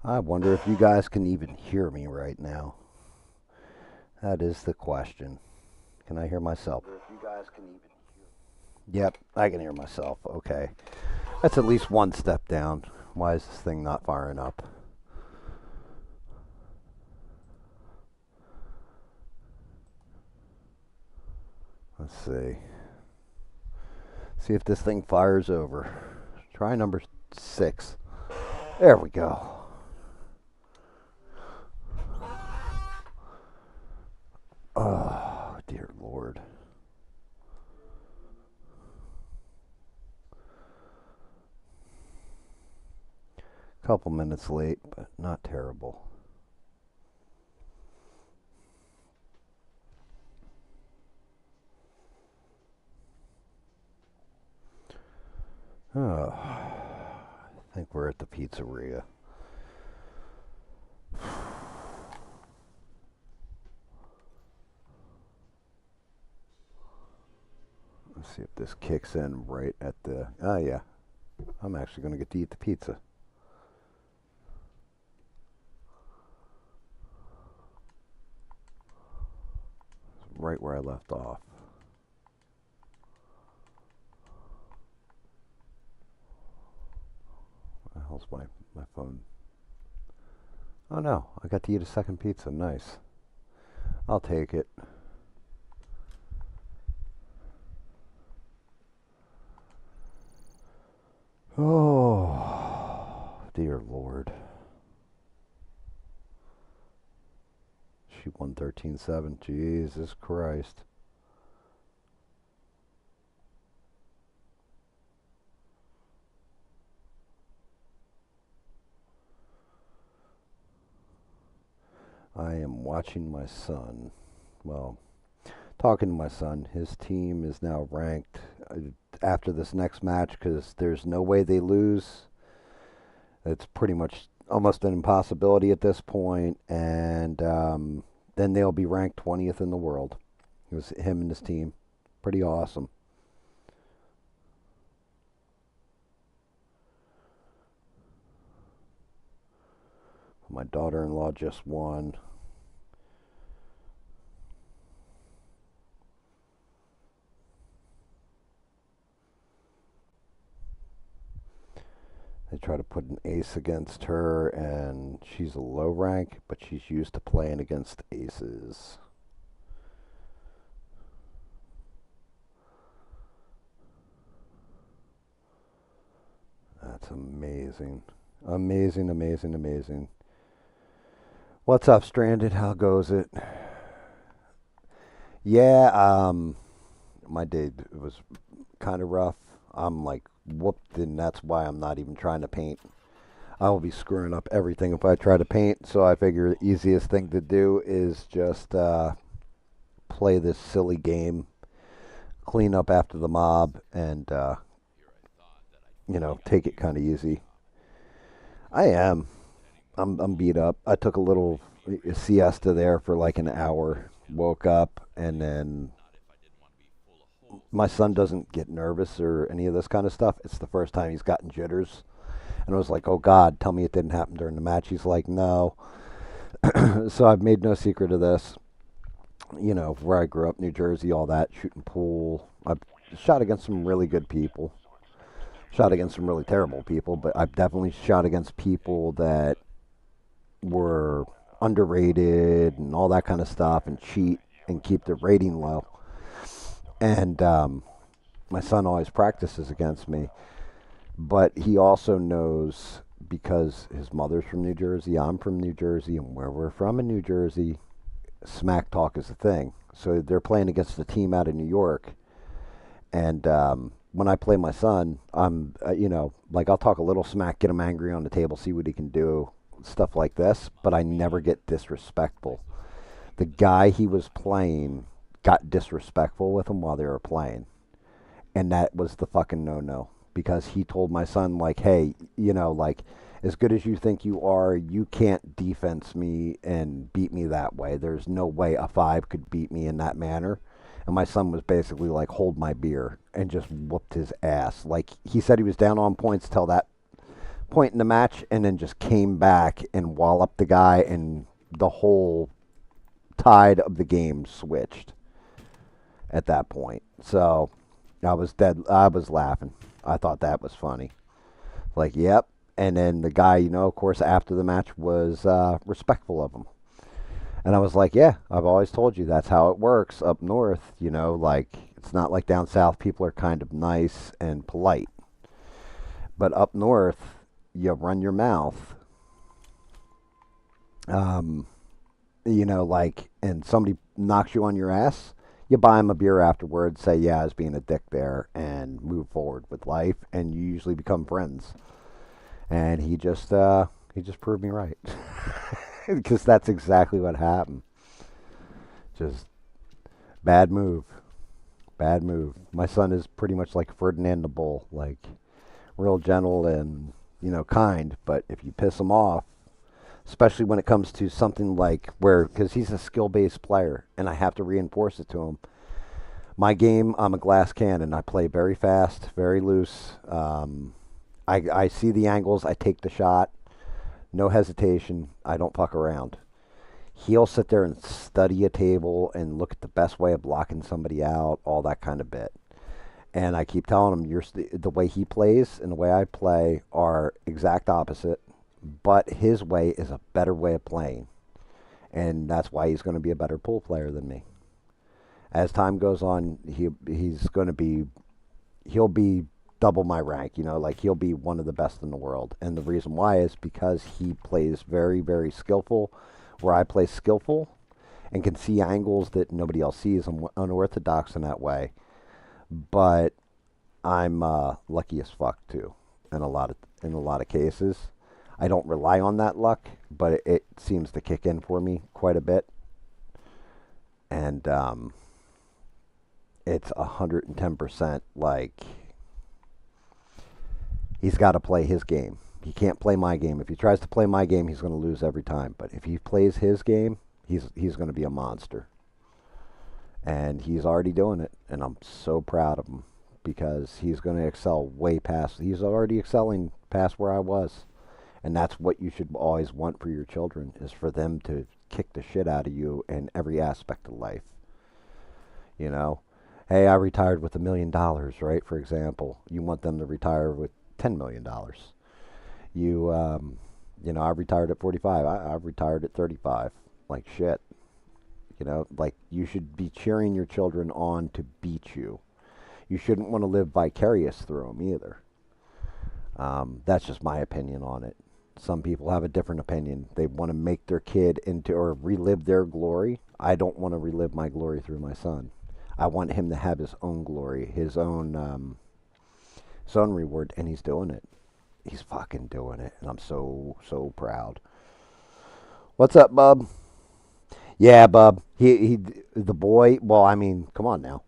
I wonder if you guys can even hear me right now. That is the question. Can I hear myself? If you guys can even. Yep, I can hear myself. Okay. That's at least one step down. Why is this thing not firing up? Let's see. See if this thing fires over. Try number 6. There we go. Oh, dear Lord. Couple minutes late, but not terrible. Oh, I think we're at the pizzeria. Let's see if this kicks in right at the. Oh, yeah. I'm actually going to get to eat the pizza. Right where I left off. What the hell's my phone? Oh no, I got to eat a second pizza. Nice. I'll take it. Oh, dear Lord. She won 13-7. Jesus Christ. I am watching my son. Well, talking to my son. His team is now ranked after this next match because there's no way they lose. It's pretty much almost an impossibility at this point, and then they'll be ranked 20th in the world. It was him and his team. Pretty awesome. My daughter-in-law just won. They try to put an ace against her, and she's a low rank, but she's used to playing against aces. That's amazing. Amazing, amazing, amazing. What's up, Stranded? How goes it? Yeah, my day was kind of rough. I'm like whooped, and that's why I'm not even trying to paint. I will be screwing up everything if I try to paint, so I figure the easiest thing to do is just play this silly game, clean up after the mob, and take it kind of easy. I am. I'm beat up. I took a little siesta there for like an hour. Woke up, and then my son doesn't get nervous or any of this kind of stuff. It's the first time he's gotten jitters, and I was like, "Oh God, tell me it didn't happen during the match." He's like, "No." So I've made no secret of this. Where I grew up, New Jersey, all that, shooting pool. I've shot against some really good people. Shot against some really terrible people, but I've definitely shot against people that were underrated and all that kind of stuff and cheat and keep their rating low. And my son always practices against me, but he also knows because his mother's from New Jersey, I'm from New Jersey, and where we're from in New Jersey, smack talk is a thing. So they're playing against a team out of New York, and when I play my son, I'm like I'll talk a little smack, get him angry on the table, see what he can do, stuff like this. But I never get disrespectful. The guy he was playing got disrespectful with him while they were playing, and that was the fucking no-no because he told my son like, hey, like as good as you think you are, you can't defense me and beat me that way. There's no way a 5 could beat me in that manner. And my son was basically like, hold my beer, and just whooped his ass. Like he said he was down on points till that point in the match and then just came back and walloped the guy, and the whole tide of the game switched at that point. So I was dead. I was laughing. I thought that was funny. Like, yep. And then the guy, of course, after the match was respectful of him. And I was like, yeah, I've always told you that's how it works up north. Like, it's not like down south. People are kind of nice and polite. But up north, you run your mouth. Um, like, and somebody knocks you on your ass, you buy them a beer afterwards, say, yeah, I was being a dick there, and move forward with life, and you usually become friends. And he just proved me right. Because that's exactly what happened. Just bad move. Bad move. My son is pretty much like Ferdinand the Bull, like real gentle and, kind, but if you piss him off, especially when it comes to something like where, because he's a skill based player, and I have to reinforce it to him. My game, I'm a glass cannon. I play very fast, very loose. I see the angles, I take the shot, no hesitation. I don't fuck around. He'll sit there and study a table and look at the best way of blocking somebody out, all that kind of bit. And I keep telling him, the way he plays and the way I play are exact opposite, but his way is a better way of playing. And that's why he's going to be a better pool player than me. As time goes on, he'll be double my rank, like he'll be one of the best in the world. And the reason why is because he plays very, very skillful, where I play skillful and can see angles that nobody else sees. I'm unorthodox in that way, but I'm lucky as fuck too. In a lot of cases, I don't rely on that luck, but it seems to kick in for me quite a bit, and it's 110% like he's got to play his game. He can't play my game. If he tries to play my game, he's going to lose every time. But if he plays his game, he's going to be a monster. And he's already doing it, and I'm so proud of him because he's going to excel way past. He's already excelling past where I was, and that's what you should always want for your children is for them to kick the shit out of you in every aspect of life. You know, hey, I retired with $1 million, right? For example, you want them to retire with $10 million. You, I retired at 45. I retired at 35. Like shit. Like you should be cheering your children on to beat you. You shouldn't want to live vicarious through them either. That's just my opinion on it. Some people have a different opinion. They want to make their kid into or relive their glory. I don't want to relive my glory through my son. I want him to have his own glory, his own reward, and he's doing it. He's fucking doing it, and I'm so so proud. What's up, bub? Yeah, bub. The boy. Well, I mean, come on now.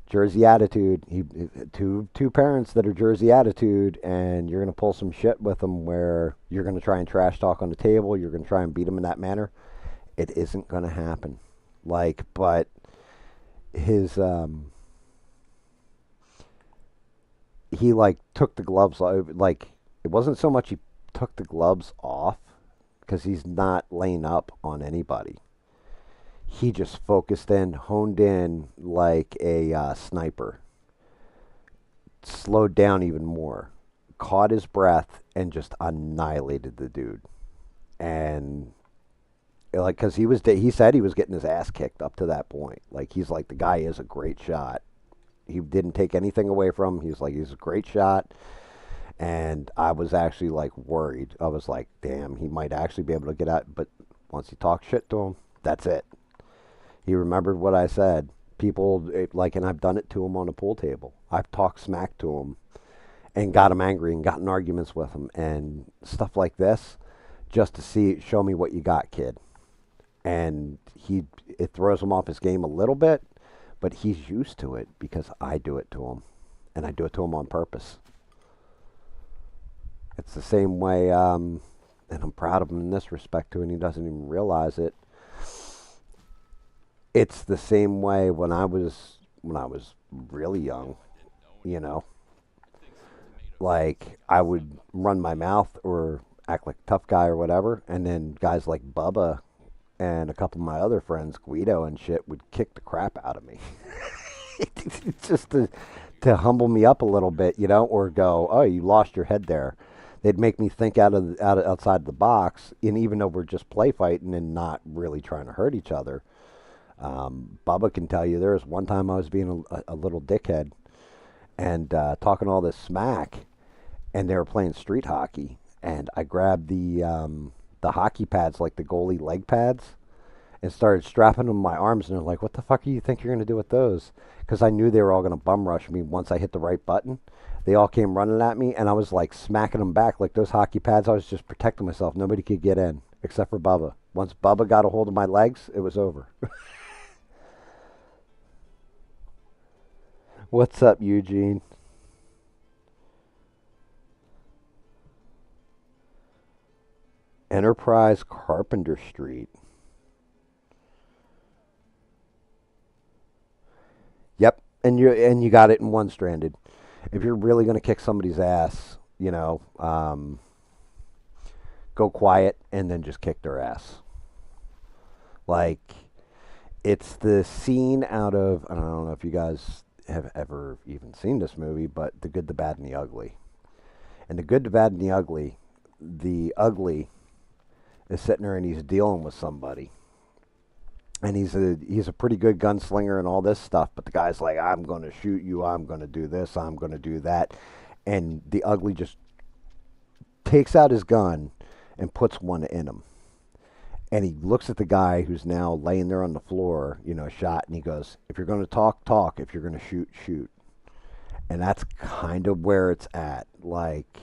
Jersey attitude. Two parents that are Jersey attitude, and you're gonna pull some shit with them where you're gonna try and trash talk on the table. You're gonna try and beat them in that manner. It isn't gonna happen. Like, but his he like took the gloves off. Like, it wasn't so much he took the gloves off because he's not laying up on anybody. He just focused in, honed in like a sniper, slowed down even more, caught his breath, and just annihilated the dude. And like, because he said he was getting his ass kicked up to that point. Like, he's like, the guy is a great shot. He didn't take anything away from him. He's like, he's a great shot. And I was actually like worried. I was like, damn, he might actually be able to get out. But once he talked shit to him, that's it. He remembered what I said. People, like, and I've done it to him on a pool table. I've talked smack to him and got him angry and gotten arguments with him and stuff like this just to show me what you got, kid. And it throws him off his game a little bit, but he's used to it because I do it to him, and I do it to him on purpose. It's the same way, and I'm proud of him in this respect too, and he doesn't even realize it. It's the same way when I was really young, you know. Like I would run my mouth or act like a tough guy or whatever, and then guys like Bubba and a couple of my other friends, Guido and shit, would kick the crap out of me. Just to humble me up a little bit, or go, "Oh, you lost your head there." They'd make me think outside the box, and even though we're just play fighting and not really trying to hurt each other, Bubba can tell you there was one time I was being a little dickhead and talking all this smack, and they were playing street hockey, and I grabbed the hockey pads, like the goalie leg pads, and started strapping them to my arms. And they're like, "What the fuck do you think you're going to do with those?" Because I knew they were all going to bum rush me once I hit the right button. They all came running at me, and I was like smacking them back like those hockey pads. I was just protecting myself. Nobody could get in except for Bubba. Once Bubba got a hold of my legs, it was over. What's up, Eugene? Enterprise Carpenter Street. Yep, and you got it in one stranded. If you're really going to kick somebody's ass, go quiet and then just kick their ass. Like it's the scene out of, I don't know if you guys have ever even seen this movie, but The Good, the Bad, and the Ugly. And The Good, the Bad, and the ugly is sitting there and he's dealing with somebody. And he's a pretty good gunslinger and all this stuff, but the guy's like, "I'm going to shoot you. I'm going to do this. I'm going to do that." And the ugly just takes out his gun and puts one in him. And he looks at the guy who's now laying there on the floor, shot, and he goes, "If you're going to talk, talk. If you're going to shoot, shoot." And that's kind of where it's at. Like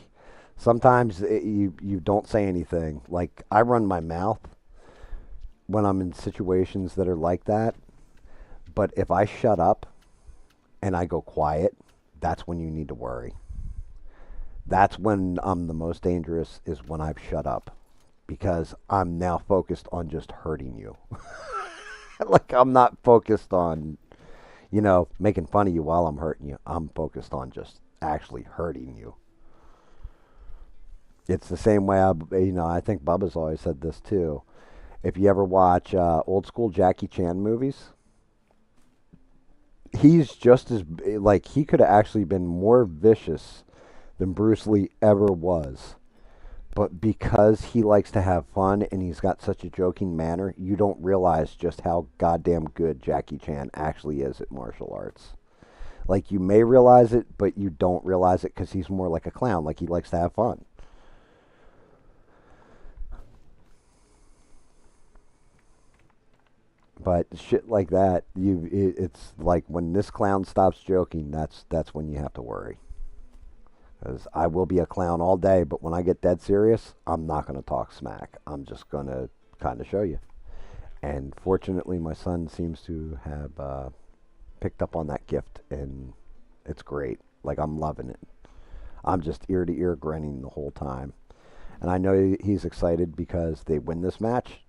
sometimes you don't say anything. Like I run my mouth when I'm in situations that are like that, but if I shut up and I go quiet, that's when you need to worry. That's when I'm the most dangerous, is when I've shut up, because I'm now focused on just hurting you. Like I'm not focused on, making fun of you while I'm hurting you. I'm focused on just actually hurting you. It's the same way I think Bubba's always said this too. If you ever watch old school Jackie Chan movies, he's just as, like, he could have actually been more vicious than Bruce Lee ever was. But because he likes to have fun and he's got such a joking manner, you don't realize just how goddamn good Jackie Chan actually is at martial arts. Like, you may realize it, but you don't realize it because he's more like a clown. Like, he likes to have fun. But shit like that, it's like when this clown stops joking, that's when you have to worry. Because I will be a clown all day, but when I get dead serious, I'm not going to talk smack. I'm just going to kind of show you. And fortunately, my son seems to have picked up on that gift, and it's great. Like, I'm loving it. I'm just ear to ear grinning the whole time. And I know he's excited because they win this match.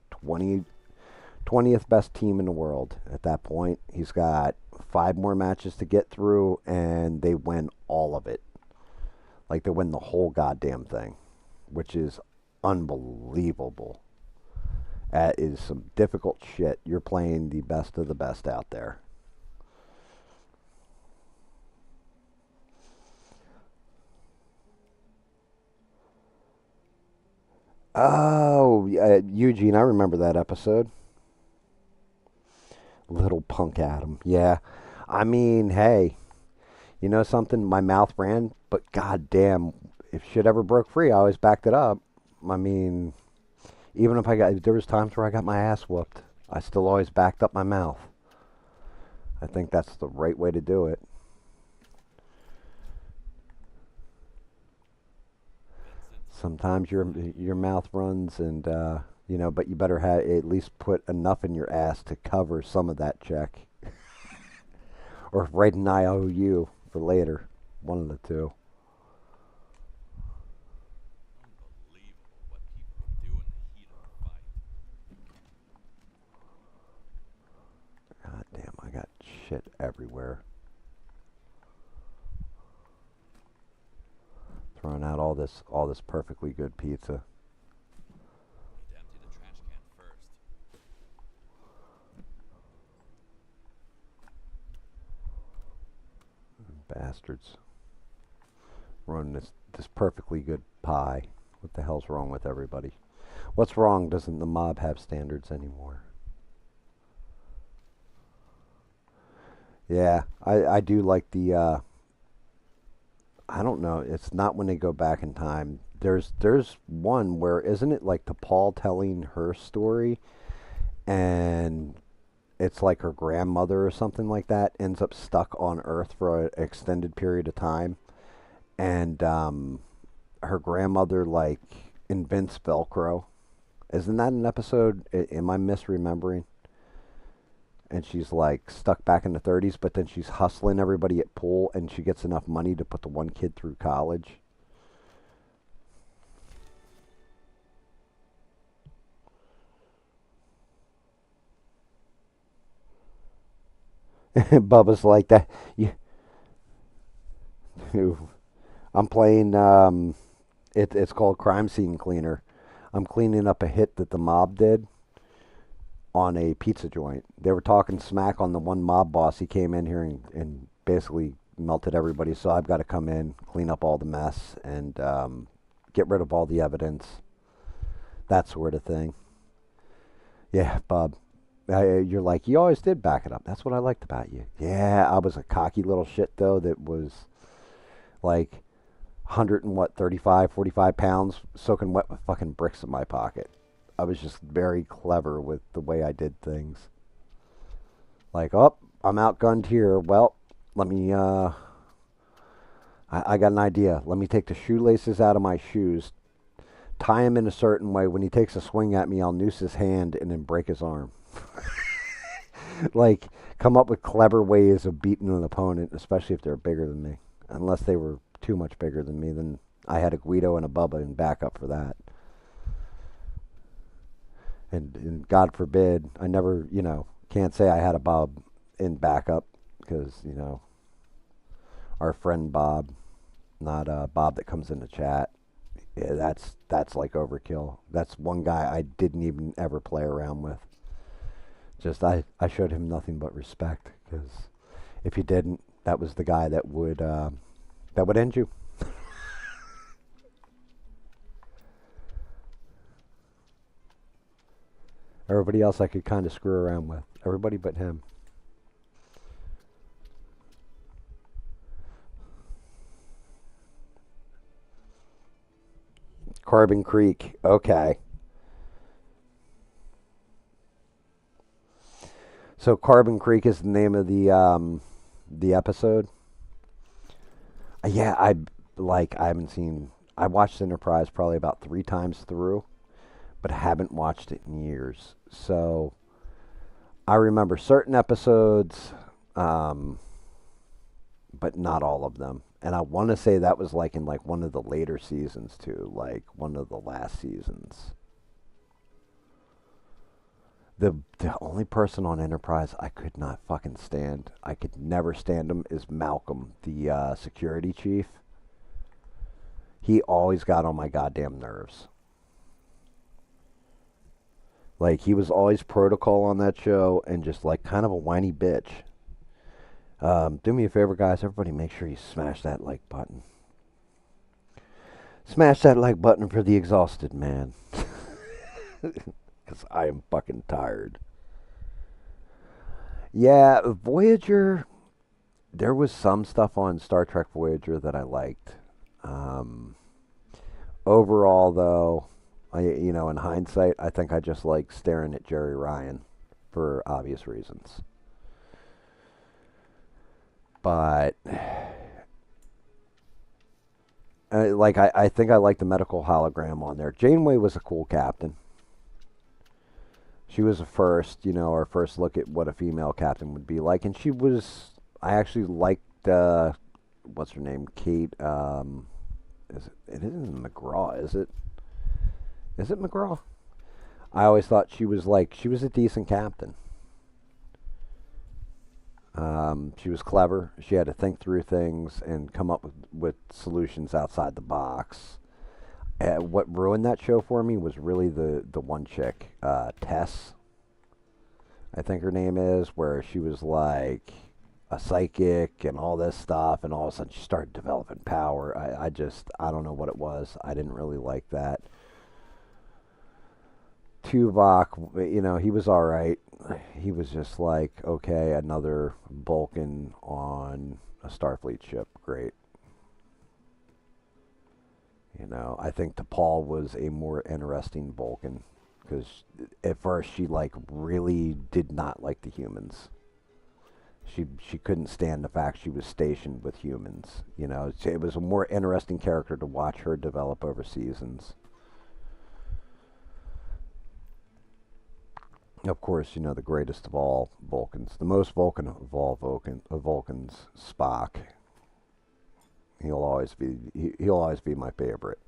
20th best team in the world at that point. He's got 5 more matches to get through, and they win all of it. Like, they win the whole goddamn thing, which is unbelievable. That is some difficult shit. You're playing the best of the best out there. Oh, Eugene, I remember that episode. Little punk Adam. Yeah. I mean, hey, you know something? My mouth ran, but goddamn, if shit ever broke free, I always backed it up. I mean, even if there was times where I got my ass whooped, I still always backed up my mouth. I think that's the right way to do it. Sometimes your mouth runs, and but you better have at least put enough in your ass to cover some of that check, or write an IOU for later. One of the two. God damn, I got shit everywhere. all this perfectly good pizza. Bastards. Running this perfectly good pie. What the hell's wrong with everybody? What's wrong? Doesn't the mob have standards anymore? Yeah, I do like the I don't know. It's not when they go back in time. There's one where isn't it like the Paul telling her story, and it's like her grandmother or something like that ends up stuck on Earth for an extended period of time, and her grandmother like invents Velcro. Isn't that an episode? Am I misremembering? And she's like stuck back in the 30s, but then she's hustling everybody at pool, and she gets enough money to put the one kid through college. Bubba's like that. You, I'm playing. It's called Crime Scene Cleaner. I'm cleaning up a hit that the mob did on a pizza joint. They were talking smack on the one mob boss. He came in here and basically melted everybody. So I've got to come in, clean up all the mess, and get rid of all the evidence, that sort of thing. Yeah, Bob. You're like, you always did back it up. That's what I liked about you. Yeah, I was a cocky little shit, though, that was like 100 and what, 35, 45 pounds soaking wet with fucking bricks in my pocket. I was just very clever with the way I did things. Like, oh, I'm outgunned here. Well, let me, I got an idea. Let me take the shoelaces out of my shoes, tie him in a certain way. When he takes a swing at me, I'll noose his hand and then break his arm. Like, come up with clever ways of beating an opponent, especially if they're bigger than me. Unless they were too much bigger than me, then I had a Guido and a Bubba in backup for that. And God forbid, I never, can't say I had a Bob in backup because, our friend Bob, not Bob that comes in the chat. Yeah, that's like overkill. That's one guy I didn't even ever play around with. Just I showed him nothing but respect because if you didn't, that was the guy that would end you. Everybody else I could kind of screw around with. Everybody but him. Carbon Creek. Okay. So Carbon Creek is the name of the episode. Yeah, I haven't seen. I watched Enterprise probably about 3 times through, but haven't watched it in years. So I remember certain episodes, um, but not all of them. And I want to say that was like in like one of the later seasons too, like one of the last seasons. The only person on Enterprise I could not fucking stand, I could never stand him, is Malcolm, the security chief. He always got on my goddamn nerves. Like he was always protocol on that show and just like kind of a whiny bitch. Do me a favor, guys. Everybody, make sure you smash that like button. Smash that like button for the exhausted man. Because I am fucking tired. Yeah, Voyager. There was some stuff on Star Trek Voyager that I liked. Um, Overall, though, in hindsight, I think I just like staring at Jerry Ryan for obvious reasons. But I think I like the medical hologram on there. Janeway was a cool captain. She was a first, our first look at what a female captain would be like, and she was. I actually liked what's her name, Kate. It isn't McGraw, is it? Is it McGraw? I always thought she was a decent captain. She was clever. She had to think through things and come up with solutions outside the box. What ruined that show for me was really the one chick, Tess, I think her name is, where she was like a psychic and all this stuff, and all of a sudden she started developing power. I don't know what it was. I didn't really like that. Tuvok, he was all right. He was just like, okay, another Vulcan on a Starfleet ship. Great. I think T'Pol was a more interesting Vulcan because at first she like really did not like the humans. She couldn't stand the fact she was stationed with humans. It was a more interesting character to watch her develop over seasons. Of course, the greatest of all Vulcans, the most Vulcan of all Vulcans, Spock. He'll always be my favorite.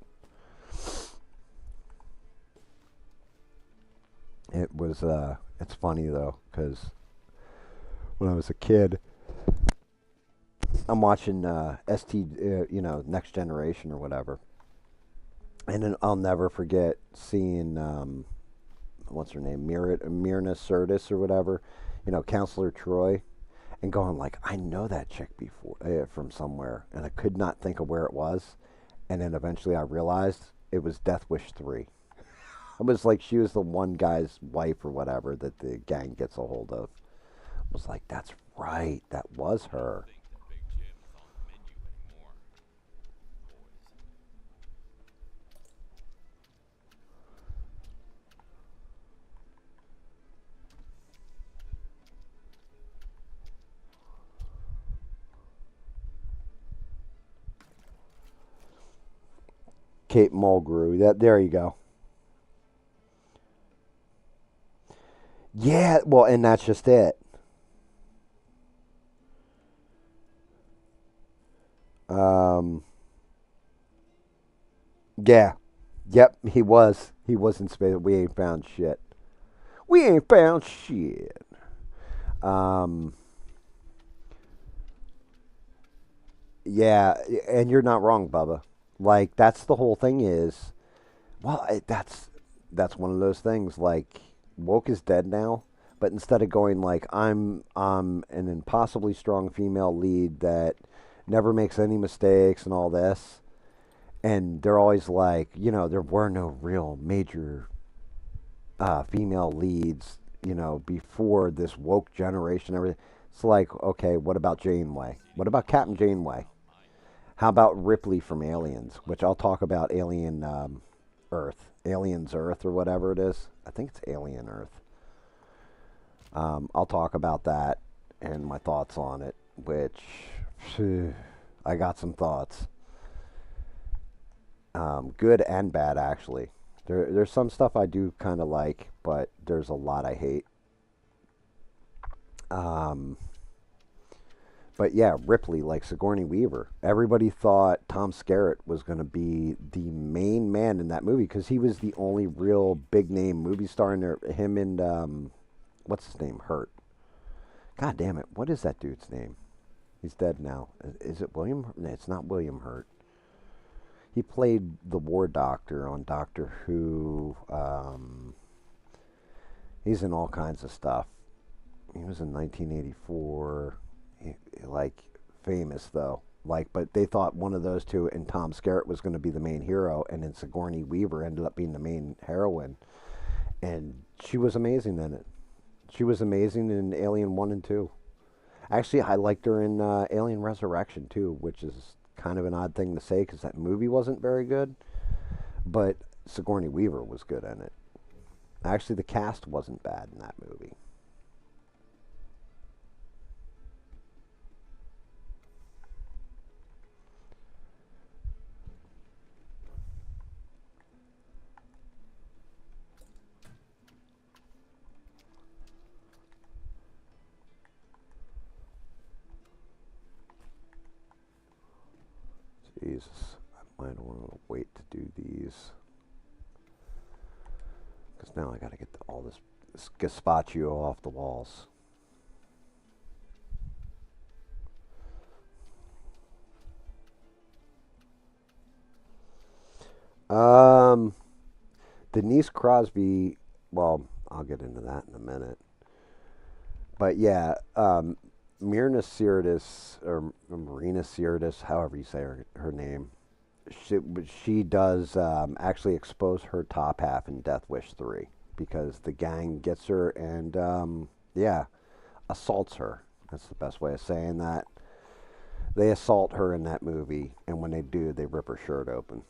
It's funny though because when I was a kid, I'm watching Next Generation or whatever, and then I'll never forget seeing what's her name, Myrna Sirtis or whatever, Counselor Troy, and going like, I know that chick before from somewhere, and I could not think of where it was, and then eventually I realized it was Death Wish 3. It was like she was the one guy's wife or whatever that the gang gets a hold of. I was like, that's right, that was her. Kate Mulgrew. There you go. Yeah, well, and that's just it. Um, yeah, yep, he was. He was in space. We ain't found shit. We ain't found shit. Um, yeah, and you're not wrong, Bubba. Like that's the whole thing is. Well, that's one of those things. Like woke is dead now, but instead of going like I'm an impossibly strong female lead that never makes any mistakes and all this, and they're always like, there were no real major female leads, before this woke generation. Everything. It's like, okay, what about Janeway? What about Captain Janeway? How about Ripley from Aliens, which I'll talk about Aliens Earth, or whatever it is. I think it's Alien Earth. I'll talk about that and my thoughts on it, which phew, I got some thoughts. Good and bad, actually. There's some stuff I do kind of like, but there's a lot I hate. Um, but yeah, Ripley, like Sigourney Weaver. Everybody thought Tom Skerritt was going to be the main man in that movie because he was the only real big name movie star in there. Him and what's his name? Hurt. God damn it! What is that dude's name? He's dead now. Is it William? No, it's not William Hurt. He played the War Doctor on Doctor Who. He's in all kinds of stuff. He was in 1984. Like famous though. Like, but they thought one of those two and Tom Skerritt was going to be the main hero, and then Sigourney Weaver ended up being the main heroine, and she was amazing in it. She was amazing in Alien One and Two. Actually, I liked her in Alien Resurrection too, which is kind of an odd thing to say because that movie wasn't very good, but Sigourney Weaver was good in it. Actually, the cast wasn't bad in that movie. Jesus, I might want to wait to do these because now I got to get all this gazpacho off the walls. Um, Denise Crosby. Well, I'll get into that in a minute. But yeah, Myrna Sirtis or Marina Sirtis, however you say her name. She does actually expose her top half in Death Wish 3 because the gang gets her and, yeah, assaults her. That's the best way of saying that. They assault her in that movie, and when they do, they rip her shirt open.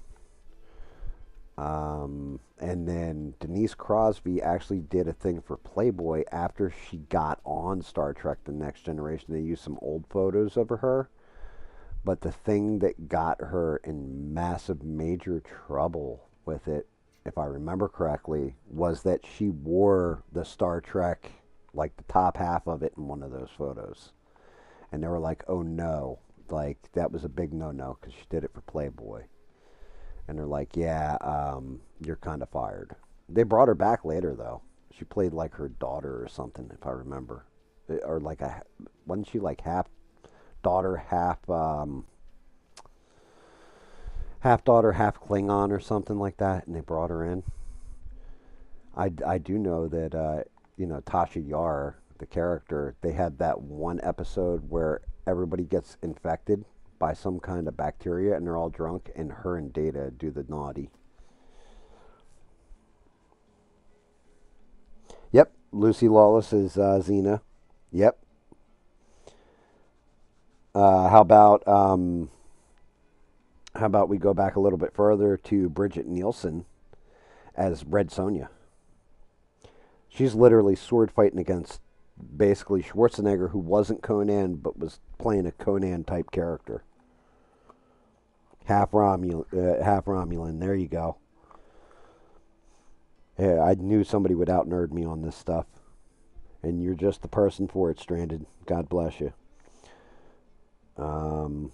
And then Denise Crosby actually did a thing for Playboy after she got on Star Trek The Next Generation. They used some old photos of her. But the thing that got her in massive, major trouble with it, if I remember correctly, was that she wore the Star Trek, like the top half of it in one of those photos. And they were like, oh no. Like, that was a big no no because she did it for Playboy. And they're like, yeah, you're kind of fired. They brought her back later, though. She played like her daughter or something, if I remember. Or like wasn't she like half daughter, half daughter, half Klingon or something like that, and they brought her in. I do know that Tasha Yar, the character, they had that one episode where everybody gets infected by some kind of bacteria and they're all drunk, and her and Data do the naughty. Yep, Lucy Lawless is Xena. Yep. How about we go back a little bit further to Bridget Nielsen as Red Sonja? She's literally sword fighting against basically Schwarzenegger, who wasn't Conan but was playing a Conan type character. Half Romulan. There you go. Yeah, I knew somebody would out nerd me on this stuff, and you're just the person for it, Stranded. God bless you. Um,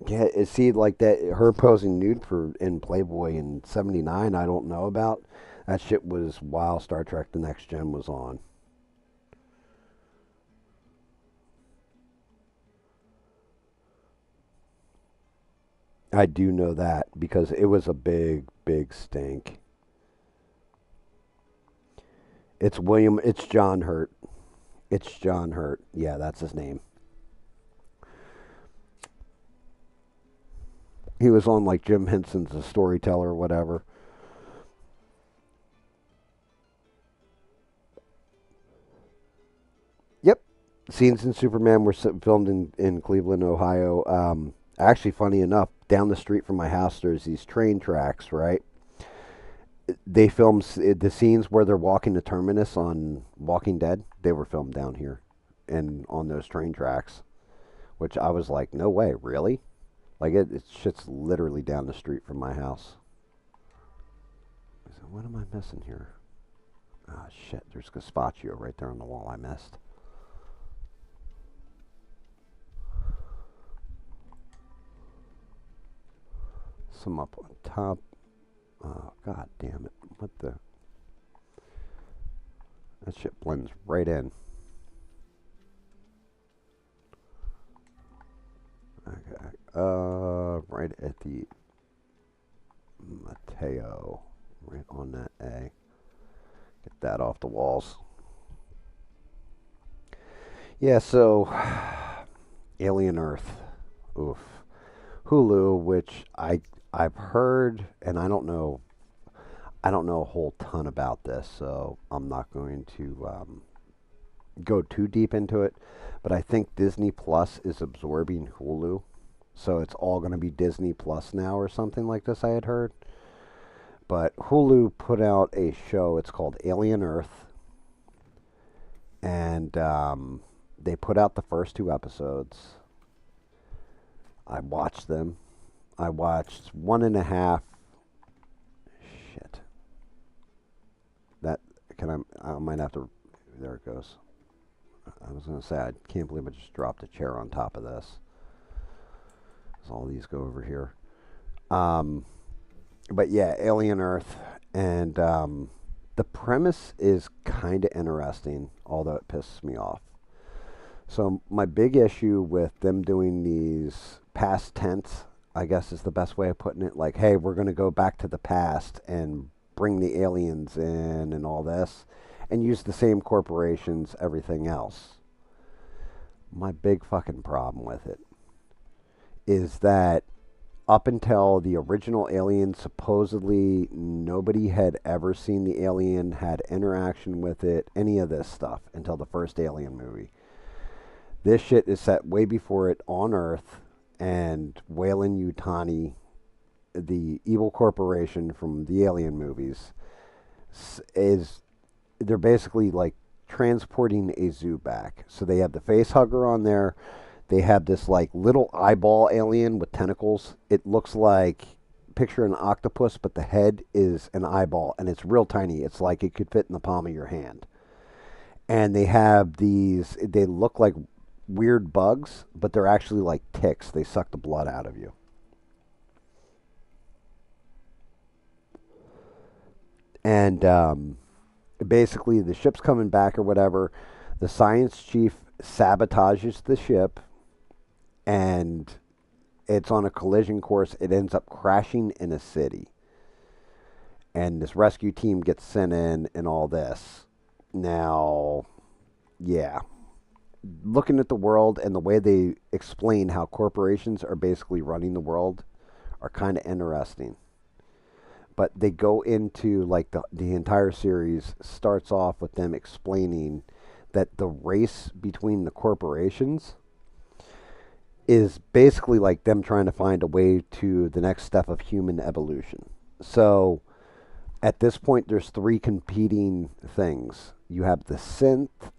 yeah, see, like that, her posing nude for in Playboy in '79. I don't know about. That shit was while Star Trek: The Next Gen was on. I do know that because it was a big, big stink. It's William. It's John Hurt. It's John Hurt. Yeah, that's his name. He was on like Jim Henson's A Storyteller or whatever. Yep. Scenes in Superman were filmed in Cleveland, Ohio. Actually, funny enough, down the street from my house, there's these train tracks, right? They filmed the scenes where they're walking the terminus on Walking Dead. They were filmed down here and on those train tracks, which I was like, no way, really? Like it shit's literally down the street from my house. So what am I missing here? Ah, shit, there's gazpacho right there on the wall I missed. Some up on top. Oh, god damn it. What the? That shit blends right in. Okay. Right at the Mateo. Right on that A. Get that off the walls. Yeah, so Alien Earth. Oof. Hulu, which I've heard, and I don't know a whole ton about this, so I'm not going to go too deep into it. But I think Disney Plus is absorbing Hulu, so it's all going to be Disney Plus now or something like this. I had heard, but Hulu put out a show. It's called Alien Earth, and they put out the first two episodes. I watched them. I watched one and a half. Shit. That can I might have to. There it goes. I was gonna say I can't believe I just dropped a chair on top of this. So all these go over here. Um, but yeah, Alien Earth, and the premise is kind of interesting, although it pisses me off. So my big issue with them doing these past tense I guess is the best way of putting it. Like, hey, we're going to go back to the past and bring the aliens in and all this and use the same corporations, everything else. My big fucking problem with it is that up until the original Alien, supposedly nobody had ever seen the alien, had interaction with it, any of this stuff until the first Alien movie. This shit is set way before it on Earth, and Weyland Yutani, the evil corporation from the Alien movies, is they're basically like transporting a zoo back. So they have the face hugger on there. They have this like little eyeball alien with tentacles. It looks like picture an octopus, but the head is an eyeball, and it's real tiny. It's like it could fit in the palm of your hand. And they have these. They look like weird bugs, but they're actually like ticks. They suck the blood out of you. And basically, the ship's coming back or whatever. The science chief sabotages the ship, and it's on a collision course. It ends up crashing in a city. And this rescue team gets sent in and all this. Now, yeah, looking at the world and the way they explain how corporations are basically running the world are kind of interesting. But they go into like the entire series starts off with them explaining that the race between the corporations is basically like them trying to find a way to the next step of human evolution. So at this point, there's three competing things. You have the synths,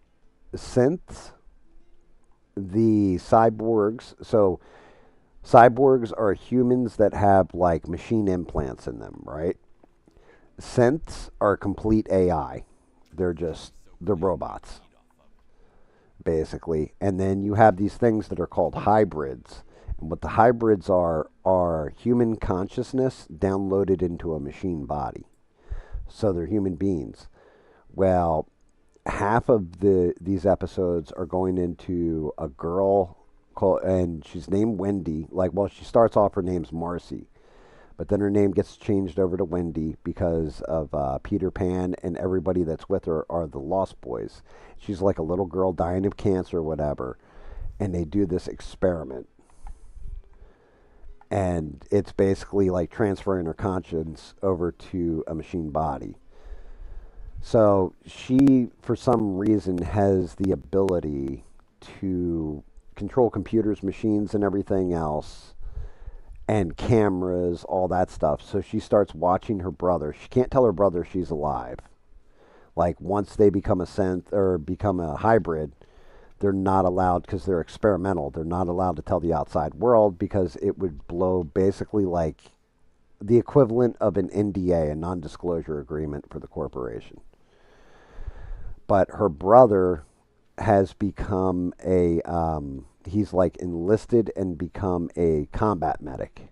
the cyborgs. So cyborgs are humans that have like machine implants in them, right? Synths are complete AI. They're robots basically. And then you have these things that are called hybrids. And what the hybrids are human consciousness downloaded into a machine body. So they're human beings. Well, half of these episodes are going into a girl called, and she's named Wendy. Like, well, she starts off her name's Marcy, but then her name gets changed over to Wendy because of Peter Pan, and everybody that's with her are the Lost Boys. She's like a little girl dying of cancer or whatever, and they do this experiment. And it's basically like transferring her conscience over to a machine body. So she, for some reason, has the ability to control computers, machines, and everything else, and cameras, all that stuff. So she starts watching her brother. She can't tell her brother she's alive. Like once they become a synth or become a hybrid, they're not allowed because they're experimental. They're not allowed to tell the outside world because it would blow basically like the equivalent of an NDA, a non-disclosure agreement for the corporation. But her brother has become he's like enlisted and become a combat medic.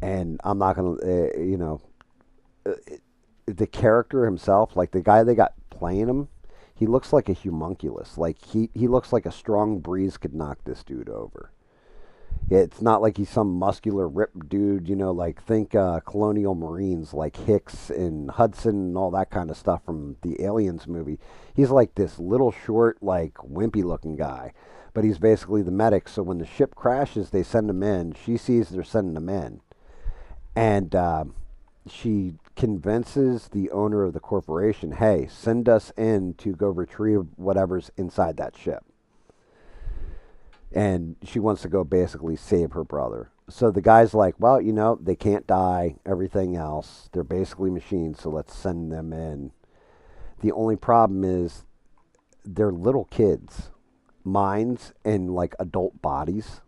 And I'm not going to, uh, the character himself, like the guy they got playing him, he looks like a homunculus. Like he looks like a strong breeze could knock this dude over. Yeah, it's not like he's some muscular, ripped dude, like think colonial marines like Hicks and Hudson and all that kind of stuff from the Aliens movie. He's like this little, short, like wimpy looking guy. But he's basically the medic. So when the ship crashes, they send him in. She sees they're sending him in. And she convinces the owner of the corporation, hey, send us in to go retrieve whatever's inside that ship. And she wants to go basically save her brother. So the guy's like, well, they can't die, everything else. They're basically machines, so let's send them in. The only problem is they're little kids, minds and like adult bodies.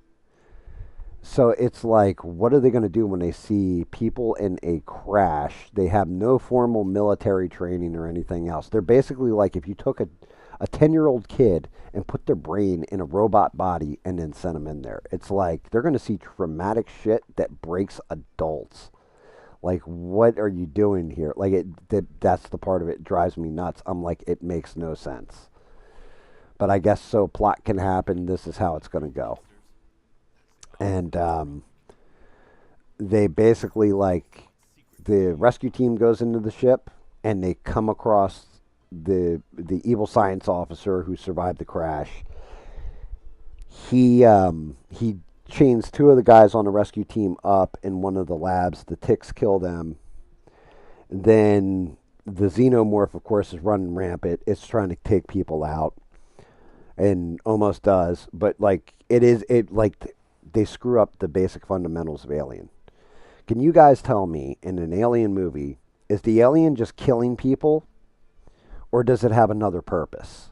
So it's like, what are they going to do when they see people in a crash? They have no formal military training or anything else. They're basically like if you took a 10-year-old kid and put their brain in a robot body and then sent them in there. It's like they're going to see traumatic shit that breaks adults. Like, what are you doing here? Like, that's the part of it drives me nuts. I'm like, it makes no sense. But I guess so plot can happen. This is how it's going to go. And they basically like the rescue team goes into the ship and they come across the evil science officer who survived the crash. He chains two of the guys on the rescue team up in one of the labs. The ticks kill them. Then the xenomorph, of course, is running rampant. It's trying to take people out and almost does, but like it like they screw up the basic fundamentals of Alien. Can you guys tell me in an Alien movie, is the alien just killing people or does it have another purpose?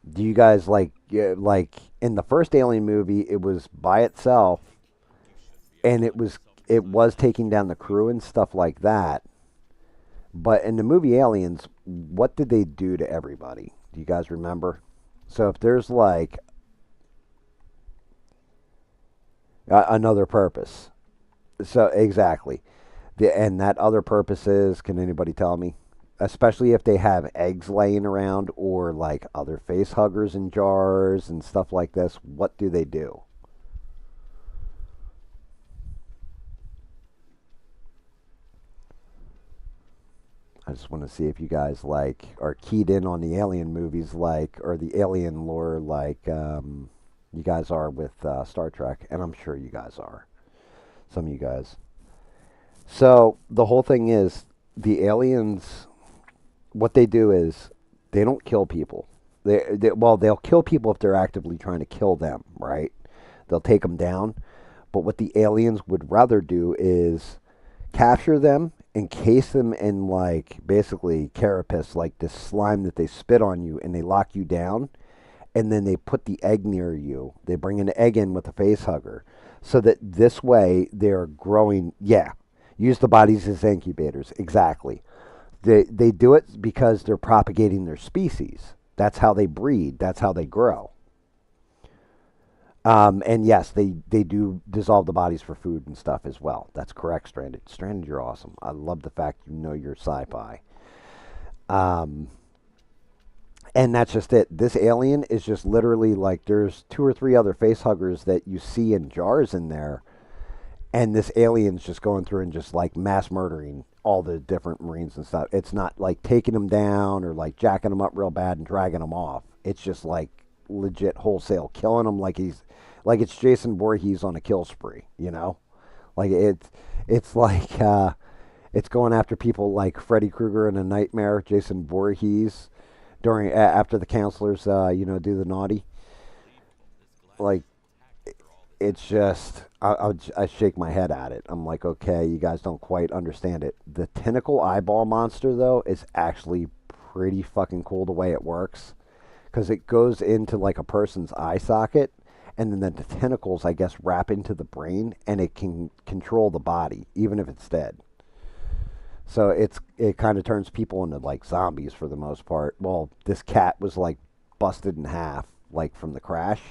Do you guys like in the first Alien movie it was by itself and it was taking down the crew and stuff like that. But in the movie Aliens, what did they do to everybody? Do you guys remember? So if there's like another purpose. So exactly. And that other purpose is, can anybody tell me? Especially if they have eggs laying around or like other face huggers in jars and stuff like this, what do they do? I just want to see if you guys like are keyed in on the alien movies, like or the alien lore, like you guys are with Star Trek, and I'm sure you guys are. Some of you guys. So the whole thing is the aliens. What they do is they don't kill people. Well, they'll kill people if they're actively trying to kill them, right? They'll take them down. But what the aliens would rather do is capture them, encase them in like basically carapace, like this slime that they spit on you, and they lock you down, and then they put the egg near you. They bring an egg in with a face hugger, so that this way they're growing. Yeah, use the bodies as incubators. Exactly. They do it because they're propagating their species. That's how they breed. That's how they grow. And yes, they do dissolve the bodies for food and stuff as well. That's correct, Stranded. Stranded, you're awesome. I love the fact you know your sci-fi. Um, and that's just it. This alien is just literally like there's two or three other face huggers that you see in jars in there, and this alien's just going through and just like mass murdering all the different marines and stuff. It's not like taking them down or like jacking them up real bad and dragging them off. It's just like legit wholesale killing them like it's Jason Voorhees on a kill spree, you know? Like it's like it's going after people like Freddy Krueger in a nightmare, Jason Voorhees during after the counselors do the naughty. Like it's just I shake my head at it. I'm like, okay, you guys don't quite understand it. The tentacle eyeball monster though is actually pretty fucking cool the way it works because it goes into like a person's eye socket, and then the tentacles I guess wrap into the brain, and it can control the body even if it's dead. So it kind of turns people into like zombies for the most part. Well, this cat was like busted in half like from the crash,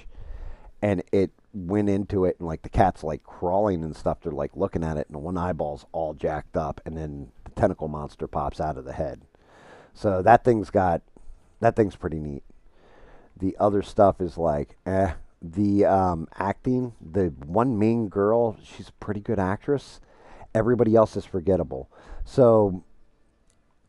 and it went into it, and like the cat's like crawling and stuff. They're like looking at it, and one eyeball's all jacked up, and then the tentacle monster pops out of the head. So that thing's pretty neat. The other stuff is like the acting, the one main girl, she's a pretty good actress. Everybody else is forgettable. So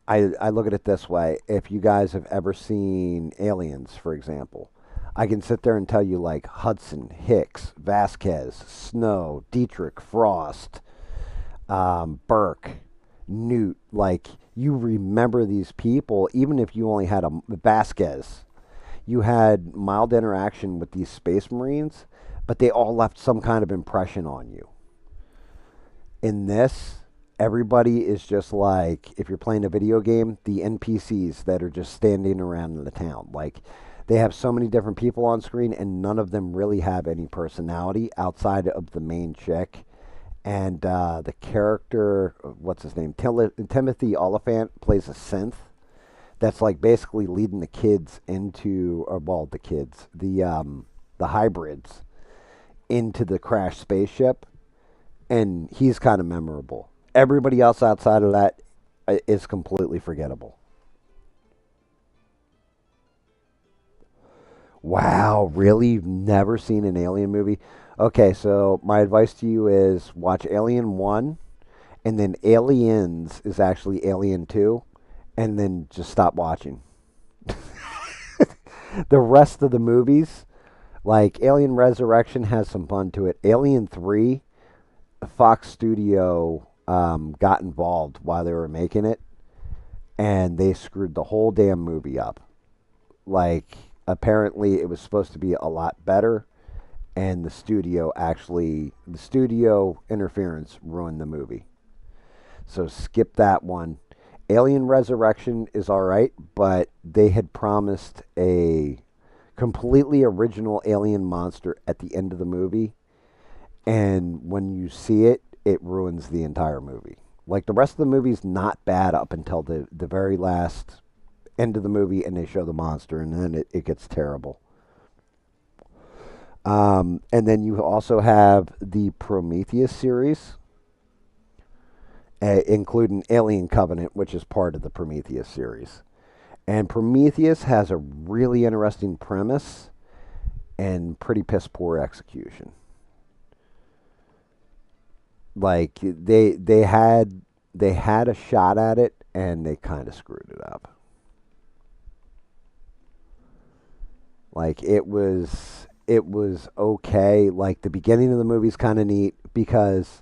I look at it this way. If you guys have ever seen Aliens, for example, I can sit there and tell you like Hudson, Hicks, Vasquez, Snow, Dietrich, Frost, Burke, Newt. Like you remember these people, even if you only had a Vasquez. You had mild interaction with these space marines, but they all left some kind of impression on you. In this, everybody is just like if you're playing a video game, the NPCs that are just standing around in the town. Like they have so many different people on screen, and none of them really have any personality outside of the main chick. And the character, what's his name? Timothy Oliphant plays a synth that's like basically leading the kids into, or well, the kids, the hybrids into the crashed spaceship, and he's kind of memorable. Everybody else outside of that is completely forgettable. Wow, really? You've never seen an Alien movie? Okay, so my advice to you is watch Alien 1, and then Aliens is actually Alien 2, and then just stop watching. The rest of the movies, like Alien Resurrection, has some fun to it. Alien 3, Fox Studio got involved while they were making it, and they screwed the whole damn movie up. Like, apparently, it was supposed to be a lot better, and the studio interference ruined the movie. So skip that one. Alien Resurrection is all right, but they had promised a completely original alien monster at the end of the movie, and when you see it, it ruins the entire movie. Like the rest of the movie's not bad up until the very last end of the movie, and they show the monster, and then it gets terrible. And then you also have the Prometheus series, including Alien Covenant, which is part of the Prometheus series. And Prometheus has a really interesting premise and pretty piss poor execution. Like they had a shot at it and they kind of screwed it up. Like it was okay. Like the beginning of the movie's kind of neat because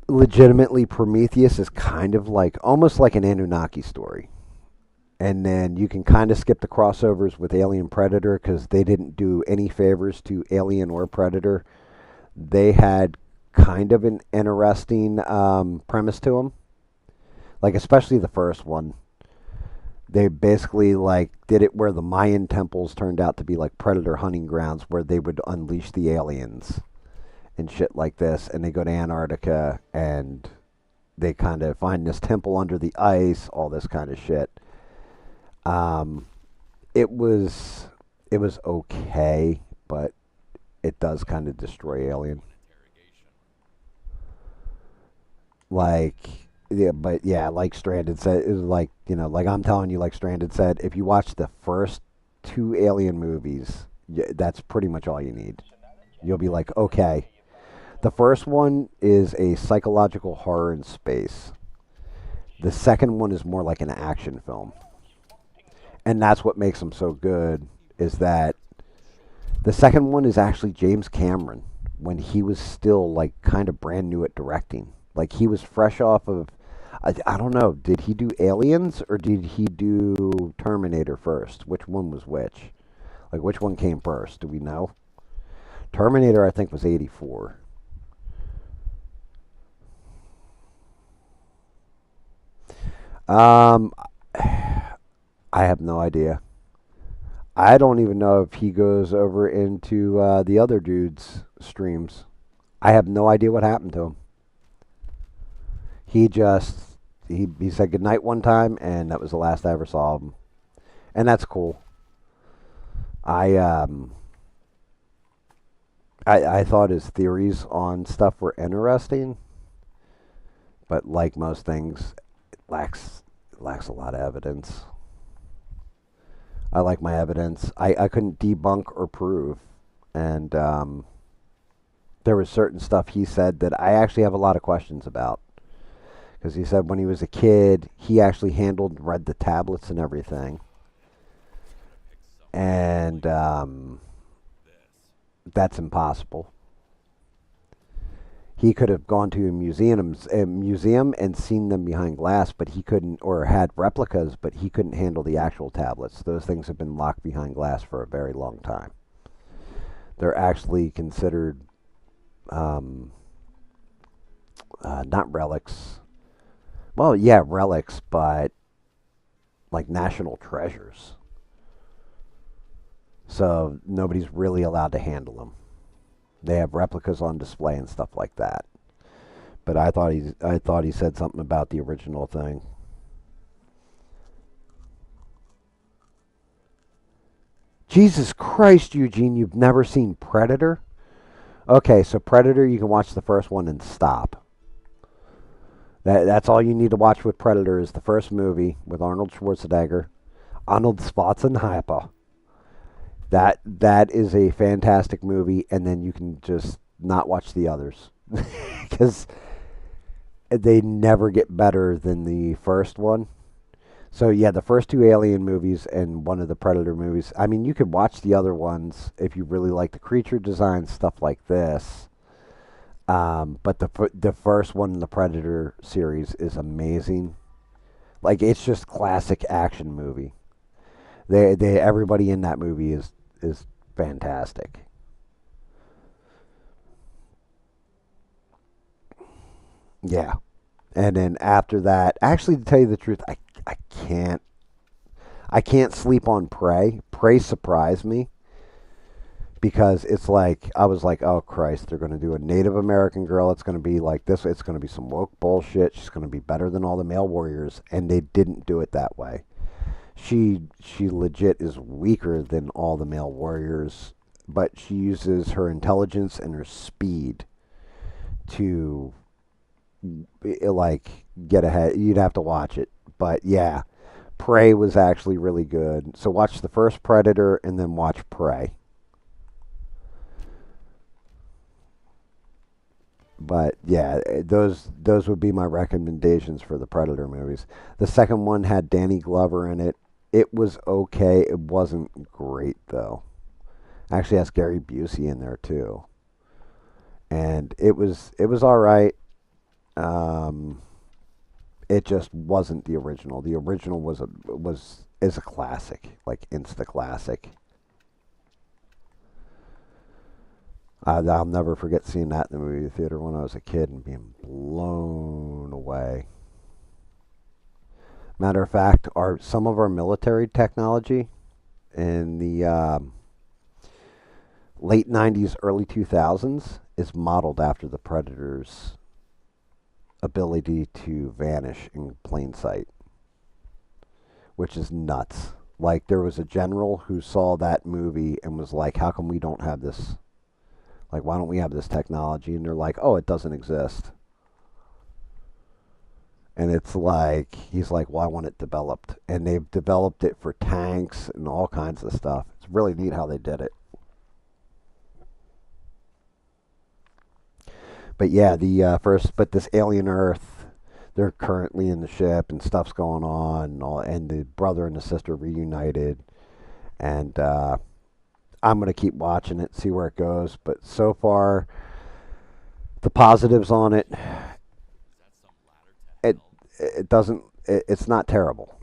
legitimately Prometheus is kind of like almost like an Anunnaki story. And then you can kind of skip the crossovers with Alien Predator because they didn't do any favors to Alien or Predator. They had kind of an interesting premise to them, like especially the first one. They basically like did it where the Mayan temples turned out to be like predator hunting grounds where they would unleash the aliens and shit like this, and they go to Antarctica and they kind of find this temple under the ice, all this kind of shit. Um, it was it was okay, but it does kind of destroy Alien. Like, yeah, but yeah, like Stranded said, it was like like I'm telling you, like Stranded said, if you watch the first two Alien movies, that's pretty much all you need. You'll be like, okay. The first one is a psychological horror in space. The second one is more like an action film, and that's what makes them so good. Is that the second one is actually James Cameron when he was still like kind of brand new at directing. Like he was fresh off of I don't know, did he do Aliens or did he do Terminator first? Which one was which? Like which one came first? Do we know? Terminator I think was 84. Um I have no idea. I don't even know if he goes over into the other dude's streams. I have no idea what happened to him. He just he said goodnight one time, and that was the last I ever saw of him, and that's cool. I I thought his theories on stuff were interesting, but like most things, it lacks a lot of evidence. I like my evidence. I couldn't debunk or prove, and there was certain stuff he said that I actually have a lot of questions about. Because he said when he was a kid, he actually handled and read the tablets and everything. And that's impossible. He could have gone to a museum and seen them behind glass, but he couldn't, or had replicas, but he couldn't handle the actual tablets. Those things have been locked behind glass for a very long time. They're actually considered not relics. Well, yeah, relics, but like national treasures. So nobody's really allowed to handle them. They have replicas on display and stuff like that. But I thought he said something about the original thing. Jesus Christ, Eugene, you've never seen Predator? Okay, so Predator, you can watch the first one and stop. That's all you need to watch with Predator is the first movie with Arnold Schwarzenegger. Arnold Schwarzenegger. That is a fantastic movie, and then you can just not watch the others because they never get better than the first one. So yeah, the first two Alien movies and one of the Predator movies. I mean, you could watch the other ones if you really like the creature design stuff like this. But the first one in the Predator series is amazing. Like it's just classic action movie. They everybody in that movie is fantastic. Yeah. And then after that, actually to tell you the truth, I can't I can't sleep on Prey. Prey surprised me because it's like I was like, "Oh Christ, they're going to do a Native American girl. It's going to be like this. It's going to be some woke bullshit. She's going to be better than all the male warriors." And they didn't do it that way. She legit is weaker than all the male warriors, but she uses her intelligence and her speed to like get ahead. You'd have to watch it, but yeah, Prey was actually really good. So watch the first Predator and then watch Prey. But yeah, those would be my recommendations for the Predator movies. The second one had Danny Glover in it. It was okay. It wasn't great though. Actually has Gary Busey in there too. And it was all right. Um, it just wasn't the original. The original was is a classic, like insta classic. I'll never forget seeing that in the movie theater when I was a kid and being blown away. Matter of fact, our some of our military technology in the late '90s, early 2000s is modeled after the Predator's ability to vanish in plain sight, which is nuts. Like there was a general who saw that movie and was like, "How come we don't have this? Like, why don't we have this technology?" And they're like, "Oh, it doesn't exist." And it's like he's like, "Well, I want it developed," and they've developed it for tanks and all kinds of stuff. It's really neat how they did it. But yeah, but this alien Earth, they're currently in the ship and stuff's going on, and the brother and the sister reunited, and I'm gonna keep watching it, see where it goes. But so far, the positives on it, it it doesn't, it's not terrible.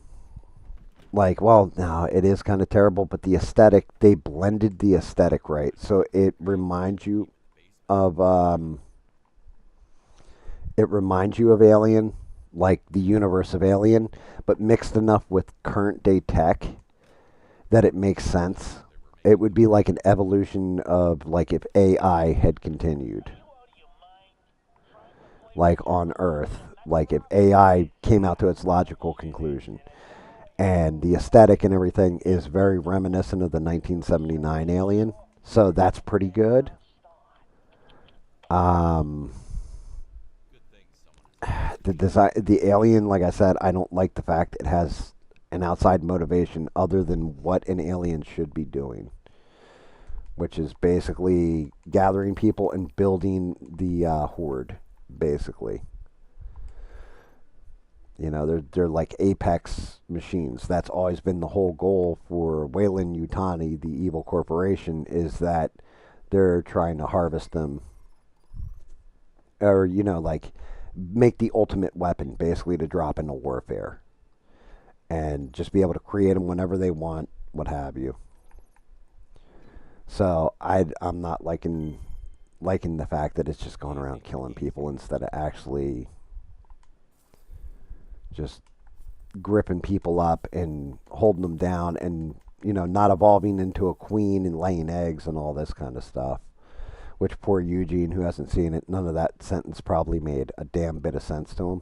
Like, well, no, it is kind of terrible, but the aesthetic, they blended the aesthetic right, so of it reminds you of Alien, like the universe of Alien, but mixed enough with current day tech that it makes sense. It would be like an evolution of like if AI had continued, like on Earth, like if AI came out to its logical conclusion. And the aesthetic and everything is very reminiscent of the 1979 Alien, so that's pretty good. Um, the design, the alien, like I said, I don't like the fact it has an outside motivation other than what an alien should be doing, which is basically gathering people and building the horde. Basically, they're like apex machines. That's always been the whole goal for Wayland Yutani, the evil corporation, is that they're trying to harvest them, or like make the ultimate weapon, basically to drop into warfare and just be able to create them whenever they want, what have you. So I'm not liking the fact that it's just going around killing people instead of actually just gripping people up and holding them down and not evolving into a queen and laying eggs and all this kind of stuff. Which poor Eugene, who hasn't seen it, none of that sentence probably made a damn bit of sense to him.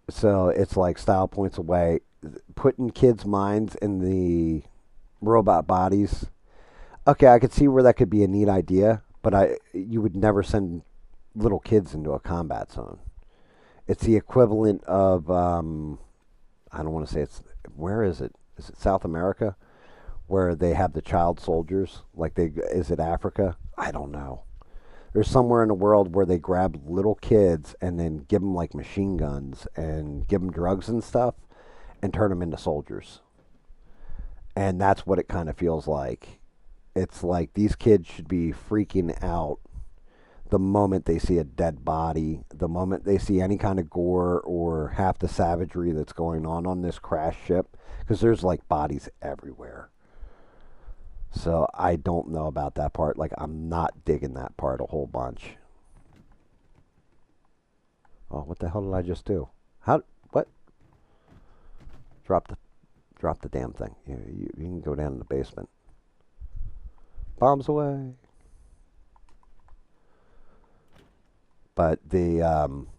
So it's like style points away. Putting kids' minds in the robot bodies. Okay, I could see where that could be a neat idea, but you would never send little kids into a combat zone. It's the equivalent of I don't want to say it's, where is it? Is it South America where they have the child soldiers? Like they, is it Africa? I don't know. There's somewhere in the world where they grab little kids and then give them like machine guns and give them drugs and stuff and turn them into soldiers. And that's what it kind of feels like. It's like these kids should be freaking out the moment they see a dead body, the moment they see any kind of gore or half the savagery that's going on this crash ship, because there's like bodies everywhere. So I don't know about that part. Like I'm not digging that part a whole bunch. Oh, what the hell did I just do? How? What? Drop the drop the damn thing. You can go down in the basement. Bombs away. But the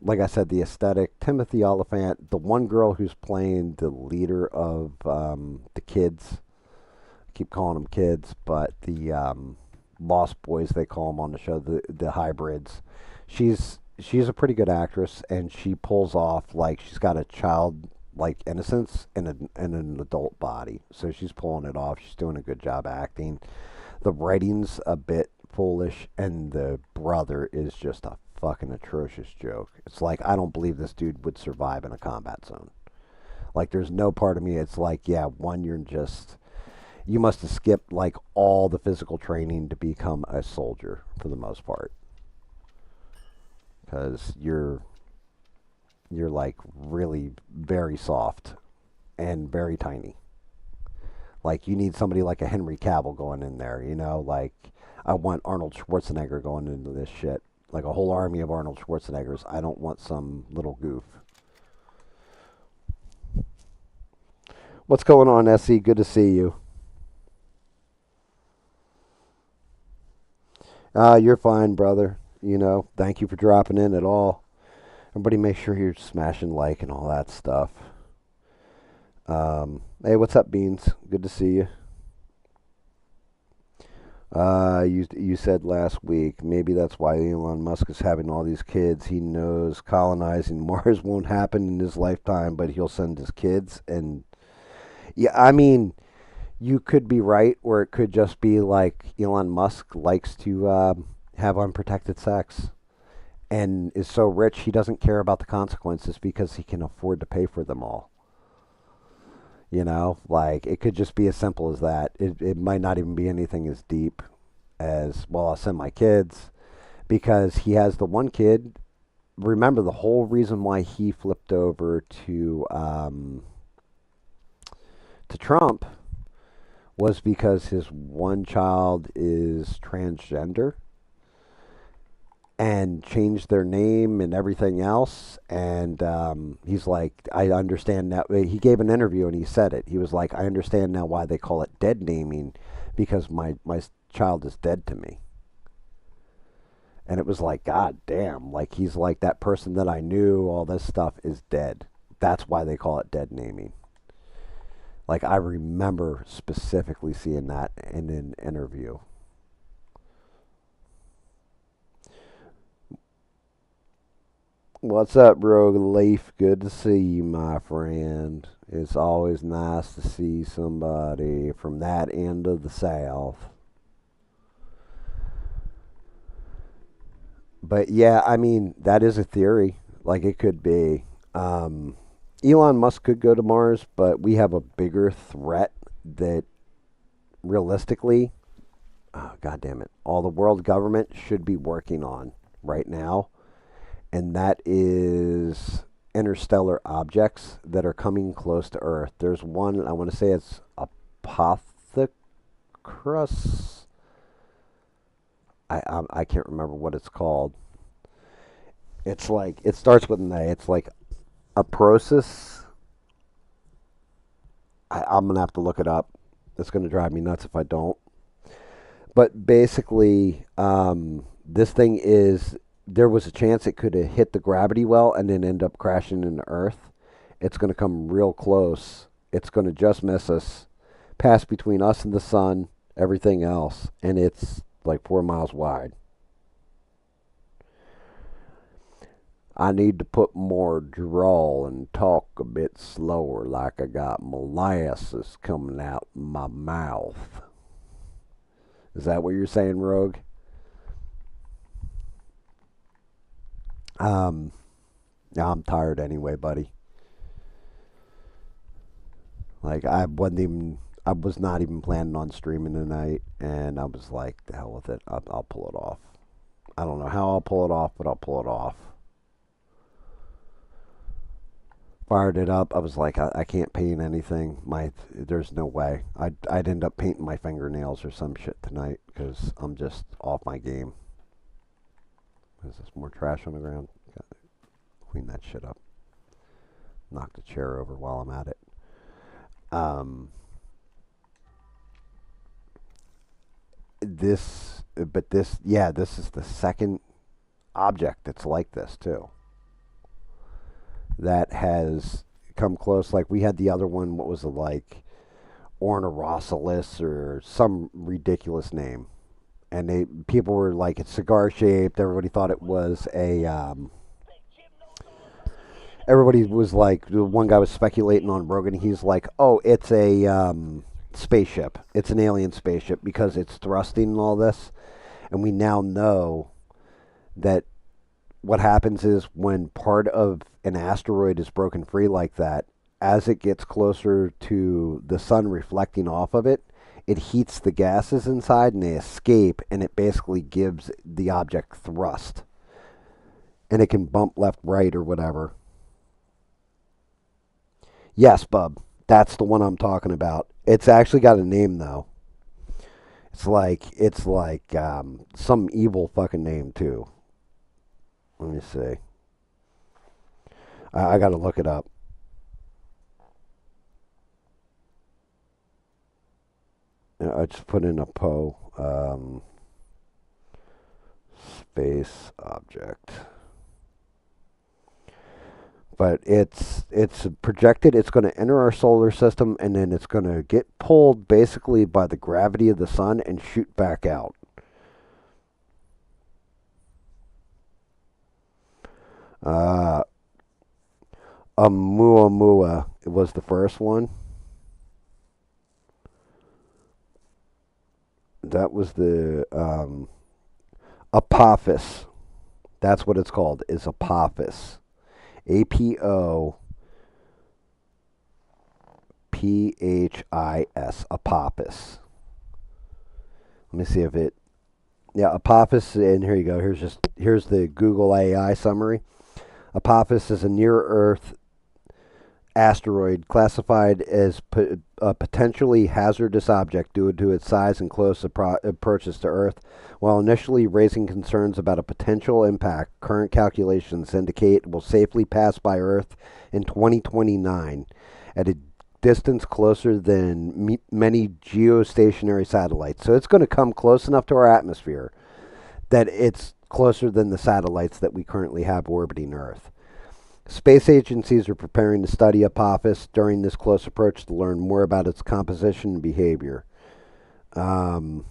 like I said, the aesthetic. Timothy Oliphant, the one girl who's playing the leader of the kids. I keep calling them kids, but the Lost Boys they call them on the show, the hybrids. She's a pretty good actress, and she pulls off like she's got a child like innocence in an adult body. So she's pulling it off. She's doing a good job acting. The writing's a bit foolish, and the brother is just a fucking atrocious joke. It's like I don't believe this dude would survive in a combat zone. Like there's no part of me. It's like yeah, one you're just you must have skipped like all the physical training to become a soldier for the most part, because you're like really very soft and very tiny. Like you need somebody like a Henry Cavill going in there, you know. Like I want Arnold Schwarzenegger going into this shit. Like a whole army of Arnold Schwarzeneggers. I don't want some little goof. What's going on, SE? Good to see you. You're fine, brother. You know, thank you for dropping in at all. Everybody make sure you're smashing like and all that stuff. Hey, what's up, Beans? Good to see you. You said last week maybe that's why Elon Musk is having all these kids. He knows colonizing Mars won't happen in his lifetime, but he'll send his kids. And yeah, I mean, you could be right, or it could just be like Elon Musk likes to have unprotected sex and is so rich he doesn't care about the consequences because he can afford to pay for them all. You know, like it could just be as simple as that. It might not even be anything as deep as, well, I'll send my kids because he has the one kid. Remember, the whole reason why he flipped over to Trump was because his one child is transgender and changed their name and everything else. And he's like, I understand now. He gave an interview and he said it. He was like, I understand now why they call it dead naming because my child is dead to me. And it was like, God damn. Like, he's like, that person that I knew, all this stuff is dead. That's why they call it dead naming. Like, I remember specifically seeing that in an interview. What's up, Rogue Leaf? Good to see you, my friend. It's always nice to see somebody from that end of the South. But yeah, I mean, that is a theory. Like, it could be. Elon Musk could go to Mars, but we have a bigger threat that realistically, oh, God damn it, all the world government should be working on right now, and that is interstellar objects that are coming close to Earth. There's one, I want to say it's Apothecrus. I can't remember what it's called. It's like, it starts with an A. It's like Aprosis. I'm going to have to look it up. It's going to drive me nuts if I don't. But basically, this thing is, there was a chance it could have hit the gravity well and then end up crashing into Earth. It's going to come real close. It's going to just miss us, pass between us and the sun, everything else, and it's like 4 miles wide. I need to put more drawl and talk a bit slower like I got molasses coming out my mouth. Is that what you're saying, Rogue? Um, yeah, I'm tired anyway, buddy. Like I was not even planning on streaming tonight, and I was like, the hell with it. I'll pull it off. I don't know how I'll pull it off, but I'll pull it off. Fired it up. I was like, I can't paint anything. There's no way. I'd end up painting my fingernails or some shit tonight because I'm just off my game. Is this more trash on the ground? Gotta clean that shit up. Knock the chair over while I'm at it. Um, this is the second object that's like this too. That has come close. Like we had the other one. What was it like? Ornitorosaurus or some ridiculous name, and they people were like it's cigar shaped. Everybody thought it was a. Everybody was like the one guy was speculating on Rogan. He's like, oh, it's a spaceship. It's an alien spaceship because it's thrusting and all this, and we now know that what happens is when part of an asteroid is broken free like that, as it gets closer to the sun reflecting off of it, it heats the gases inside and they escape, and it basically gives the object thrust. And it can bump left, right, or whatever. Yes, bub. That's the one I'm talking about. It's actually got a name though. It's like some evil fucking name too. Let me see. I got to look it up. I just put in a Poe space object, but it's projected. It's going to enter our solar system, and then it's going to get pulled basically by the gravity of the sun and shoot back out. Uh, Oumuamua was the first one. That was the Apophis. That's what it's called. Is Apophis. Apophis. Apophis. Let me see if it. Yeah, Apophis. And here you go. Here's the Google AI summary. Apophis is a near-Earth asteroid classified as a potentially hazardous object due to its size and close approaches to Earth. While initially raising concerns about a potential impact, current calculations indicate it will safely pass by Earth in 2029 at a distance closer than many geostationary satellites. So it's going to come close enough to our atmosphere that it's closer than the satellites that we currently have orbiting Earth. Space agencies are preparing to study Apophis during this close approach to learn more about its composition and behavior. Um,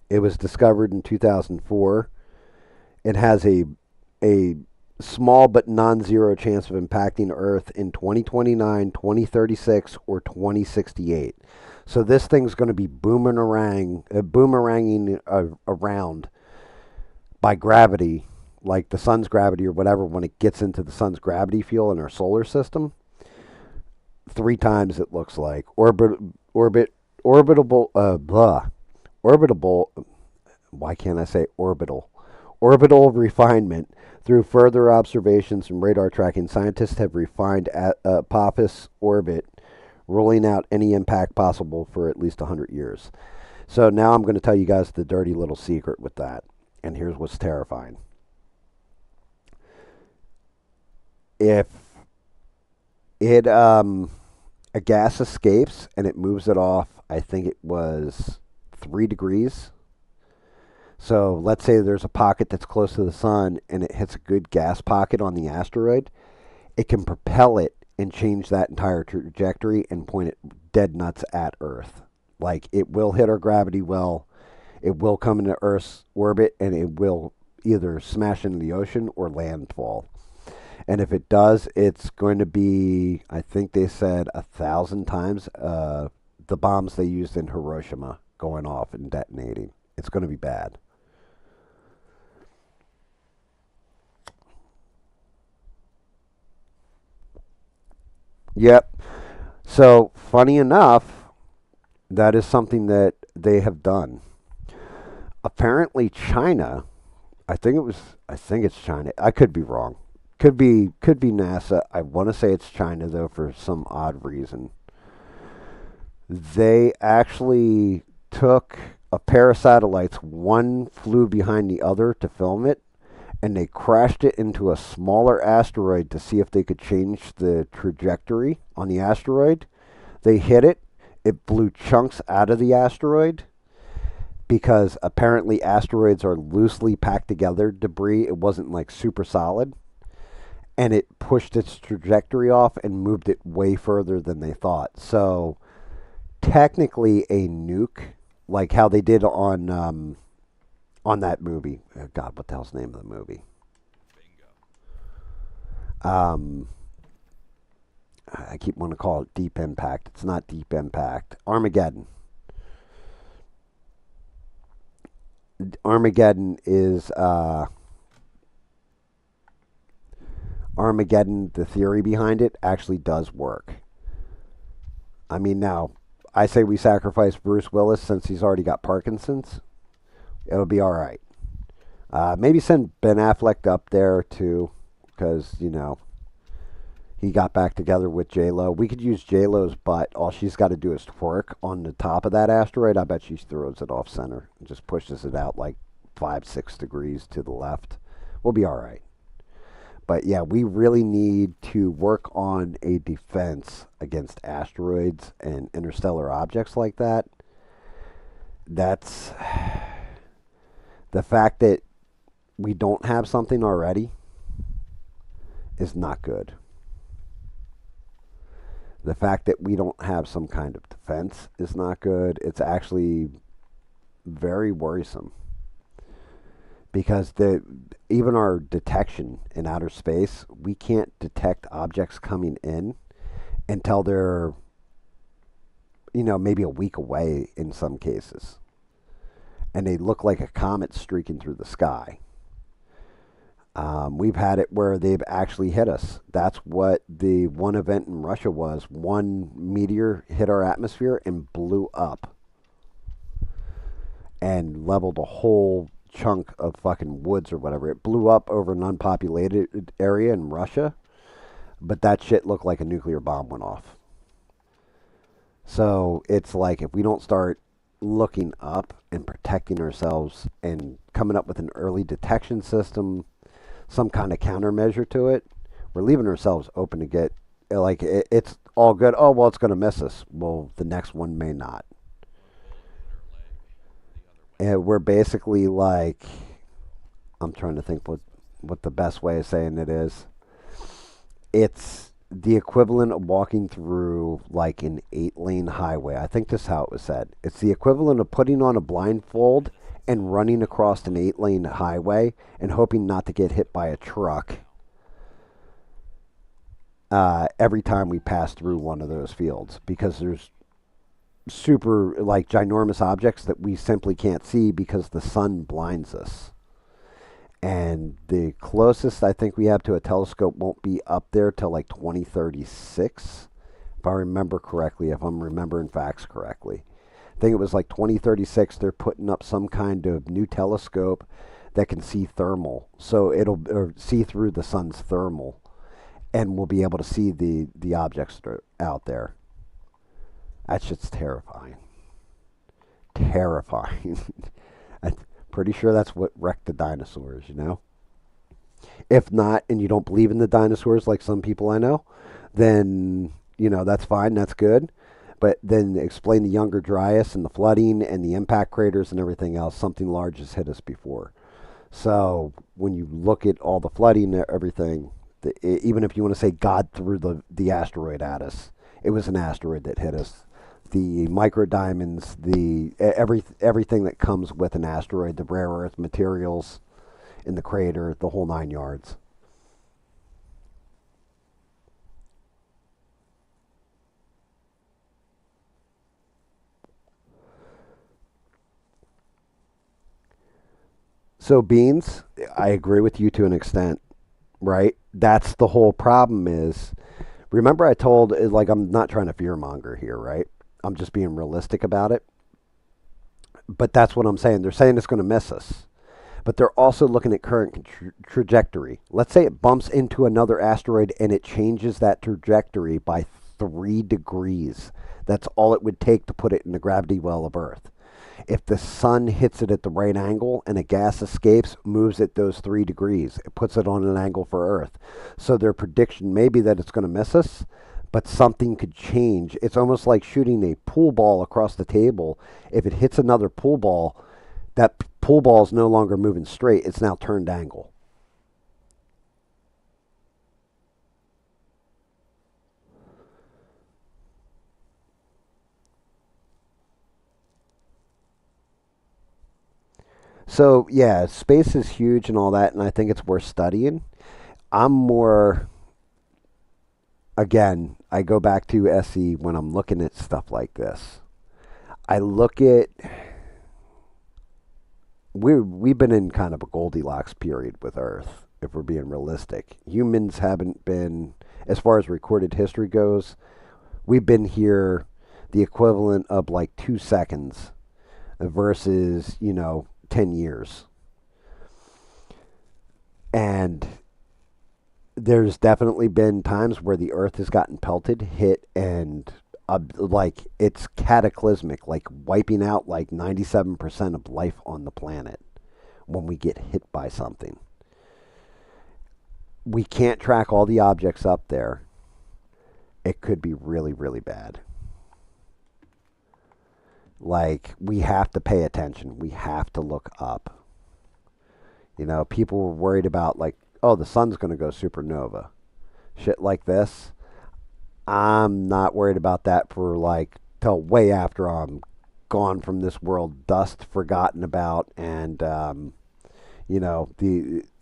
it was discovered in 2004. It has a small but non-zero chance of impacting Earth in 2029, 2036, or 2068. So this thing's going to be boomeranging around by gravity, like the sun's gravity or whatever, when it gets into the sun's gravity field in our solar system. Three times it looks like orbitable orbitable. Why can't I say orbital? Orbital refinement through further observations and radar tracking. Scientists have refined Apophis orbit, ruling out any impact possible for at least 100 years. So now I'm going to tell you guys the dirty little secret with that. And here's what's terrifying. If it a gas escapes and it moves it off, I think it was 3 degrees. So let's say there's a pocket that's close to the sun and it hits a good gas pocket on the asteroid. It can propel it and change that entire trajectory and point it dead nuts at Earth. Like it will hit our gravity well. It will come into Earth's orbit and it will either smash into the ocean or landfall. And if it does, it's going to be, I think they said 1,000 times the bombs they used in Hiroshima going off and detonating. It's going to be bad. Yep. So, funny enough, that is something that they have done. Apparently, China, I think it's China. I could be wrong. Could be NASA. I want to say it's China though for some odd reason. They actually took a pair of satellites, one flew behind the other to film it, and they crashed it into a smaller asteroid to see if they could change the trajectory on the asteroid. They hit it, it blew chunks out of the asteroid because apparently asteroids are loosely packed together debris. It wasn't like super solid. And it pushed its trajectory off and moved it way further than they thought. So technically a nuke, like how they did on that movie. Oh God, what the hell's the name of the movie? Um, I keep wanting to call it Deep Impact. It's not Deep Impact. Armageddon. Armageddon is Armageddon. The theory behind it actually does work. I mean, now I say we sacrifice Bruce Willis since he's already got Parkinson's. It'll be all right. Maybe send Ben Affleck up there too, because he got back together with J Lo. We could use J Lo's butt. All she's got to do is twerk on the top of that asteroid. I bet she throws it off center and just pushes it out like 5, 6 degrees to the left. We'll be all right. But yeah, we really need to work on a defense against asteroids and interstellar objects like that. That's the fact that we don't have something already is not good. The fact that we don't have some kind of defense is not good. It's actually very worrisome because even our detection in outer space, we can't detect objects coming in until they're maybe a week away in some cases, and they look like a comet streaking through the sky. We've had it where they've actually hit us. That's what the one event in Russia was. One meteor hit our atmosphere and blew up and leveled a whole chunk of fucking woods or whatever. It blew up over an unpopulated area in Russia, but that shit looked like a nuclear bomb went off. So it's like if we don't start looking up and protecting ourselves and coming up with an early detection system, some kind of countermeasure to it, we're leaving ourselves open to get like it's all good. Oh well, it's going to miss us. Well, the next one may not. And we're basically like, I'm trying to think what the best way of saying it is. It's the equivalent of walking through like an 8-lane highway. I think this is how it was said. It's the equivalent of putting on a blindfold and running across an 8-lane highway and hoping not to get hit by a truck every time we pass through one of those fields because there's super like ginormous objects that we simply can't see because the sun blinds us. And the closest I think we have to a telescope won't be up there till like 2036, if I remember correctly, if I'm remembering facts correctly. I think it was like 2036. They're putting up some kind of new telescope that can see thermal, so it'll or see through the sun's thermal, and we'll be able to see the objects that are out there. That shit's terrifying. Terrifying. I'm pretty sure that's what wrecked the dinosaurs. If not, and you don't believe in the dinosaurs like some people I know, then, that's fine, that's good. But then explain the Younger Dryas and the flooding and the impact craters and everything else. Something large has hit us before. So when you look at all the flooding and everything, even if you want to say God threw the asteroid at us, it was an asteroid that hit us. The microdiamonds, everything that comes with an asteroid, the rare earth materials in the crater, the whole 9 yards. So beans, I agree with you to an extent, right? That's the whole problem is, remember I told, like, I'm not trying to fearmonger here, right? I'm just being realistic about it. But that's what I'm saying. They're saying it's going to miss us. But they're also looking at current trajectory. Let's say it bumps into another asteroid and it changes that trajectory by 3 degrees. That's all it would take to put it in the gravity well of Earth. If the sun hits it at the right angle and a gas escapes, moves it those 3 degrees, it puts it on an angle for Earth. So their prediction may be that it's going to miss us, but something could change. It's almost like shooting a pool ball across the table. If it hits another pool ball, that pool ball is no longer moving straight. It's now turned angle. So yeah, space is huge and all that, and I think it's worth studying. I'm more, again, I go back to SE when I'm looking at stuff like this. I look at, we've been in kind of a Goldilocks period with Earth, if we're being realistic. Humans haven't been, as far as recorded history goes, we've been here the equivalent of like 2 seconds versus, 10 years. And there's definitely been times where the earth has gotten pelted, hit, and like it's cataclysmic, like wiping out like 97% of life on the planet when we get hit by something. We can't track all the objects up there. It could be really, really bad. Like, we have to pay attention. We have to look up. People were worried about, like, oh, the sun's going to go supernova. Shit like this. I'm not worried about that for, like, till way after I'm gone from this world, dust forgotten about, and, the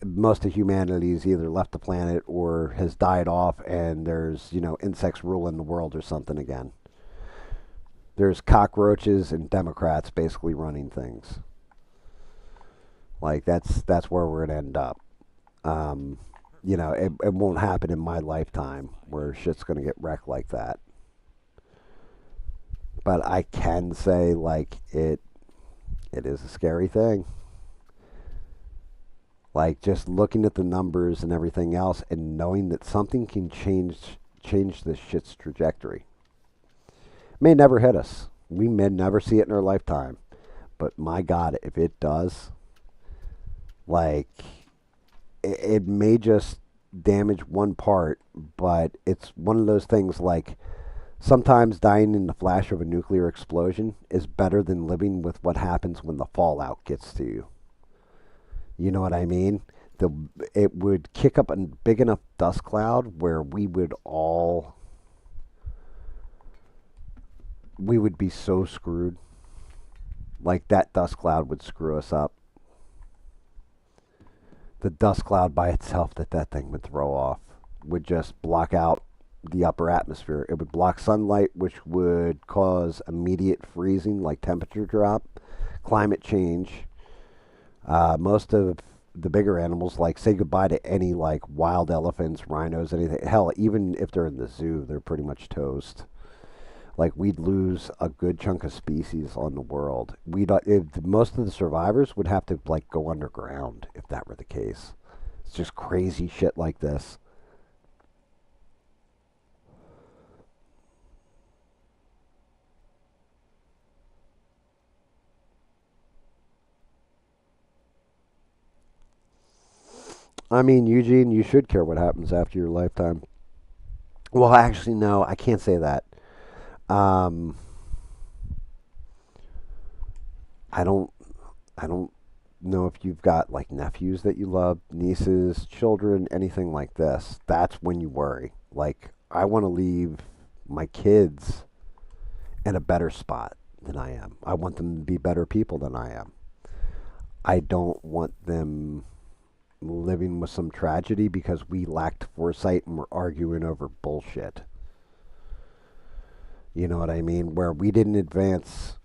most of humanity has either left the planet or has died off, and there's, insects ruling the world or something again. There's cockroaches and Democrats basically running things. Like that's where we're gonna end up. Um, it won't happen in my lifetime where shit's gonna get wrecked like that. But I can say like it is a scary thing. Like just looking at the numbers and everything else and knowing that something can change this shit's trajectory. May never hit us. We may never see it in our lifetime. But my God, if it does, like, it may just damage one part, but it's one of those things like sometimes dying in the flash of a nuclear explosion is better than living with what happens when the fallout gets to you. You know what I mean? The It would kick up a big enough dust cloud where we would be so screwed. Like that dust cloud would screw us up. The dust cloud by itself that thing would throw off would just block out the upper atmosphere. It would block sunlight, which would cause immediate freezing, like temperature drop, climate change. Most of the bigger animals, like say goodbye to any like wild elephants, rhinos, anything. Hell, even if they're in the zoo, they're pretty much toast. Like we'd lose a good chunk of species on the world. Most of the survivors would have to like go underground if that were the case. It's just crazy shit like this. I mean, Eugene, you should care what happens after your lifetime. Well, actually, no, I can't say that. Um, I don't. I don't know if you've got like nephews that you love, nieces, children, anything like this. That's when you worry. Like, I want to leave my kids in a better spot than I am. I want them to be better people than I am. I don't want them living with some tragedy because we lacked foresight and we're arguing over bullshit. You know what I mean? Where we didn't advance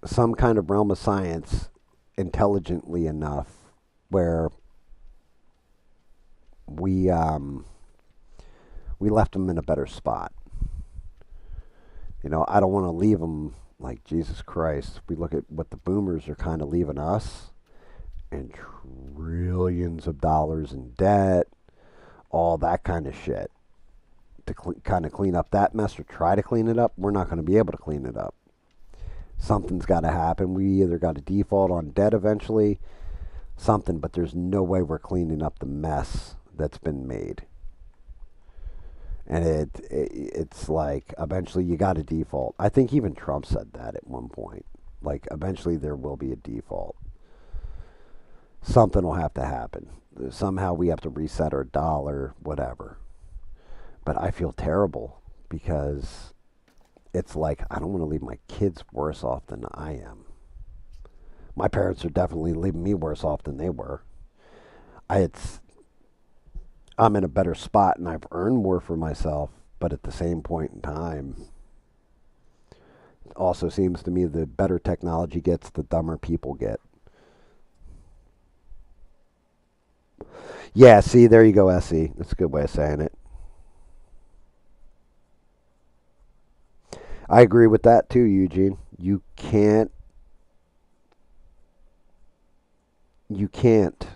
some kind of realm of science intelligently enough where we we left them in a better spot. I don't want to leave them like Jesus Christ. We look at what the boomers are kind of leaving us, and trillions of dollars in debt, all that kind of shit. To kind of clean up that mess or try to clean it up, we're not going to be able to clean it up. Something's got to happen. We either got to default on debt eventually, something, but there's no way we're cleaning up the mess that's been made. And it's like eventually you got to default. I think even Trump said that at one point. Like eventually there will be a default. Something will have to happen. Somehow we have to reset our dollar, whatever. But I feel terrible because it's like I don't want to leave my kids worse off than I am. My parents are definitely leaving me worse off than they were. I had I'm in a better spot and I've earned more for myself, but at the same point in time, it also seems to me the better technology gets, the dumber people get. Yeah, see, there you go, SE. That's a good way of saying it. I agree with that too, Eugene. You can't, you can't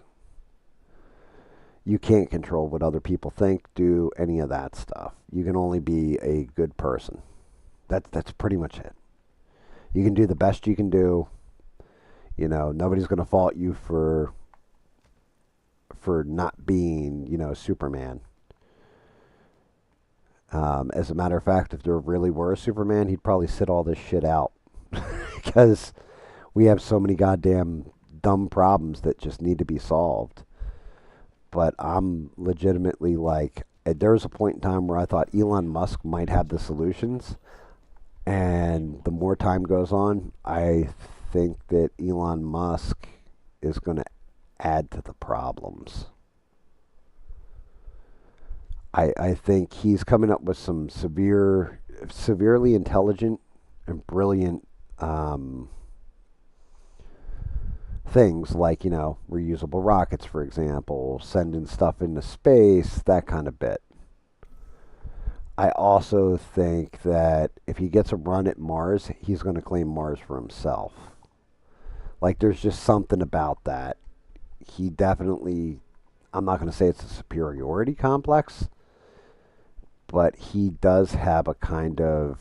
control what other people think, do any of that stuff. You can only be a good person. That's pretty much it. You can do the best you can do. Nobody's going to fault you for not being, Superman. As a matter of fact, if there really were a Superman, he'd probably sit all this shit out because we have so many goddamn dumb problems that just need to be solved. But I'm legitimately like, there was a point in time where I thought Elon Musk might have the solutions, and the more time goes on, I think that Elon Musk is going to add to the problems. I think he's coming up with some severely intelligent and brilliant things like, reusable rockets, for example, sending stuff into space, that kind of bit. I also think that if he gets a run at Mars, he's going to claim Mars for himself. Like, there's just something about that. He definitely, I'm not going to say it's a superiority complex, but he does have a kind of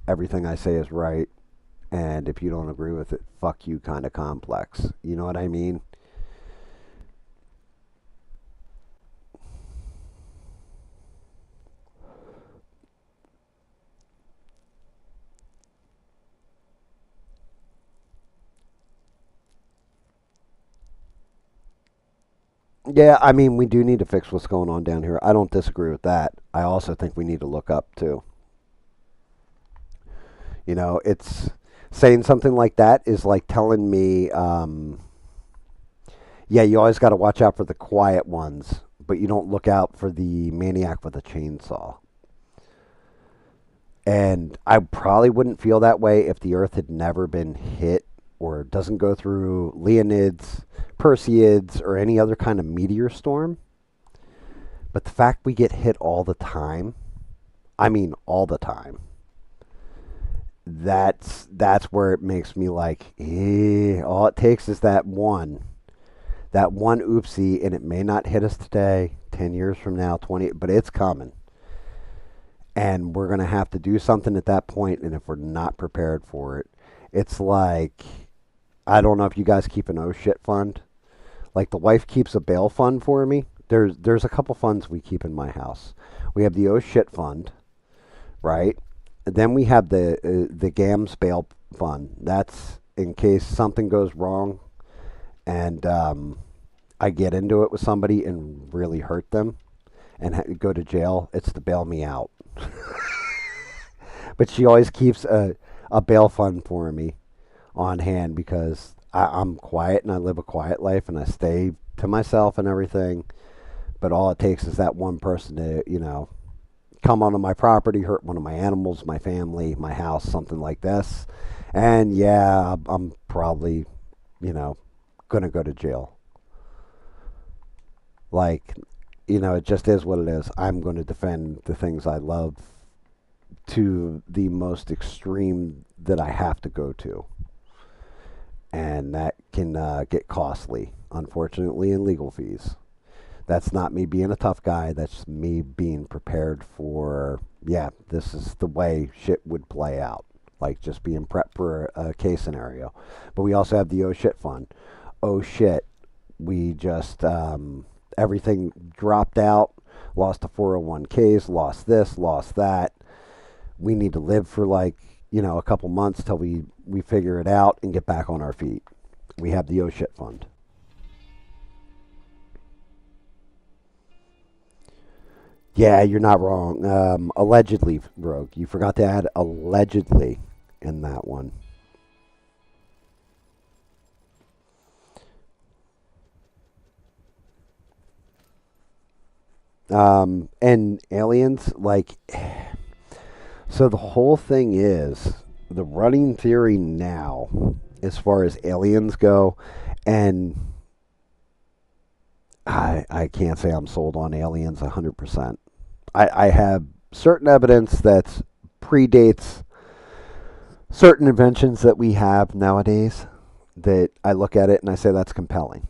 everything I say is right, and if you don't agree with it, fuck you kind of complex. You know what I mean? Yeah, I mean, we do need to fix what's going on down here. I don't disagree with that. I also think we need to look up, too. It's saying something like that is like telling me, yeah, you always got to watch out for the quiet ones, but you don't look out for the maniac with a chainsaw. And I probably wouldn't feel that way if the Earth had never been hit or doesn't go through Leonids, Perseids, or any other kind of meteor storm. But the fact we get hit all the time, I mean all the time, that's where it makes me like, all it takes is that one oopsie, and it may not hit us today, 10 years from now, 20, but it's coming. And we're going to have to do something at that point, and if we're not prepared for it, it's like, I don't know if you guys keep an oh shit fund. Like the wife keeps a bail fund for me. There's a couple funds we keep in my house. We have the oh shit fund, right? Then we have the GAM's bail fund. That's in case something goes wrong and I get into it with somebody and really hurt them and go to jail. It's to bail me out. But she always keeps a bail fund for me on hand because I'm quiet and I live a quiet life and I stay to myself and everything. But all it takes is that one person to, come onto my property, hurt one of my animals, my family, my house, something like this. And yeah, I'm probably, you know, going to go to jail. Like, it just is what it is. I'm going to defend the things I love to the most extreme that I have to go to. And that can get costly, unfortunately, in legal fees. That's not me being a tough guy. That's me being prepared for, yeah, this is the way shit would play out. Like just being prepped for a case scenario. But we also have the oh shit fund. Oh shit, we just, everything dropped out, lost the 401ks, lost this, lost that. We need to live for like, a couple months till we figure it out and get back on our feet. We have the oh shit fund. Yeah, you're not wrong. Allegedly, Rogue. You forgot to add allegedly in that one. And aliens, like, so the whole thing is the running theory now, as far as aliens go, and I can't say I'm sold on aliens 100%. I have certain evidence that predates certain inventions that we have nowadays that I look at it and I say that's compelling.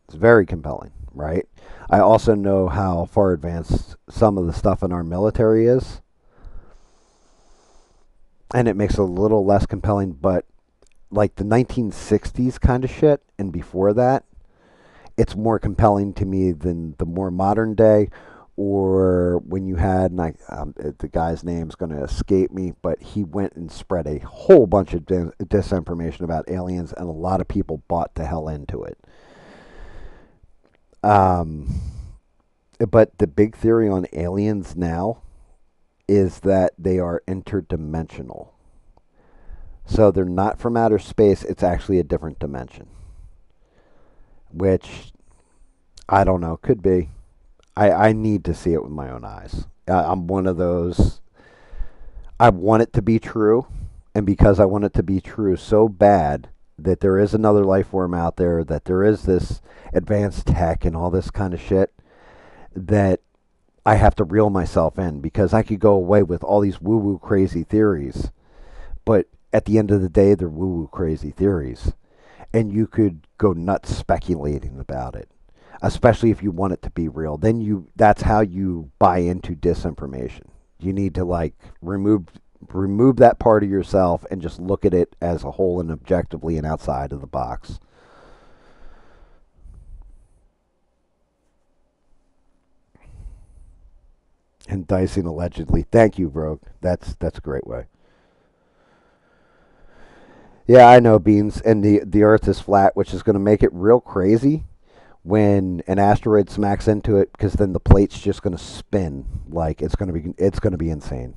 It's very compelling, right? I also know how far advanced some of the stuff in our military is, and it makes it a little less compelling, but like the 1960s kind of shit and before that, it's more compelling to me than the more modern day or when you had, and the guy's name's going to escape me, but he went and spread a whole bunch of disinformation about aliens, and a lot of people bought the hell into it. Um, but the big theory on aliens now is that they are interdimensional. So they're not from outer space, it's actually a different dimension, which I don't know, could be. I need to see it with my own eyes. I'm one of those. I want it to be true, and because I want it to be true so bad that there is another life form out there, that there is this advanced tech and all this kind of shit, that I have to reel myself in because I could go away with all these woo woo crazy theories, but at the end of the day, they're woo woo crazy theories, and you could go nuts speculating about it, especially if you want it to be real. Then that's how you buy into disinformation. You need to like remove that part of yourself and just look at it as a whole and objectively and outside of the box. And dicing allegedly. Thank you, Rogue. That's a great way. Yeah, I know, Beans. And the Earth is flat, which is going to make it real crazy when an asteroid smacks into it, because then the plate's just going to spin. Like it's going to be insane.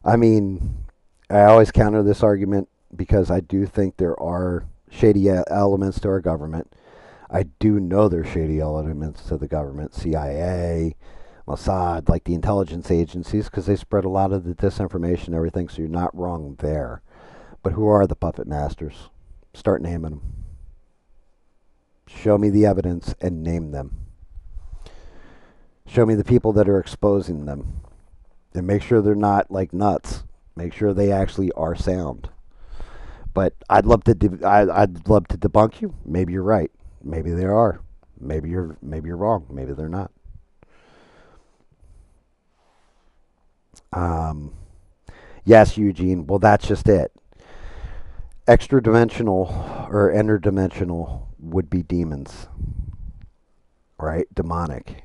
I mean, I always counter this argument because I do think there are shady elements to our government. I do know there's shady elements to the government, CIA, Mossad, like the intelligence agencies, because they spread a lot of the disinformation and everything. So you're not wrong there. But who are the puppet masters? Start naming them. Show me the evidence and name them. Show me the people that are exposing them. And make sure they're not like nuts. Make sure they actually are sound. But I'd love to debunk you. Maybe you're right. Maybe they are. Maybe you're wrong. Maybe they're not. Um, yes, Eugene. Well, that's just it. Extra dimensional or interdimensional would be demons, right? Demonic.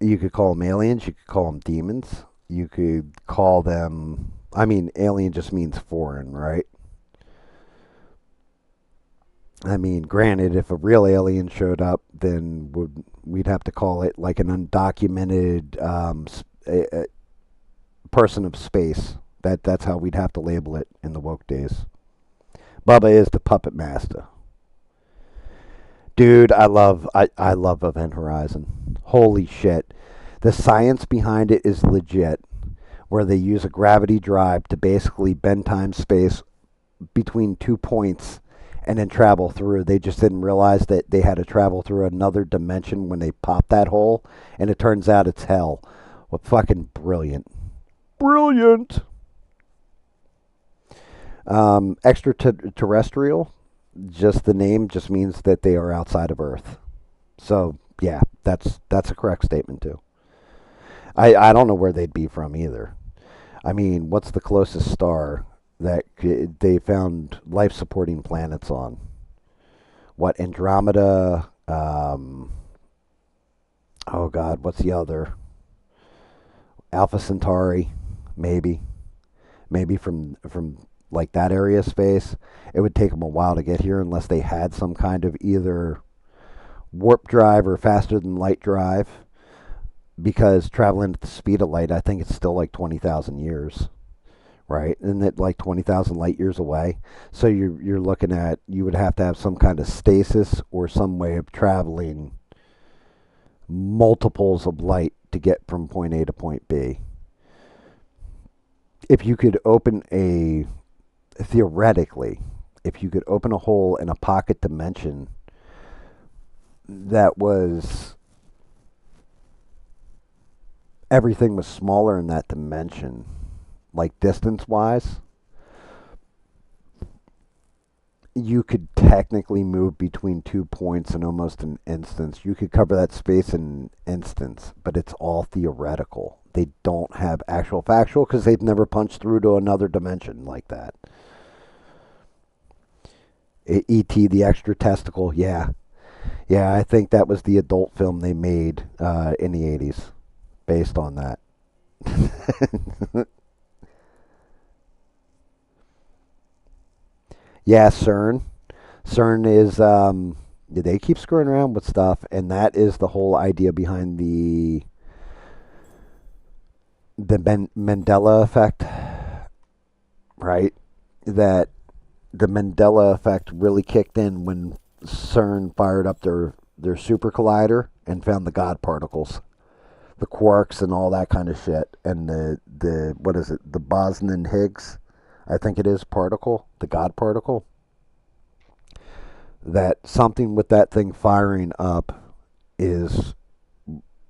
You could call them aliens. You could call them demons. You could call them. I mean, alien just means foreign, right? I mean, granted, if a real alien showed up, then we'd have to call it like an undocumented a person of space. That's how we'd have to label it in the woke days. Bubba is the puppet master. Dude, I love Event Horizon. Holy shit. The science behind it is legit. where they use a gravity drive to basically bend time space between 2 points and then travel through. They just didn't realize that they had to travel through another dimension when they popped that hole, and it turns out it's hell. Well, fucking brilliant. Brilliant! Extraterrestrial, just the name just means that they are outside of Earth. So, yeah, that's a correct statement, too. I don't know where they'd be from either. I mean, what's the closest star that they found life supporting planets on? What, Andromeda? Oh God, what's the other? Alpha Centauri, maybe, maybe from like that area of space. It would take them a while to get here unless they had some kind of either warp drive or faster than light drive. Because traveling at the speed of light, I think it's still like 20,000 years, right? Isn't it like 20,000 light years away? So you're looking at, you would have to have some kind of stasis or some way of traveling multiples of light to get from point A to point B. If you could open a, theoretically, if you could open a hole in a pocket dimension that was, everything was smaller in that dimension, like distance wise, you could technically move between 2 points in almost an instance. You could cover that space in an instance, but it's all theoretical. They don't have actual factual because they've never punched through to another dimension like that. E.T. the Extra Testicle, yeah. Yeah, I think that was the adult film they made in the 80s based on that. Yeah, CERN. CERN is they keep screwing around with stuff, and that is the whole idea behind the Mandela effect, right? That the Mandela effect really kicked in when CERN fired up their super collider and found the God particles, the quarks, and all that kind of shit, and the what is it? The Boson Higgs, I think it is particle, the God particle. That something with that thing firing up is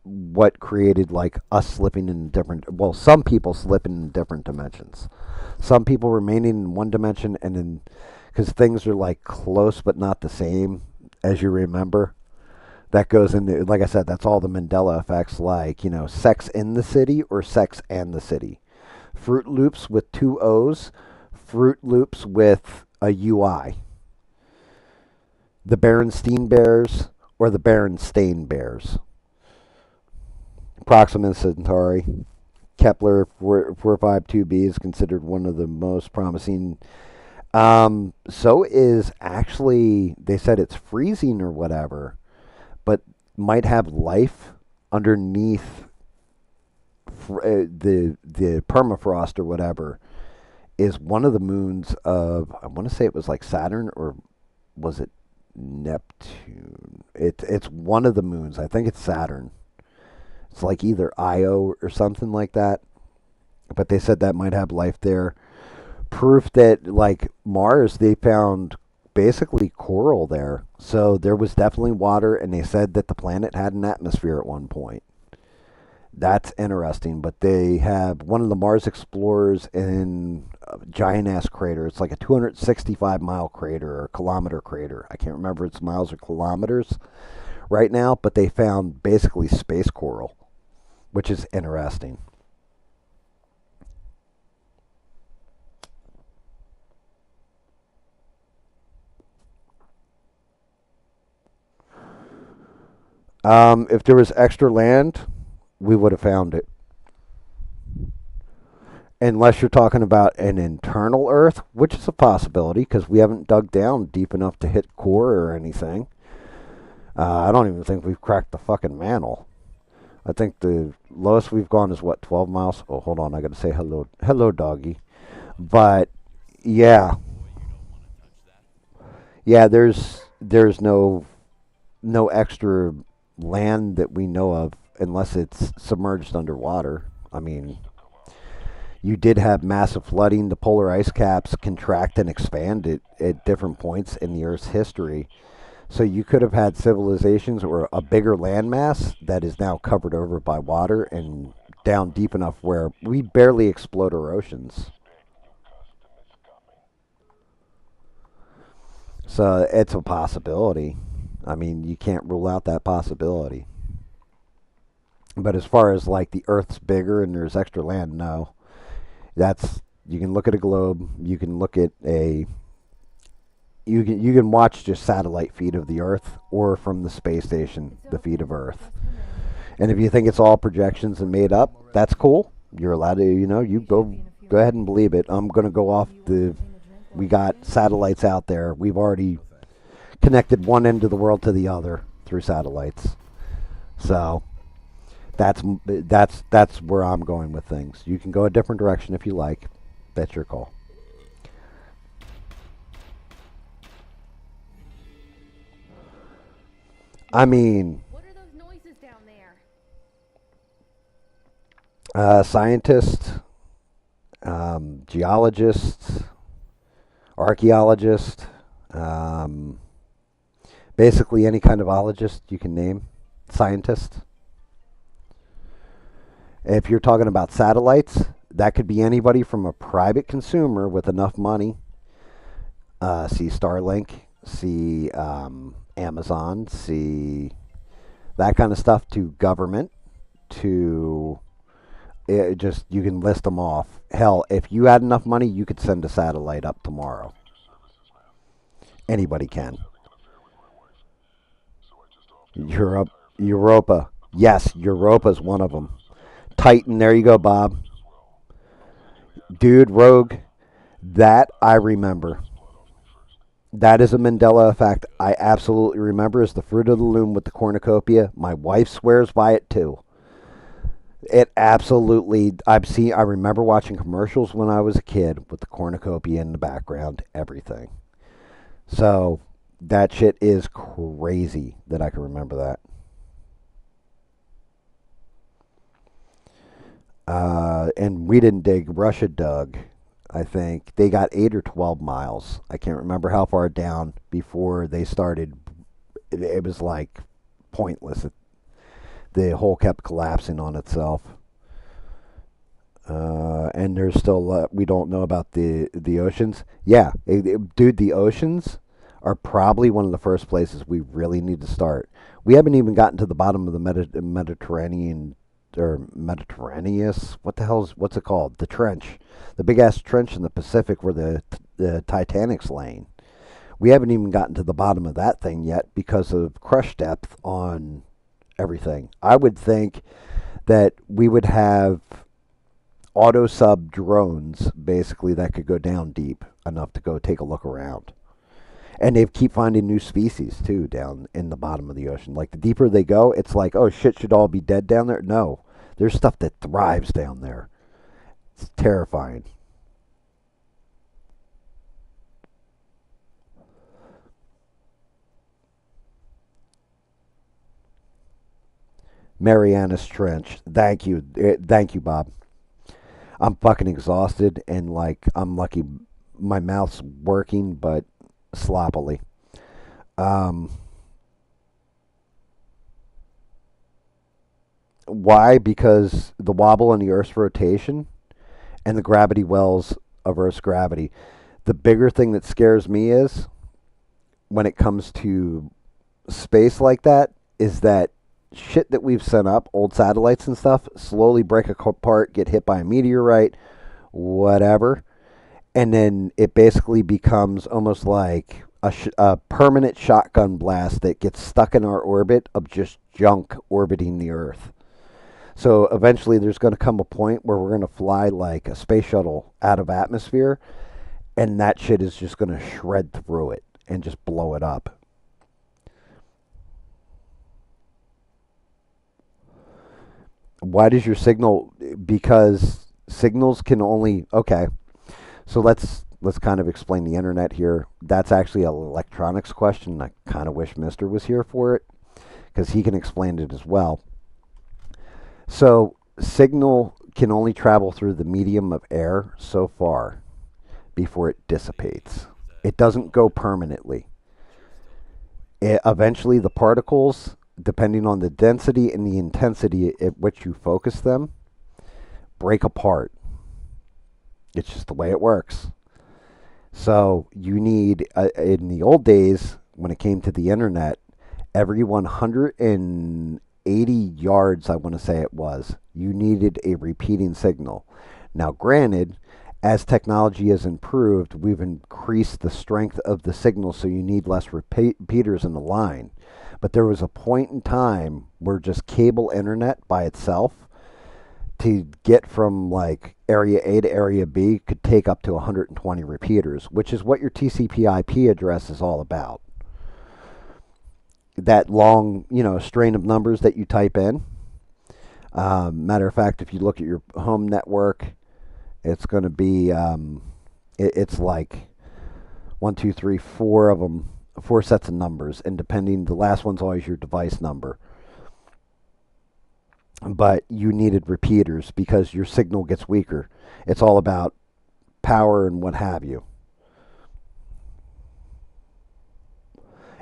what created like us slipping in different, well, some people slipping in different dimensions, some people remaining in one dimension, and then because things are like close but not the same, as you remember, that goes into, like I said, that's all the Mandela effects, like, Sex in the City or Sex and the City, Fruit Loops with two O's, Fruit Loops with a UI, the Berenstein Bears or the Berenstain Bears. Proxima Centauri, Kepler 452b is considered one of the most promising. So is actually, they said it's freezing or whatever, but might have life underneath the permafrost or whatever. Is one of the moons of, I want to say it was like Saturn, or was it Neptune? It's one of the moons. I think it's Saturn. It's like either Io or something like that. But they said that might have life there. Proof that, like Mars, they found basically coral there. So there was definitely water, and they said that the planet had an atmosphere at one point. That's interesting. But they have one of the Mars explorers in a giant ass crater. It's like a 265-mile crater or kilometer crater. I can't remember if it's miles or kilometers right now, but they found basically space coral, which is interesting. If there was extra land, we would have found it. Unless you're talking about an internal Earth, which is a possibility because we haven't dug down deep enough to hit core or anything. I don't even think we've cracked the fucking mantle. I think the lowest we've gone is what, 12 miles? Oh, hold on, I got to say hello, hello, doggy. But yeah, yeah, there's no extra land that we know of unless it's submerged underwater. I mean, You did have massive flooding. The polar ice caps contract and expand at different points in the Earth's history. So you could have had civilizations or a bigger landmass that is now covered over by water and down deep enough where we barely explode our oceans. So it's a possibility. I mean, you can't rule out that possibility. But as far as like the Earth's bigger and there's extra land, no. That's you can look at a globe. You can look at a you can watch just satellite feed of the Earth or from the space station the feed of Earth. And if you think it's all projections and made up, that's cool. You're allowed to, you go ahead and believe it. I'm going to go off the we got satellites out there. We've already connected one end of the world to the other through satellites. So that's where I'm going with things. You can go a different direction if you like. That's your call. I mean, What are those noises down there? scientists, geologists, archaeologists, um, basically any kind of ologist you can name, scientist. If you're talking about satellites, that could be anybody from a private consumer with enough money. See Starlink, see Amazon, see that kind of stuff to government, to just you can list them off. Hell, if you had enough money, you could send a satellite up tomorrow. Anybody can. Europe, Europa. Yes, Europa's one of them. Titan, there you go, Bob. Dude, Rogue, that I remember. That is a Mandela effect. I absolutely remember. Is the fruit of the loom with the cornucopia. My wife swears by it too. It absolutely. I remember watching commercials when I was a kid with the cornucopia in the background. Everything. So that shit is crazy that I can remember that. And we didn't dig. Russia dug. I think they got 8 or 12 miles. I can't remember how far down before they started. It was like pointless. The hole kept collapsing on itself. And there's still we don't know about the oceans. Yeah, dude, the oceans are probably one of the first places we really need to start. We haven't even gotten to the bottom of the Mediterranean or Mediterraneous. What's it called? The trench, the big ass trench in the Pacific where the Titanic's laying. We haven't even gotten to the bottom of that thing yet because of crush depth on everything. I would think that we would have auto sub drones basically that could go down deep enough to go take a look around. And they keep finding new species too down in the bottom of the ocean. Like the deeper they go, it's like, oh shit, should all be dead down there? No, there's stuff that thrives down there. It's terrifying. Marianas Trench. Thank you, thank you, Bob. I'm fucking exhausted and like I'm lucky my mouth's working, but sloppily. Um, why? Because the wobble in the Earth's rotation and the gravity wells of Earth's gravity. The bigger thing that scares me is when it comes to space like that is that shit that we've sent up, old satellites and stuff, slowly break apart, get hit by a meteorite, whatever, and then it basically becomes almost like a permanent shotgun blast that gets stuck in our orbit of just junk orbiting the Earth. So eventually there's going to come a point where we're going to fly like a space shuttle out of atmosphere, and that shit is just going to shred through it and just blow it up. Why does your signal? Because signals can only okay. So let's kind of explain the internet here. That's actually an electronics question. I kind of wish Mister was here for it because he can explain it as well. So signal can only travel through the medium of air so far before it dissipates. It doesn't go permanently. Eventually, the particles, depending on the density and the intensity at which you focus them, break apart. It's just the way it works. So you need, in the old days, when it came to the internet, every 180 yards, I want to say it was, you needed a repeating signal. Now, granted, as technology has improved, we've increased the strength of the signal, so you need less repeaters in the line. But there was a point in time where just cable internet by itself to get from like area A to area B could take up to 120 repeaters, which is what your TCP/IP address is all about. That long, strain of numbers that you type in. Matter of fact, if you look at your home network, it's going to be, it's like one, two, three, four of them, four sets of numbers, and depending, the last one's always your device number. But you needed repeaters because your signal gets weaker. It's all about power and what have you.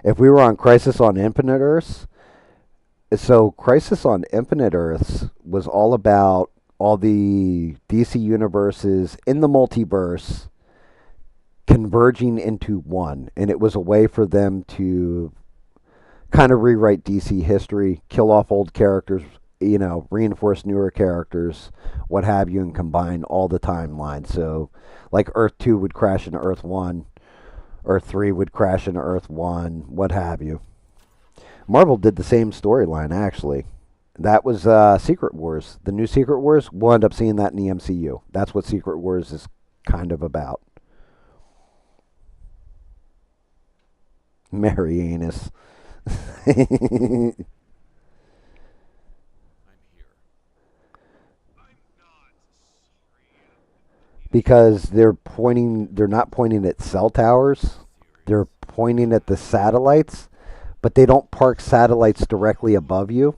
If we were on Crisis on Infinite Earths, so Crisis on Infinite Earths was all about all the DC universes in the multiverse converging into one. And it was a way for them to kind of rewrite DC history, kill off old characters, reinforce newer characters, what have you, and combine all the timelines. So, like Earth 2 would crash into Earth 1, Earth 3 would crash into Earth 1, what have you. Marvel did the same storyline, actually. That was Secret Wars. The new Secret Wars, we'll end up seeing that in the MCU. That's what Secret Wars is kind of about. Mary Anus. Because they're not pointing at cell towers. They're pointing at the satellites, but they don't park satellites directly above you.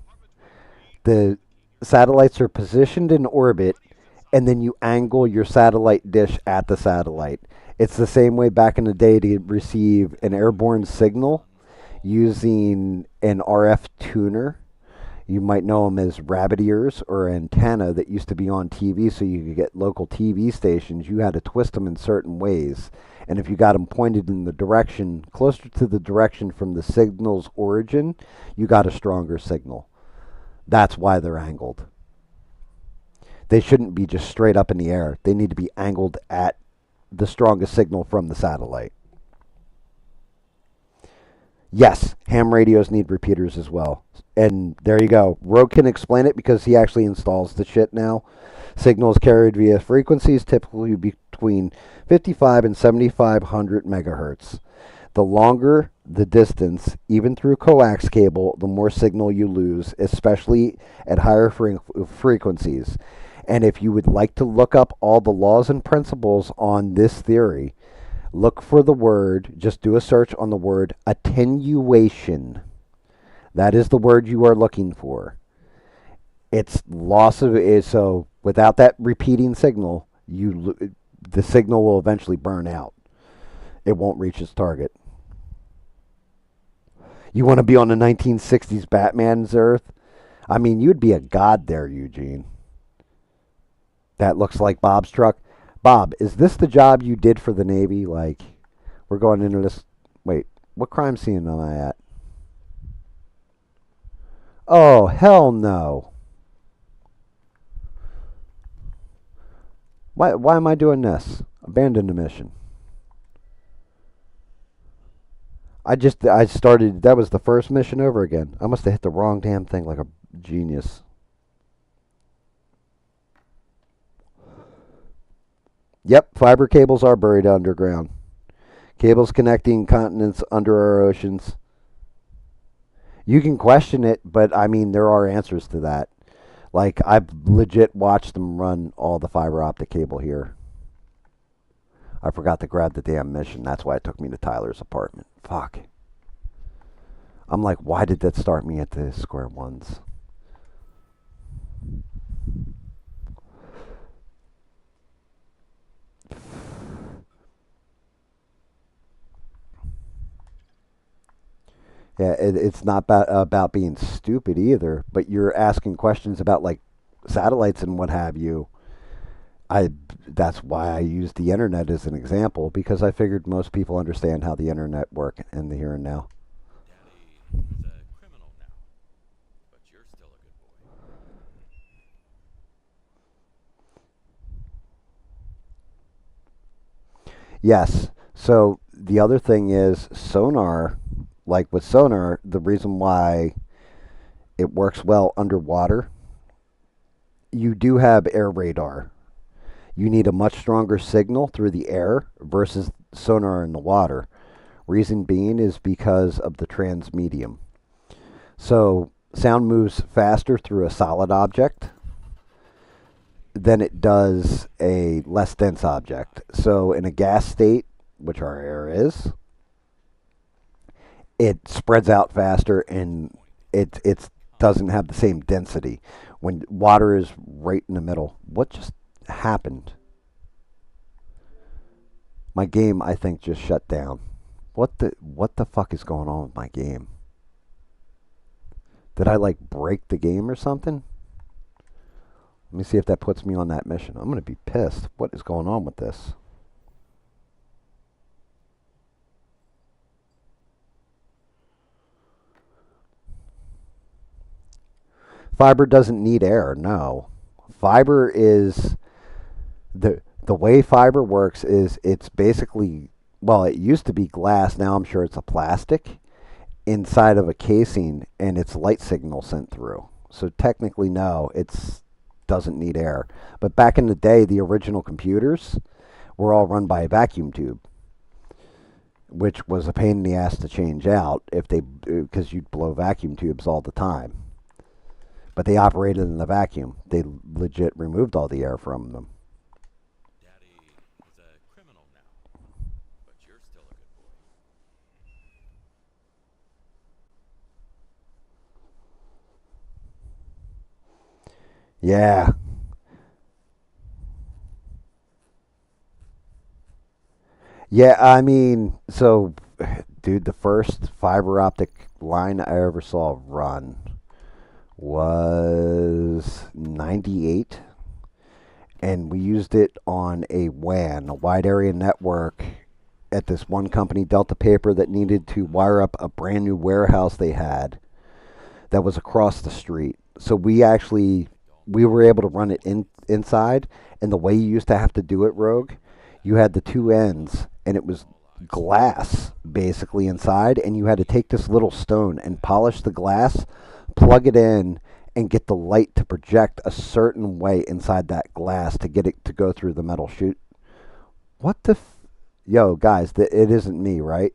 The satellites are positioned in orbit, and then you angle your satellite dish at the satellite. It's the same way back in the day to receive an airborne signal using an RF tuner. You might know them as rabbit ears or antenna that used to be on TV so you could get local TV stations. You had to twist them in certain ways. And if you got them pointed in the direction, closer to the direction from the signal's origin, you got a stronger signal. That's why they're angled. They shouldn't be just straight up in the air. They need to be angled at the strongest signal from the satellite. Yes, ham radios need repeaters as well. And there you go. Rogue can explain it because he actually installs the shit now. Signals carried via frequencies typically between 55 and 7500 megahertz. The longer the distance, even through coax cable, the more signal you lose, especially at higher frequencies. And if you would like to look up all the laws and principles on this theory, look for the word, just do a search on the word attenuation. That is the word you are looking for. It's loss of, so without that repeating signal, the signal will eventually burn out. It won't reach its target. You want to be on the 1960s Batman's Earth? I mean, you'd be a god there, Eugene. That looks like Bob's truck. Bob, is this the job you did for the Navy? Like, we're going into this. Wait, what crime scene am I at? Oh, hell no. Why am I doing this? Abandon the mission. I started, that was the first mission over again. I must have hit the wrong damn thing like a genius. Yep, fiber cables are buried underground. Cables connecting continents under our oceans. You can question it, but I mean, there are answers to that. Like, I've legit watched them run all the fiber optic cable here. I forgot to grab the damn mission. That's why it took me to Tyler's apartment. Fuck. I'm like, why did that start me at the square ones? Yeah, it's not about being stupid either, but you're asking questions about like satellites and what have you. I That's why I used the internet as an example because I figured most people understand how the internet work in the here and now. Daddy is a criminal now, but you're still a good boy. Yes. So the other thing is sonar. Like with sonar, the reason why it works well underwater, you do have air radar. You need a much stronger signal through the air versus sonar in the water. Reason being is because of the transmedium. So sound moves faster through a solid object than it does a less dense object. So in a gas state, which our air is, it spreads out faster and it doesn't have the same density. When water is right in the middle, what just happened? My game, I think, just shut down. What the fuck is going on with my game? Did I like break the game or something? Let me see if that puts me on that mission. I'm gonna be pissed. What is going on with this? Fiber doesn't need air. No, fiber is the way fiber works is it's basically, well, it used to be glass. Now I'm sure it's a plastic inside of a casing, and it's light signal sent through. So technically, no, it's doesn't need air. But back in the day, the original computers were all run by a vacuum tube, which was a pain in the ass to change out if they because you'd blow vacuum tubes all the time. But they operated in the vacuum. They legit removed all the air from them. Daddy is a criminal now, but you're still a good boy. Yeah. Yeah, I mean, so, dude, the first fiber optic line I ever saw run was 98, and we used it on a WAN, a wide area network, at this one company, Delta Paper, that needed to wire up a brand new warehouse they had that was across the street. So we were able to run it inside, and the way you used to have to do it, Rogue, you had the two ends, and it was glass basically inside, and you had to take this little stone and polish the glass, plug it in, and get the light to project a certain way inside that glass to get it to go through the metal chute. What the yo, guys, it isn't me, right?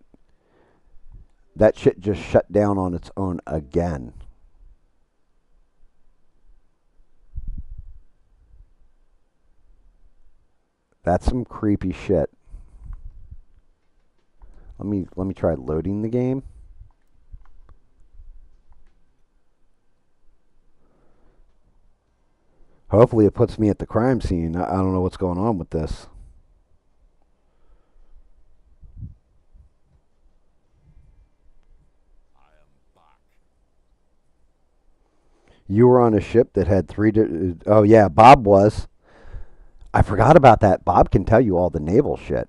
That shit just shut down on its own again. That's some creepy shit. Let me try loading the game. Hopefully it puts me at the crime scene. I don't know what's going on with this. I am back. You were on a ship that had oh yeah, Bob was. I forgot about that. Bob can tell you all the naval shit.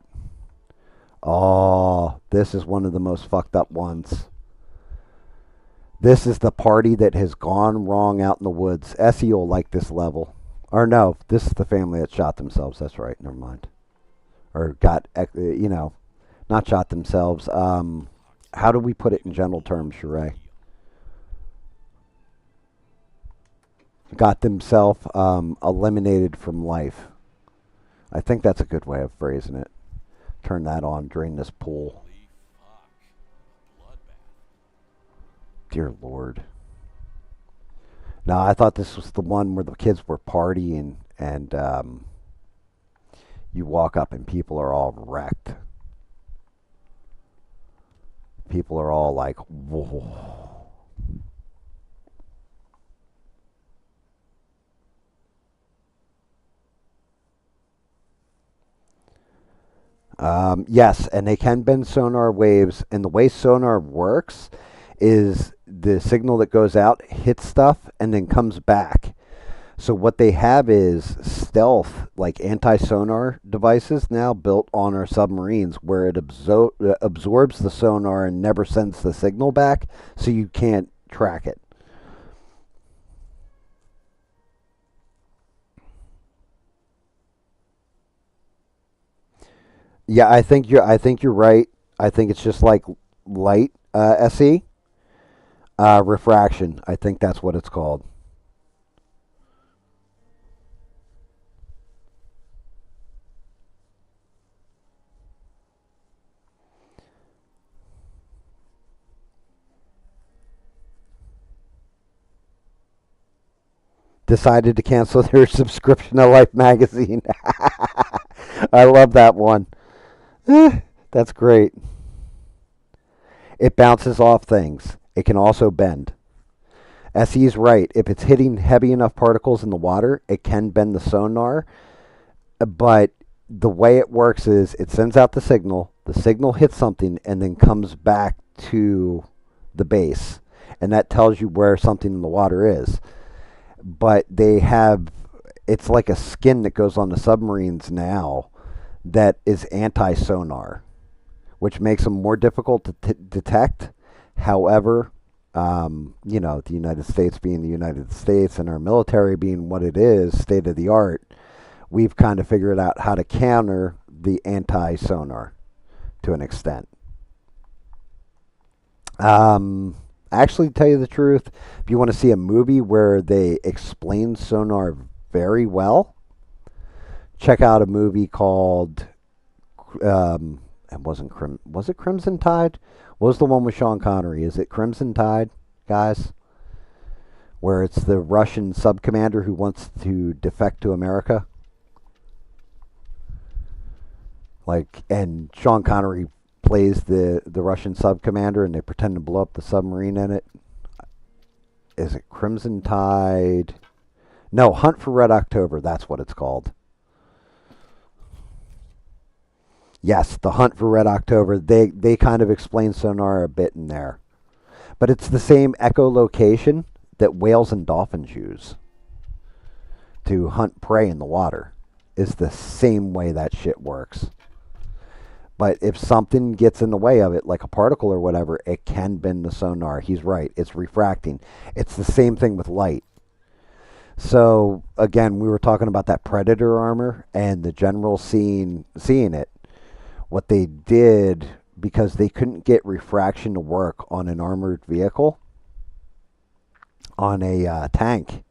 Oh, this is one of the most fucked up ones. This is the party that has gone wrong out in the woods. Essie will like this level. Or no, this is the family that shot themselves. That's right. Never mind. Or got, not shot themselves. How do we put it in general terms, Sheree? Got themselves eliminated from life. I think that's a good way of phrasing it. Turn that on, drain this pool. Holy fuck. A bloodbath. Dear Lord. No, I thought this was the one where the kids were partying and you walk up and people are all wrecked. People are all like, whoa. Yes, and they can bend sonar waves. And the way sonar works is the signal that goes out hits stuff and then comes back. So what they have is stealth, like anti-sonar devices now built on our submarines, where it absorbs the sonar and never sends the signal back, so you can't track it. Yeah, I think you're right. I think it's just like light, SE, refraction. I think that's what it's called. Decided to cancel their subscription to Life magazine. I love that one. That's great. It bounces off things. It can also bend. SE's right. If it's hitting heavy enough particles in the water, it can bend the sonar. But the way it works is it sends out the signal hits something, and then comes back to the base. And that tells you where something in the water is. But they have, it's like a skin that goes on the submarines now that is anti sonar, which makes them more difficult to detect. However, the United States being the United States and our military being what it is, state of the art, we've kind of figured out how to counter the anti sonar to an extent. Actually, to tell you the truth, if you want to see a movie where they explain sonar very well, check out a movie called it wasn't was it Crimson Tide? What was the one with Sean Connery? Is it Crimson Tide, guys? Where it's the Russian sub commander who wants to defect to America, like, and Sean Connery plays the Russian sub commander, and they pretend to blow up the submarine in it. Is it Crimson Tide? No, Hunt for Red October. That's what it's called. Yes, the Hunt for Red October. They kind of explain sonar a bit in there, but it's the same echolocation that whales and dolphins use to hunt prey in the water. Is the same way that shit works. But if something gets in the way of it, like a particle or whatever, it can bend the sonar. He's right. It's refracting. It's the same thing with light. So again, we were talking about that predator armor and the general seeing it. What they did, because they couldn't get refraction to work on an armored vehicle, on a tank.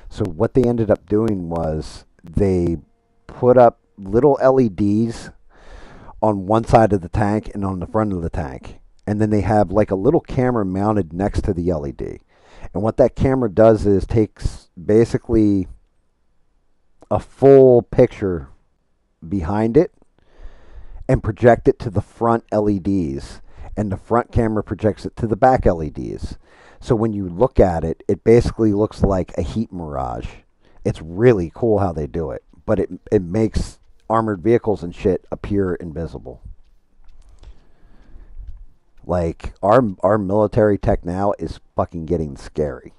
So what they ended up doing was they put up little LEDs on one side of the tank and on the front of the tank. And then they have like a little camera mounted next to the LED. And what that camera does is takes basically a full picture behind it and project it to the front LEDs. And the front camera projects it to the back LEDs. So when you look at it, it basically looks like a heat mirage. It's really cool how they do it, but it makes armored vehicles and shit appear invisible. Like our military tech now is fucking getting scary.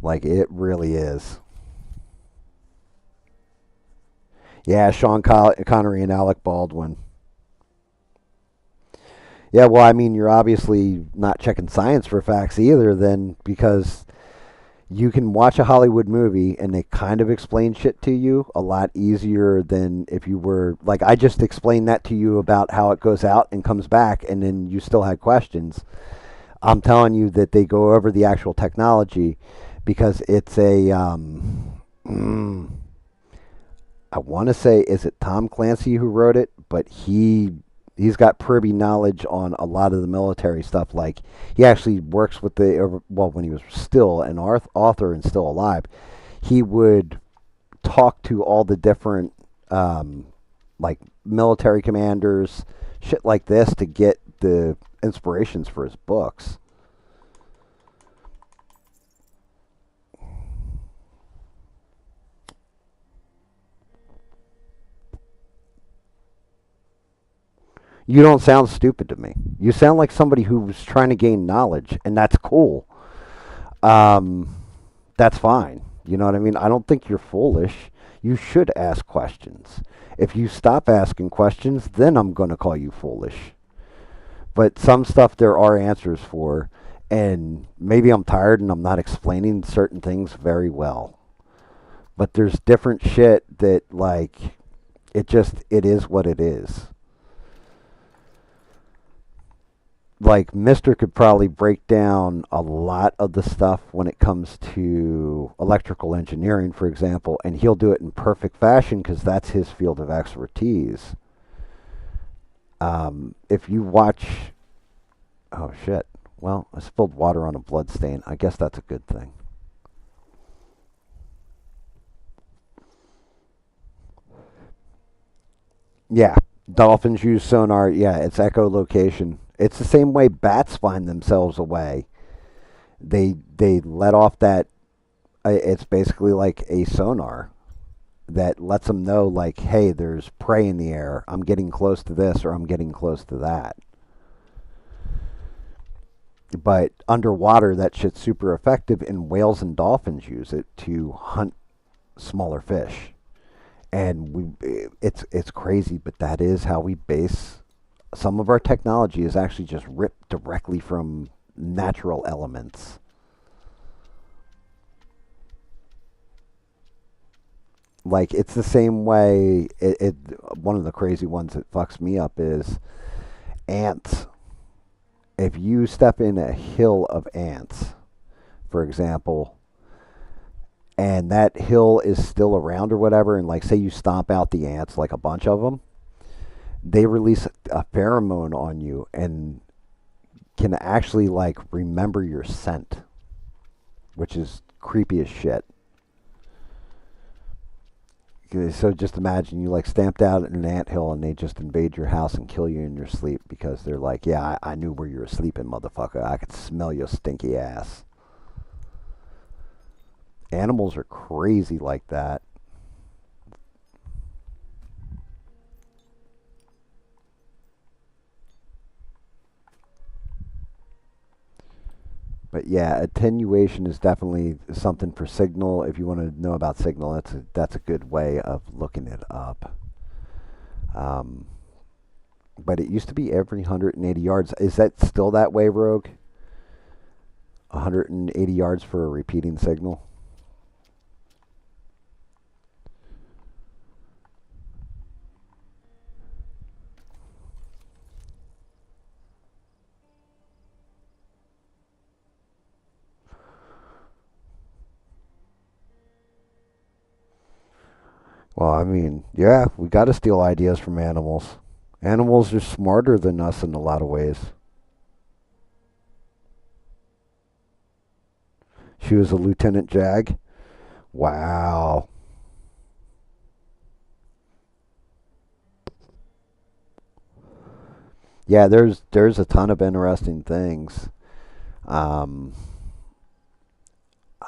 Like it really is. Yeah, Connery and Alec Baldwin. Yeah, well, I mean, you're obviously not checking science for facts either, then, because you can watch a Hollywood movie and they kind of explain shit to you a lot easier than if you were like I just explained that to you about how it goes out and comes back, and then you still had questions. I'm telling you that they go over the actual technology because it's a I want to say, is it Tom Clancy who wrote it? But he's got privy knowledge on a lot of the military stuff. Like he actually works with well, when he was still an author and still alive, he would talk to all the different like military commanders, shit like this, to get the inspirations for his books. You don't sound stupid to me. You sound like somebody who's trying to gain knowledge, and that's cool. Um, that's fine. You know what I mean? I don't think you're foolish. You should ask questions. If you stop asking questions, then I'm going to call you foolish. But some stuff there are answers for, and maybe I'm tired and I'm not explaining certain things very well. But there's different shit that, like, it is what it is. Like Mister could probably break down a lot of the stuff when it comes to electrical engineering, for example, and he'll do it in perfect fashion because that's his field of expertise. If you watch, oh shit, well, I spilled water on a blood stain. I guess that's a good thing. Yeah, dolphins use sonar. Yeah, it's echolocation. It's the same way bats find themselves away. They let off that. It's basically like a sonar that lets them know, like, hey, there's prey in the air. I'm getting close to this or I'm getting close to that. But underwater, that shit's super effective, and whales and dolphins use it to hunt smaller fish. And it's crazy, but that is how we base some of our technology is actually just ripped directly from natural elements. Like it's the same way. One of the crazy ones that fucks me up is ants. If you step in a hill of ants, for example, and that hill is still around or whatever, and like say you stomp out the ants, like a bunch of them, they release a pheromone on you and can actually like remember your scent, which is creepy as shit. So just imagine you like stamped out in an anthill and they just invade your house and kill you in your sleep because they're like, yeah, I knew where you were sleeping, motherfucker. I could smell your stinky ass. Animals are crazy like that. But yeah, attenuation is definitely something for signal. If you want to know about signal, that's a good way of looking it up. Um, but it used to be every 180 yards. Is that still that way, Rogue? 180 yards for a repeating signal. Well, I mean, yeah, we got to steal ideas from animals. Animals are smarter than us in a lot of ways. She was a Lieutenant Jag. Wow. Yeah, there's a ton of interesting things. Um,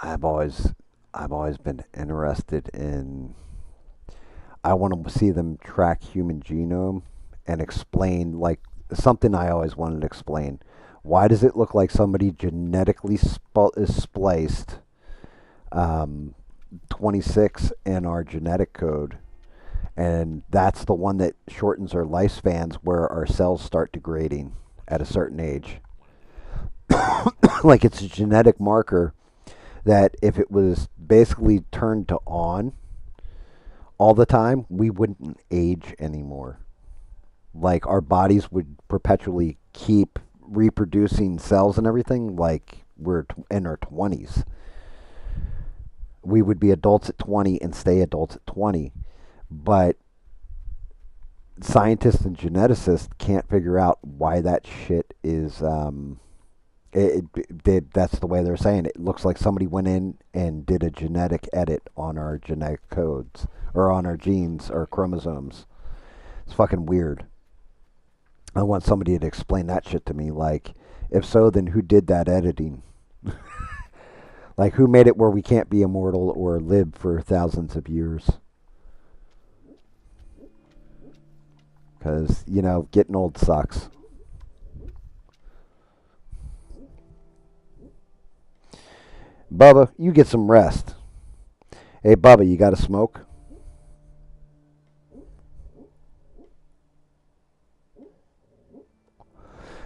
I've always I've always been interested in. I want to see them track human genome and explain like something I always wanted to explain. Why does it look like somebody genetically is spliced, um, 26 in our genetic code, and that's the one that shortens our lifespans where our cells start degrading at a certain age. Like it's a genetic marker that if it was basically turned to on all the time, we wouldn't age anymore. Like our bodies would perpetually keep reproducing cells and everything like we're in our 20s. We would be adults at 20 and stay adults at 20. But scientists and geneticists can't figure out why that shit is. That's the way they're saying it. It looks like somebody went in and did a genetic edit on our genetic codes or on our genes or chromosomes. It's fucking weird. I want somebody to explain that shit to me. Like, if so, then who did that editing? Like, who made it where we can't be immortal or live for thousands of years? because, getting old sucks. Bubba, you get some rest. Hey, Bubba, you got to smoke?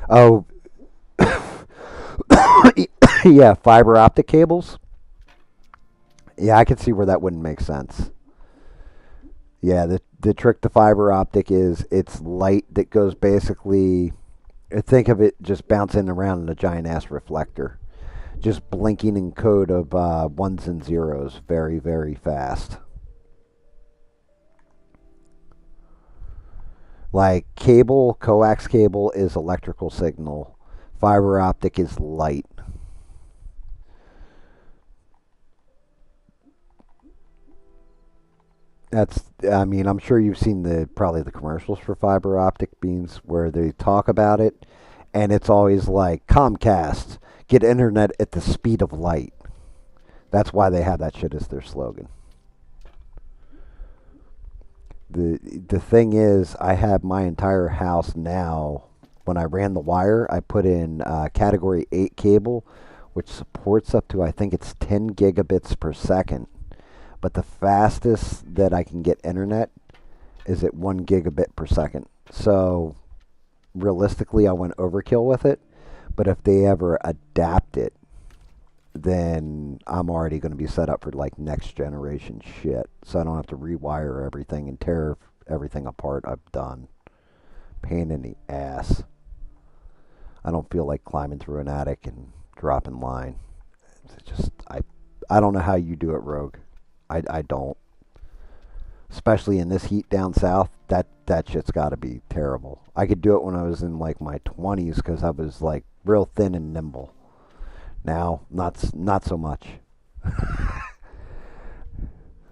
Oh, yeah, fiber optic cables. Yeah, I can see where that wouldn't make sense. Yeah, the trick to fiber optic is it's light that goes basically. Think of it just bouncing around in a giant ass reflector, just blinking in code of ones and zeros, very very fast. Like cable, coax cable is electrical signal. Fiber optic is light. I mean, I'm sure you've seen probably the commercials for fiber optic beams where they talk about it, and it's always like Comcast, get internet at the speed of light. That's why they have that shit as their slogan. The thing is, I have my entire house now. When I ran the wire, I put in Category 8 cable, which supports up to, I think it's 10 gigabits per second. But the fastest that I can get internet is at 1 gigabit per second. So realistically, I went overkill with it. But if they ever adapt it, then I'm already going to be set up for like next generation shit. So I don't have to rewire everything and tear everything apart. I've done. Pain in the ass. I don't feel like climbing through an attic and dropping line. It's just I don't know how you do it, Rogue. I don't. Especially in this heat down south, that shit's got to be terrible. I could do it when I was in like my 20s because I was like real thin and nimble. Now, not so much.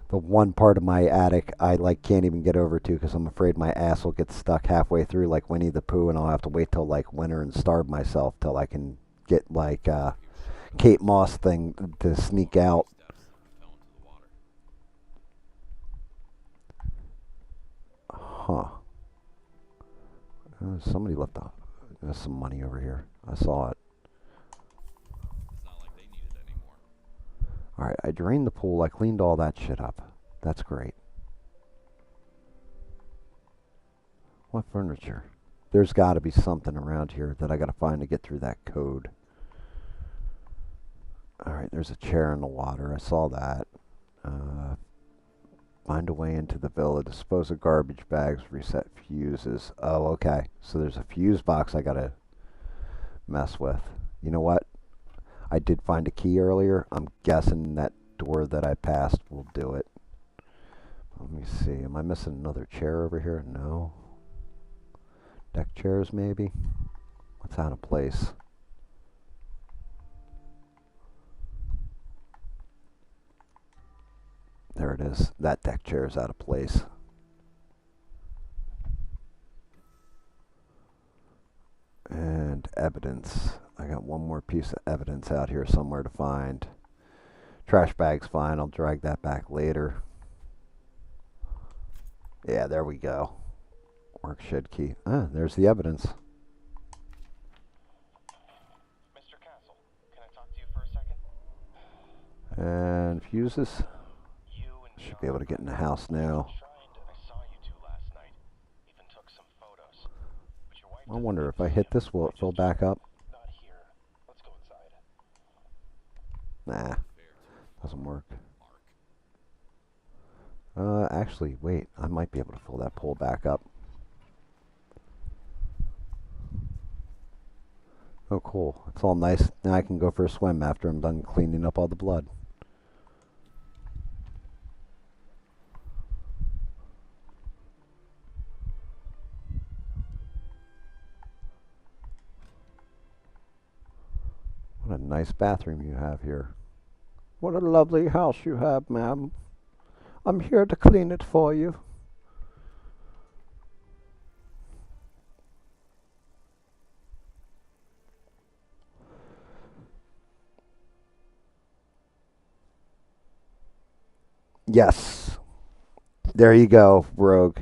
The one part of my attic I like can't even get over to because I'm afraid my ass will get stuck halfway through like Winnie the Pooh, and I'll have to wait till like winter and starve myself till I can get like Kate Moss thing to sneak out. Huh. Somebody left some money over here. I saw it. Alright, I drained the pool. I cleaned all that shit up. That's great. What furniture? There's got to be something around here that I got to find to get through that code. Alright, there's a chair in the water. I saw that. Find a way into the villa. Dispose of garbage bags. Reset fuses. Oh, okay. So there's a fuse box I got to mess with. You know what? I did find a key earlier. I'm guessing that door that I passed will do it. Let me see. Am I missing another chair over here? No. Deck chairs, maybe? What's out of place? There it is. That deck chair is out of place. And evidence. I got one more piece of evidence out here somewhere to find. Trash bag's fine. I'll drag that back later. Yeah, there we go. Work shed key. Ah, there's the evidence. Mr. Castle, can I talk to you for a second? And fuses. You and Should be able to get in the house now. I saw you two last night. Even took some photos. But your wife I wonder if I hit this, will it fill back up? not here. Let's go inside. Nah, doesn't work. Actually, wait. I might be able to fill that pool back up. Oh, cool. It's all nice. Now I can go for a swim after I'm done cleaning up all the blood. What a nice bathroom you have here. What a lovely house you have, ma'am. I'm here to clean it for you. Yes. There you go, Rogue.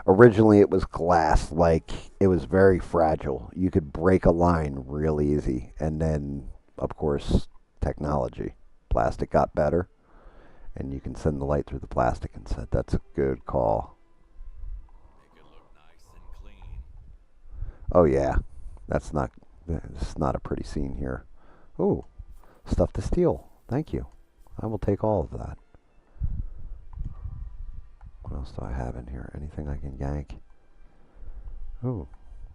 Originally, it was glass, like it was very fragile. You could break a line real easy, and then, of course, technology. Plastic got better, and you can send the light through the plastic and said that's a good call. Make it look nice and clean. Oh yeah, that's not. It's not a pretty scene here. Ooh, stuff to steal. Thank you. I will take all of that. What else do I have in here? Anything I can yank? Ooh,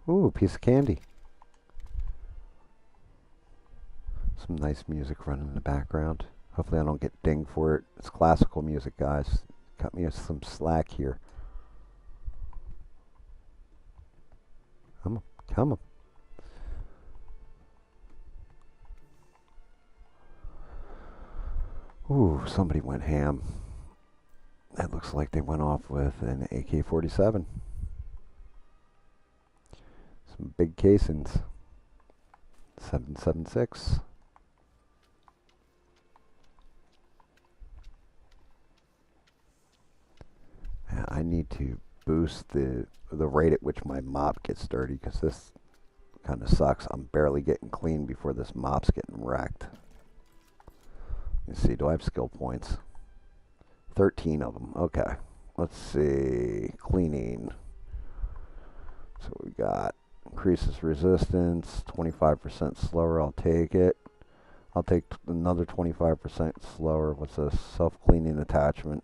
ooh, piece of candy. Some nice music running in the background. Hopefully I don't get dinged for it. It's classical music, guys. Cut me some slack here. Come on, come on. Ooh, somebody went ham. That looks like they went off with an AK-47. Some big casings. 7.76. I need to boost the rate at which my mop gets dirty because this kind of sucks. I'm barely getting clean before this mop's getting wrecked. Let's see, do I have skill points? 13 of them. Okay. Let's see. Cleaning. So we got increases resistance, 25% slower. I'll take it. I'll take another 25% slower. What's this? Self-cleaning attachment.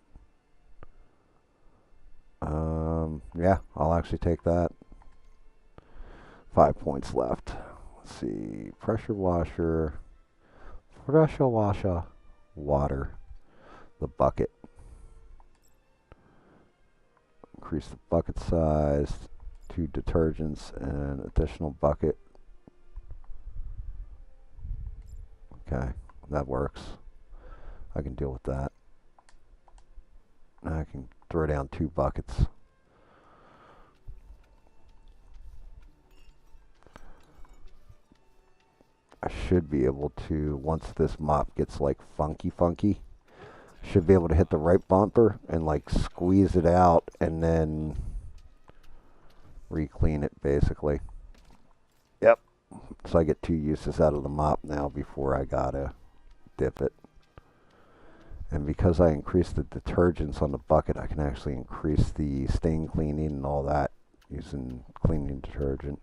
Yeah, I'll actually take that. 5 points left. Let's see. Pressure washer. Pressure washer. Water. The bucket. Increase the bucket size. 2 detergents and additional bucket. Okay, that works. I can deal with that. I can throw down 2 buckets. I should be able to, once this mop gets like funky, should be able to hit the right bumper and like squeeze it out and then re-clean it basically. Yep. So I get 2 uses out of the mop now before I gotta dip it. And because I increased the detergents on the bucket, I can actually increase the stain cleaning and all that using cleaning detergent.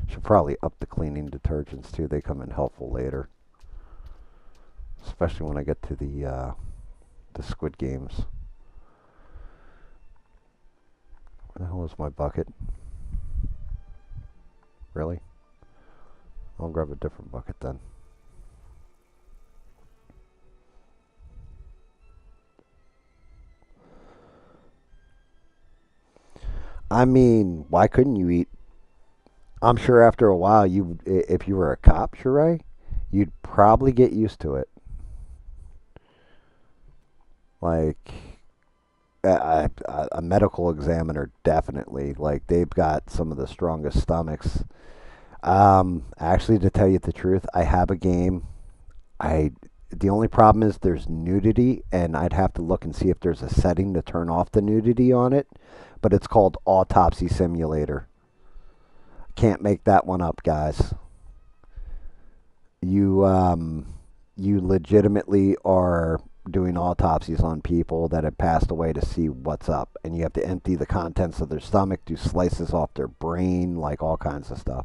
Should probably up the cleaning detergents too. They come in helpful later, especially when I get to the Squid Games. Where the hell is my bucket? Really? I'll grab a different bucket then. I mean, why couldn't you eat? I'm sure after a while, if you were a cop, Sheree, you'd probably get used to it. Like a medical examiner, definitely. Like they've got some of the strongest stomachs. Actually, to tell you the truth, I have a game. I The only problem is there's nudity, and I'd have to look and see if there's a setting to turn off the nudity on it. But it's called Autopsy Simulator. Can't make that one up, guys. You legitimately are doing autopsies on people that have passed away to see what's up, and you have to empty the contents of their stomach, do slices off their brain, like all kinds of stuff.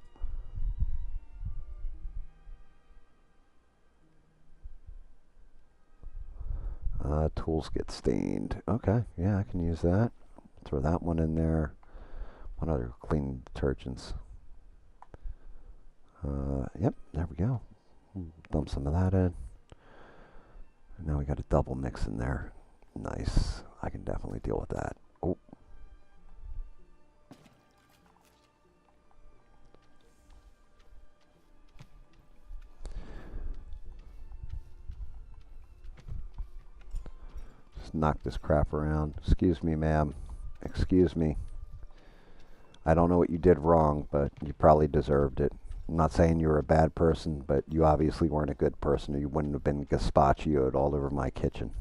Tools get stained. Okay, yeah, I can use that. Throw that one in there. What other clean detergents? Yep, there we go. Dump some of that in. And now we got a double mix in there. Nice. I can definitely deal with that. Oh. Just knock this crap around. Excuse me, ma'am. Excuse me. I don't know what you did wrong, but you probably deserved it. I'm not saying you were a bad person, but you obviously weren't a good person or you wouldn't have been gazpachioed all over my kitchen.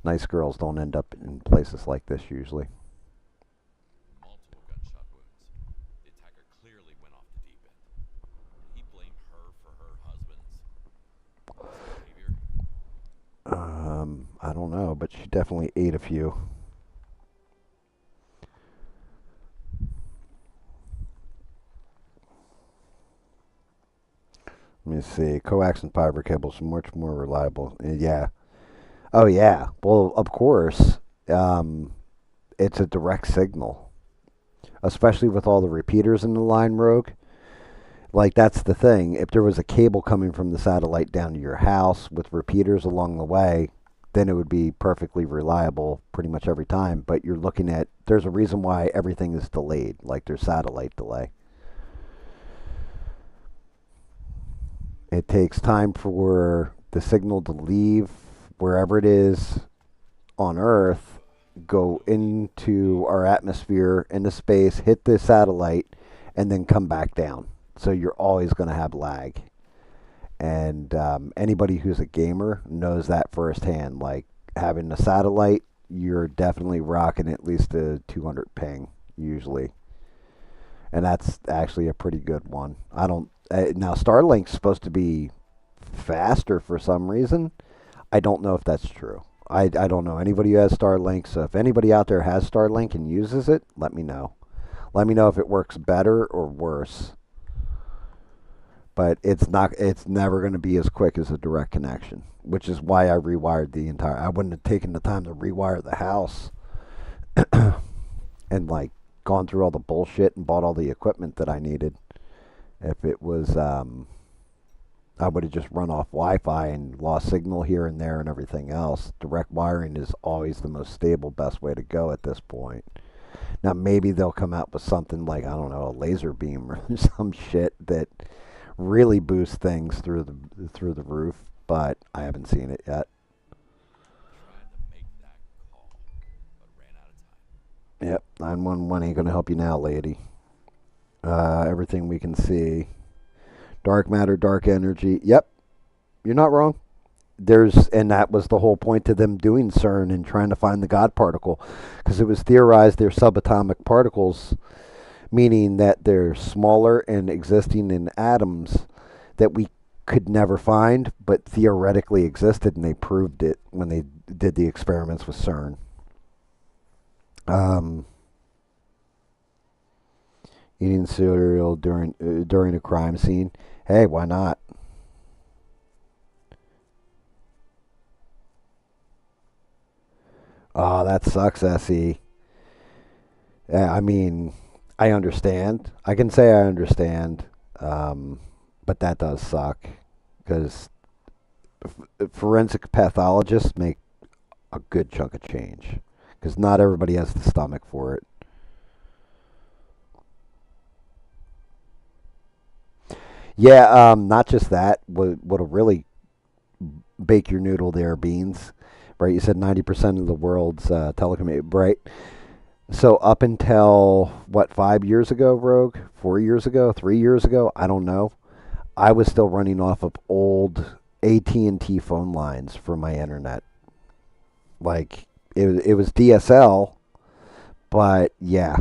Nice girls don't end up in places like this usually. Multiple gunshot wounds. The attacker clearly went off the deep end. Did he blame her for her husband's behavior? I don't know, but she definitely ate a few. Let me see. Coax and fiber cables are much more reliable. Yeah. Oh yeah. Well, of course. Um, it's a direct signal, especially with all the repeaters in the line, Rogue. Like that's the thing. If there was a cable coming from the satellite down to your house with repeaters along the way, then it would be perfectly reliable pretty much every time. But you're looking at there's a reason why everything is delayed, like there's satellite delay. It takes time for the signal to leave wherever it is on Earth, go into our atmosphere, into space, hit the satellite, and then come back down. So you're always going to have lag. And anybody who's a gamer knows that firsthand. Like having a satellite, you're definitely rocking at least a 200 ping usually, and that's actually a pretty good one. I don't now Starlink's supposed to be faster for some reason. I don't know if that's true. I don't know anybody who has Starlink. So if anybody out there has Starlink and uses it, let me know. Let me know if it works better or worse. But it's not. It's never going to be as quick as a direct connection, which is why I rewired the entire. I wouldn't have taken the time to rewire the house and like gone through all the bullshit and bought all the equipment that I needed. If it was, I would have just run off Wi-Fi and lost signal here and there and everything else. Direct wiring is always the most stable, best way to go at this point. Now maybe they'll come out with something like I don't know, a laser beam or some shit that really boosts things through the roof, but I haven't seen it yet. Tried to make that call, but ran out of time. Yep, 911 ain't gonna help you now, lady. Everything we can see. Dark matter, dark energy. Yep, you're not wrong. And that was the whole point to them doing CERN and trying to find the God particle, because it was theorized they're subatomic particles, meaning that they're smaller and existing in atoms that we could never find, but theoretically existed, and they proved it when they did the experiments with CERN. Um, Eating cereal during a crime scene. Hey, why not? Oh, that sucks, SE. Yeah, I mean, I understand. I can say I understand, but that does suck because forensic pathologists make a good chunk of change because not everybody has the stomach for it. Yeah, not just that. What'll really bake your noodle there, beans, right? You said 90% of the world's telecom, right? So up until what 5 years ago, Rogue? 4 years ago? 3 years ago? I don't know. I was still running off of old AT&T phone lines for my internet. Like it was DSL, but yeah,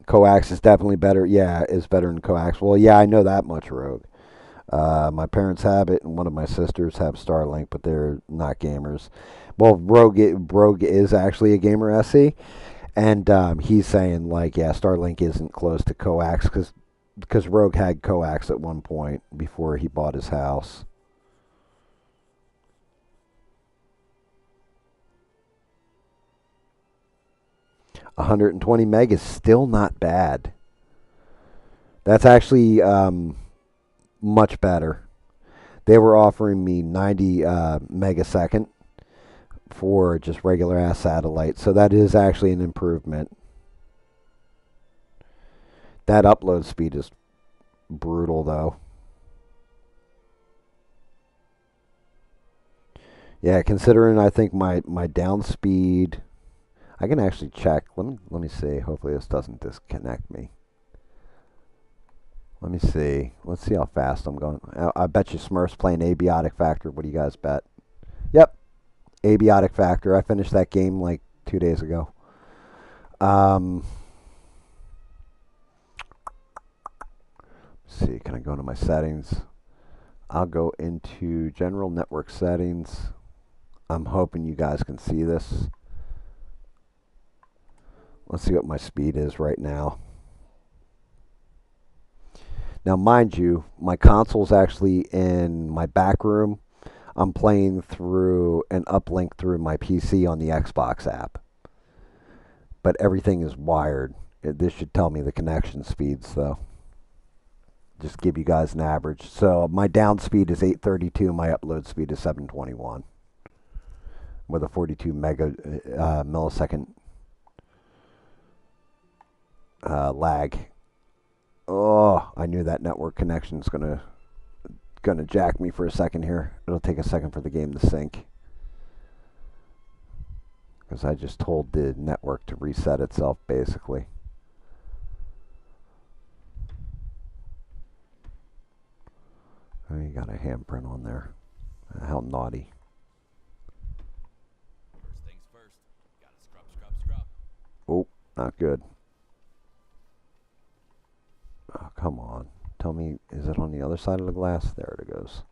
coax is definitely better. Yeah, is better than coax. Well, yeah, I know that much, Rogue. My parents have it, and one of my sisters have Starlink, but they're not gamers. Well, Rogue is actually a gamer, SE, and he's saying like, yeah, Starlink isn't close to coax because Rogue had coax at one point before he bought his house. 120 meg is still not bad. That's actually much better. They were offering me 90 megasecond for just regular ass satellite, so that is actually an improvement. That upload speed is brutal, though. Yeah, considering I think my down speed, I can actually check. Let me see. Hopefully this doesn't disconnect me. Let me see. Let's see how fast I'm going. I bet you Smurfs playing Abiotic Factor. What do you guys bet? Yep, Abiotic Factor. I finished that game like 2 days ago. Um, see, can I go into my settings? I'll go into general network settings. I'm hoping you guys can see this. Let's see what my speed is right now. Now, mind you, my console's actually in my back room. I'm playing through an uplink through my PC on the Xbox app. But everything is wired. This should tell me the connection speeds, though. Just give you guys an average. So my down speed is 832. My upload speed is 721 with a 42 millisecond lag. Oh, I knew that network connection's gonna jack me for a second here. It'll take a second for the game to sync because I just told the network to reset itself basically. Oh, you got a handprint on there. How naughty. First things first. Gotta scrub. Oh, not good. Oh, come on. Tell me, is it on the other side of the glass? There it goes.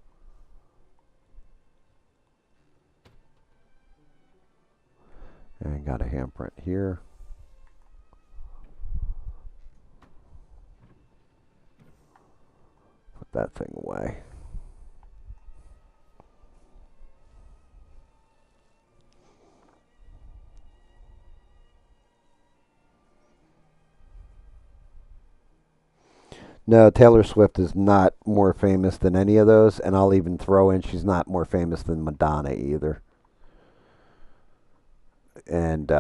And got a handprint here. Put that thing away. No, Taylor Swift is not more famous than any of those, and I'll even throw in she's not more famous than Madonna either. And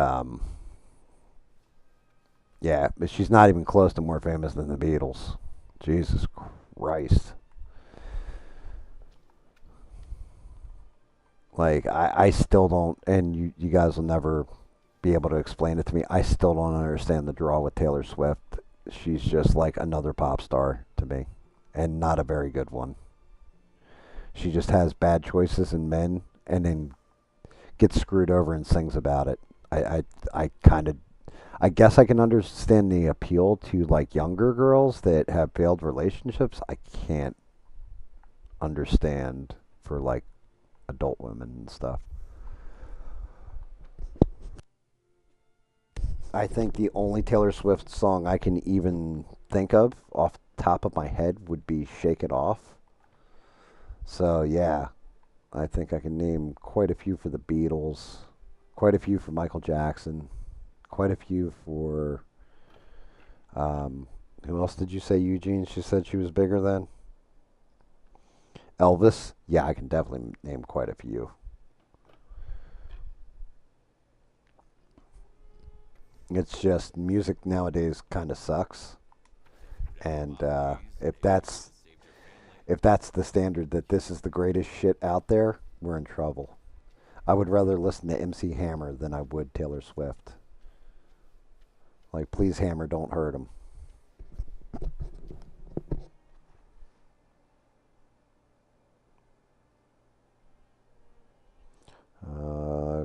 yeah, but she's not even close to more famous than the Beatles. Jesus Christ. Like, I still don't, and you guys will never be able to explain it to me. I still don't understand the draw with Taylor Swift. She's just like another pop star to me, and not a very good one. She just has bad choices in men, and then gets screwed over and sings about it. I kind of, I guess I can understand the appeal to like younger girls that have failed relationships. I can't understand for like adult women and stuff. I think the only Taylor Swift song I can even think of off the top of my head would be Shake It Off. So, yeah, I think I can name quite a few for the Beatles, quite a few for Michael Jackson, quite a few for. Who else did you say, Eugene? She said she was bigger than? Elvis? Yeah, I can definitely name quite a few. It's just music nowadays kind of sucks. And if that's the standard that this is the greatest shit out there, we're in trouble. I would rather listen to MC Hammer than I would Taylor Swift. Like, please, Hammer, don't hurt him.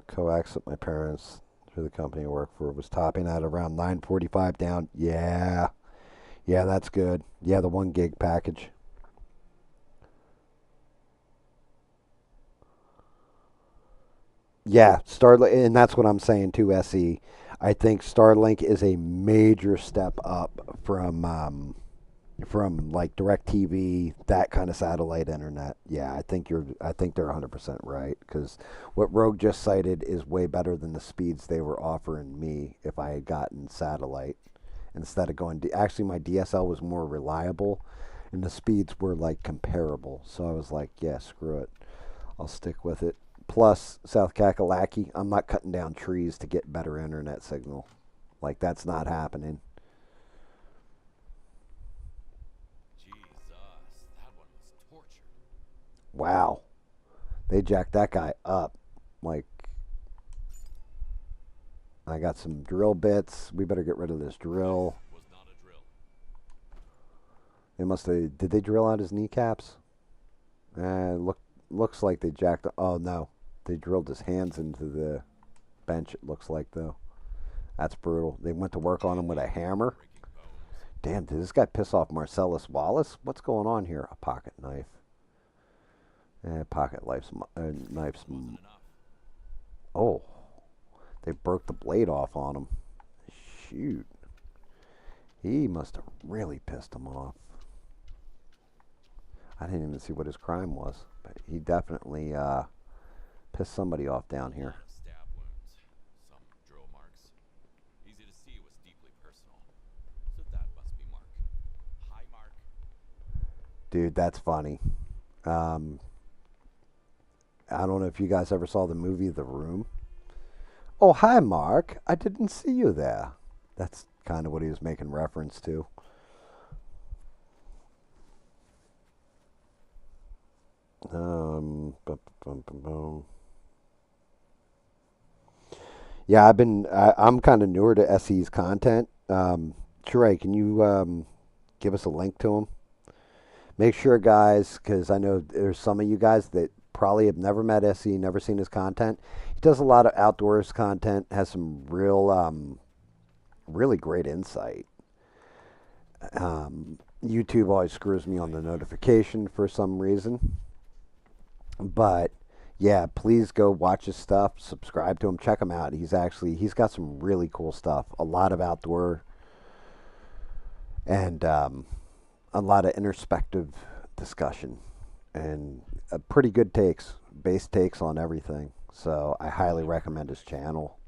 Coax at my parents through the company I work for was topping at around 945 down. Yeah, yeah, that's good. Yeah, the 1 gig package. Yeah, Starlink, and that's what I'm saying too. Se, I think Starlink is a major step up from like DirecTV, that kind of satellite internet. Yeah, I think they're 100% right because what Rogue just cited is way better than the speeds they were offering me if I had gotten satellite instead of going. Actually, my DSL was more reliable, and the speeds were like comparable. So I was like, yeah, screw it, I'll stick with it. Plus, South Kakalaki, I'm not cutting down trees to get better internet signal. Like, that's not happening. Jesus, that one was torture. Wow. They jacked that guy up. Like, I got some drill bits. We better get rid of this This drill. was not a drill. They must have. Did they drill out his kneecaps? Looks like they jacked. Oh no, they drilled his hands into the bench. It looks like though. That's brutal. They went to work on him with a hammer. breaking bones. Damn, did this guy piss off Marcellus Wallace? What's going on here? A pocket knife. Pocket knives. It wasn't enough. Oh, they broke the blade off on him. Shoot. He must have really pissed him off. I didn't even see what his crime was, but he definitely pissed somebody off down A here. lot of stab wounds, some drill marks. Easy to see it was deeply personal. So that must be Mark. Hi, Mark. Dude, that's funny. Um, I don't know if you guys ever saw the movie The Room. Oh, hi, Mark. I didn't see you there. That's kind of what he was making reference to. Bum, bum, bum. Yeah, I'm kind of newer to SE's content. Trey, can you give us a link to him? Make sure, guys, because I know there's some of you guys that probably have never met SE, never seen his content. He does a lot of outdoors content, has some really great insight. YouTube always screws me on the notification for some reason. But yeah, please go watch his stuff, subscribe to him, check him out. He's got some really cool stuff, a lot of outdoor and a lot of introspective discussion and pretty good takes, base takes on everything. So I highly recommend his channel.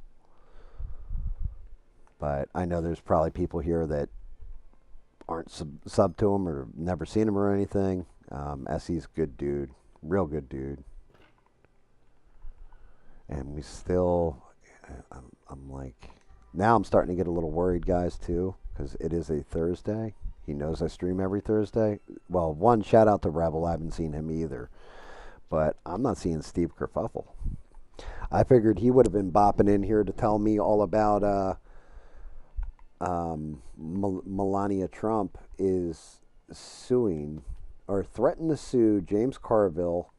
But I know there's probably people here that aren't sub to him or never seen him or anything. SE's good dude, real good dude. And we still, I'm like, now I'm starting to get a little worried, guys, too, because it is a Thursday. He knows I stream every Thursday. Well, one, shout out to Rebel. I haven't seen him either. But I'm not seeing Steve Kerfuffle. I figured he would have been bopping in here to tell me all about Melania Trump is suing or threatened to sue James Carville.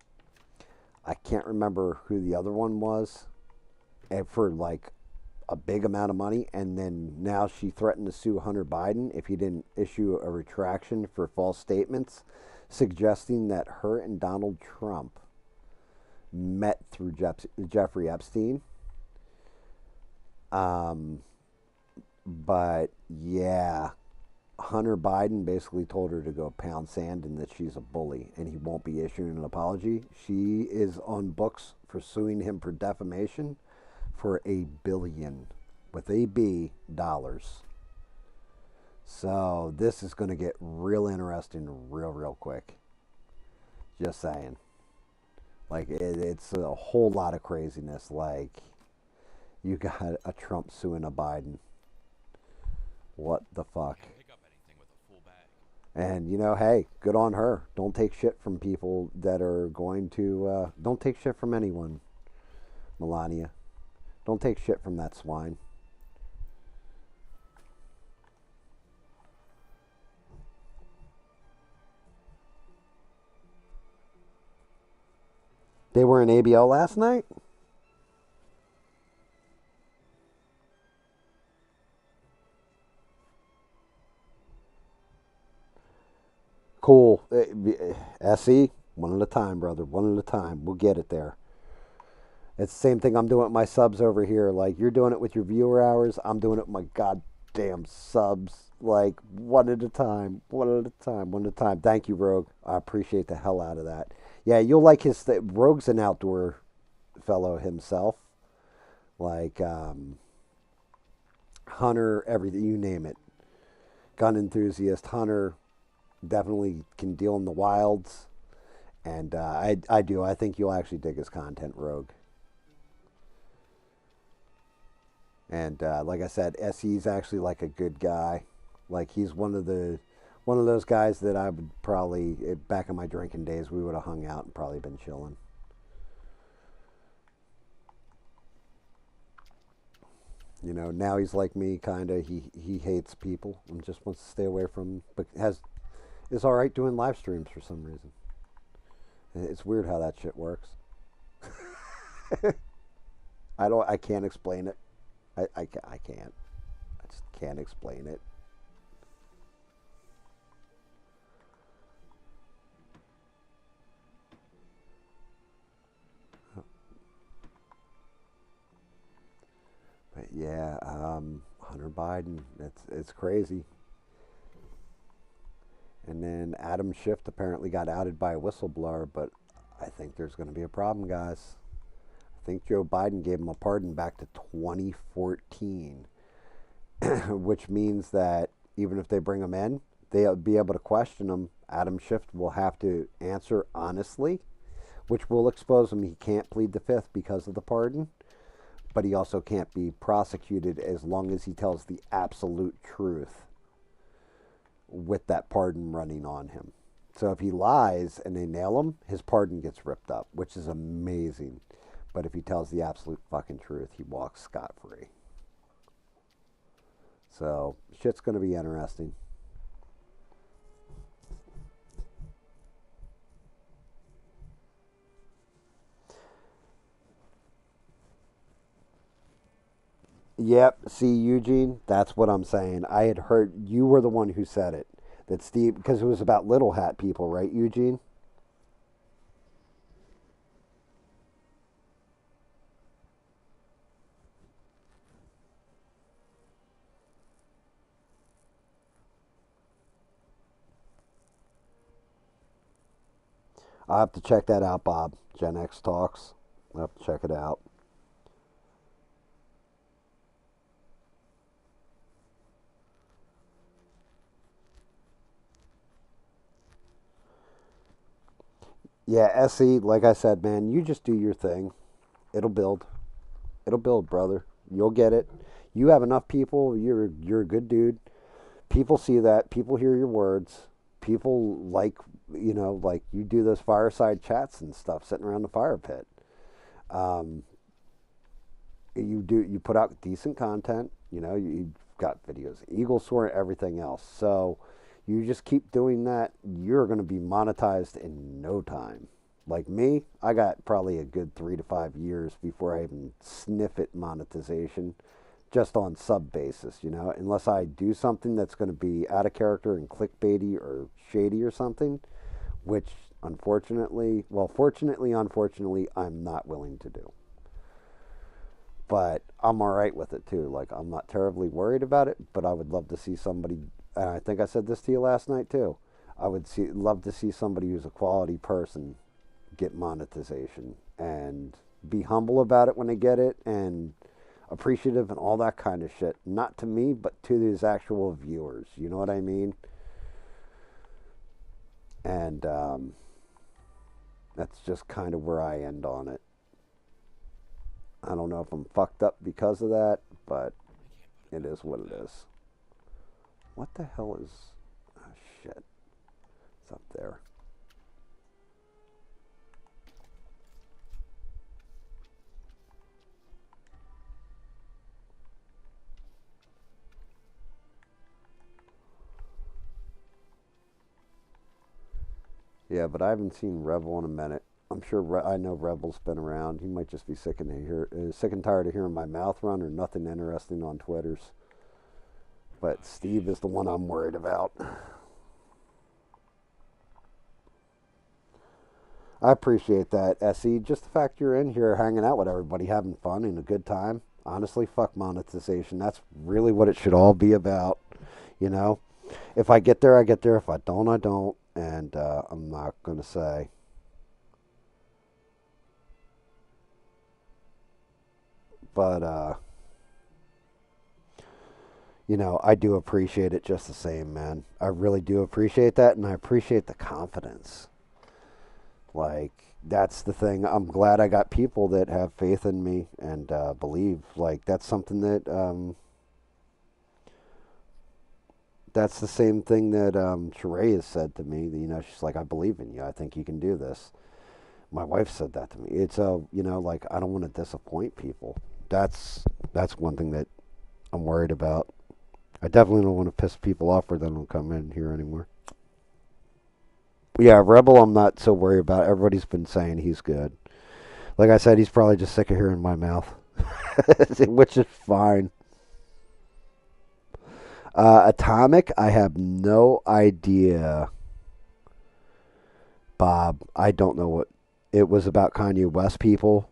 I can't remember who the other one was for like a big amount of money. And then now she threatened to sue Hunter Biden if he didn't issue a retraction for false statements, suggesting that her and Donald Trump met through Jeffrey Epstein. But yeah, Hunter Biden basically told her to go pound sand and that she's a bully and he won't be issuing an apology. She is on books for suing him for defamation for $1 billion with a B dollars. So this is going to get real interesting real quick. Just saying. Like it's a whole lot of craziness. Like you got a Trump suing a Biden. What the fuck? Can't pick up anything with a full bag. And you know, hey, good on her. Don't take shit from people that are going to. Don't take shit from anyone, Melania. Don't take shit from that swine. They were in ABL last night? Cool. SE, one at a time, brother. One at a time. We'll get it there. It's the same thing I'm doing with my subs over here. Like, you're doing it with your viewer hours. I'm doing it with my goddamn subs. Like, one at a time. One at a time. One at a time. Thank you, Rogue. I appreciate the hell out of that. Yeah, you'll like his... Rogue's an outdoor fellow himself. Like, Hunter, everything. You name it. Gun enthusiast. Hunter definitely can deal in the wilds. And I do. I think you'll actually dig his content, Rogue. And like I said, SE's actually like a good guy. Like he's one of those guys that I would probably back in my drinking days we would have hung out and probably been chilling. You know, now he's like me, kind of. He hates people and just wants to stay away from. But has is all right doing live streams for some reason. It's weird how that shit works. I can't explain it. I can't. I just can't explain it. But yeah, Hunter Biden. It's crazy. And then Adam Schiff apparently got outed by a whistleblower, but I think there's going to be a problem, guys. I think Joe Biden gave him a pardon back to 2014, which means that even if they bring him in, they'll be able to question him. Adam Schiff will have to answer honestly, which will expose him. He can't plead the fifth because of the pardon, but he also can't be prosecuted as long as he tells the absolute truth with that pardon running on him. So if he lies and they nail him, his pardon gets ripped up, which is amazing. But if he tells the absolute fucking truth, he walks scot free. So shit's going to be interesting. Yep. See, Eugene, that's what I'm saying. I had heard you were the one who said it. That Steve, because it was about little hat people, right, Eugene? I'll have to check that out, Bob. Gen X Talks. I'll have to check it out. Yeah, SE, like I said, man, you just do your thing. It'll build. It'll build, brother. You'll get it. You have enough people. You're a good dude. People see that. People hear your words. People like you do those fireside chats and stuff, sitting around the fire pit. Um, you put out decent content. You've got videos, Eagle Soar, everything else. So you just keep doing that. You're going to be monetized in no time. Like me, I got probably a good 3 to 5 years before I even sniff at monetization, just on sub basis. Unless I do something that's going to be out of character and clickbaity or shady or something, which unfortunately, I'm not willing to do. But I'm all right with it too. Like, I'm not terribly worried about it, but I would love to see somebody, and I think I said this to you last night too. I would love to see somebody who's a quality person get monetization and be humble about it when they get it and appreciative and all that kind of shit. Not to me, but to these actual viewers. You know what I mean? And that's just kind of where I end on it. I don't know if I'm fucked up because of that, but it is what it is. What the hell is... Oh, shit. It's up there. Yeah, but I haven't seen Revel in a minute. I'm sure I know Rebel's been around. He might just be sick and tired of hearing my mouth run or nothing interesting on Twitters. But Steve is the one I'm worried about. I appreciate that, SE. Just the fact you're in here hanging out with everybody, having fun and a good time. Honestly, fuck monetization. That's really what it should all be about. You know, if I get there, I get there. If I don't, I don't. And I'm not going to say. But, I do appreciate it just the same, man. I really do appreciate that. And I appreciate the confidence. Like, that's the thing. I'm glad I got people that have faith in me and believe. Like, that's something that that's the same thing that Sheree has said to me. She's like, I believe in you. I think you can do this. My wife said that to me. It's like, I don't want to disappoint people. That's one thing that I'm worried about. I definitely don't want to piss people off or they don't come in here anymore. Yeah, Rebel, I'm not so worried about. Everybody's been saying he's good. Like I said, he's probably just sick of hearing my mouth, which is fine. Atomic, I have no idea, Bob. I don't know what it was about. Kanye West people,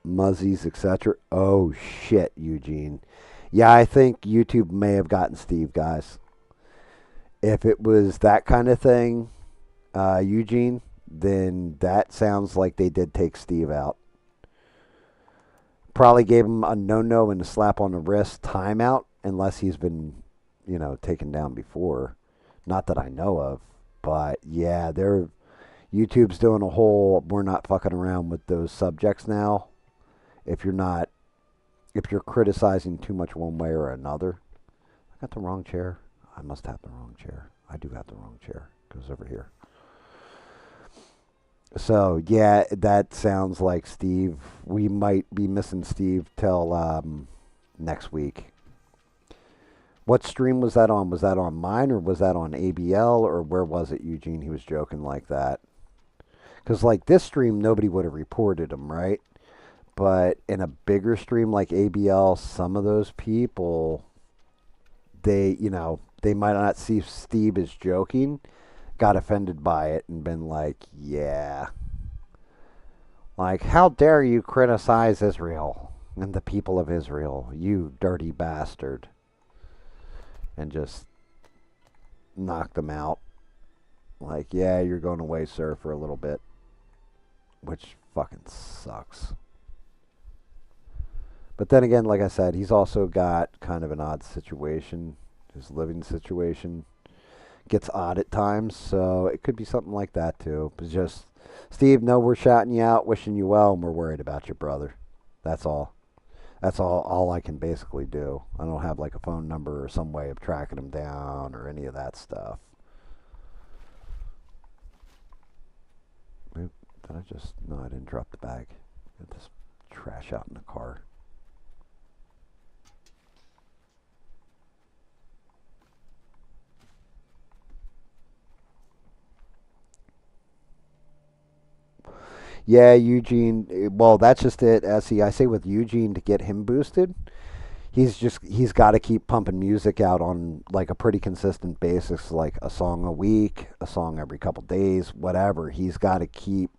Muzzies, etc. Oh shit, Eugene. Yeah, I think YouTube may have gotten Steve, guys. If it was that kind of thing, Eugene, then that sounds like they did take Steve out. Probably gave him a no-no and a slap on the wrist timeout, unless he's been, taken down before. Not that I know of, but yeah, they're YouTube's doing a whole. We're not fucking around with those subjects now. If you're not, if you're criticizing too much one way or another, I got the wrong chair. I must have the wrong chair. I do have the wrong chair. Goes over here. So yeah, that sounds like Steve. We might be missing Steve till next week. What stream was that on? Was that on mine or was that on ABL or where was it, Eugene? He was joking like that. Because like this stream, nobody would have reported him, right? But in a bigger stream like ABL, some of those people, they might not see Steve as joking, got offended by it and been like, yeah. Like, how dare you criticize Israel and the people of Israel, you dirty bastard. And just knock them out. Like, yeah, you're going away, sir, for a little bit. Which fucking sucks. But then again, like I said, he's also got kind of an odd situation. His living situation gets odd at times, so it could be something like that too. But just, Steve, no, we're shouting you out, wishing you well, and we're worried about you, brother. That's all. That's all I can basically do. I don't have like a phone number or some way of tracking him down or any of that stuff. Oop, did I just? No, I didn't drop the bag. Get this trash out in the car. Yeah, Eugene. Well, that's just it. See, I say with Eugene to get him boosted, he's got to keep pumping music out on like a pretty consistent basis, like a song a week, a song every couple days, whatever. He's got to keep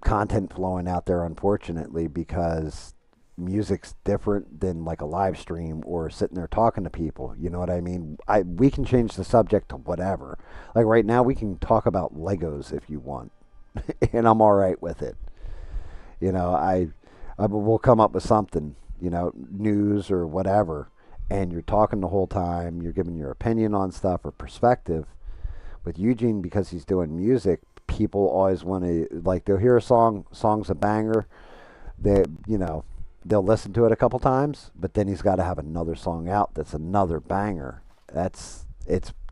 content flowing out there. Unfortunately, because music's different than like a live stream or sitting there talking to people. You know what I mean? We can change the subject to whatever. Like right now, we can talk about Legos if you want, and I'm all right with it. You know, I we'll come up with something, news or whatever, and you're talking the whole time. You're giving your opinion on stuff or perspective. With Eugene, because he's doing music, people always want to like they'll hear a song's a banger. They'll listen to it a couple times, but then he's got to have another song out that's another banger. It's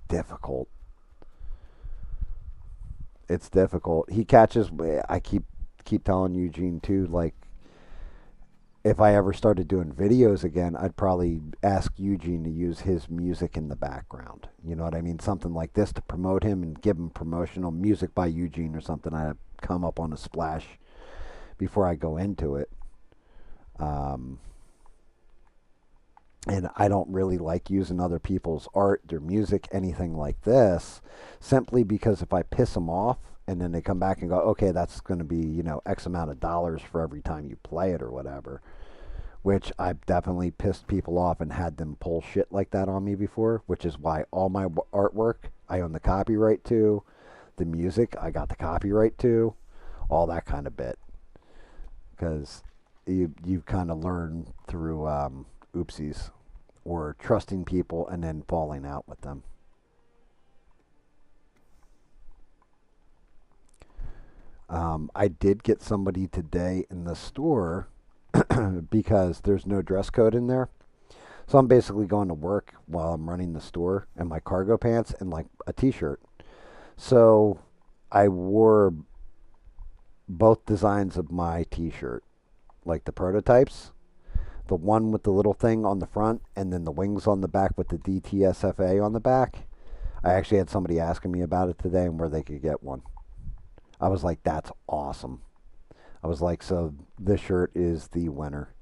difficult. It's difficult. He catches. I keep telling Eugene too. Like if I ever started doing videos again, I'd probably ask Eugene to use his music in the background. You know what I mean? Something like this to promote him and give him promotional music by Eugene or something. I come up on a splash before I go into it. Um, and I don't really like using other people's art, their music, anything like this, simply because if I piss them off and then they come back and go, okay, that's going to be, X amount of dollars for every time you play it or whatever, which I've definitely pissed people off and had them pull shit like that on me before, which is why all my artwork I own the copyright to, the music I got the copyright to, all that kind of bit. Because you kind of learn through oopsies or trusting people and then falling out with them. I did get somebody today in the store because there's no dress code in there. So I'm basically going to work while I'm running the store in my cargo pants and like a t-shirt. So I wore both designs of my t-shirt, like the prototypes. The one with the little thing on the front and then the wings on the back with the DTSFA on the back. I actually had somebody asking me about it today and where they could get one. I was like, that's awesome. I was like, so this shirt is the winner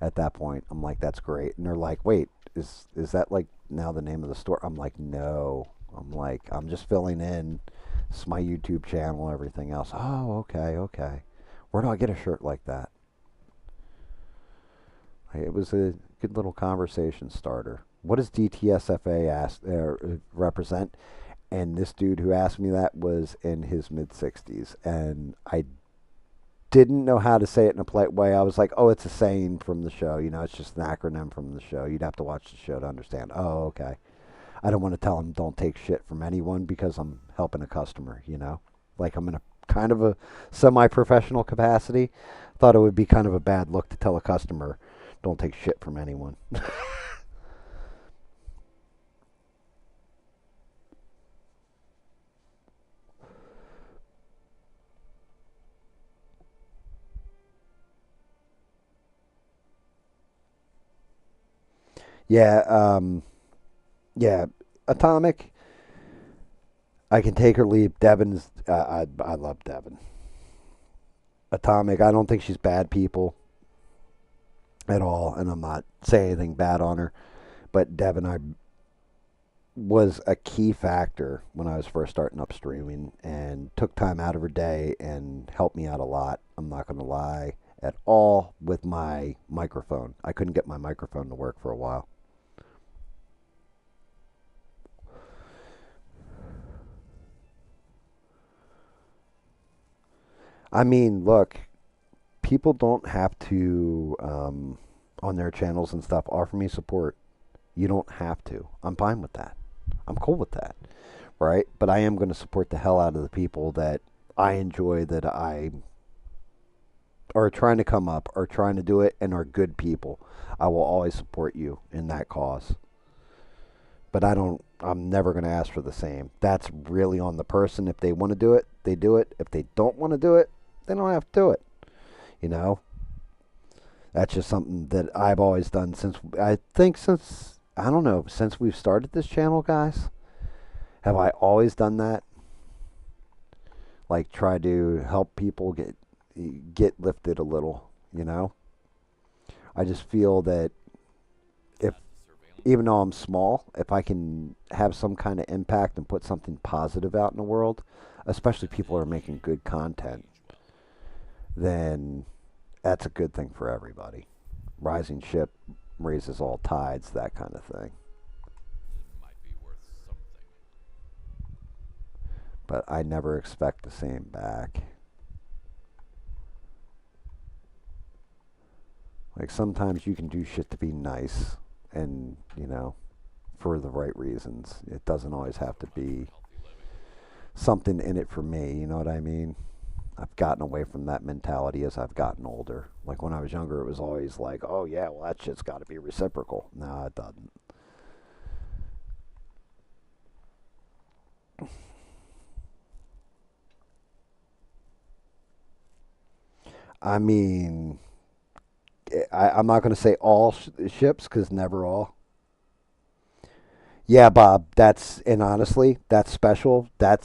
at that point. I'm like, that's great. And they're like, wait, is that like now the name of the store? I'm like, no. I'm like, I'm just filling in. It's my YouTube channel, everything else. Oh, okay, okay. Where do I get a shirt like that? It was a good little conversation starter. What does DTSFA represent? And this dude who asked me that was in his mid 60s, and I didn't know how to say it in a polite way. I was like, "Oh, it's a saying from the show. You know, it's just an acronym from the show. You'd have to watch the show to understand." Oh, okay. I don't want to tell him don't take shit from anyone because I'm helping a customer. You know, like I'm in a kind of a semi-professional capacity. Thought it would be kind of a bad look to tell a customer don't take shit from anyone. Yeah, yeah. Atomic. I can take or leave. Devin's. I love Devin. Atomic. I don't think she's bad people at all, and I'm not saying anything bad on her. But Devin, I was a key factor when I was first starting up streaming, and took time out of her day and helped me out a lot. I'm not going to lie at all with my microphone. I couldn't get my microphone to work for a while. I mean, look, people don't have to on their channels and stuff offer me support. You don't have to. I'm fine with that. I'm cool with that, right? But I am going to support the hell out of the people that I enjoy, that I are trying to come up, are trying to do it, and are good people. I will always support you in that cause. But I don't. I'm never going to ask for the same. That's really on the person. If they want to do it, they do it. If they don't want to do it, they don't have to do it. You know, that's just something that I've always done since since I don't know, since we've started this channel, guys. Have I always done that? Like try to help people get lifted a little, you know? I just feel that if As the surveillance even though I'm small, if I can have some kind of impact and put something positive out in the world, especially people who are making good content, age well, then that's a good thing for everybody. Rising ship raises all tides, that kind of thing. it might be worth something. But I never expect the same back. Like sometimes you can do shit to be nice and, for the right reasons. It doesn't always have to Much for be healthy living. something in it for me, you know what I mean? I've gotten away from that mentality as I've gotten older. Like when I was younger, it was always like, oh yeah, well that shit's got to be reciprocal. No, it doesn't. I mean, I'm not going to say all ships because never all. Yeah, Bob. And honestly, that's special. That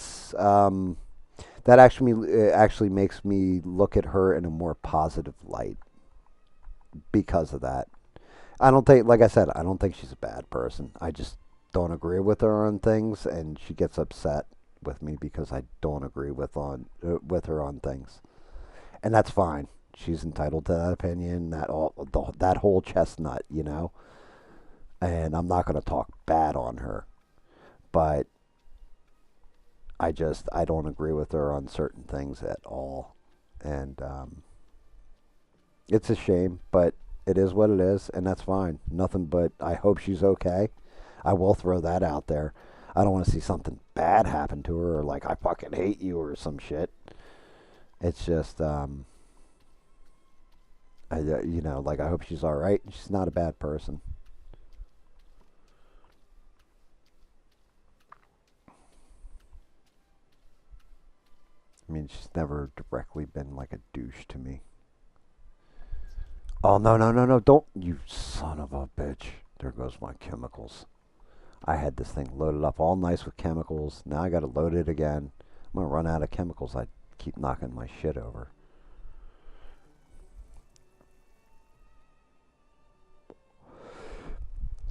actually makes me look at her in a more positive light because of that. I don't think, like I said, I don't think she's a bad person. I just don't agree with her on things, and she gets upset with me because I don't agree with her on things, and that's fine. She's entitled to that opinion. That whole chestnut, and I'm not going to talk bad on her, but I don't agree with her on certain things at all, and it's a shame, but it is what it is, and that's fine. Nothing but I hope she's okay. I will throw that out there. I don't want to see something bad happen to her, or like I fucking hate you or some shit. It's just like I hope she's all right. She's not a bad person. I mean, she's never directly been like a douche to me. Oh no, no, no, no! Don't, you son of a bitch! There goes my chemicals. I had this thing loaded up all nice with chemicals. Now I got to load it again. I'm going to run out of chemicals. I keep knocking my shit over.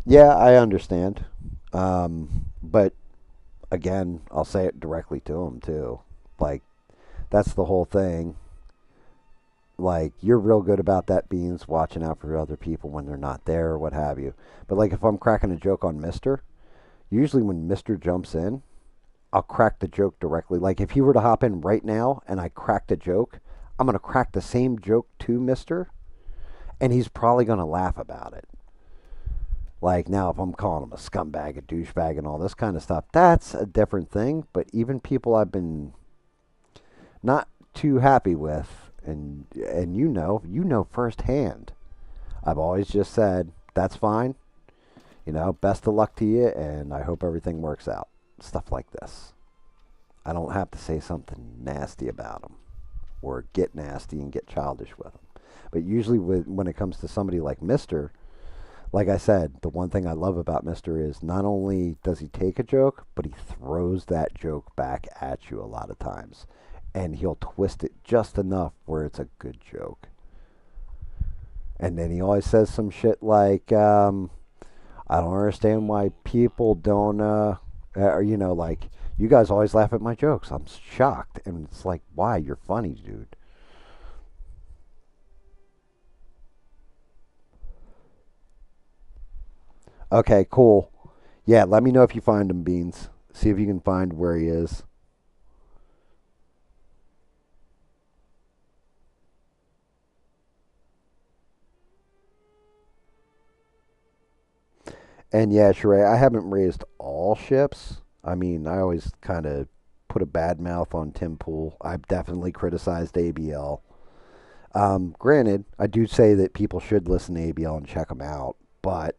Yeah, I understand. But again, I'll say it directly to them too. Like, that's the whole thing. Like, you're real good about that, Beans, watching out for other people when they're not there or what have you. But like, if I'm cracking a joke on Mister, usually when Mister jumps in, I'll crack the joke directly. Like, if he were to hop in right now and I cracked a joke, I'm going to crack the same joke to Mister, and he's probably going to laugh about it. Like, now, if I'm calling him a scumbag, a douchebag, and all this kind of stuff, that's a different thing. But even people I've been not too happy with, and you know firsthand, I've always just said, that's fine. Best of luck to you, and I hope everything works out. Stuff like this. I don't have to say something nasty about them or get nasty and get childish with them. But usually, when it comes to somebody like Mister, like I said, the one thing I love about Mister is not only does he take a joke, but he throws that joke back at you a lot of times. And he'll twist it just enough where it's a good joke. And then he always says some shit like, I don't understand why people don't, or, like, you guys always laugh at my jokes. I'm shocked. And it's like, why? You're funny, dude. Okay, cool. Yeah, let me know if you find him, Beans. See if you can find where he is. And yeah, Sheree, I haven't raised all ships. I mean, I always kind of put a bad mouth on Tim Pool. I've definitely criticized ABL. Granted, I do say that people should listen to ABL and check him out, but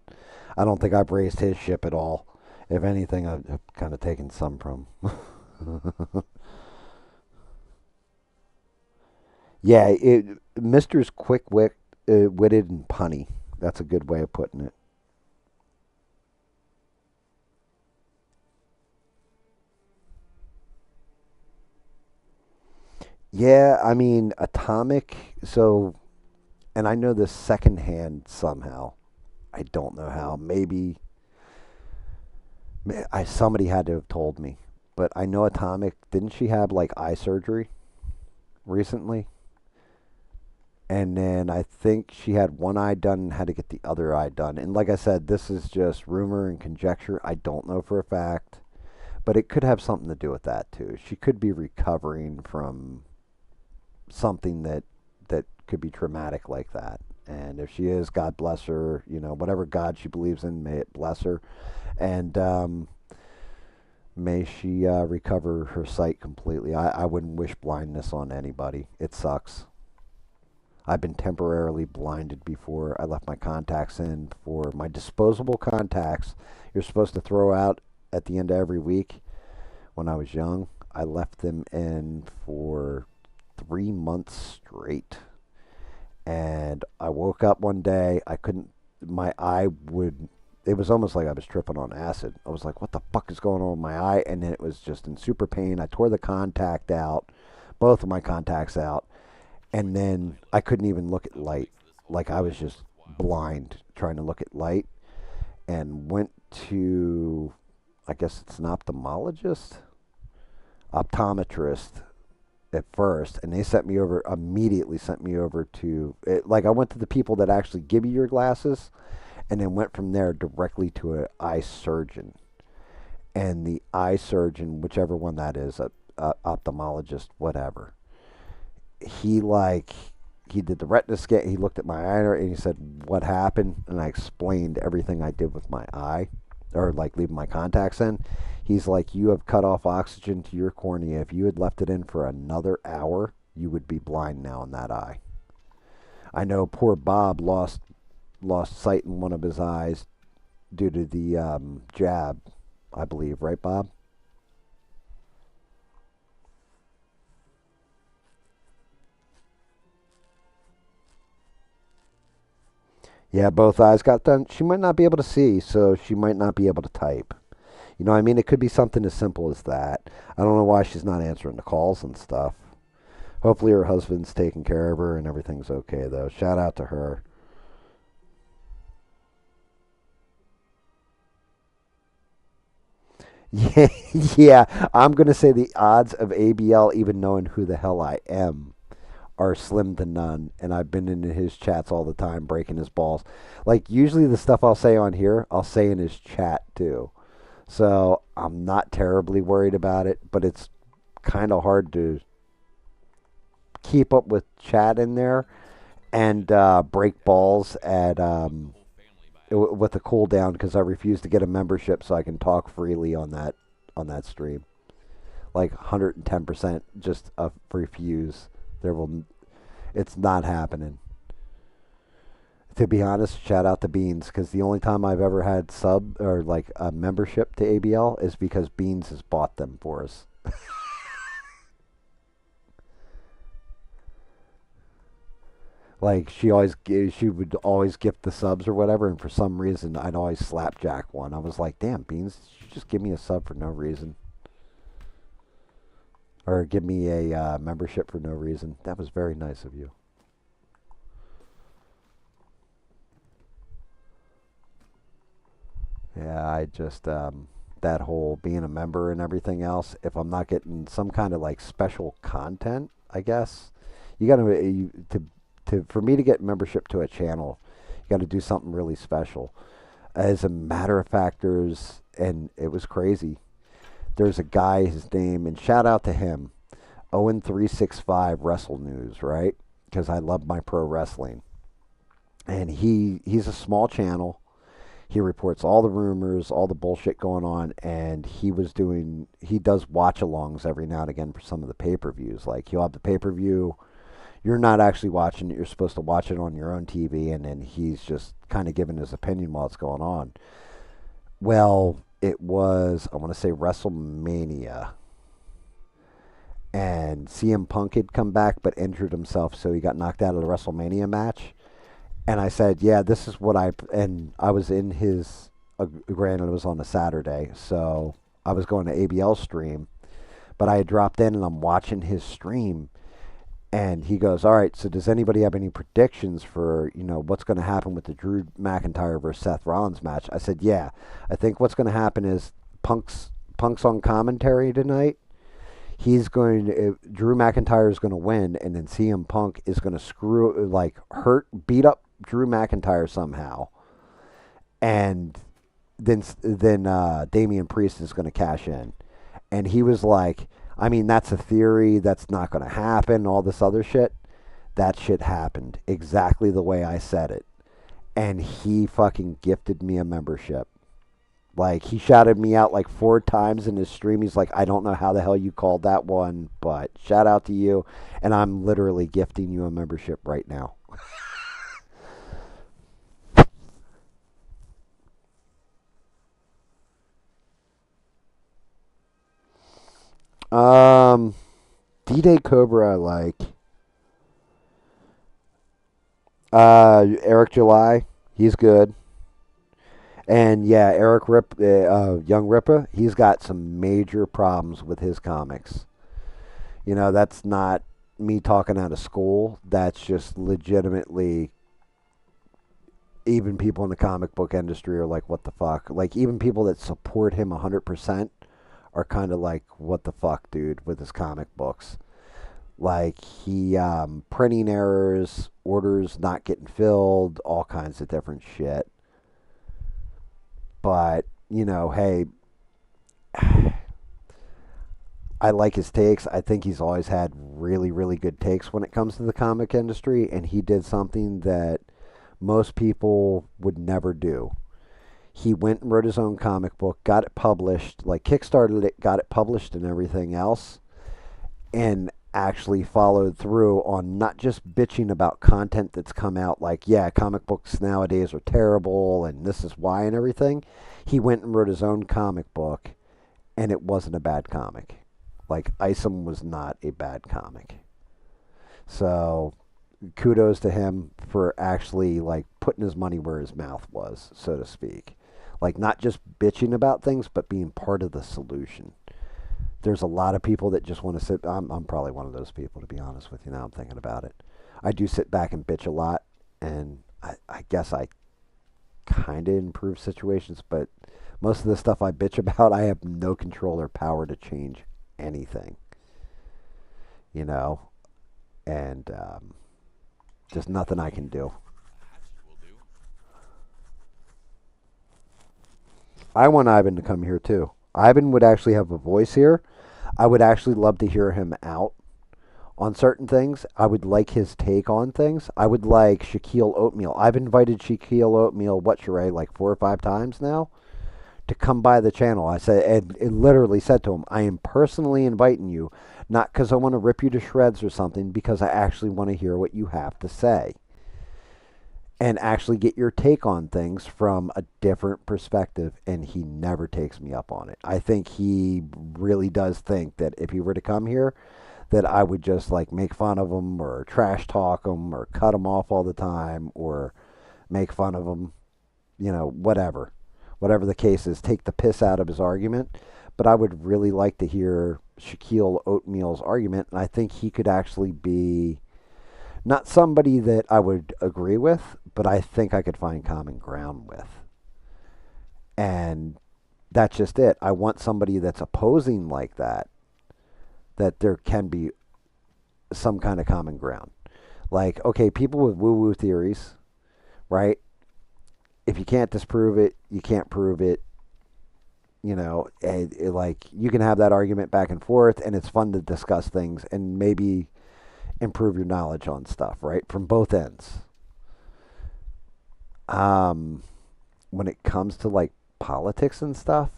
I don't think I've raised his ship at all. If anything, I've kind of taken some from. Yeah, Mister's witted and punny. That's a good way of putting it. Yeah, I mean, Atomic. So, and I know this secondhand somehow. I don't know how. Maybe somebody had to have told me. But I know Atomic. Didn't she have like eye surgery recently? And then I think she had one eye done and had to get the other eye done. And like I said, this is just rumor and conjecture. I don't know for a fact, but it could have something to do with that too. She could be recovering from something that could be traumatic like that. And if she is, God bless her. Whatever God she believes in, may it bless her, and may she recover her sight completely. I wouldn't wish blindness on anybody. It sucks. I've been temporarily blinded before. I left my contacts in for my disposable contacts. You're supposed to throw out at the end of every week. When I was young, I left them in for 3 months straight. And I woke up one day. I couldn't, my eye would, it was almost like I was tripping on acid. I was like, what the fuck is going on with my eye? And then it was just in super pain. I tore the contact out, both of my contacts out. And then I couldn't even look at light. Like I was just blind trying to look at light. And went to, I guess it's an optometrist at first, and they immediately sent me over to it, like I went to the people that actually give you your glasses, and then went from there directly to an eye surgeon. And the eye surgeon, whichever one that is, a ophthalmologist, whatever, he like he did the retina scan. He looked at my eye and he said, "What happened?" And I explained everything I did with my eye, or like leaving my contacts in. He's like, "You have cut off oxygen to your cornea. If you had left it in for another hour, you would be blind now in that eye." I know poor Bob lost sight in one of his eyes due to the jab, I believe, right, Bob? Yeah, both eyes got done. She might not be able to see, so she might not be able to type. You know what I mean? It could be something as simple as that. I don't know why she's not answering the calls and stuff. Hopefully her husband's taking care of her and everything's okay, though. Shout out to her. Yeah, yeah. I'm going to say the odds of ABL even knowing who the hell I am are slim to none. And I've been in his chats all the time, breaking his balls. Like, usually the stuff I'll say on here, I'll say in his chat, too. So I'm not terribly worried about it, but it's kind of hard to keep up with chat in there and break balls at with the cooldown because I refuse to get a membership so I can talk freely on that stream. Like 110%, just refuse. There will, it's not happening. To be honest, shout out to Beans because the only time I've ever had sub or like a membership to ABL is because Beans has bought them for us. Like she would always gift the subs or whatever, and for some reason I'd always slapjack one. I was like, damn, Beans, did you just give me a sub for no reason, or give me a membership for no reason? That was very nice of you. Yeah, I just that whole being a member and everything else. If I'm not getting some kind of like special content, I guess you got to for me to get membership to a channel, you got to do something really special. As a matter of fact, and it was crazy. There's a guy, his name, and shout out to him, Owen365 Wrestle News, right? Because I love my pro wrestling, and he's a small channel. He reports all the rumors, all the bullshit going on, and he does watch alongs every now and again for some of the pay per views. Like he'll have the pay per view, you're not actually watching it, you're supposed to watch it on your own TV, and then he's just kind of giving his opinion while it's going on. Well, it was, I want to say WrestleMania, and CM Punk had come back but injured himself, so he got knocked out of the WrestleMania match. And I said, yeah, this is what and I was in his, granted, it was on a Saturday, so I was going to ABL stream, but I had dropped in and I'm watching his stream. And he goes, all right, so does anybody have any predictions for, what's going to happen with the Drew McIntyre versus Seth Rollins match? I said, yeah, I think what's going to happen is Punk's on commentary tonight. Drew McIntyre is going to win, and then CM Punk is going to beat up Drew McIntyre somehow. And then Damian Priest is going to cash in. And he was like, I mean, that's a theory. That's not going to happen. All this other shit. That shit happened exactly the way I said it. And he fucking gifted me a membership. Like, he shouted me out like 4 times in his stream. He's like, I don't know how the hell you called that one, but shout out to you. And I'm literally gifting you a membership right now. Um, D-Day Cobra I like. Eric July, he's good. And yeah, Young Ripper, he's got some major problems with his comics. That's not me talking out of school. That's just legitimately, even people in the comic book industry are like, what the fuck? Like, even people that support him 100% are kind of like, what the fuck, dude, with his comic books. Like, he, printing errors, orders not getting filled, all kinds of different shit. But, hey, I like his takes. I think he's always had really, really good takes when it comes to the comic industry, and he did something that most people would never do. He went and wrote his own comic book, got it published, like kickstarted it, got it published and everything else, and actually followed through on not just bitching about content that's come out like, yeah, comic books nowadays are terrible and this is why and everything. He went and wrote his own comic book, and it wasn't a bad comic. Like, Isom was not a bad comic. So kudos to him for actually like putting his money where his mouth was, so to speak. Like not just bitching about things, but being part of the solution. There's a lot of people that just want to sit. I'm probably one of those people, to be honest with you. Now I'm thinking about it. I do sit back and bitch a lot, and I guess I kind of improve situations, but most of the stuff I bitch about, I have no control or power to change anything, you know, and just nothing I can do. A hatchet will do. I want Ivan to come here too. Ivan would actually have a voice here. I would actually love to hear him out on certain things. I would like his take on things. I would like Shaquille Oatmeal. I've invited Shaquille Oatmeal, what, Sheree, like 4 or 5 times now to come by the channel. I said, and it literally said to him, I am personally inviting you, not because I want to rip you to shreds or something, because I actually want to hear what you have to say and actually get your take on things from a different perspective. And he never takes me up on it. I think he really does think that if he were to come here, that I would just like make fun of him or trash talk him or cut him off all the time or make fun of him, whatever. Whatever the case is, take the piss out of his argument. But I would really like to hear Shaquille Oatmeal's argument, and I think he could actually be not somebody that I would agree with, but I think I could find common ground with. And that's just it. I want somebody that's opposing like that there can be some kind of common ground. Like, okay, people with woo woo theories, right? If you can't disprove it, you can't prove it. Like you can have that argument back and forth, and it's fun to discuss things and maybe improve your knowledge on stuff, right? From both ends. When it comes to like politics and stuff,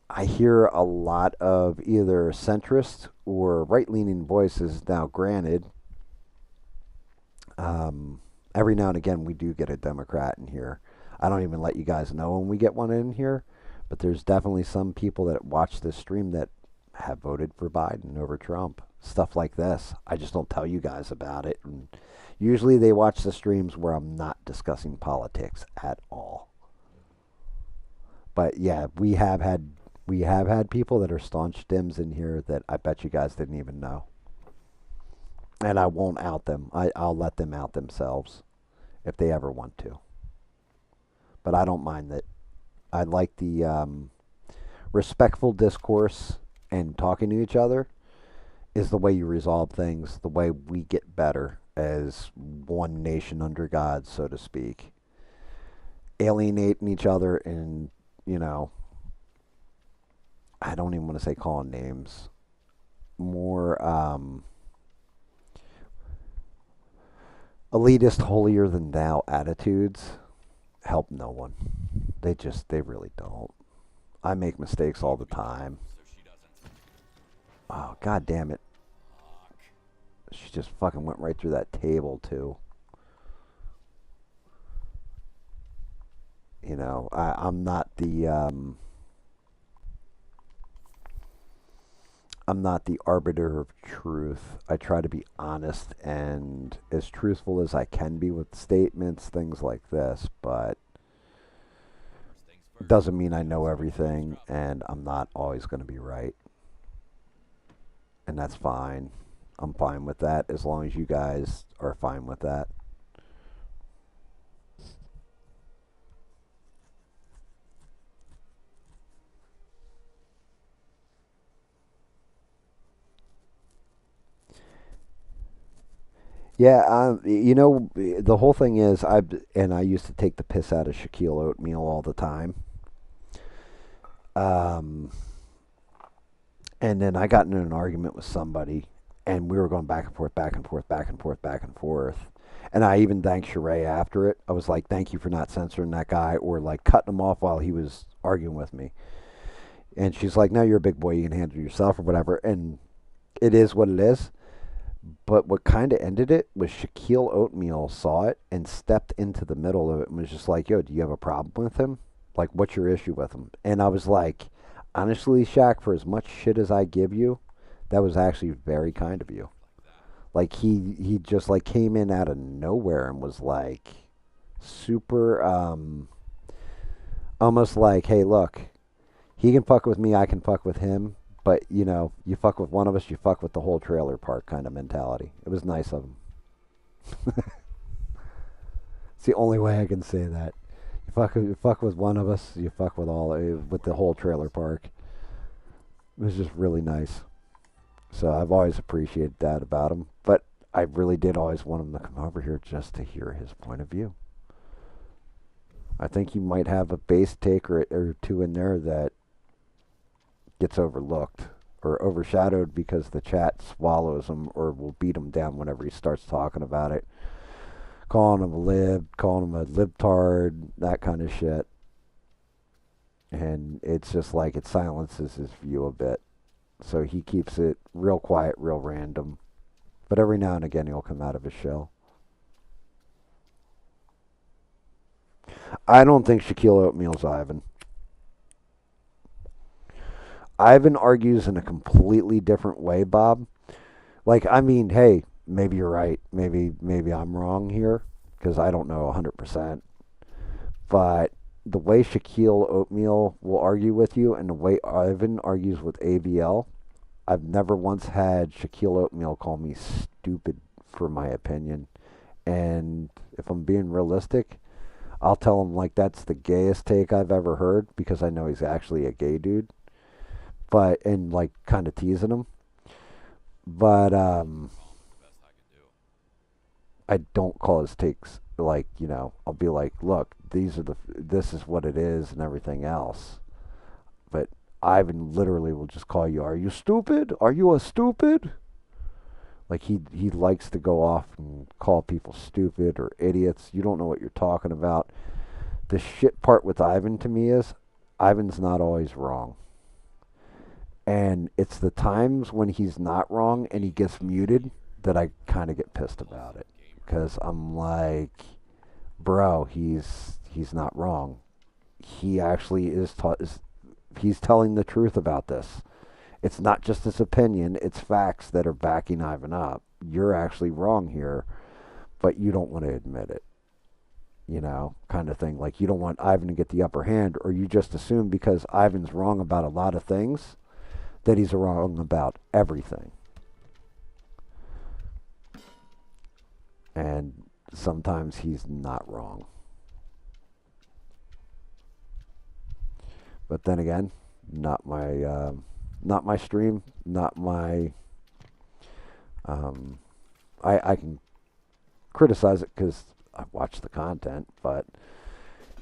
I hear a lot of either centrist or right leaning voices. Now, granted, every now and again we do get a Democrat in here. I don't even let you guys know when we get one in here, but there's definitely some people that watch this stream that have voted for Biden over Trump. Stuff like this. I just don't tell you guys about it. And usually they watch the streams where I'm not discussing politics at all. But yeah, we have had people that are staunch Dems in here that I bet you guys didn't even know. And I won't out them. I'll let them out themselves if they ever want to. But I don't mind that. I like the respectful discourse and talking to each other is the way you resolve things, the way we get better as one nation under God, so to speak. Alienating each other and, I don't even want to say calling names. More elitist, holier than thou attitudes help no one. They really don't. I make mistakes all the time. So she doesn't. Oh, god damn it. Fuck. She just fucking went right through that table, too. I'm not the, I'm not the arbiter of truth. I try to be honest and as truthful as I can be with statements, things like this, but First things first. doesn't mean I know everything and I'm not always going to be right. And that's fine. I'm fine with that as long as you guys are fine with that. Yeah, the whole thing is I used to take the piss out of Shaquille Oatmeal all the time. Um, and then I got into an argument with somebody, and we were going back and forth, back and forth, back and forth, back and forth. And I even thanked Sheree after it. I was like, "Thank you for not censoring that guy or like cutting him off while he was arguing with me." And she's like, "No, you're a big boy. You can handle yourself or whatever." And it is what it is. But what kind of ended it was Shaquille Oatmeal saw it and stepped into the middle of it and was just like, "Yo, do you have a problem with him? Like, what's your issue with him?" And I was like, honestly, Shaq, for as much shit as I give you, that was actually very kind of you. Like he just like came in out of nowhere and was like super almost like, hey, look, he can fuck with me, I can fuck with him, but you know, you fuck with one of us, you fuck with the whole trailer park kind of mentality. It was nice of him. It's the only way I can say that. You fuck with one of us, you fuck with all with the whole trailer park. It was just really nice. So I've always appreciated that about him. But I really did always want him to come over here just to hear his point of view. I think he might have a base take or two in there that gets overlooked or overshadowed because the chat swallows him or will beat him down whenever he starts talking about it. Calling him a lib, calling him a libtard, that kind of shit. And it's just like it silences his view a bit. So he keeps it real quiet, real random. But every now and again he'll come out of his shell. I don't think Shaquille O'Neal's Ivan. Ivan argues in a completely different way, Bob. Like, I mean, hey, maybe you're right. Maybe I'm wrong here because I don't know 100%. But the way Shaquille O'Neal will argue with you and the way Ivan argues with AVL, I've never once had Shaquille O'Neal call me stupid for my opinion. And if I'm being realistic, I'll tell him like that's the gayest take I've ever heard because I know he's actually a gay dude. But and like kind of teasing him. But I don't call his takes like, you know, I'll be like, look, this is what it is and everything else. But Ivan literally will just call you, are you stupid? Are you a stupid? Like he likes to go off and call people stupid or idiots. You don't know what you're talking about. The shit part with Ivan to me is Ivan's not always wrong. And it's the times when he's not wrong and he gets muted that I kind of get pissed about it because I'm like, bro, he's not wrong. He actually he's telling the truth about this. It's not just his opinion; it's facts that are backing Ivan up. You're actually wrong here, but you don't want to admit it. You know, kind of thing. Like you don't want Ivan to get the upper hand, or you just assume because Ivan's wrong about a lot of things that he's wrong about everything. And sometimes he's not wrong. But then again, not my stream, not my. Um, I can criticize it because I watch the content, but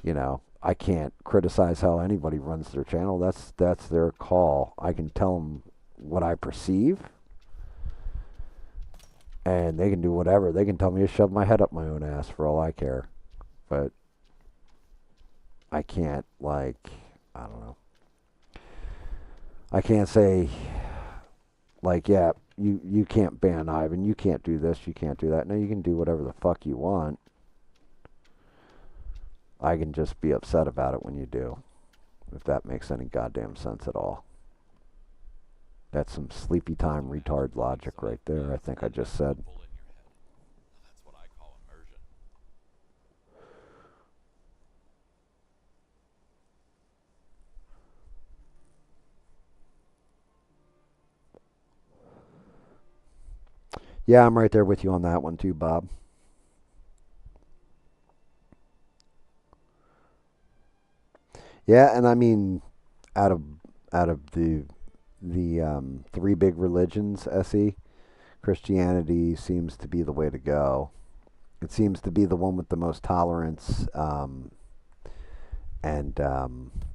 you know I can't criticize how anybody runs their channel. That's their call. I can tell them what I perceive, and they can do whatever. They can tell me to shove my head up my own ass for all I care, but I can't like I don't know. I can't say like yeah you can't ban Ivan. You can't do this. You can't do that. No, you can do whatever the fuck you want. I can just be upset about it when you do, if that makes any goddamn sense at all. That's some sleepy time retard logic right there, I think I just said. That's what I call immersion. Yeah, I'm right there with you on that one too, Bob. Yeah, and I mean, out of out of the three big religions, SE, Christianity seems to be the way to go. It seems to be the one with the most tolerance and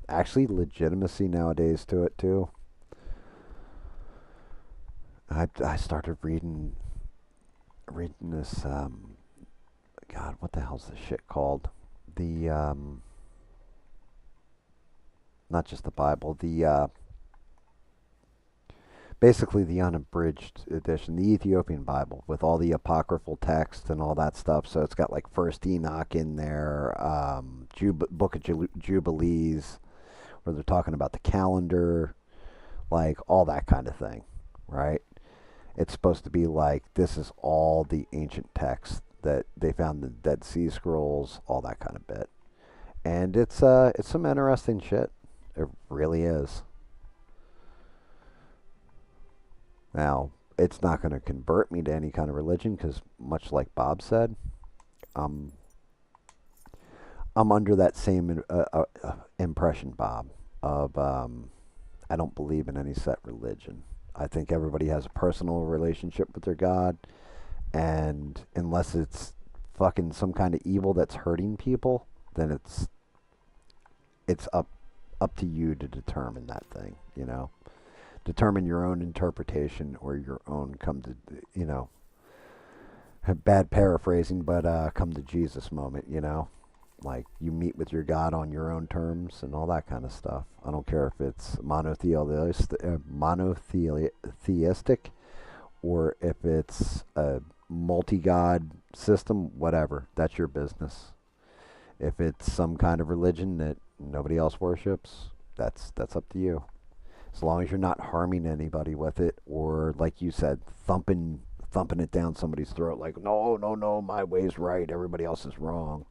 actually legitimacy nowadays to it too. I started reading this. God, what the hell's this shit called? The not just the Bible. The basically the unabridged edition, the Ethiopian Bible, with all the apocryphal text and all that stuff. So it's got like First Enoch in there, Book of Jubilees, where they're talking about the calendar, like all that kind of thing, right? It's supposed to be like this is all the ancient texts that they found the Dead Sea Scrolls, all that kind of bit. And it's some interesting shit. It really is. Now, it's not going to convert me to any kind of religion because, much like Bob said, I'm I'm under that same impression, Bob, of I don't believe in any set religion. I think everybody has a personal relationship with their God, and unless it's fucking some kind of evil that's hurting people, then it's up to you to determine that thing. Determine your own interpretation or your own come to bad paraphrasing, but come to Jesus moment. Like you meet with your God on your own terms and all that kind of stuff. I don't care if it's monotheistic or if it's a multi-god system, whatever. That's your business. If it's some kind of religion that nobody else worships, that's up to you. As long as you're not harming anybody with it, or like you said, thumping it down somebody's throat, like no, no, no, my way's right, everybody else is wrong.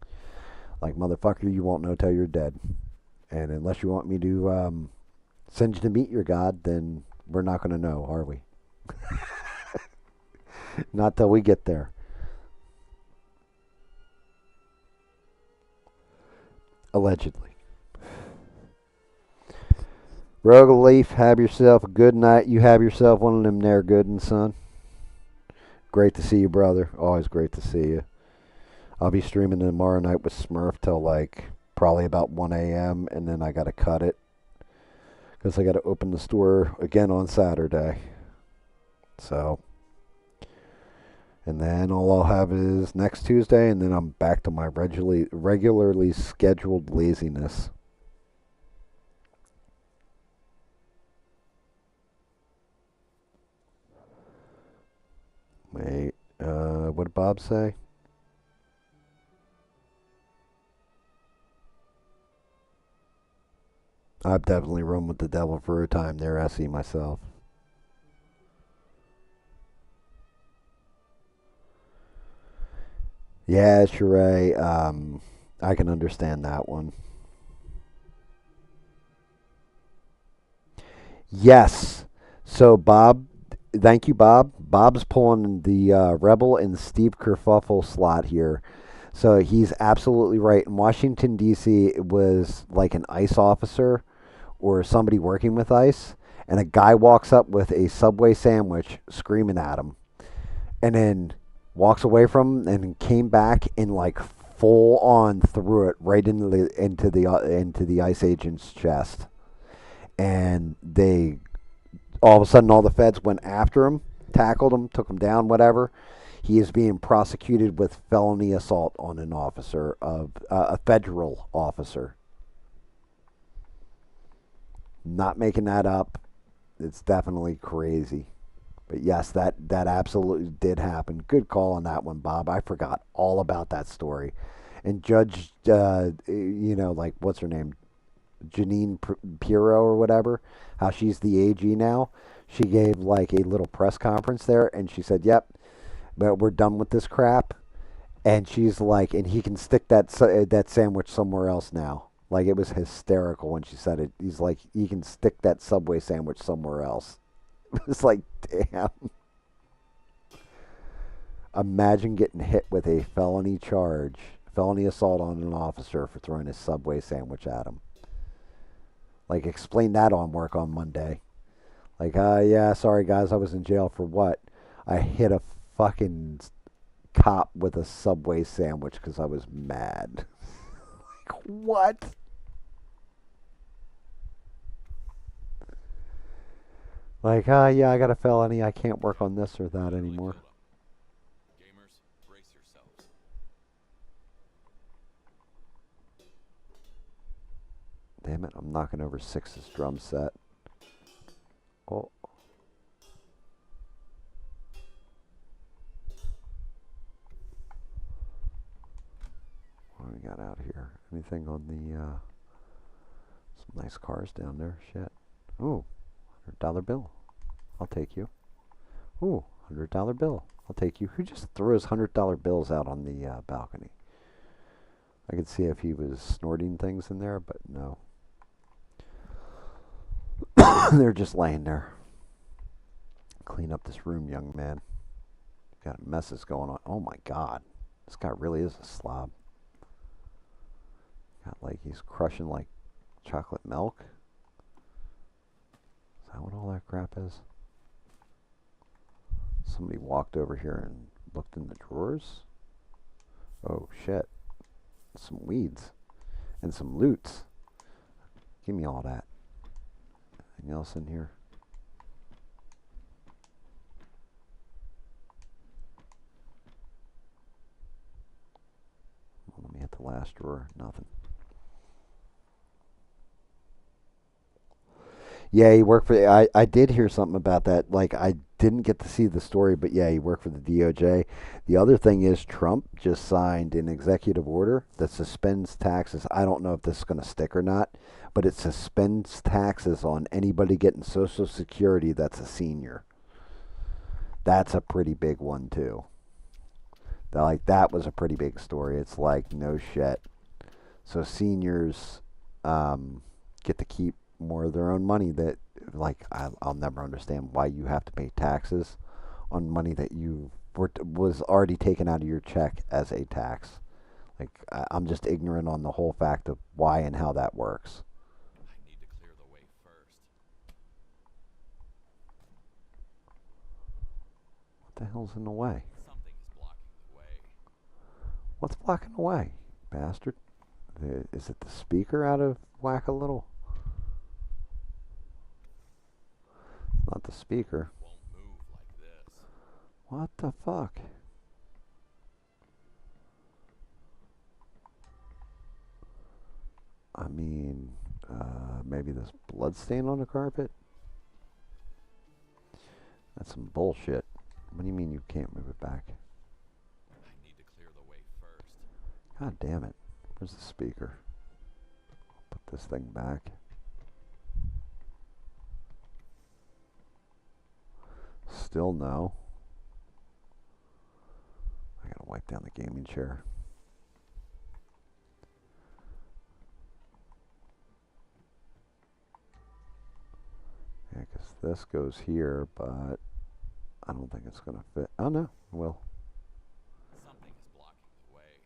Like motherfucker, you won't know till you're dead. And unless you want me to send you to meet your God, then we're not going to know, are we? Not till we get there. Allegedly. Rogue Leaf, have yourself a good night. You have yourself one of them there, Gooden, son. Great to see you, brother. Always great to see you. I'll be streaming tomorrow night with Smurf till like probably about 1 a.m. and then I got to cut it because I got to open the store again on Saturday. So, and then all I'll have is next Tuesday, and then I'm back to my regularly scheduled laziness. Wait, what did Bob say? I've definitely run with the devil for a time there, I see myself. Yeah, Sheree, I can understand that one. Yes. So, Bob, thank you, Bob. Bob's pulling the Rebel and Steve Kerfuffle slot here. So he's absolutely right. In Washington, D.C., it was like an ICE officer or somebody working with ICE, and a guy walks up with a Subway sandwich screaming at him, and then walks away from him and came back and like full on threw it right into the ICE agent's chest. And they all of a sudden all the feds went after him, tackled him, took him down, whatever. He is being prosecuted with felony assault on an officer of a federal officer. Not making that up. It's definitely crazy. But yes, that absolutely did happen. Good call on that one, Bob. I forgot all about that story. And Judge, like what's her name, Janine Pirro or whatever, how she's the AG now. She gave like a little press conference there, and she said, "Yep, but we're done with this crap." And she's like, and he can stick that sandwich somewhere else now. Like it was hysterical when she said it. He's like, he can stick that Subway sandwich somewhere else. It's like, damn. Imagine getting hit with a felony assault on an officer for throwing a Subway sandwich at him. Like, explain that on work on Monday. Like, yeah, sorry guys, I was in jail for what? I hit a fucking cop with a Subway sandwich because I was mad. Like, what? Like, yeah, I got a felony. I can't work on this or that anymore. Gamers, brace yourselves. Damn it, I'm knocking over Six's drum set. Oh. What do we got out here? Anything on the, some nice cars down there. Shit. Ooh, $100 bill. I'll take you. Ooh, $100 bill. I'll take you. Who just throws $100 bills out on the balcony? I could see if he was snorting things in there, but no. They're just laying there. Clean up this room, young man. Got messes going on. Oh my god. This guy really is a slob. Got like he's crushing like chocolate milk. Is that what all that crap is? Somebody walked over here and looked in the drawers. Oh shit. Some weeds. And some loots. Give me all that. Anything else in here? Well, let me hit the last drawer. Nothing. Yeah, he worked for. I did hear something about that. Like, I didn't get to see the story, but yeah, he worked for the DOJ. The other thing is, Trump just signed an executive order that suspends taxes. I don't know if this is going to stick or not, but it suspends taxes on anybody getting Social Security that's a senior. That's a pretty big one, too. Like, that was a pretty big story. It's like, no shit. So seniors get to keep more of their own money that, like, I'll never understand why you have to pay taxes on money that was already taken out of your check as a tax. Like, I'm just ignorant on the whole fact of why and how that works. I need to clear the way first. What the hell's in the way? Something is blocking the way. What's blocking the way, bastard? Is it the speaker out of whack a little? It's not the speaker. Won't move like this. What the fuck? I mean, maybe this blood stain on the carpet? That's some bullshit. What do you mean you can't move it back? I need to clear the way first. God damn it. Where's the speaker? Put this thing back. Still no. I gotta wipe down the gaming chair. Yeah, because this goes here, but I don't think it's gonna fit. Oh no, it will. Something is blocking the way.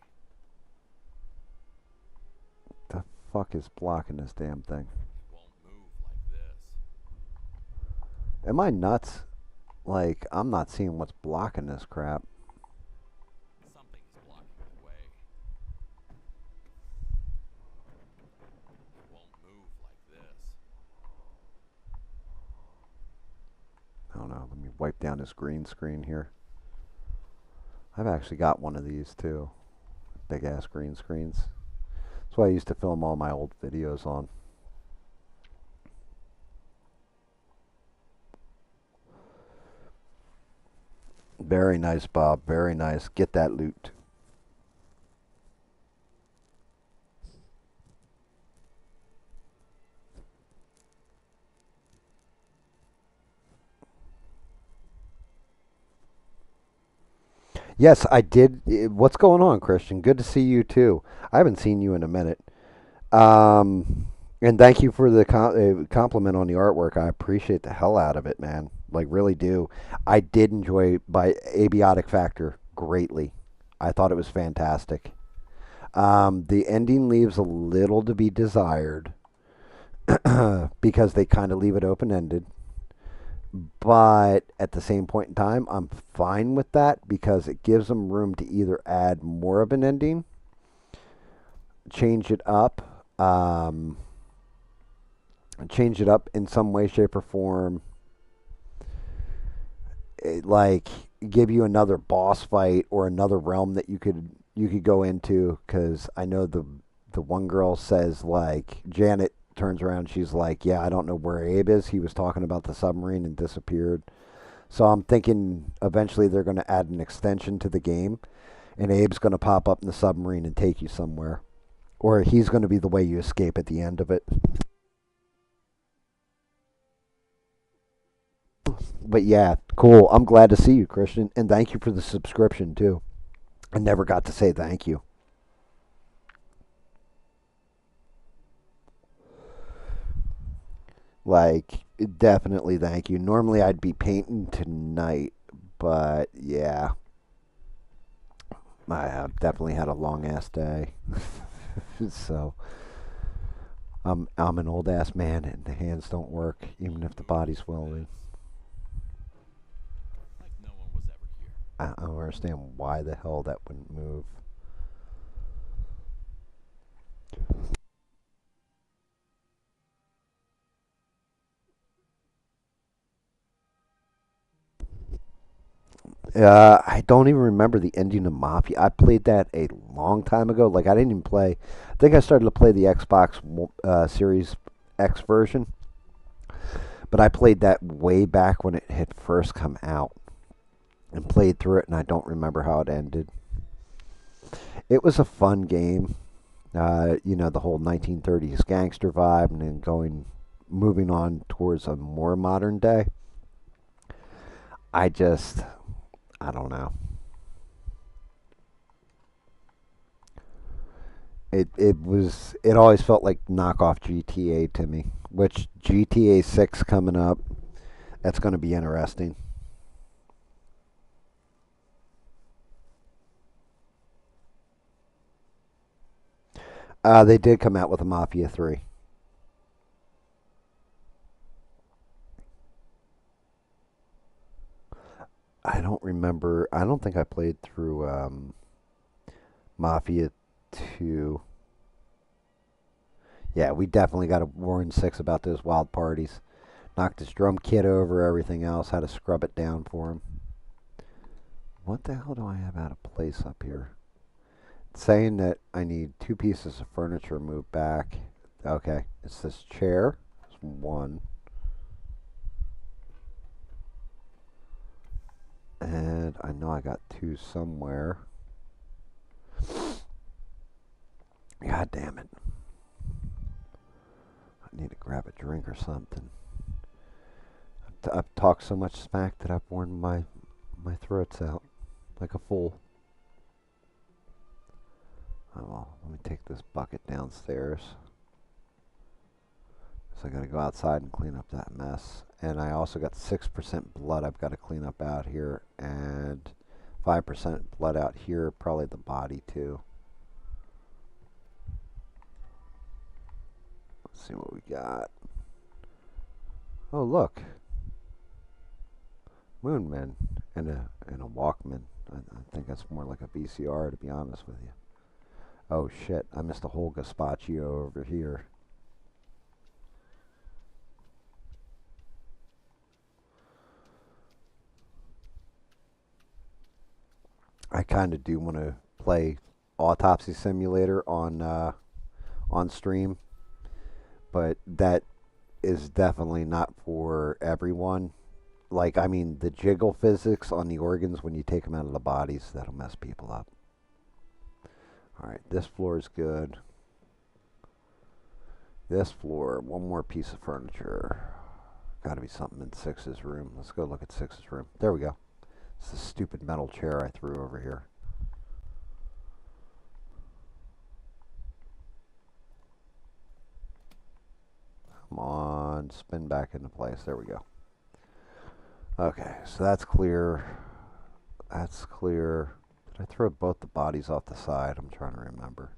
The fuck is blocking this damn thing? It won't move like this. Am I nuts? Like, I'm not seeing what's blocking this crap. Something is blocking the way. It won't move like this. I don't know. Let me wipe down this green screen here. I've actually got one of these too. Big ass green screens. That's what I used to film all my old videos on. Very nice, Bob. Very nice. Get that loot. Yes, I did. What's going on, Christian? Good to see you too. I haven't seen you in a minute. And thank you for the compliment on the artwork. I appreciate the hell out of it, man. Like, really do. I did enjoy by Abiotic Factor greatly. I thought it was fantastic. The ending leaves a little to be desired because they kind of leave it open ended. But at the same point in time, I'm fine with that because it gives them room to either add more of an ending, change it up, in some way, shape, or form. Like, give you another boss fight or another realm that you could go into. Because I know the one girl says, like, Janet turns around, she's like, yeah, I don't know where Abe is. He was talking about the submarine and disappeared. So I'm thinking eventually they're going to add an extension to the game, and Abe's going to pop up in the submarine and take you somewhere, or he's going to be the way you escape at the end of it. But yeah, cool. I'm glad to see you, Christian, and thank you for the subscription too. I never got to say thank you. Like, definitely thank you. Normally I'd be painting tonight, but yeah, I have definitely had a long ass day. So I'm an old ass man, and the hands don't work, even if the body's willing. like no one was ever here. I don't understand why the hell that wouldn't move. I don't even remember the ending of Mafia. I played that a long time ago. Like I didn't even play. I think I started to play the Xbox Series X version, but I played that way back when it had first come out and played through it, and I don't remember how it ended. It was a fun game. The whole 1930s gangster vibe, and then moving on towards a more modern day. I just, I don't know. It always felt like knockoff GTA to me. Which GTA 6 coming up, that's going to be interesting. They did come out with a Mafia 3. I don't remember. I don't think I played through Mafia 2. Yeah, we definitely got to warn Six about those wild parties. Knocked his drum kit over, everything else. Had to scrub it down for him. What the hell do I have out of place up here? It's saying that I need two pieces of furniture moved back. Okay, it's this chair. It's one. And I know I got two somewhere. God damn it. I need to grab a drink or something. I've talked so much smack that I've worn my throats out like a fool. Oh well, let me take this bucket downstairs. So I gotta go outside and clean up that mess. And I also got 6% blood I've got to clean up out here, and 5% blood out here, probably the body too. Let's see what we got. Oh look, Moonman and a Walkman. I think that's more like a VCR, to be honest with you. Oh shit, I missed a whole gazpacho over here. I kind of do want to play Autopsy Simulator on stream, but that is definitely not for everyone. Like, I mean, the jiggle physics on the organs when you take them out of the bodies, that'll mess people up. All right, this floor is good. This floor, one more piece of furniture. Got to be something in Six's room. Let's go look at Six's room. There we go. It's the stupid metal chair I threw over here. Come on, spin back into place. There we go. Okay, so that's clear. That's clear. Did I throw both the bodies off the side? I'm trying to remember.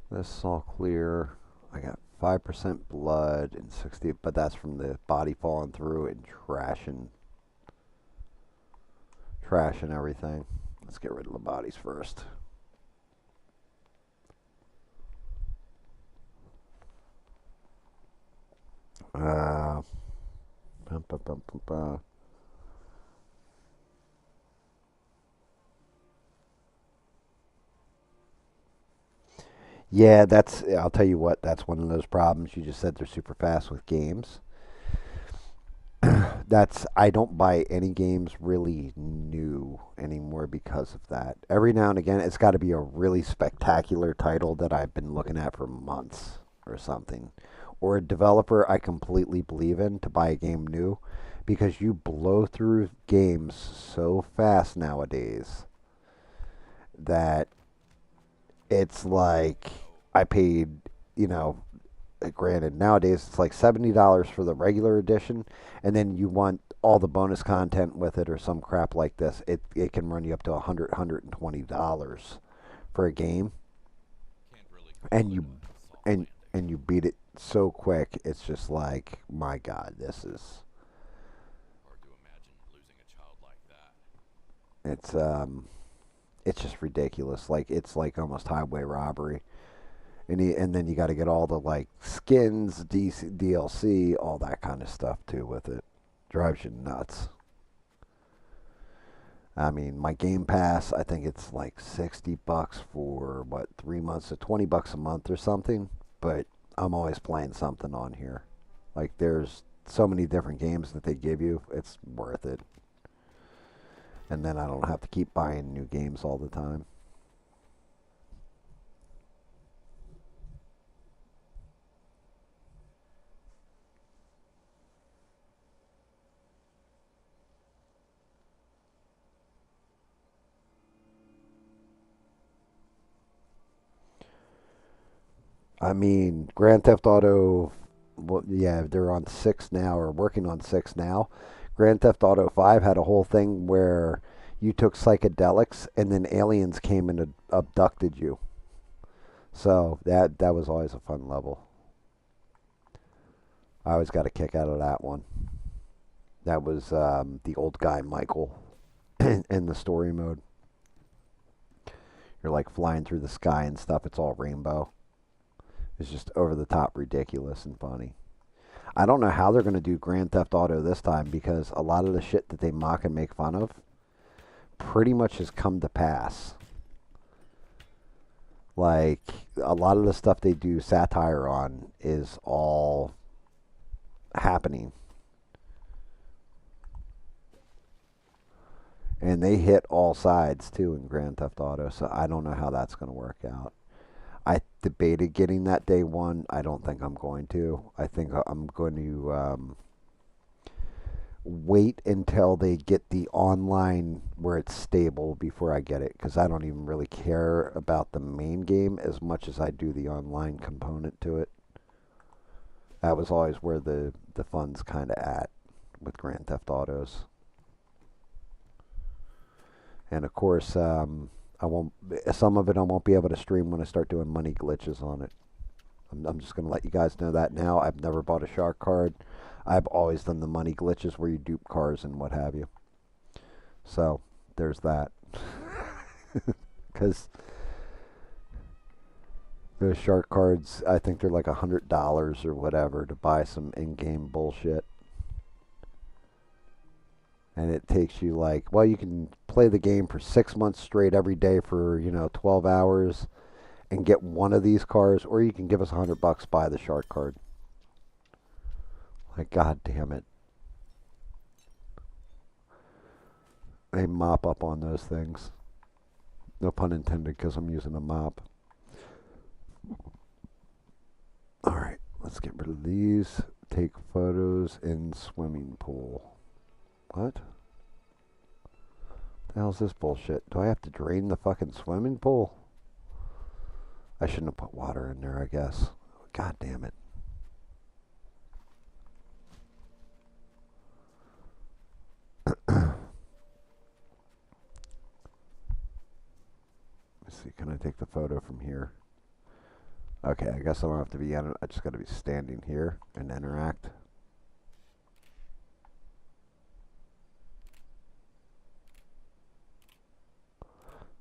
This is all clear. I got 5% blood and 60, but that's from the body falling through and trashing everything. Let's get rid of the bodies first. Uh, bum, bum, bum, bum, bum. Yeah, I'll tell you what, that's one of those problems. You just said they're super fast with games. I don't buy any games really new anymore because of that. Every now and again, it's got to be a really spectacular title that I've been looking at for months. or something. Or a developer I completely believe in to buy a game new because you blow through games so fast nowadays that it's like I paid, you know, granted nowadays it's like $70 for the regular edition, and then you want all the bonus content with it or some crap like this. It can run you up to $120 for a game, Can't really call and it you a soft and landing. and you beat it so quick. It's just like, my God, this is Hard to imagine losing a child like that. it's it's just ridiculous. Like it's like almost highway robbery. And then you got to get all the like skins, DLC, all that kind of stuff too with it. Drives you nuts. I mean, my Game Pass, I think it's like $60 for what, 3 months, to $20 a month or something. But I'm always playing something on here. Like there's so many different games that they give you, it's worth it. And then I don't have to keep buying new games all the time. I mean, Grand Theft Auto, well, yeah, they're on six now or working on six now. Grand Theft Auto 5 had a whole thing where you took psychedelics and then aliens came and abducted you. So that was always a fun level. I always got a kick out of that one. That was the old guy Michael in the story mode. You're like flying through the sky and stuff. It's all rainbow. It's just over the top ridiculous and funny. I don't know how they're going to do Grand Theft Auto this time because a lot of the shit that they mock and make fun of pretty much has come to pass. Like a lot of the stuff they do satire on is all happening. And they hit all sides too in Grand Theft Auto, so I don't know how that's going to work out. I debated getting that day one. I don't think I'm going to. I think I'm going to wait until they get the online where it's stable before I get it because I don't even really care about the main game as much as I do the online component to it. That was always where the fun's kind of at with Grand Theft Autos. And of course, I won't. Some of it I won't be able to stream when I start doing money glitches on it. I'm just gonna let you guys know that now. I've never bought a shark card. I've always done the money glitches where you dupe cars and what have you. So there's that. Because those shark cards, I think they're like $100 or whatever to buy some in-game bullshit. And it takes you like, well, you can play the game for 6 months straight every day for 12 hours and get one of these cars, or you can give us $100, buy the shark card. Like, god damn it. They mop up on those things. No pun intended, because I'm using a mop. Alright, let's get rid of these. Take photos in swimming pool. What? The hell's this bullshit? Do I have to drain the fucking swimming pool? I shouldn't have put water in there, I guess. God damn it. Let's see, can I take the photo from here? Okay, I guess I don't have to be, I just gotta be standing here and interact.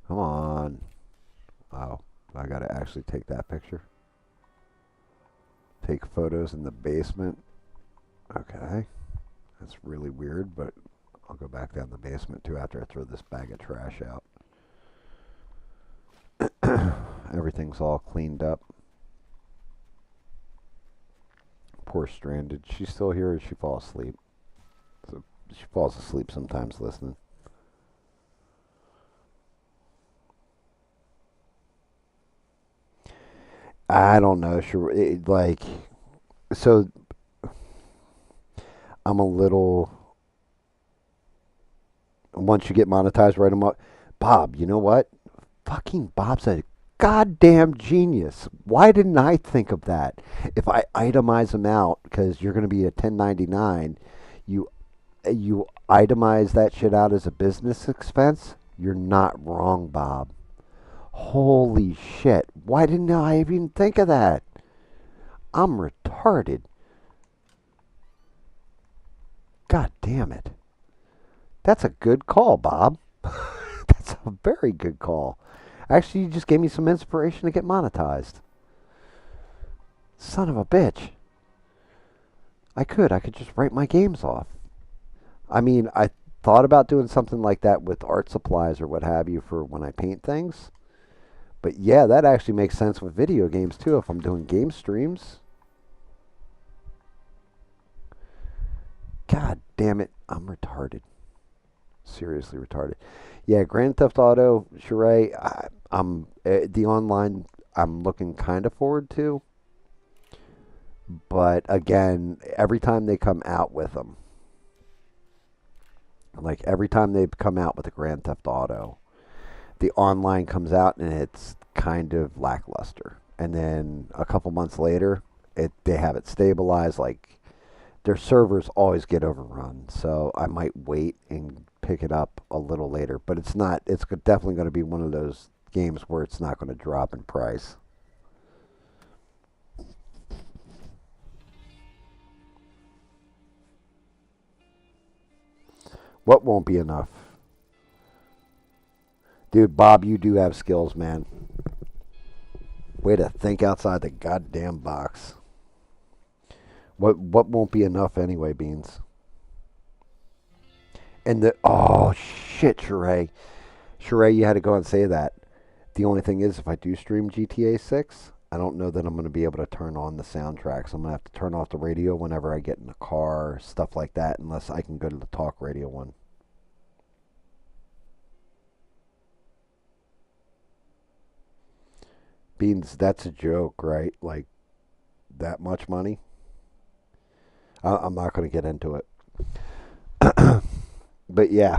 Come on. Oh, I gotta actually take that picture. Take photos in the basement. Okay. That's really weird, but I'll go back down the basement too after I throw this bag of trash out. Everything's all cleaned up. Poor Stranded. She's still here or she fall asleep? So she falls asleep sometimes listening. I don't know. Sure, so. I'm a little. Once you get monetized, write them up. Bob, you know what? Fucking Bob's a goddamn genius. Why didn't I think of that? If I itemize them out, because you're going to be a 1099, you you itemize that shit out as a business expense. You're not wrong, Bob. Holy shit! Why didn't I even think of that? I'm retarded. God damn it. That's a good call, Bob. That's a very good call. Actually, you just gave me some inspiration to get monetized. Son of a bitch. I could just write my games off. I mean, I thought about doing something like that with art supplies or what have you for when I paint things. But yeah, that actually makes sense with video games too if I'm doing game streams. God damn it, I'm retarded. Seriously retarded. Yeah, Grand Theft Auto, Sheree, I'm the online I'm looking kind of forward to, but again, every time they come out with them, like every time they come out with a Grand Theft Auto, the online comes out and it's kind of lackluster. And then a couple months later, they have it stabilized. Like their servers always get overrun, so I might wait and pick it up a little later. But it's not. It's definitely going to be one of those games where it's not going to drop in price. What won't be enough? Dude, Bob, you do have skills, man. Way to think outside the goddamn box. What won't be enough anyway, Beans? And the oh shit, Sheree. Sheree, you had to go and say that. The only thing is if I do stream GTA 6, I don't know that I'm going to be able to turn on the soundtracks. I'm going to have to turn off the radio whenever I get in the car, stuff like that, unless I can go to the talk radio one. Beans, that's a joke, right? Like that much money? I'm not going to get into it. But yeah,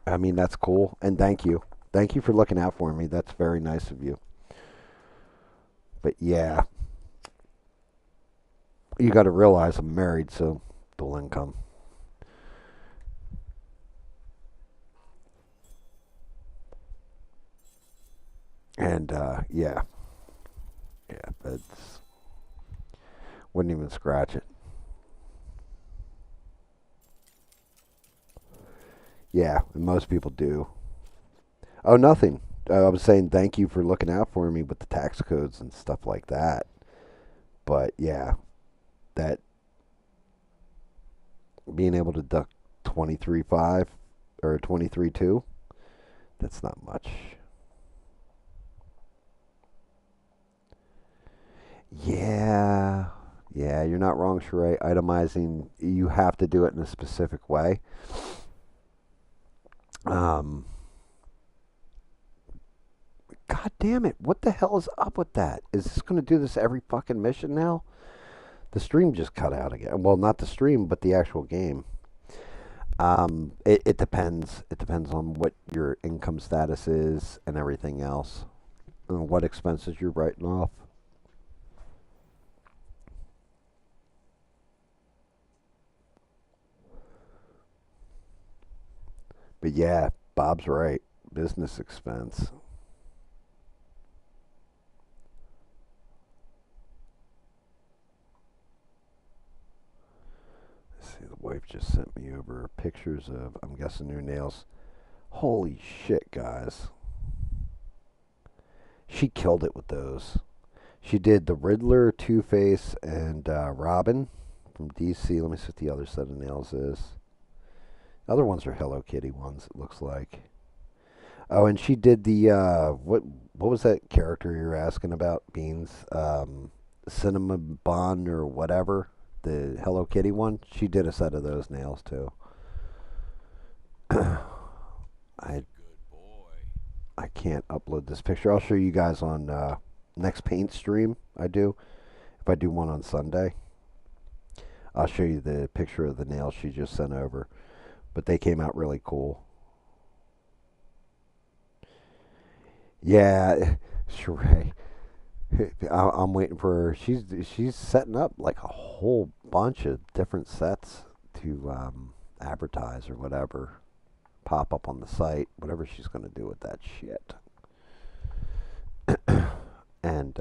I mean, that's cool. And thank you. Thank you for looking out for me. That's very nice of you. But yeah, you got to realize I'm married, so dual income. And yeah, yeah, that's wouldn't even scratch it. Yeah, and most people do. Oh, nothing. I was saying thank you for looking out for me with the tax codes and stuff like that. But yeah, that being able to duck 23.5 or 23.2, that's not much. Yeah. Yeah, you're not wrong, Sheree. Itemizing, you have to do it in a specific way. Um, God damn it. What the hell is up with that? Is this going to do this every fucking mission now? The stream just cut out again. Well, not the stream, but the actual game. It depends. It depends on what your income status is and everything else. And what expenses you're writing off. But yeah, Bob's right. Business expense. Let's see, the wife just sent me over pictures of, I'm guessing, new nails. Holy shit, guys. She killed it with those. She did the Riddler, Two Face, and Robin from DC. Let me see what the other set of nails is. Other ones are Hello Kitty ones. It looks like. Oh, and she did the what was that character you were asking about? Beans, Cinema Bond or whatever. The Hello Kitty one. She did a set of those nails too. I Good boy. I can't upload this picture. I'll show you guys on next paint stream I do. If I do one on Sunday, I'll show you the picture of the nails she just sent over. But they came out really cool. Yeah, Sheree. I'm waiting for her. She's setting up like a whole bunch of different sets to advertise or whatever, pop up on the site, whatever she's going to do with that shit. And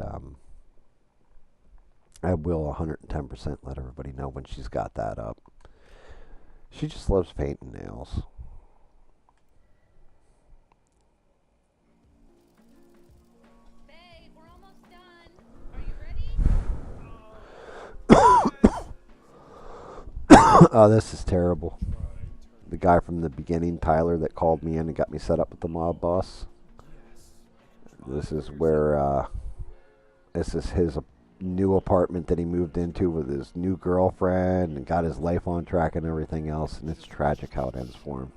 I will 110% let everybody know when she's got that up. She just loves painting nails. Babe, we're almost done. Are you ready? Oh, this is terrible. The guy from the beginning, Tyler, that called me in and got me set up with the mob boss. This is where, this is his new apartment that he moved into with his new girlfriend and got his life on track and everything else, and it's tragic how it ends for him.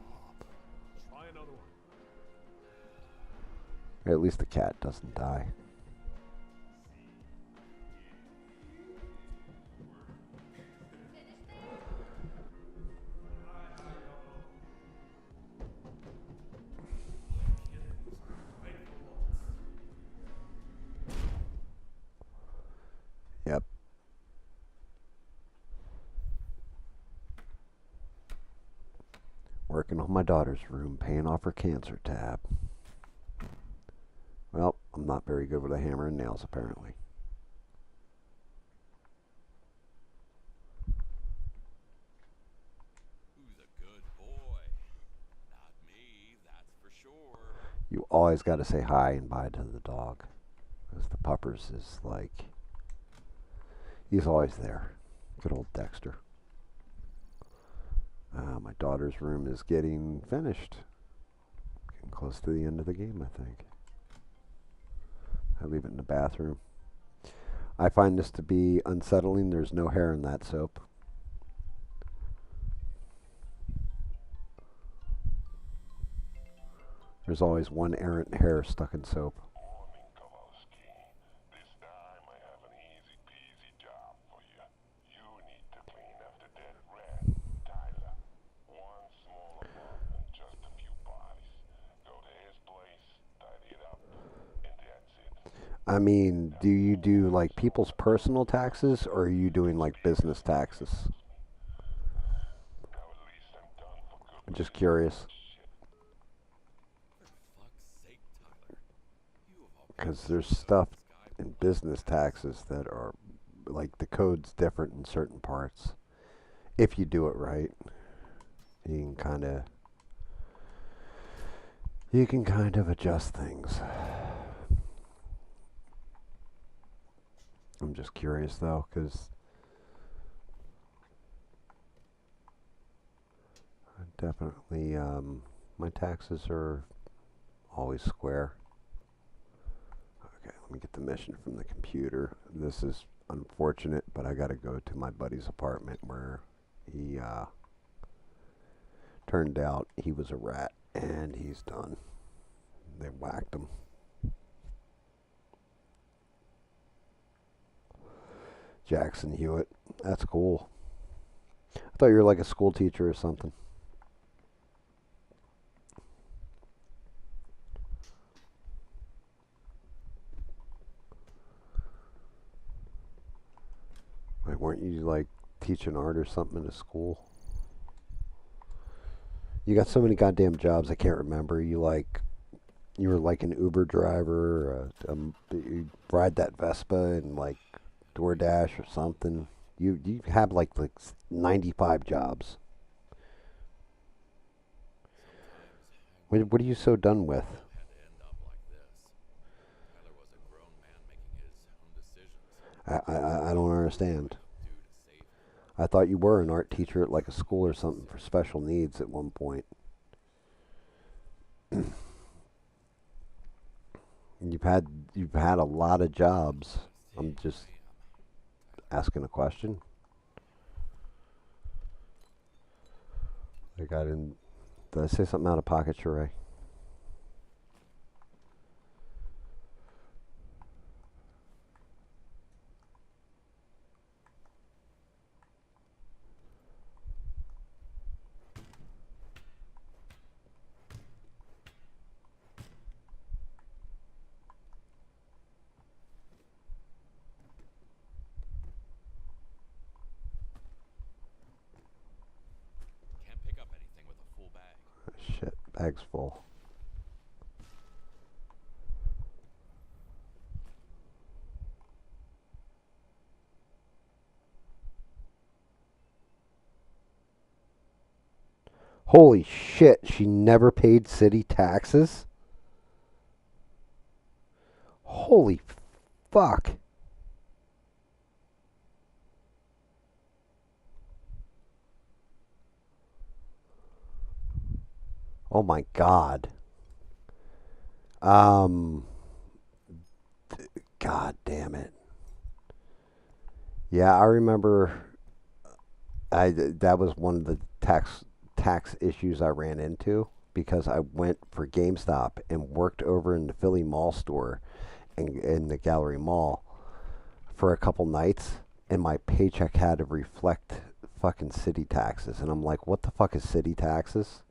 Or at least the cat doesn't die. Yep. Working on my daughter's room, paying off her cancer tab. Well, I'm not very good with a hammer and nails, apparently. Who's a good boy? Not me, that's for sure. You always got to say hi and bye to the dog. Because the puppers is like, he's always there. Good old Dexter. My daughter's room is getting finished. Getting close to the end of the game, I think. I leave it in the bathroom. I find this to be unsettling. There's no hair in that soap. There's always one errant hair stuck in soap. Morning, Kowalski. This time I have an easy peasy job for you. You need to clean up the dead rat, Tyler. One small apartment, just a few bodies. Go to his place, tidy it up, and that's it. I mean, do you do like people's personal taxes or are you doing like business taxes? Now at least I'm done for good. I'm just curious. For fuck's sake, Tyler. You of all Because people there's should know stuff this guy in well. business taxes that are like the code's different in certain parts. If you do it right, you can kind of adjust things. I'm just curious though, because definitely my taxes are always square. Okay, let me get the mission from the computer. This is unfortunate, but I got to go to my buddy's apartment where he turned out he was a rat and he's done. They whacked him. Jackson Hewitt. That's cool. I thought you were like a school teacher or something. Like, weren't you like teaching art or something in a school? You got so many goddamn jobs I can't remember. You were like an Uber driver. You ride that Vespa and like DoorDash or something. You have like 95 jobs. Sometimes What are you so done with? it had to end up like this. Tyler was a grown man making his own decisions. I don't understand. Do to save him. I thought you were an art teacher at like a school or something for special needs at one point. You've had a lot of jobs. I'm See, just I am. asking a question. Like I didn't. Did I say something out of pocket, Sheree? Bag's full. Holy shit, she never paid city taxes? Holy fuck. Oh my god. Um, God damn it. Yeah, I remember. That was one of the tax issues I ran into because I went for GameStop and worked over in the Philly Mall store and in the Gallery Mall for a couple nights, and my paycheck had to reflect fucking city taxes, and I'm like, what the fuck is city taxes?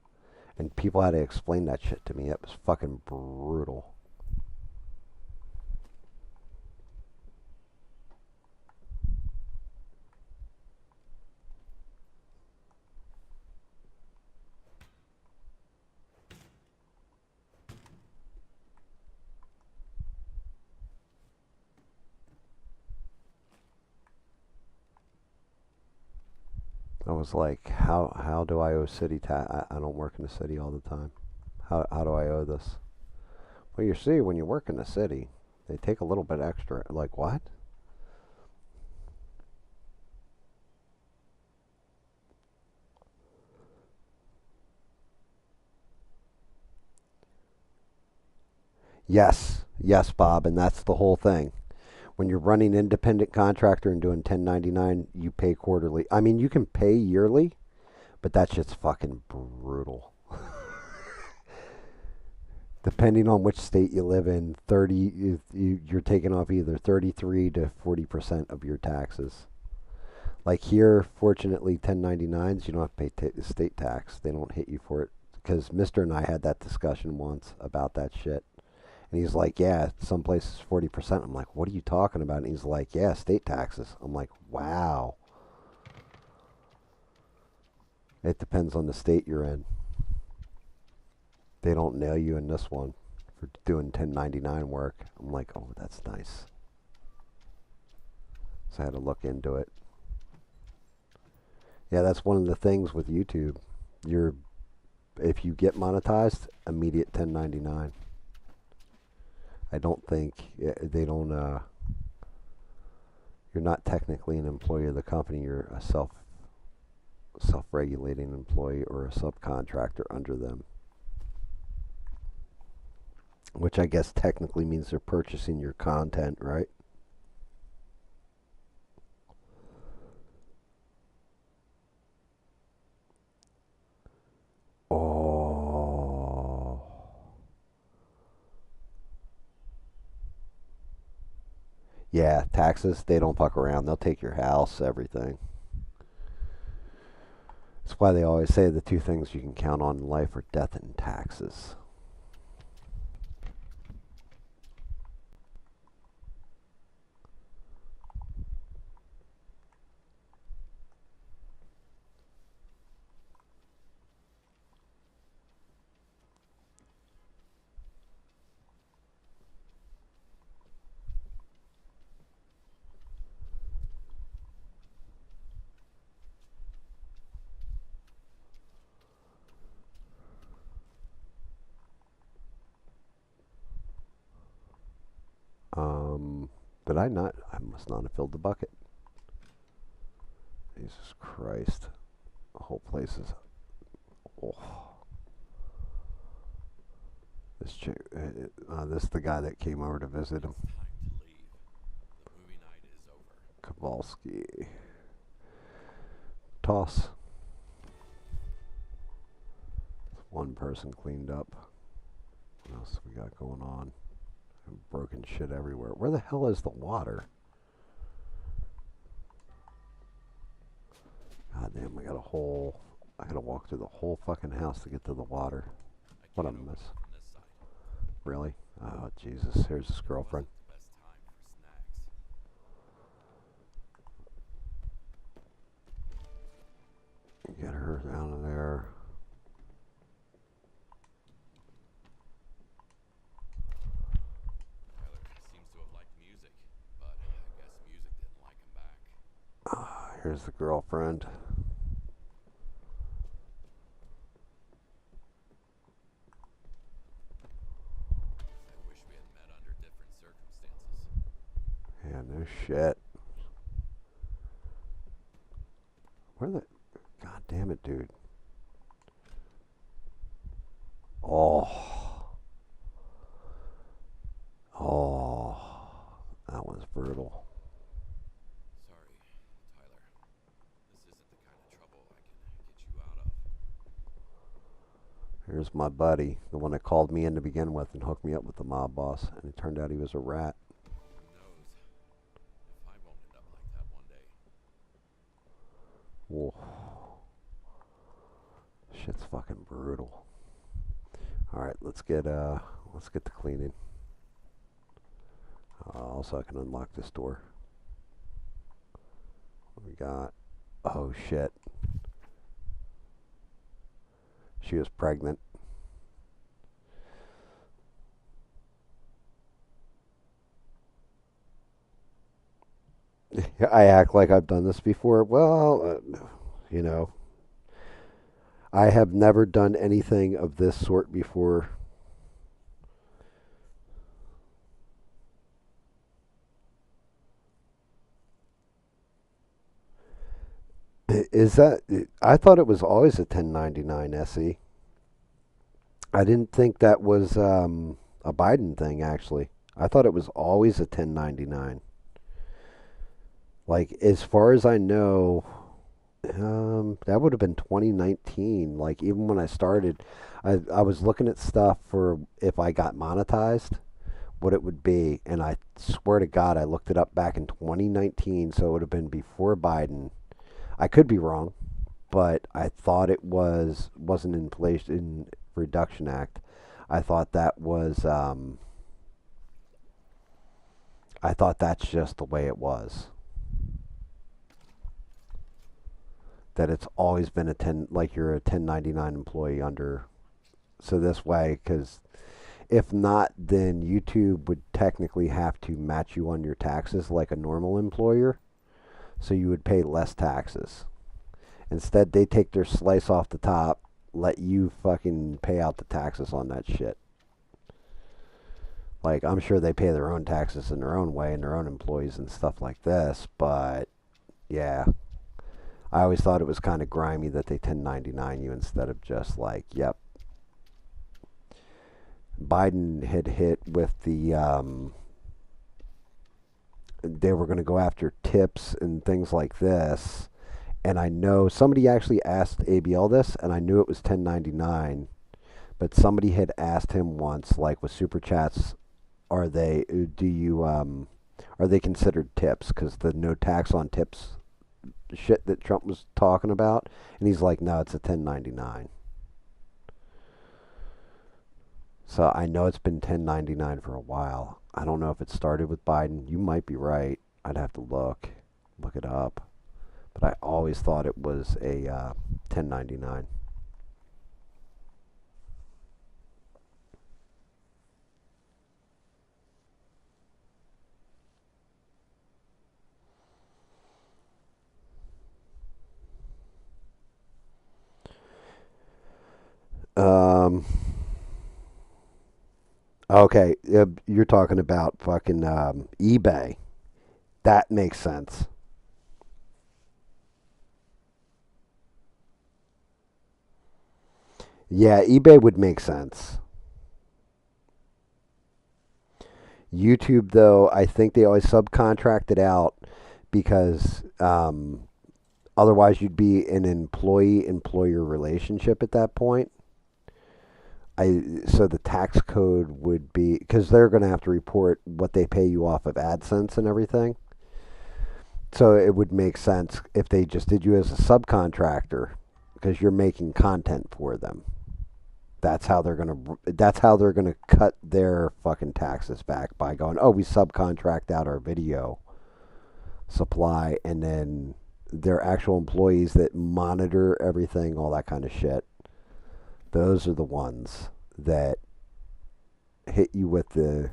And people had to explain that shit to me. It was fucking brutal. I was like, how do I owe city tax? I don't work in the city all the time. How do I owe this? Well, you see, when you work in the city, they take a little bit extra. Like, what? Yes, yes, Bob, and that's the whole thing. When you're running independent contractor and doing 1099, you pay quarterly. I mean, you can pay yearly, but that shit's fucking brutal. Depending on which state you live in, you're taking off either 33 to 40% of your taxes. Like here, fortunately, 1099s, you don't have to pay state tax. They don't hit you for it. Because Mister and I had that discussion once about that shit. And he's like, yeah, some places 40%. I'm like, what are you talking about? And he's like, yeah, state taxes. I'm like, wow. It depends on the state you're in. They don't nail you in this one for doing 1099 work. I'm like, oh, that's nice. So I had to look into it. Yeah, that's one of the things with YouTube. You're If you get monetized, immediate 1099. I don't think they don't. You're not technically an employee of the company. You're a self-regulating employee or a subcontractor under them, which I guess technically means they're purchasing your content, right? Oh, yeah, taxes. They don't fuck around. They'll take your house, everything. That's why they always say the two things you can count on in life are death and taxes. Did I not? I must not have filled the bucket. Jesus Christ. The whole place is. Oh. This chick, this is the guy that came over to visit him. It's time to leave. The movie night is over. Kowalski. Toss. One person cleaned up. What else we got going on? Broken shit everywhere. Where the hell is the water? God damn, I got a whole. I gotta walk through the whole fucking house to get to the water. I What a can't open mess. it from this side. Really? Oh, Jesus. Here's his It girlfriend. wasn't the best time for snacks. Get her out of there. Here's the girlfriend. I wish we had met under different circumstances. Yeah, no shit. Where the... God damn it, dude. Oh. Oh. That one's brutal. Sorry, Tyler. This isn't the kind of trouble I can get you out of. Here's my buddy, the one that called me in to begin with and hooked me up with the mob boss, and it turned out he was a rat. Who knows if I won't end up like that one day. Whoa. Shit's fucking brutal. Alright, let's get the cleaning. Also, I can unlock this door. What we got? Oh shit. She was pregnant. I act like I've done this before. Well, you know, I have never done anything of this sort before. Is that... I thought it was always a 1099 SE. I didn't think that was a Biden thing, actually. I thought it was always a 1099. Like, as far as I know, that would have been 2019. Like, even when I started, I was looking at stuff for if I got monetized, what it would be. And I swear to God, I looked it up back in 2019, so it would have been before Biden. I could be wrong, but I thought it wasn't Inflation Reduction Act. I thought that was I thought that's just the way it was. That it's always been a 10, like you're a 1099 employee under. So this way, because if not, then YouTube would technically have to match you on your taxes like a normal employer. So you would pay less taxes. Instead, they take their slice off the top, let you fucking pay out the taxes on that shit. Like, I'm sure they pay their own taxes in their own way and their own employees and stuff like this, but yeah. I always thought it was kind of grimy that they 1099 you instead of just like, yep. Biden had hit with the, they were going to go after tips and things like this. And I know somebody actually asked ABL this, and I knew it was 1099. But somebody had asked him once, like with super chats, are they considered tips? Because the no tax on tips shit that Trump was talking about, and he's like, no, it's a 1099. So I know it's been 1099 for a while. I don't know if it started with Biden. You might be right. I'd have to look it up. But I always thought it was a 1099. Um, okay, you're talking about fucking eBay. That makes sense. Yeah, eBay would make sense. YouTube, though, I think they always subcontract it out because otherwise you'd be an employee-employer relationship at that point. So the tax code would be because they're going to have to report what they pay you off of AdSense and everything. So it would make sense if they just did you as a subcontractor because you're making content for them. That's how they're gonna cut their fucking taxes back by going, oh, we subcontract out our video supply, and then their actual employees that monitor everything, all that kind of shit. Those are the ones that hit you with the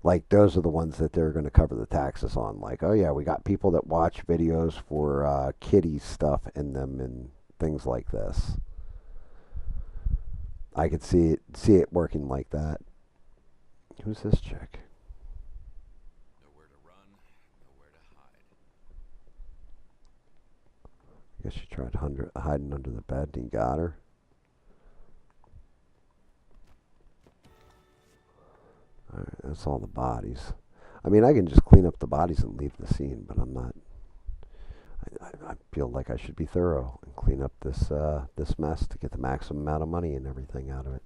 Like those are the ones that they're going to cover the taxes on. Like, oh yeah, we got people that watch videos for kitty stuff in them and things like this. I could see it working like that. Who's this chick? Nowhere to run, nowhere to hide. I guess she tried hiding under the bed and he got her. Alright, that's all the bodies. I mean, I can just clean up the bodies and leave the scene, but I'm not. I feel like I should be thorough and clean up this mess to get the maximum amount of money and everything out of it.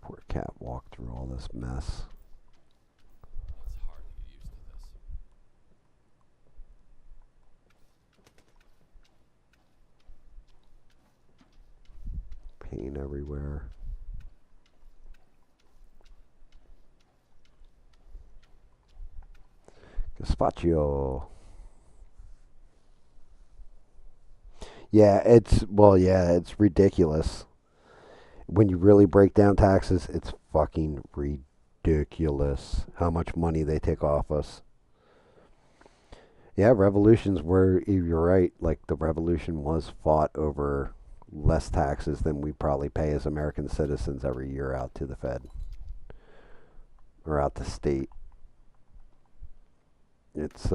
Poor cat walked through all this mess. It's hard to get used to this. Pain everywhere. Gazpacho. It's ridiculous. When you really break down taxes, it's fucking ridiculous how much money they take off us. Yeah, revolutions were, you're right, like the revolution was fought over less taxes than we probably pay as American citizens every year out to the Fed or out to state. It's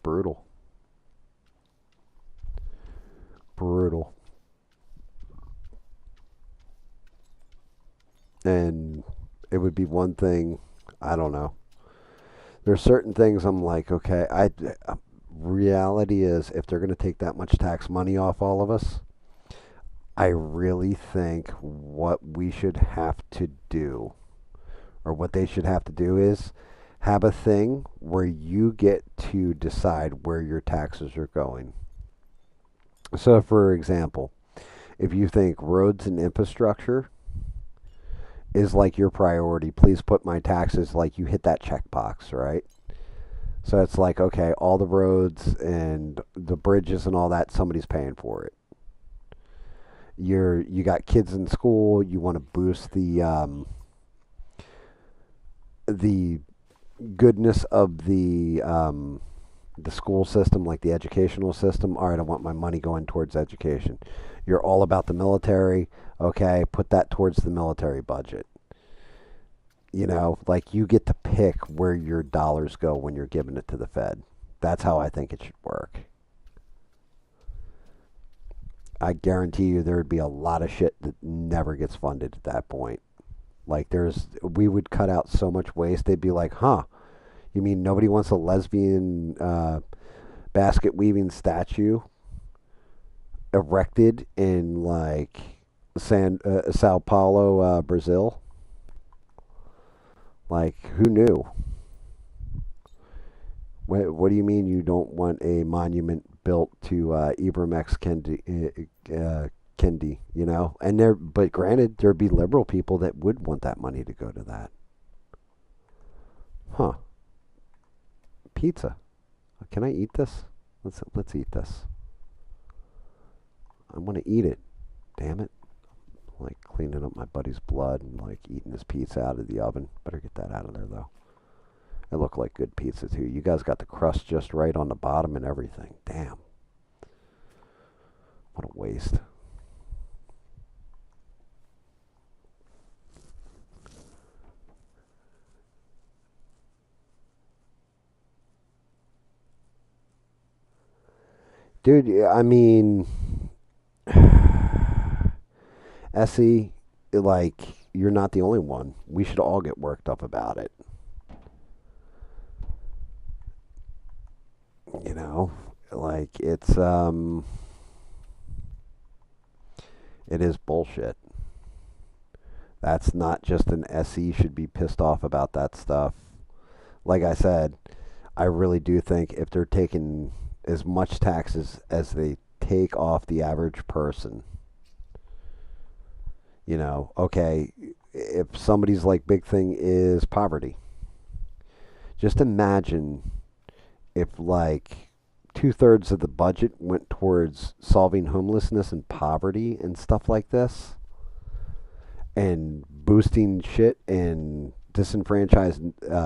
brutal. Brutal. And it would be one thing, I don't know. There's certain things I'm like, okay, reality is if they're going to take that much tax money off all of us, I really think what we should have to do, or what they should have to do, is have a thing where you get to decide where your taxes are going. So, for example, if you think roads and infrastructure is like your priority, please put my taxes, like you hit that checkbox, right? So it's like, okay, all the roads and the bridges and all that, somebody's paying for it. You got kids in school. You want to boost the goodness of the school system, like the educational system. All right, I want my money going towards education. You're all about the military. Okay, put that towards the military budget. You know, like you get to pick where your dollars go when you're giving it to the Fed. That's how I think it should work. I guarantee you there would be a lot of shit that never gets funded at that point. Like we would cut out so much waste. They'd be like, huh, you mean nobody wants a lesbian basket weaving statue erected in like Sao Paulo, Brazil? Like, who knew? What do you mean you don't want a monument built to Ibram X. Kendi? You know, but granted, there'd be liberal people that would want that money to go to that. Huh? Pizza. Can I eat this? Let's eat this. I want to eat it. Damn it! Like cleaning up my buddy's blood and like eating his pizza out of the oven. Better get that out of there though. It looked like good pizza too. You guys got the crust just right on the bottom and everything. Damn. What a waste. Dude, I mean, Essie, like, you're not the only one. We should all get worked up about it. You know, like it is bullshit. That's not just an SE should be pissed off about that stuff. Like I said, I really do think if they're taking as much taxes as they take off the average person, Okay, if somebody's like big thing is poverty, just imagine if like two-thirds of the budget went towards solving homelessness and poverty and stuff like this and boosting shit in disenfranchised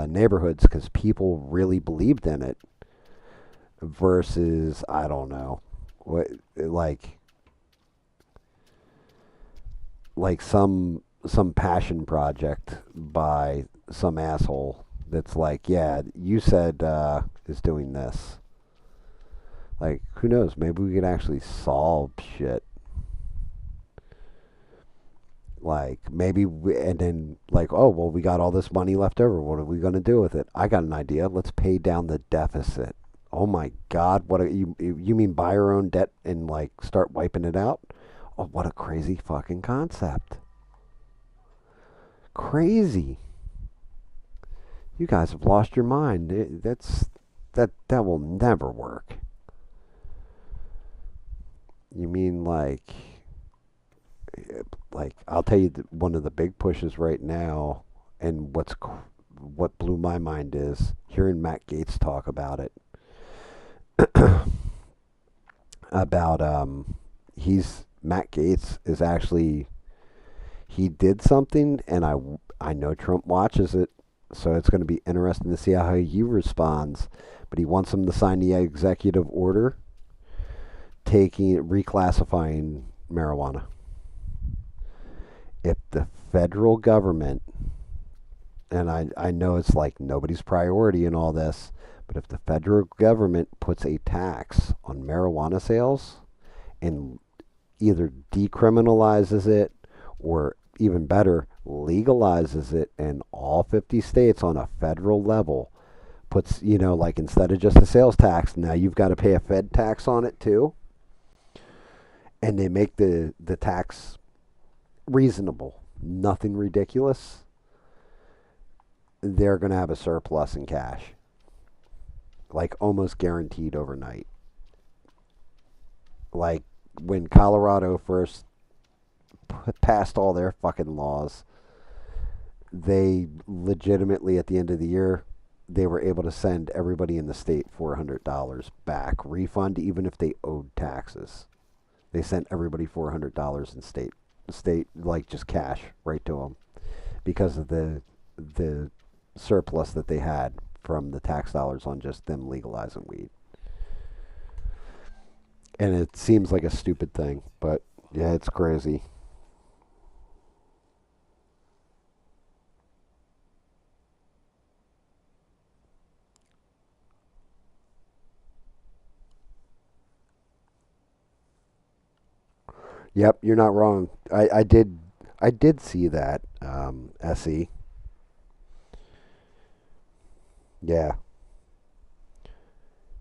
neighborhoods because people really believed in it versus I don't know what like some passion project by some asshole that's like, yeah, you said is doing this. Like, who knows? Maybe we could actually solve shit. Like, maybe, and then, like, oh, well, we got all this money left over. What are we going to do with it? I got an idea. Let's pay down the deficit. Oh my God. You mean buy our own debt and, like, start wiping it out? Oh, what a crazy fucking concept. Crazy. You guys have lost your mind. That will never work. You mean like I'll tell you one of the big pushes right now, and what blew my mind is hearing Matt Gates talk about it. About he's Matt Gates is actually he did something, and I know Trump watches it, so it's going to be interesting to see how he responds. But he wants him to sign the executive order taking reclassifying marijuana. If the federal government, and I know it's like nobody's priority in all this, but if the federal government puts a tax on marijuana sales and either decriminalizes it or even better, legalizes it in all 50 states on a federal level, puts, like instead of just a sales tax, now you've got to pay a Fed tax on it too, and they make the tax reasonable, nothing ridiculous, they're going to have a surplus in cash, like almost guaranteed overnight. Like when Colorado first passed all their fucking laws, they legitimately at the end of the year they were able to send everybody in the state $400 back refund even if they owed taxes. They sent everybody $400 in state like just cash right to them because of the surplus that they had from the tax dollars on just them legalizing weed. And it seems like a stupid thing, but yeah, it's crazy. Yep, you're not wrong. I did see that. Se. Yeah.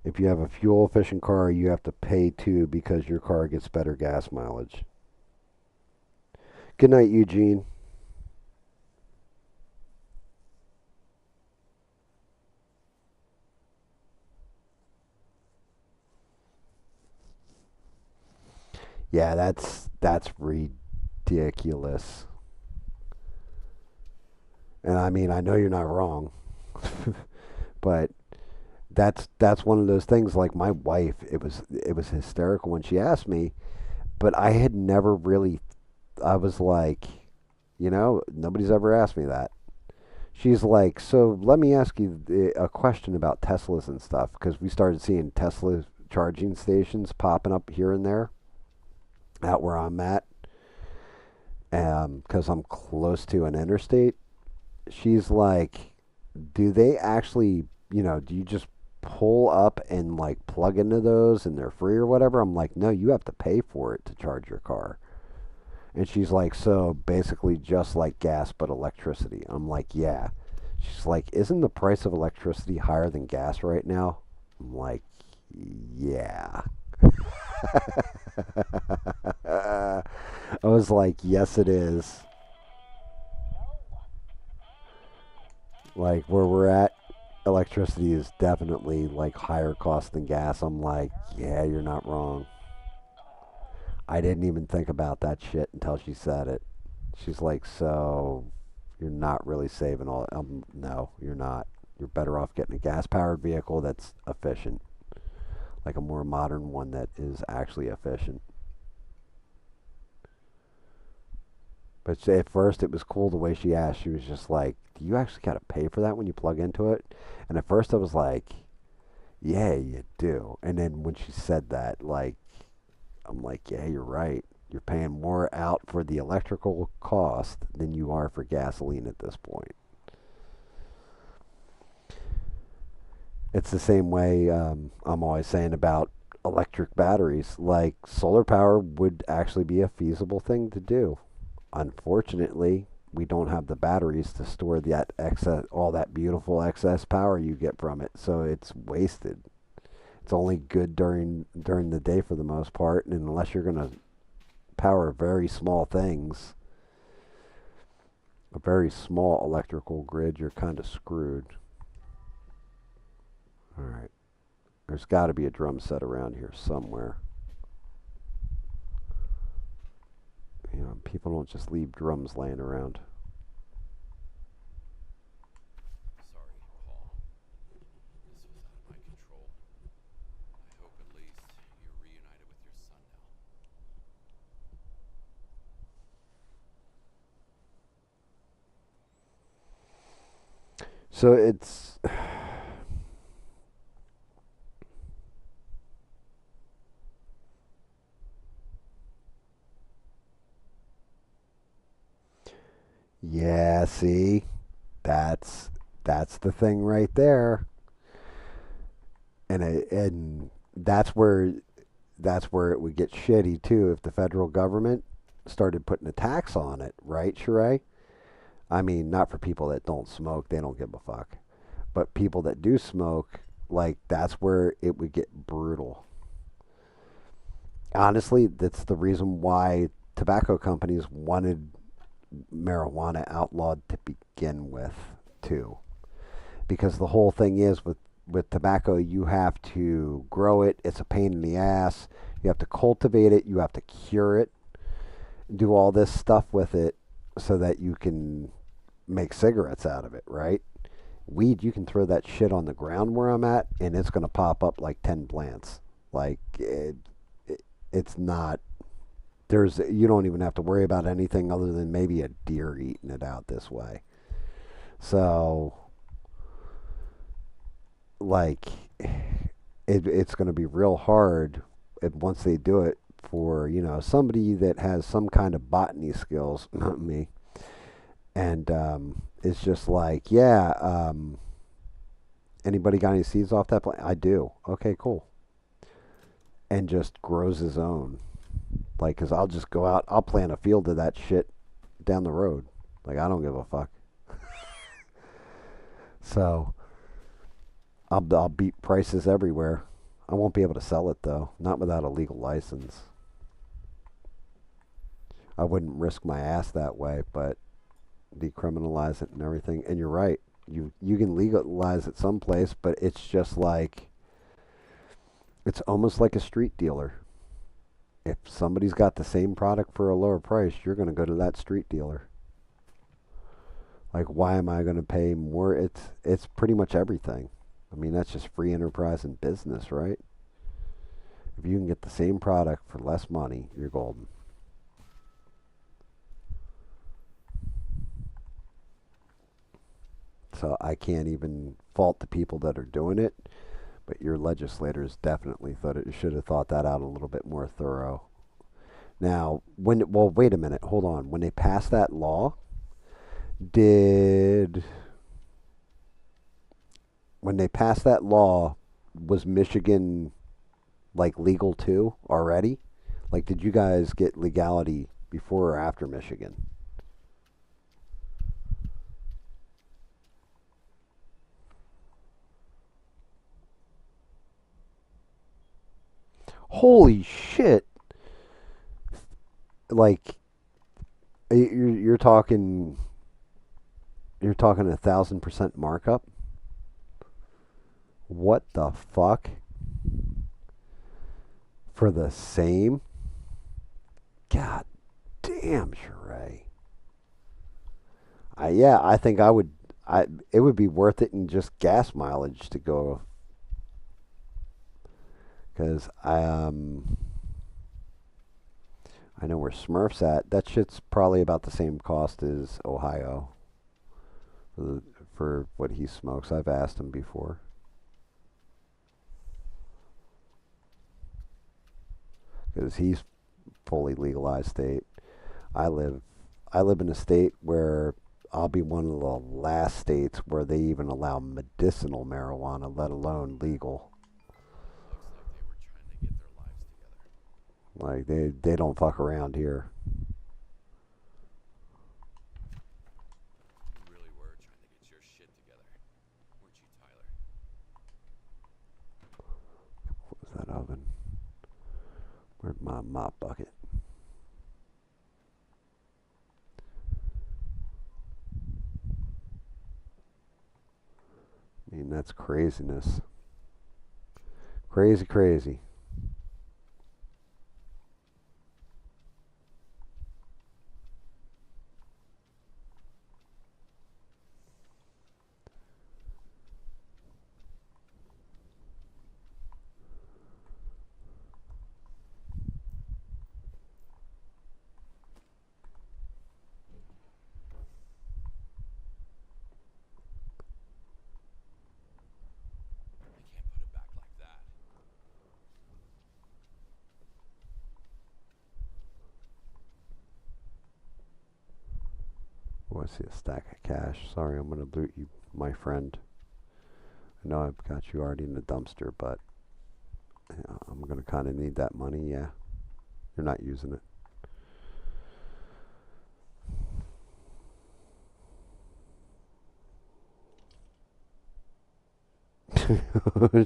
If you have a fuel efficient car, you have to pay too because your car gets better gas mileage. Good night, Eugene. Yeah, that's ridiculous. And I mean, I know you're not wrong, but that's one of those things. Like my wife, it was hysterical when she asked me, but I had never really. I was like, nobody's ever asked me that. She's like, so let me ask you a question about Teslas and stuff because we started seeing Tesla charging stations popping up here and there out where I'm at, because I'm close to an interstate. She's like, do they actually, do you just pull up and like plug into those and they're free or whatever? I'm like, no, you have to pay for it to charge your car. And she's like, so basically just like gas but electricity. I'm like, yeah. She's like, isn't the price of electricity higher than gas right now? I'm like, yeah. I was like, yes, it is. Like where we're at, electricity is definitely like higher cost than gas. I'm like, yeah, you're not wrong. I didn't even think about that shit until she said it. She's like, so you're not really saving all. No, you're not. You're better off getting a gas-powered vehicle that's efficient, like a more modern one that is actually efficient. But at first, it was cool the way she asked. She was just like, "Do you actually got to pay for that when you plug into it?" And at first, I was like, "Yeah, you do." And then when she said that, like, I'm like, "Yeah, you're right. You're paying more out for the electrical cost than you are for gasoline at this point." It's the same way I'm always saying about electric batteries. Like, solar power would actually be a feasible thing to do. Unfortunately, we don't have the batteries to store that excess, all that beautiful excess power you get from it. So it's wasted. It's only good during the day for the most part, and unless you're going to power very small things, a very small electrical grid, you're kind of screwed. All right. There's got to be a drum set around here somewhere. You know, people don't just leave drums laying around. Sorry, Paul. This was out of my control. I hope at least you're reunited with your son now. So it's yeah, see, that's that's the thing right there, and that's where it would get shitty too if the federal government started putting a tax on it, right, Sheree? I mean, not for people that don't smoke; they don't give a fuck. But people that do smoke, like that's where it would get brutal. Honestly, that's the reason why tobacco companies wanted marijuana outlawed to begin with, too. Because the whole thing is with tobacco, you have to grow it. It's a pain in the ass. You have to cultivate it. You have to cure it. Do all this stuff with it so that you can make cigarettes out of it, right? Weed, you can throw that shit on the ground where I'm at, and it's going to pop up like 10 plants. Like, it's not. You don't even have to worry about anything other than maybe a deer eating it out this way. So, like, it's going to be real hard once they do it for somebody that has some kind of botany skills, not me, and it's just like, yeah, anybody got any seeds off that plant? I do. Okay, cool. And just grows his own. Like, cause I'll just go out, I'll plant a field of that shit down the road. Like, I don't give a fuck. So I'll beat prices everywhere. I won't be able to sell it though, not without a legal license. I wouldn't risk my ass that way, but decriminalize it and everything. And you're right. You can legalize it someplace, but it's just like it's almost like a street dealer. If somebody's got the same product for a lower price, you're going to go to that street dealer. Like, why am I going to pay more? It's pretty much everything. I mean, that's just free enterprise and business, right? If you can get the same product for less money, you're golden. So I can't even fault the people that are doing it, but your legislators definitely thought it should have thought that out a little bit more thorough. Now, wait a minute, hold on. When they passed that law, did when they passed that law, was Michigan like legal too already? Like, did you guys get legality before or after Michigan? Holy shit! Like, you're talking, 1,000% markup. What the fuck for the same? God damn, Sheree. Yeah, I think I would. It would be worth it in just gas mileage to go because I know where Smurf's at. That shit's probably about the same cost as Ohio for for what he smokes. I've asked him before because he's fully legalized state. I live I live in a state where I'll be one of the last states where they even allow medicinal marijuana, let alone legal. Looks like they were trying to get their lives together. Like they don't fuck around here. You really were trying to get your shit together, weren't you, Tyler? What was that oven? Where'd my mop bucket? I mean, that's craziness. Crazy, crazy. I can't put it back like that. Oh, I see a stack of cash. Sorry, I'm gonna loot you, my friend. I know I've got you already in the dumpster, but I'm gonna kind of need that money. Yeah, you're not using it.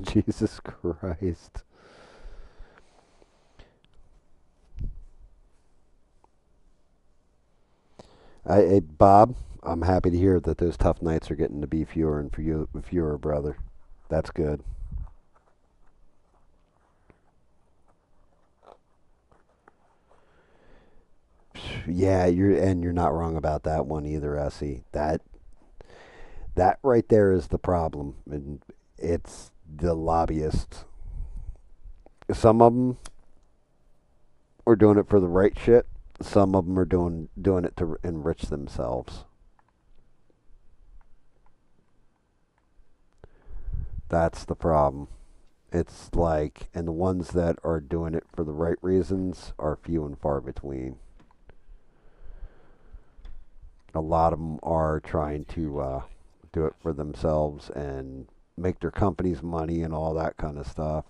Jesus Christ. Bob, I'm happy to hear that those tough nights are getting to be fewer and fewer, brother. That's good. Yeah, you're not wrong about that one either, Essie. That right there is the problem, and it's the lobbyists. Some of them are doing it for the right shit. Some of them are doing it to enrich themselves. That's the problem. It's like, and the ones that are doing it for the right reasons are few and far between. A lot of them are trying Figure to just might. do it Cash. for themselves and make their companies money and all that kind of stuff.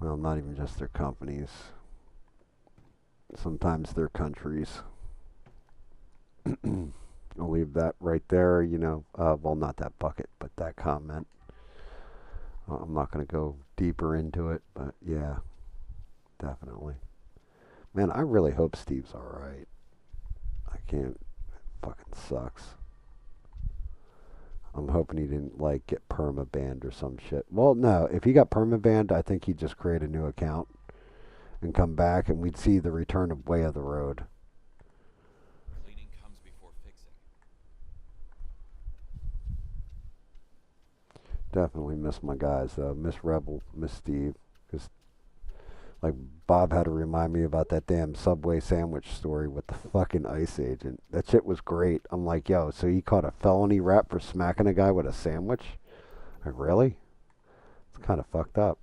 Well, not even just their companies. Sometimes their countries. I'll leave that right there. Well, not that bucket, but that comment. I'm not going to go deeper into it, but yeah, definitely. Man, I really hope Steve's all right. I can't. Fucking sucks. I'm hoping he didn't like get perma banned or some shit. Well, no, if he got perma banned, I think he'd just create a new account and come back, and we'd see the return of Way of the Road. Cleaning comes before fixing. Definitely miss my guys though. Miss Rebel, miss Steve, because like Bob had to remind me about that damn Subway sandwich story with the fucking ICE agent. That shit was great. I'm like, yo, so he caught a felony rap for smacking a guy with a sandwich? Like, really? It's kind of fucked up.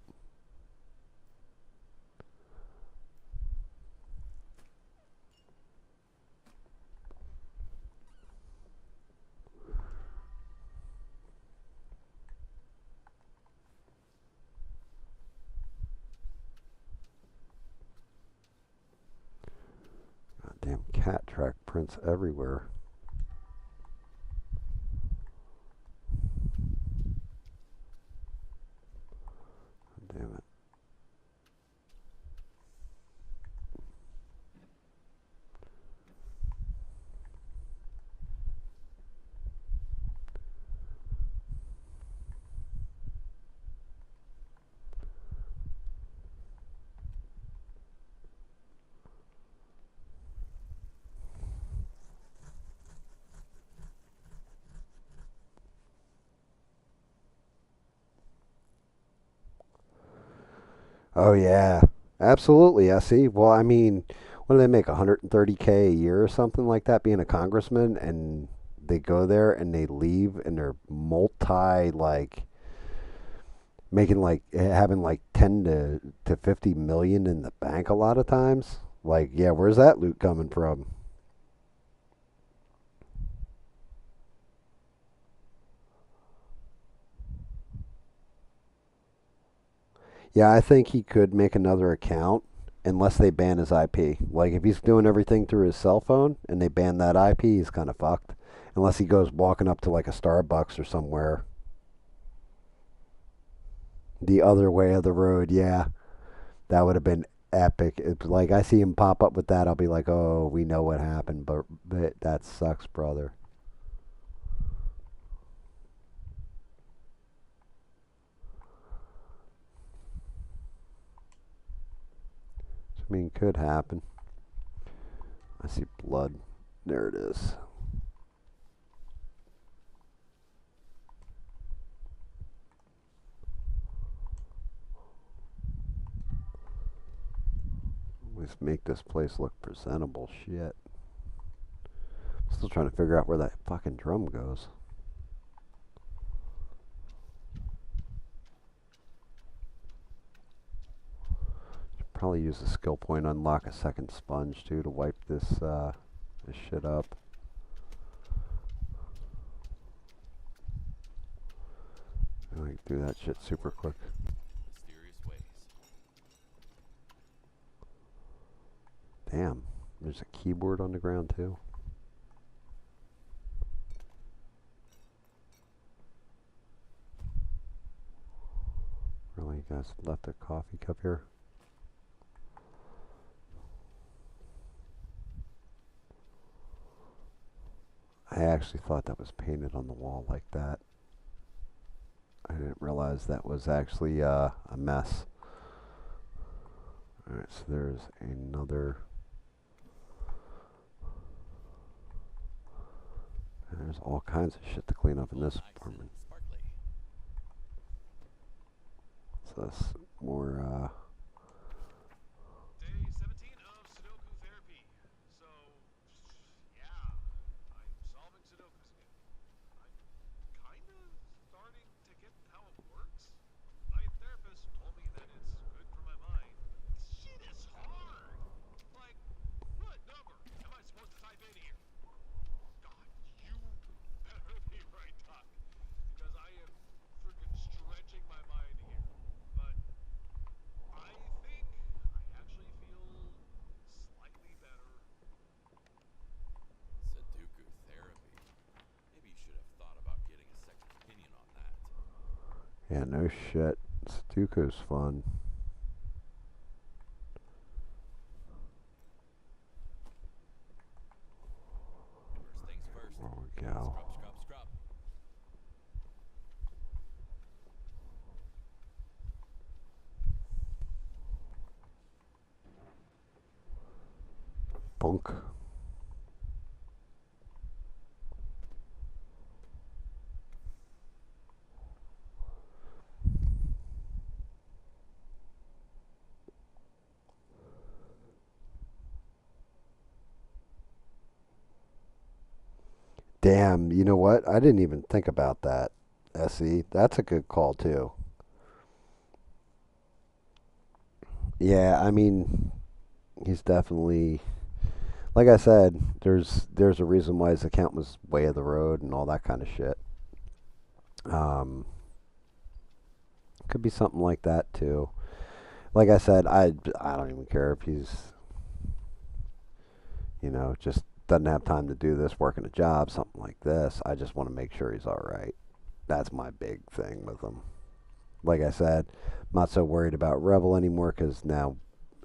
Goddamn cat track prints everywhere. Damn it. Oh yeah, absolutely. I see. Well, I mean, what do they make? 130K a year or something like that, being a congressman, and they go there and they leave, and they're multi like making like having like 10 to 50 million in the bank a lot of times. Like, yeah, where's that loot coming from? Yeah, I think he could make another account unless they ban his IP. Like if he's doing everything through his cell phone and they ban that IP, he's kind of fucked. Unless he goes walking up to like a Starbucks or somewhere the other way of the road. Yeah, that would have been epic. It's like I see him pop up with that, I'll be like, "Oh, we know what happened, but that sucks, brother." I mean, could happen. I see blood. There it is. Let's make this place look presentable. Shit. Still trying to figure out where that fucking drum goes. Probably use the skill point, unlock a second sponge too to wipe this shit up. I can do that shit super quick. Mysterious ways. Damn, there's a keyboard on the ground too. Really, you guys left a coffee cup here? I actually thought that was painted on the wall like that. I didn't realize that was actually a mess. Alright, so there's another. There's all kinds of shit to clean up in All this nice and apartment. sparkly. So that's more Day 17 of Sudoku therapy. So, yeah, I'm solving Sudokus again. I'm kind of starting to get how it works. My therapist told me that it's good for my mind, but this shit is hard. Like, what number am I supposed to type in here? God, you better be right, Doc, because I am freaking stretching my mind here. But I think I actually feel slightly better. Sudoku therapy. Maybe you should have thought about getting a second opinion on that. yeah, no shit. Sudoku's fun. First things first. There we go. Scrub, scrub, scrub. Bunk. Damn, you know what? I didn't even think about that. SE, that's a good call too. Yeah, I mean, he's definitely like I said. There's a reason why his account was way of the road and all that kind of shit. Um, could be something like that too. Like I said, I don't even care if he's just doesn't have time to do this, working a job, something like this. I just want to make sure he's all right. That's my big thing with him. Like I said, I'm not so worried about Rebel anymore because now,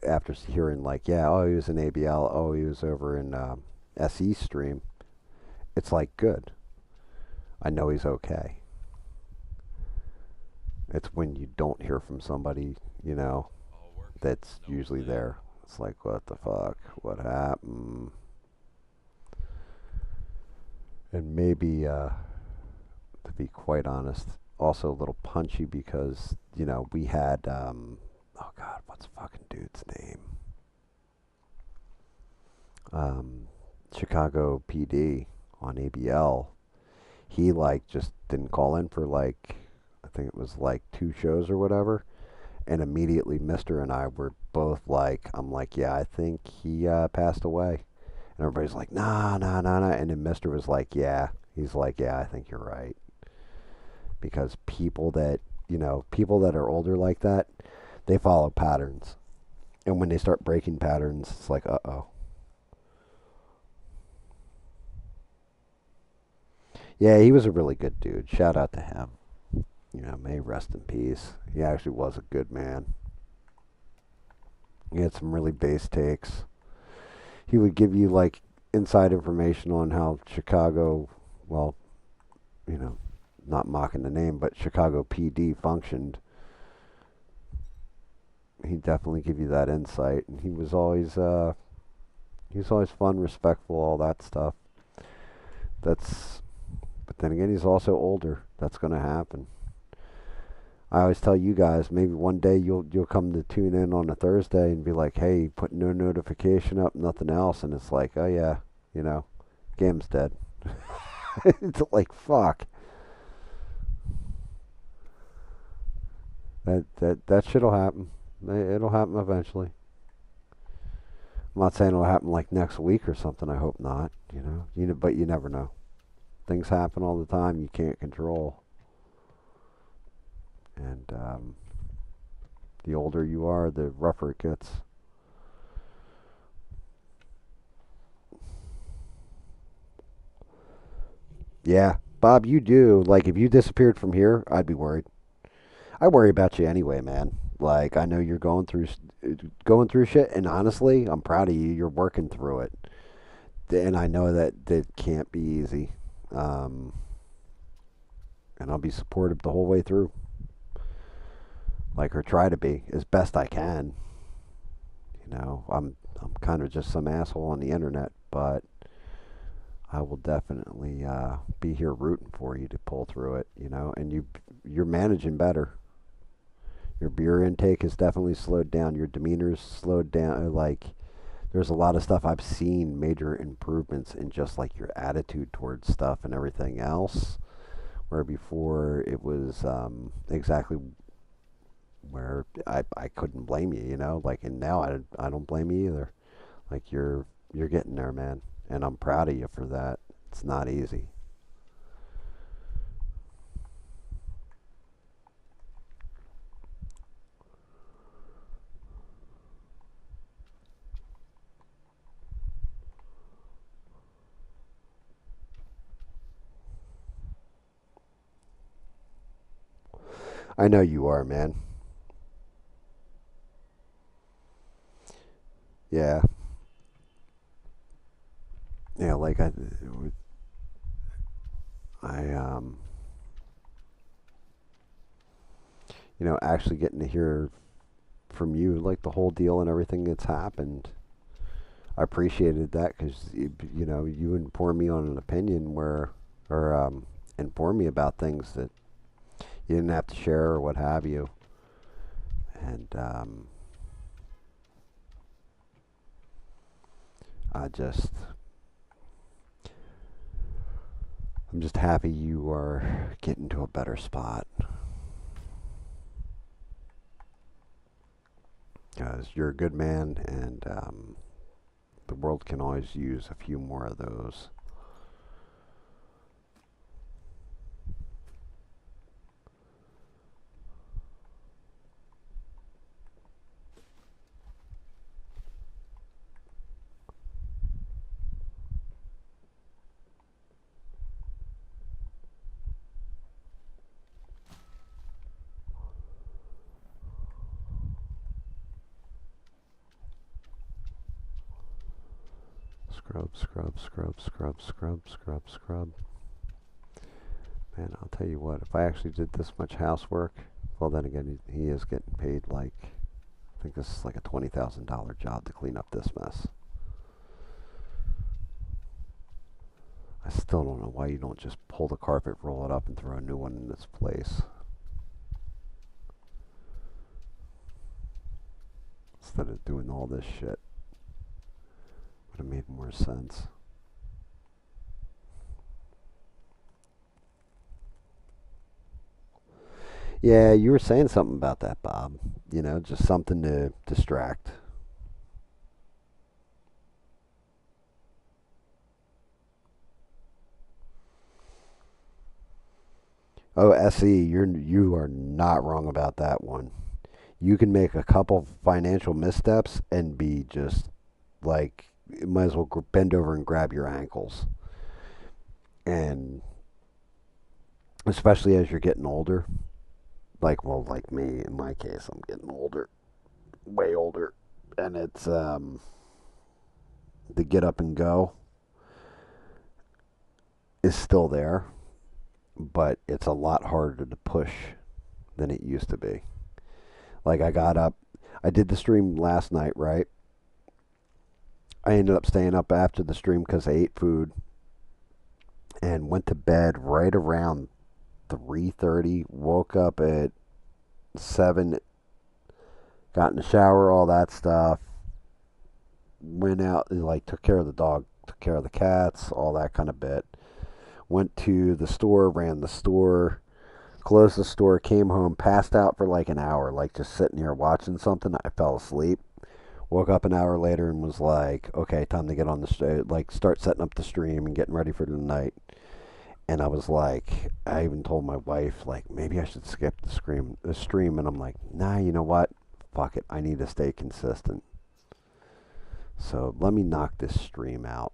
after hearing like, yeah, oh, he was in ABL, oh, he was over in SE stream, it's like good. I know he's okay. It's when you don't hear from somebody, All work, that's no usually play. there. It's like, what the fuck? What happened? And maybe, to be quite honest, also a little punchy because, we had oh God, what's fucking dude's name? Um, Chicago PD on ABL. He like just didn't call in for like I think it was like 2 shows or whatever, and immediately Mister and I were both like, I'm like, yeah, I think he passed away, and everybody's like, nah, nah, nah, nah, and then Mister was like, yeah, he's like, yeah, I think you're right, because people that are older like that, they follow patterns, and when they start breaking patterns, it's like, uh oh. Yeah, he was a really good dude. Shout out to him. May rest in peace. He actually was a good man. He had some really base takes. He would give you like inside information on how Chicago, well, you know, not mocking the name, but Chicago PD functioned. He'd definitely give you that insight, and he was always fun, respectful, all that stuff. That's, but then again, he's also older. That's gonna happen. I always tell you guys, maybe one day you'll come to tune in on a Thursday and be like, "Hey, put no notification up, nothing else," and it's like, "Oh yeah, you know, GAM's dead." It's like fuck. That shit'll happen. It'll happen eventually. I'm not saying it'll happen like next week or something. I hope not. But you never know. Things happen all the time. You can't control. And the older you are, the rougher it gets. Yeah, Bob, you do. Like, if you disappeared from here, I'd be worried. I worry about you anyway, man. Like, I know you're going through shit, and honestly, I'm proud of you. You're working through it, and I know that that can't be easy. Um, and I'll be supportive the whole way through, like, or try to be as best I can. I'm kind of just some asshole on the internet, but I will definitely be here rooting for you to pull through it. And you're managing better. Your beer intake has definitely slowed down. Your demeanor's slowed down. Like, there's a lot of stuff I've seen major improvements in just like your attitude towards stuff and everything else. Where before it was exactly where I couldn't blame you. Like, and now I don't blame you either. Like, you're getting there, man, and I'm proud of you for that. It's not easy. I know you are, man. Yeah, yeah. Like I actually getting to hear from you, like the whole deal and everything that's happened. I appreciated that because you informed me on an opinion or informed me about things that you didn't have to share or what have you. And I just, I'm just happy you are getting to a better spot because you're a good man, and the world can always use a few more of those. Scrub, scrub, scrub, scrub, scrub, scrub, scrub. Man, I'll tell you what, if I actually did this much housework, well, then again, he is getting paid like, I think this is like a $20,000 job to clean up this mess. I still don't know why you don't just pull the carpet, roll it up, and throw a new one in its place. doing all this shit. Would have made more sense. Yeah, you were saying something about that, Bob. You know, just something to distract. Oh, SE, you are not wrong about that one. You can make a couple financial missteps and be just like you might as well bend over and grab your ankles. And especially as you're getting older, like well, like me in my case, I'm getting older, way older, and it's the get up and go is still there, but it's a lot harder to push than it used to be. Like I got up, I did the stream last night, right? I ended up staying up after the stream because I ate food and went to bed right around 3:30. Woke up at 7, got in the shower, all that stuff. Went out and like took care of the dog, took care of the cats, all that kind of bit. Went to the store, ran the store, closed the store, came home, passed out for like an hour, like just sitting here watching something. I fell asleep. Woke up an hour later and was like, okay, time to get on like start setting up the stream and getting ready for the night. And I was like, I even told my wife, like, maybe I should skip the stream. And I'm like, nah, you know what? Fuck it. I need to stay consistent. So let me knock this stream out.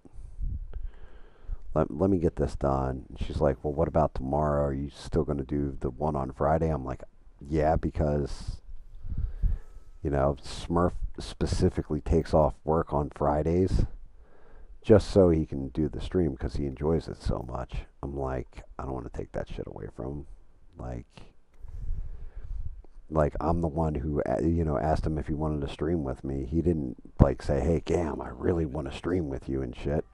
Let me get this done. And she's like, well, what about tomorrow? Are you still going to do the one on Friday? I'm like, yeah, because, you know, Smurf specifically takes off work on Fridays just so he can do the stream because he enjoys it so much. I'm like, I don't want to take that shit away from him. Like, like I'm the one who asked him if he wanted to stream with me. He didn't like say, "Hey, Gam, I really want to stream with you" and shit.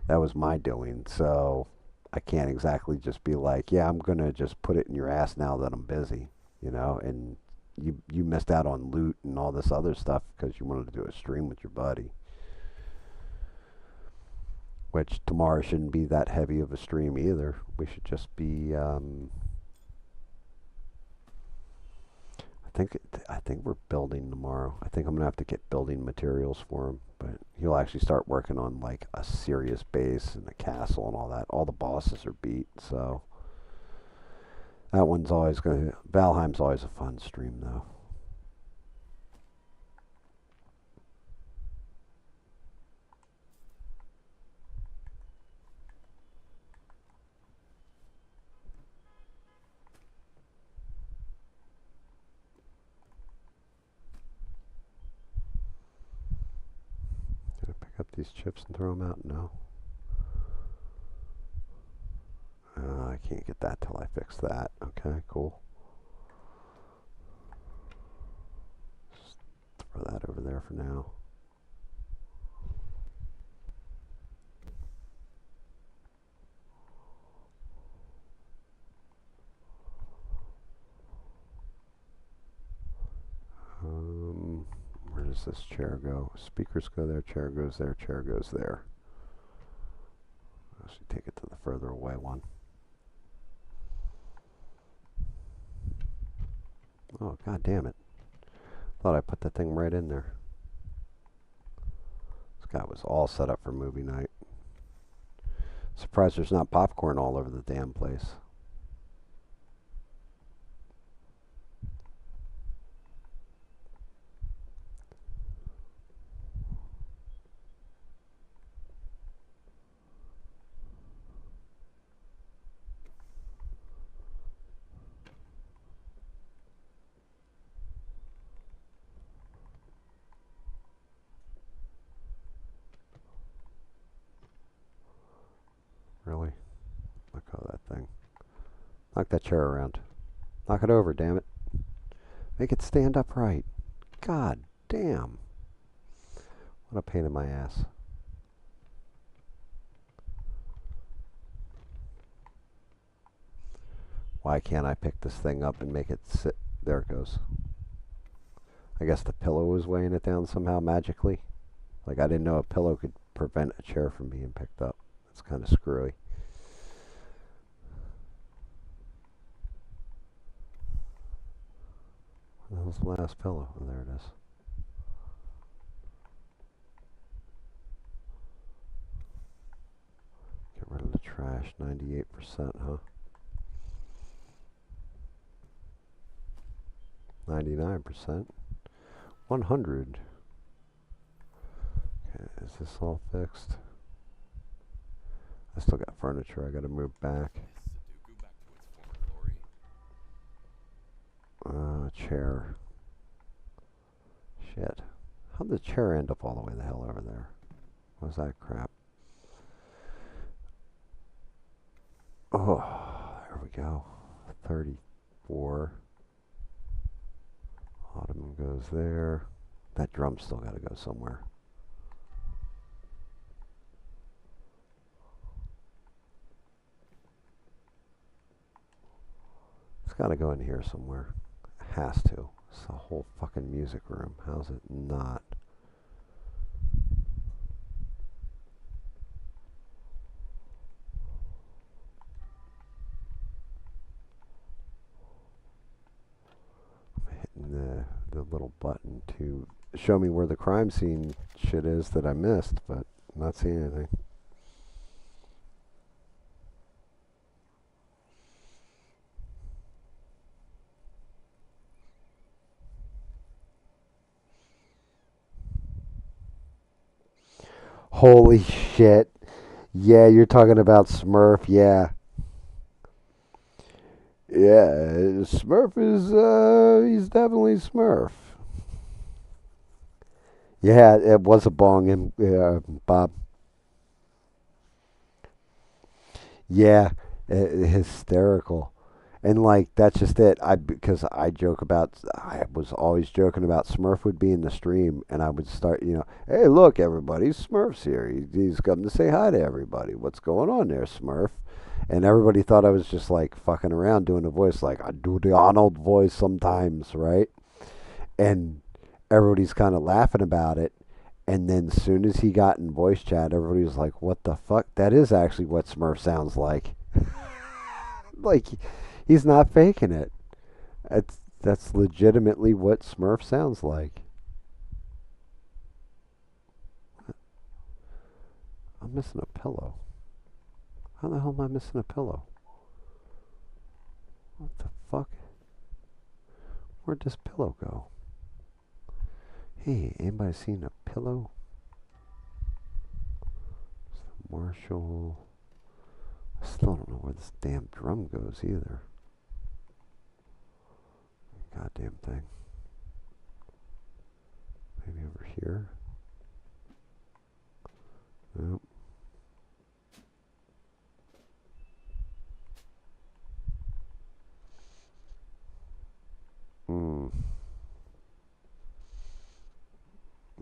That was my doing. So I can't exactly just be like, "Yeah, I'm gonna just put it in your ass now that I'm busy," And you missed out on loot and all this other stuff because you wanted to do a stream with your buddy. Which tomorrow shouldn't be that heavy of a stream either. We should just be. I think we're building tomorrow. I think I'm gonna have to get building materials for him, but he'll actually start working on like a serious base and a castle and all that. All the bosses are beat, so that one's always gonna. Valheim's always a fun stream though. Gonna pick up these chips and throw them out? No. I can't get that till I fix that. Okay, cool. Just throw that over there for now. Where does this chair go? Speakers go there, chair goes there, chair goes there. I should take it to the further away one. Oh, god damn it. Thought I put that thing right in there. This guy was all set up for movie night. Surprised there's not popcorn all over the damn place. Really? Look at that thing. Knock that chair around. Knock it over, damn it. Make it stand upright. God damn. What a pain in my ass. Why can't I pick this thing up and make it sit? There it goes. I guess the pillow was weighing it down somehow magically. Like I didn't know a pillow could prevent a chair from being picked up. That's kind of screwy. That was the last pillow. Oh, there it is. Get rid of the trash. 98%, huh? 99%. 100. Okay, is this all fixed? I still got furniture I gotta move back. Is Sudoku back to its former glory? Chair. Shit. How'd the chair end up all the way the hell over there? What was that crap? Oh, there we go. 34. Ottoman goes there. That drum's still gotta go somewhere. It's gotta go in here somewhere. It has to. It's the whole fucking music room. How's it not? I'm hitting the little button to show me where the crime scene shit is that I missed, but I'm not seeing anything. Holy shit. Yeah, you're talking about Smurf, yeah. Yeah, Smurf is, he's definitely Smurf. Yeah, it was a bong, and Bob. Yeah, hysterical. And like that's just it. I because I joke about I was always joking about Smurf would be in the stream, and I would start, hey, look, everybody, Smurf's here. He's come to say hi to everybody. What's going on there, Smurf? And everybody thought I was just like fucking around doing a voice, like I do the Arnold voice sometimes, right? And everybody's kind of laughing about it. And then as soon as he got in voice chat, everybody was like, "What the fuck? That is actually what Smurf sounds like." Like he's not faking it. That's legitimately what Smurf sounds like. I'm missing a pillow. How the hell am I missing a pillow? What the fuck? Where'd this pillow go? Hey, anybody seen a pillow? Marshall. I still don't know where this damn drum goes either. Goddamn thing. Maybe over here? Nope. Hmm.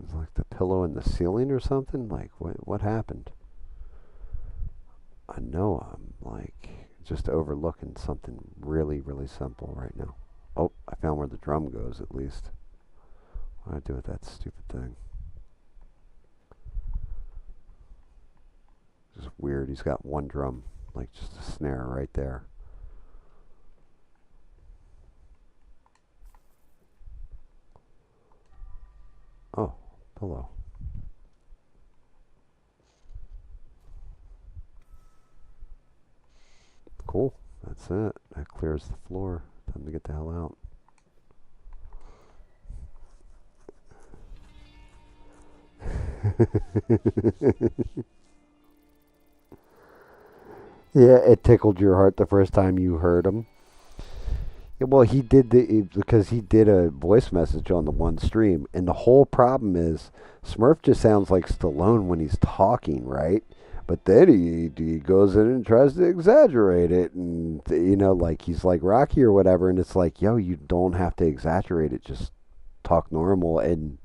It's like the pillow in the ceiling or something? Like, what happened? I know I'm like just overlooking something really, really simple right now. Oh, I found where the drum goes at least. What do I do with that stupid thing? It's just weird. He's got one drum, like just a snare right there. Oh, pillow. Cool. That's it. That clears the floor. Time to get the hell out. Yeah, it tickled your heart the first time you heard him. Yeah, well, because he did a voice message on the one stream, and the whole problem is Smurf just sounds like Stallone when he's talking, right? But then he goes in and tries to exaggerate it, and like he's like Rocky or whatever, and it's like, yo, you don't have to exaggerate it, just talk normal, and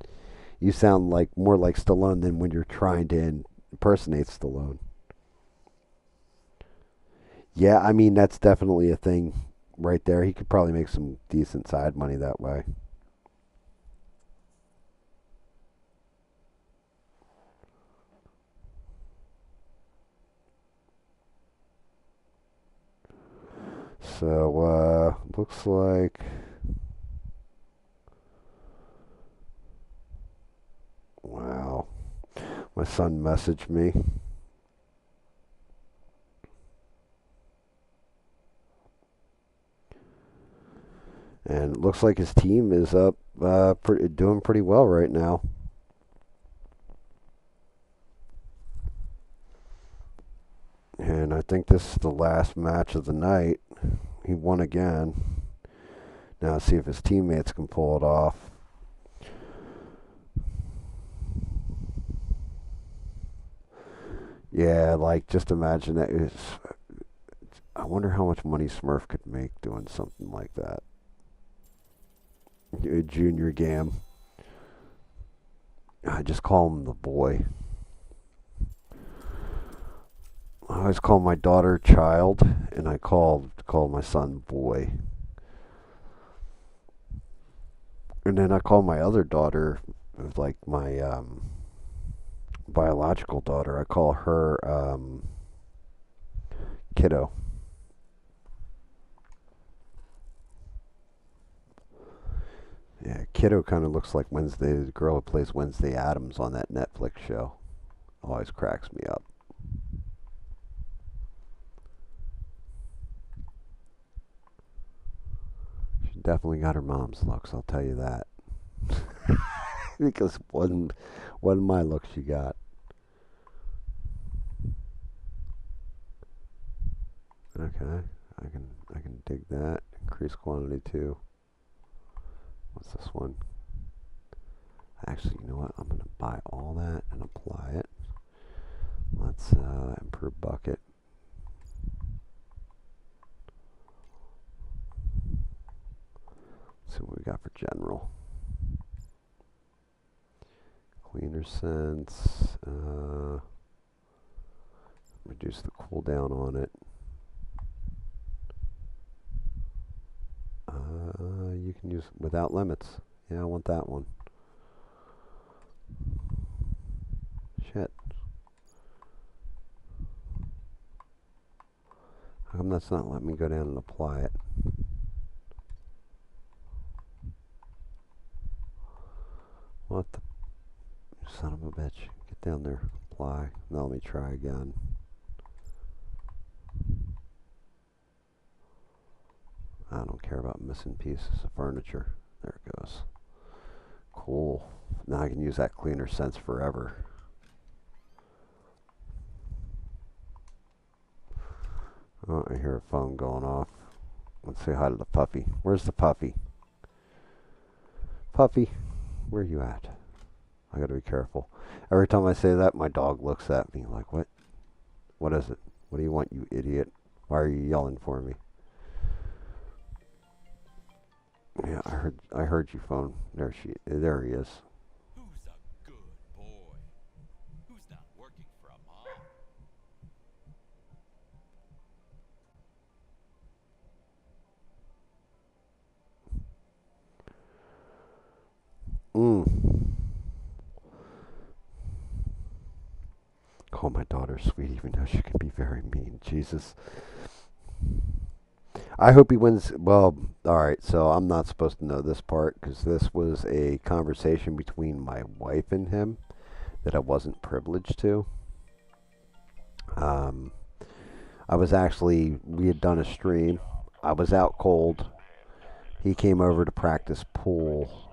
you sound like more like Stallone than when you're trying to impersonate Stallone. Yeah, I mean that's definitely a thing right there. He could probably make some decent side money that way. So, looks like, wow. My son messaged me. And it looks like his team is up, doing pretty well right now. And I think this is the last match of the night. He won again. Now let's see if his teammates can pull it off. Yeah, like just imagine that. I wonder how much money Smurf could make doing something like that. Junior GAM. I just call him the boy. I always call my daughter child, and I call my son boy. And then I call my other daughter, like my biological daughter, I call her kiddo. Yeah, kiddo kind of looks like Wednesday, the girl who plays Wednesday Addams on that Netflix show. Always cracks me up. She definitely got her mom's looks, I'll tell you that. Because wasn't my look she got. Okay, I can dig that. Increase quantity too. What's this one? Actually, you know what? I'm gonna buy all that and apply it. Let's improve bucket. Let's see what we got for general. Cleaner sense. Reduce the cooldown on it. You can use without limits. Yeah, I want that one. Shit. How come that's not letting me go down and apply it? What the son of a bitch. Get down there. Apply. Now let me try again. I don't care about missing pieces of furniture. There it goes. Cool. Now I can use that cleaner sense forever. Oh, I hear a phone going off. Let's say hi to the puppy. Where's the puppy? Puppy, where you at? I gotta be careful. Every time I say that, my dog looks at me like, what? What is it? What do you want, you idiot? Why are you yelling for me? Yeah, I heard you phone. There he is. Who's a good boy? Who's not working for a mom? Call my daughter sweet, even though she can be very mean. Jesus. I hope he wins. Well, alright, so I'm not supposed to know this part because this was a conversation between my wife and him that I wasn't privileged to. Um, we had done a stream. I was out cold. He came over to practice pool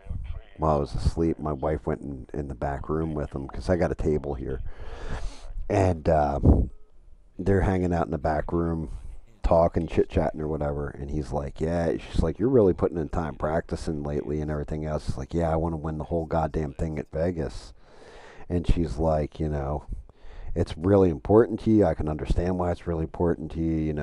while I was asleep. My wife went in the back room with him because I got a table here. And they're hanging out in the back room talking, chit-chatting or whatever. And he's like, yeah, she's like, you're really putting in time practicing lately and everything else. It's like, yeah, I want to win the whole goddamn thing at Vegas. And she's like, it's really important to you. I can understand why it's really important to you.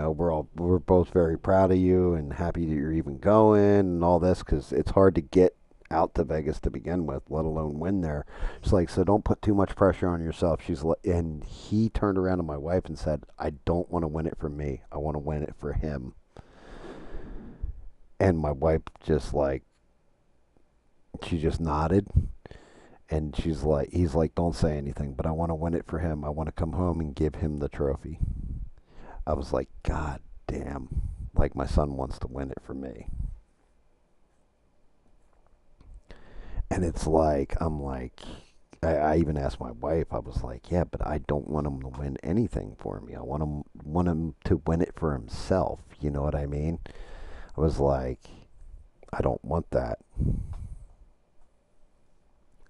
We're both very proud of you and happy that you're even going and all this because it's hard to get out to Vegas to begin with, let alone win there. She's like, so don't put too much pressure on yourself. And he turned around to my wife and said, I don't want to win it for me. I want to win it for him. And my wife she just nodded. And he's like, don't say anything, but I want to win it for him. I want to come home and give him the trophy. I was like, God damn. Like my son wants to win it for me. And it's like, I'm like, I even asked my wife, I was like, yeah, but I don't want him to win anything for me. I want him to win it for himself. You know what I mean? I was like, I don't want that.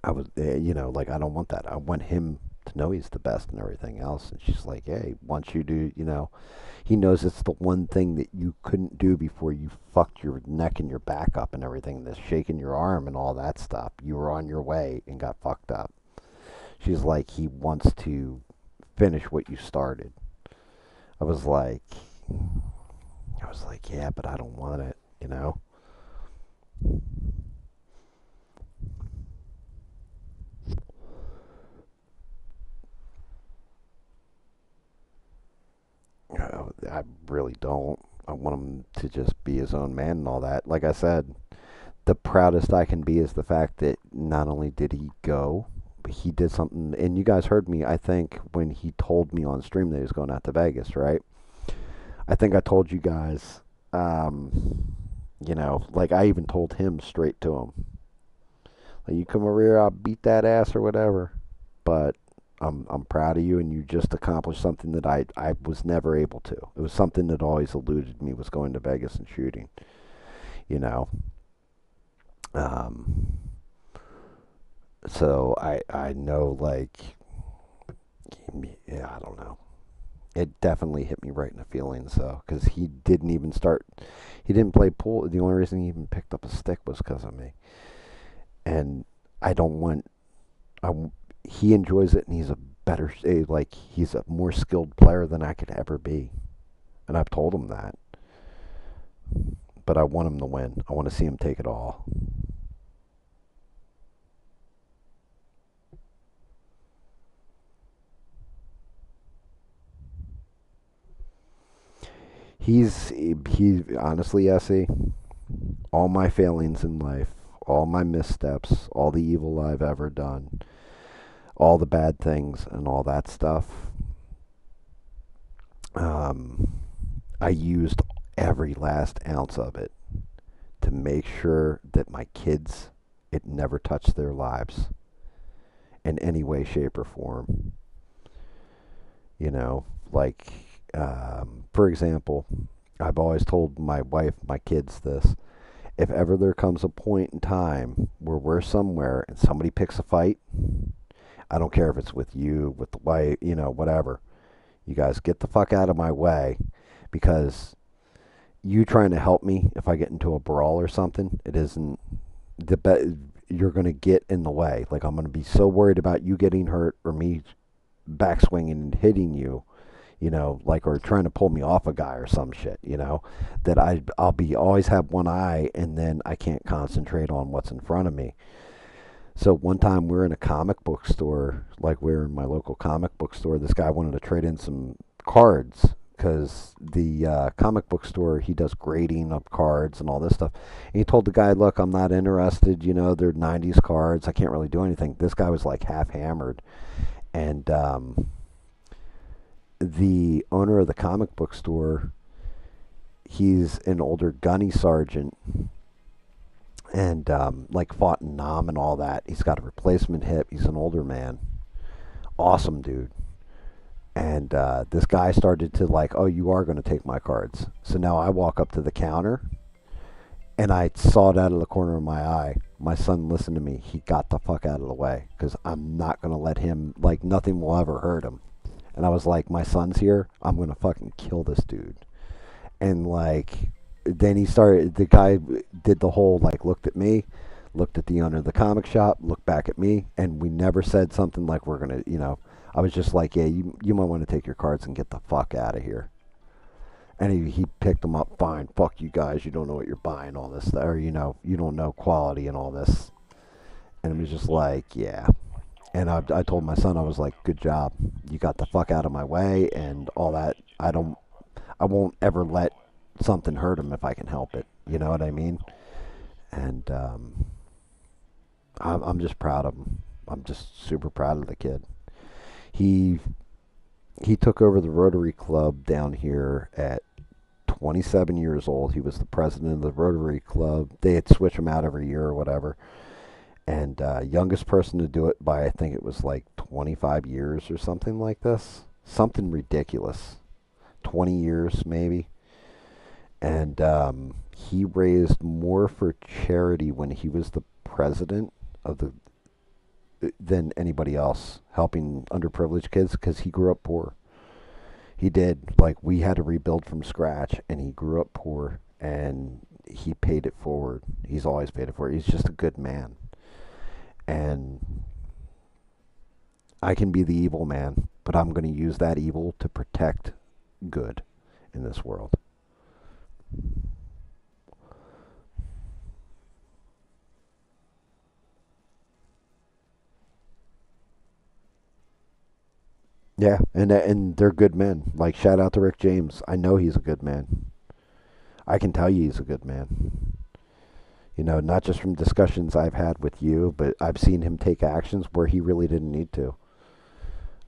Like, I don't want that. I want him to know he's the best and everything else. And she's like, yeah, he wants you to, he knows it's the one thing that you couldn't do before you fucked your neck and your back up and everything, this shaking your arm and all that stuff. You were on your way and got fucked up. She's like, he wants to finish what you started. I was like, yeah, but I don't want it, you know? I really don't. I want him to just be his own man and all that. Like I said, the proudest I can be is the fact that not only did he go, but he did something. And you guys heard me, I think, when he told me on stream that he was going out to Vegas, right? I think I told you guys, like I even told him straight to him, like, you come over here, I'll beat that ass or whatever. But I'm proud of you, and you just accomplished something that I was never able to. It was something that always eluded me, was going to Vegas and shooting. You know, um, so I know, like, yeah, I don't know. It definitely hit me right in the feelings, though, because he didn't even start. He didn't play pool. The only reason he even picked up a stick was because of me. And I don't want. I, he enjoys it, and he's a better, like, he's a more skilled player than I could ever be. And I've told him that. But I want him to win. I want to see him take it all. He honestly, Essie, all my failings in life, all my missteps, all the evil I've ever done, all the bad things and all that stuff, um, I used every last ounce of it to make sure that my kids, it never touched their lives in any way, shape, or form. You know, like, for example, I've always told my wife, my kids this. If ever there comes a point in time where we're somewhere and somebody picks a fight, I don't care if it's with you, with the wife, whatever. You guys get the fuck out of my way, because you trying to help me if I get into a brawl or something, it isn't the you're going to get in the way. Like, I'm going to be so worried about you getting hurt or me backswinging and hitting you, like, or trying to pull me off a guy or some shit, that I'll be always have one eye, and then I can't concentrate on what's in front of me. So one time we were in a comic book store, like we were in my local comic book store. This guy wanted to trade in some cards because the comic book store, he does grading of cards and all this stuff. And he told the guy, "Look, I'm not interested. They're '90s cards. I can't really do anything." This guy was like half hammered, and the owner of the comic book store, he's an older gunny sergeant, and like, fought in Nam and all that. He's got a replacement hip. He's an older man. Awesome dude. And this guy started to, like, oh, you are going to take my cards. So now I walk up to the counter, and I saw it out of the corner of my eye. My son listened to me. He got the fuck out of the way, because I'm not going to let him, like, nothing will ever hurt him. And I was like, my son's here. I'm going to fucking kill this dude. And, like, then the guy did the whole, like, looked at me, looked at the owner of the comic shop, looked back at me, and we never said something like, we're going to, I was just like, yeah, you might want to take your cards and get the fuck out of here. And he picked them up, fine, fuck you guys, you don't know what you're buying, all this, or, you don't know quality and all this. And it was just like, yeah. And I told my son, I was like, good job. You got the fuck out of my way and all that. I won't ever let something hurt him if I can help it. You know what I mean? And I'm just proud of him. I'm just super proud of the kid. He he took over the Rotary Club down here at 27 years old. He was the president of the Rotary Club. They had switch him out every year or whatever. And youngest person to do it by, I think it was like 25 years or something like this. Something ridiculous. 20 years maybe. And he raised more for charity when he was the president of the than anybody else, helping underprivileged kids because he grew up poor. He did. Like, we had to rebuild from scratch, and he grew up poor, and he paid it forward. He's always paid it forward. He's just a good man. And I can be the evil man, but I'm going to use that evil to protect good in this world. Yeah, and they're good men. Like, shout out to Rick James. I know he's a good man. I can tell you he's a good man. You know, not just from discussions I've had with you, but I've seen him take actions where he really didn't need to.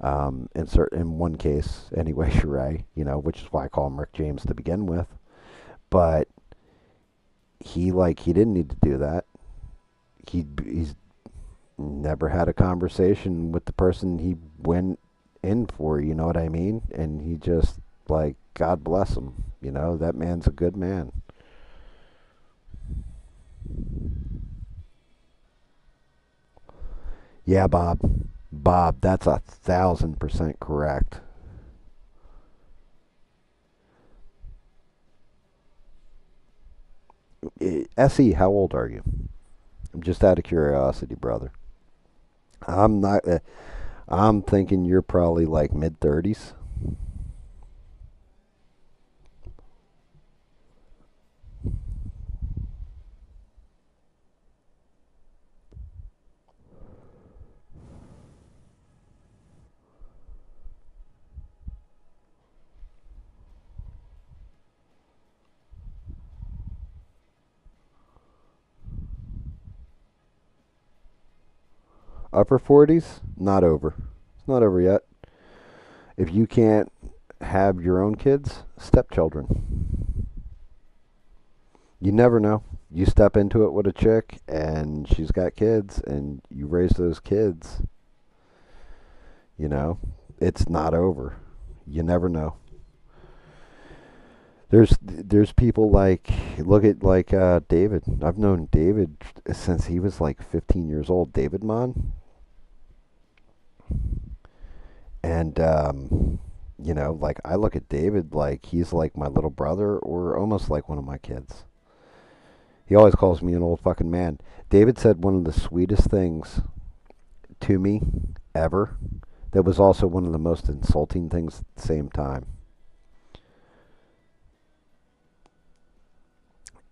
In one case, anyway, Sheree, you know, which is why I call him Rick James to begin with. But he didn't need to do that. He's never had a conversation with the person he went in for. You know what I mean? And he just, like, God bless him. You know, that man's a good man. Yeah, Bob. Bob, that's 1,000% correct. Se, how old are you? I'm just out of curiosity, brother. I'm not. I'm thinking you're probably like mid 30s. Upper 40s? Not over. It's not over yet. If you can't have your own kids, stepchildren. You never know. You step into it with a chick and she's got kids and you raise those kids, you know, it's not over. You never know. There's people like, look at like David. I've known David since he was like 15 years old. David Mon, and you know, like, I look at David like he's like my little brother or almost like one of my kids. He always calls me an old fucking man. David said one of the sweetest things to me ever. That was also one of the most insulting things at the same time.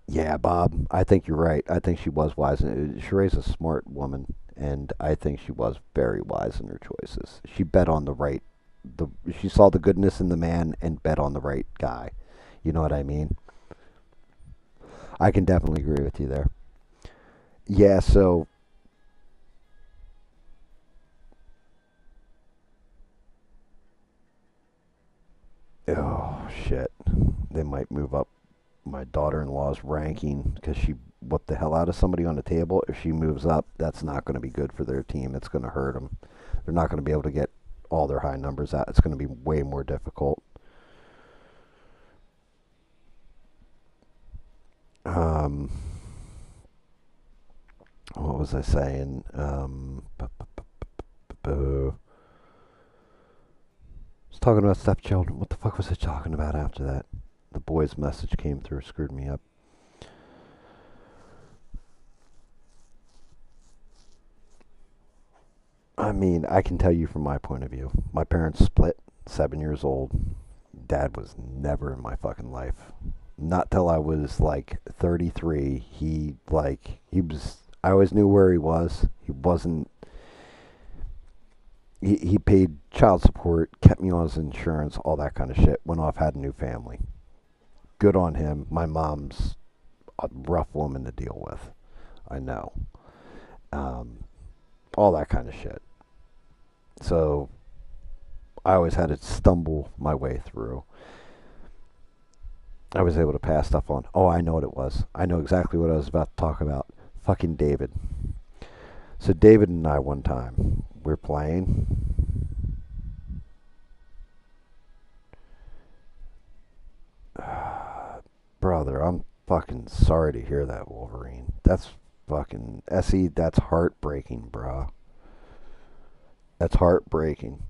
Yeah, Bob, I think you're right. I think she was wise. Sheree's a smart woman, and I think she was very wise in her choices. She bet on the right. She saw the goodness in the man and bet on the right guy. You know what I mean? I can definitely agree with you there. Yeah. So, oh shit, they might move up my daughter-in-law's ranking because she whooped the hell out of somebody on the table. If she moves up, that's not going to be good for their team. It's going to hurt them. They're not going to be able to get all their high numbers out. It's going to be way more difficult. Um, what was I saying? I was talking about stepchildren. What the fuck was I talking about after that? The boy's message came through, screwed me up. I mean, I can tell you from my point of view. My parents split, 7 years old. Dad was never in my fucking life. Not till I was like 33. I always knew where he was. He wasn't, he paid child support, kept me on his insurance, all that kind of shit. Went off, had a new family. Good on him. My mom's a rough woman to deal with. I know. Um, all that kind of shit. So I always had to stumble my way through. I was able to pass stuff on. Oh, I know what it was. I know exactly what I was about to talk about. Fucking David. So David and I one time we're playing. Brother, I'm fucking sorry to hear that, Wolverine. That's fucking Essie. That's heartbreaking, bro. That's heartbreaking.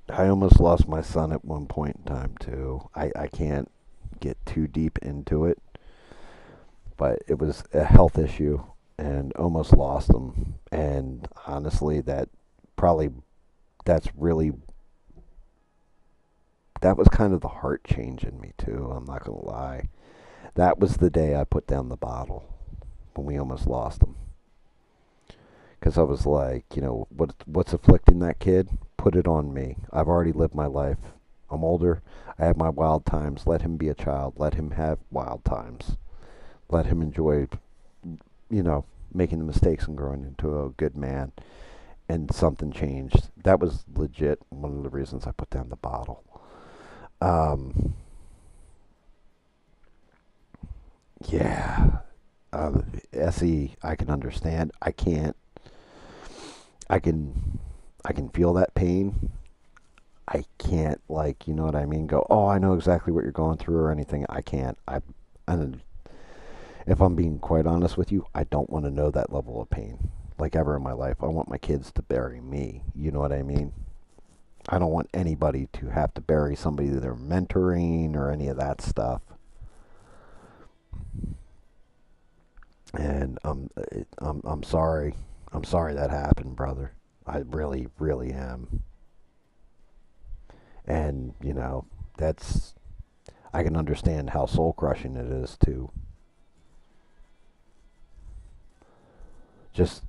I almost lost my son at one point in time too. I can't get too deep into it, but it was a health issue and almost lost him. And honestly, probably that's really that was kind of the heart change in me too. I'm not gonna lie. That was the day I put down the bottle when we almost lost him. Because I was like, what's afflicting that kid? Put it on me. I've already lived my life. I'm older. I have my wild times. Let him be a child. Let him have wild times. Let him enjoy, you know, making the mistakes and growing into a good man. And something changed. That was legit one of the reasons I put down the bottle. Um, yeah. SE, I can understand. I can't. I can. I can feel that pain. I can't, like, you know what I mean, go, oh, I know exactly what you're going through or anything. I can't. And if I'm being quite honest with you, I don't want to know that level of pain, like, ever in my life. I want my kids to bury me. You know what I mean? I don't want anybody to have to bury somebody that they're mentoring or any of that stuff. And I'm sorry. I'm sorry that happened, brother. I really, really am. And, that's I can understand how soul crushing it is too. Just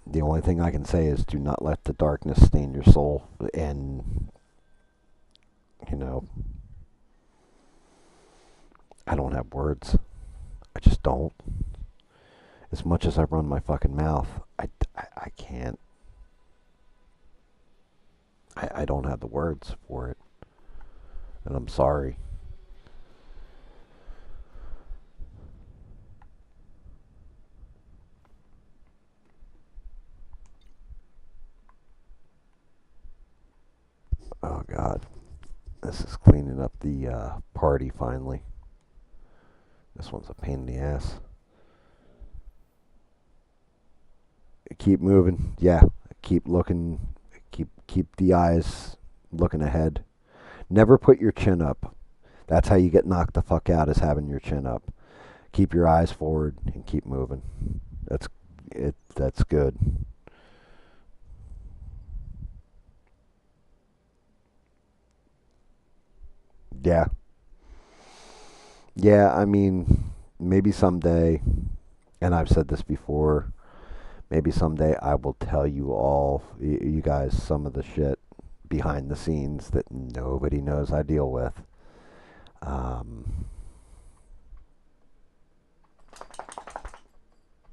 the only thing I can say is do not let the darkness stain your soul. And, you know, I don't have words. I just don't. As much as I run my fucking mouth, I can't. I don't have the words for it. And I'm sorry. Oh, God. This is cleaning up the party finally. This one's a pain in the ass. Keep moving. Yeah. Keep looking. Keep the eyes looking ahead. Never put your chin up. That's how you get knocked the fuck out, is having your chin up. Keep your eyes forward and keep moving. That's it. That's good. Yeah. Yeah, I mean, maybe someday, and I've said this before, maybe someday I will tell you all, you guys, some of the shit behind the scenes that nobody knows I deal with. Um,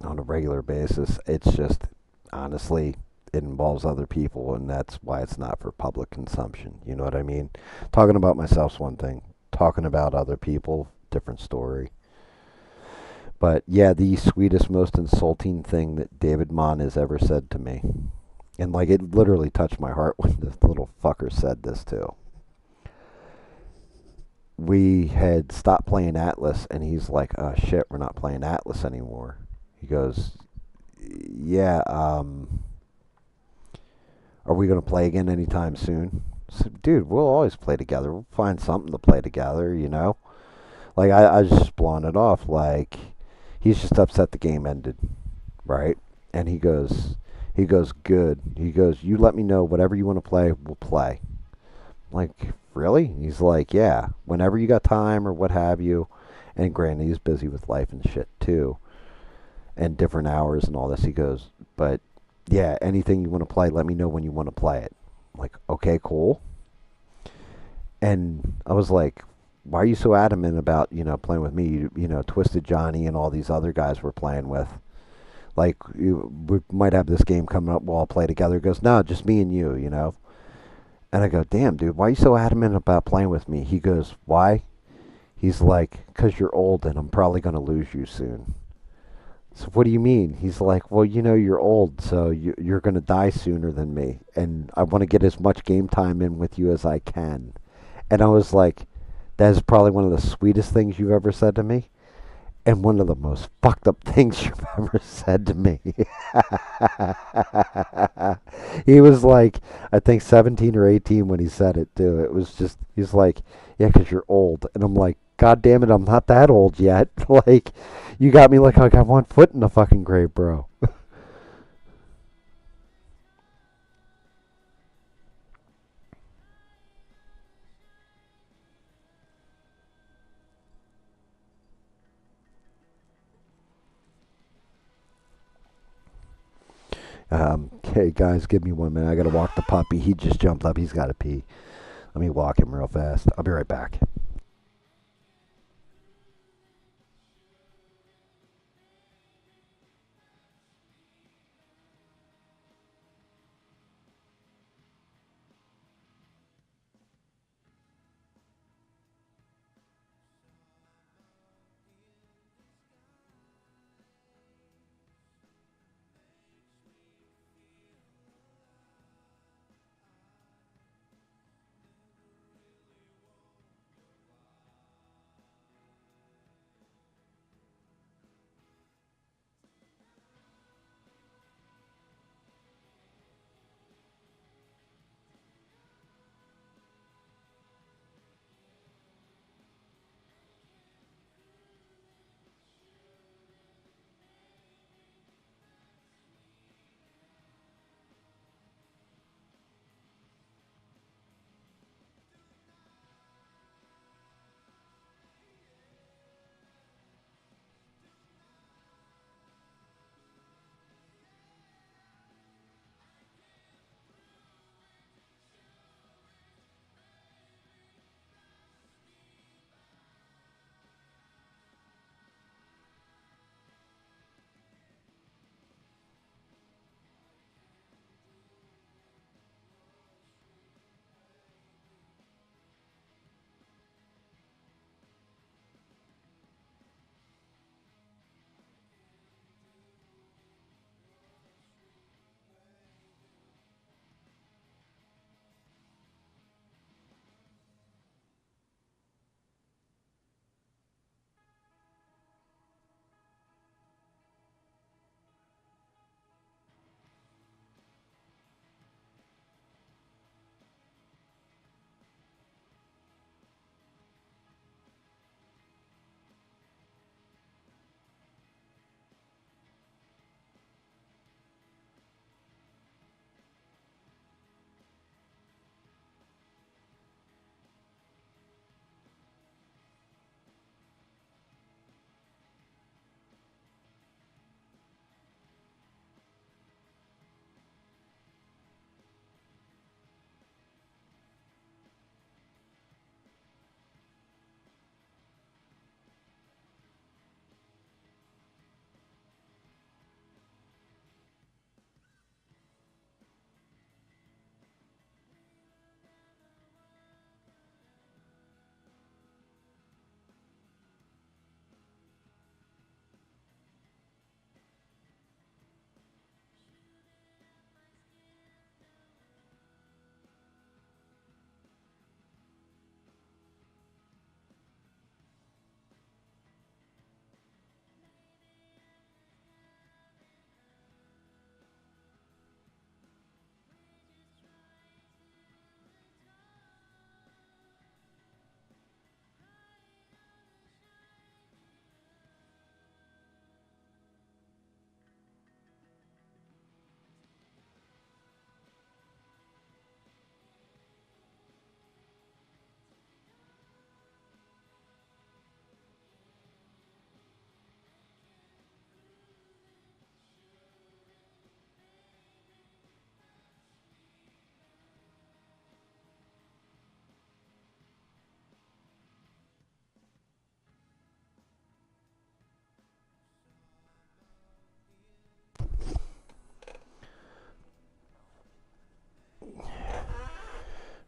on a regular basis. It's just, honestly, it involves other people, and that's why it's not for public consumption. You know what I mean? Talking about myself's one thing. Talking about other people, different story. But yeah, the sweetest, most insulting thing that David Mon has ever said to me. And like, it literally touched my heart when this little fucker said this too. We had stopped playing Atlas, and he's like, oh shit, we're not playing Atlas anymore. He goes, yeah, are we going to play again anytime soon? I said, dude, we'll always play together. We'll find something to play together, you know? Like, I was just blowing it off. Like, he's just upset the game ended, right? And he goes, good. He goes, you let me know whatever you want to play, we'll play. I'm like, really? He's like, yeah, whenever you got time or what have you. And granted, he's busy with life and shit, too. And different hours and all this. He goes, but yeah, anything you want to play, let me know when you want to play it. I'm like, okay, cool. And I was like, why are you so adamant about, playing with me? Twisted Johnny and all these other guys we're playing with. Like, we might have this game coming up, we'll all play together. He goes, no, just me and you. And I go, damn, dude, why are you so adamant about playing with me? He goes, why? He's like, "'Cause you're old and I'm probably going to lose you soon." So what do you mean? He's like, "Well, you're old, so you're going to die sooner than me, and I want to get as much game time in with you as I can." And I was like, "That is probably one of the sweetest things you've ever said to me, and one of the most fucked up things you've ever said to me." He was like, I think 17 or 18 when he said it too. It was just, he's like, "Yeah, 'cause you're old," and I'm like, "God damn it, I'm not that old yet." Like, you got me like I got one foot in the fucking grave, bro. Okay, guys, give me 1 minute. I gotta walk the puppy. He just jumped up. He's gotta pee. Let me walk him real fast. I'll be right back.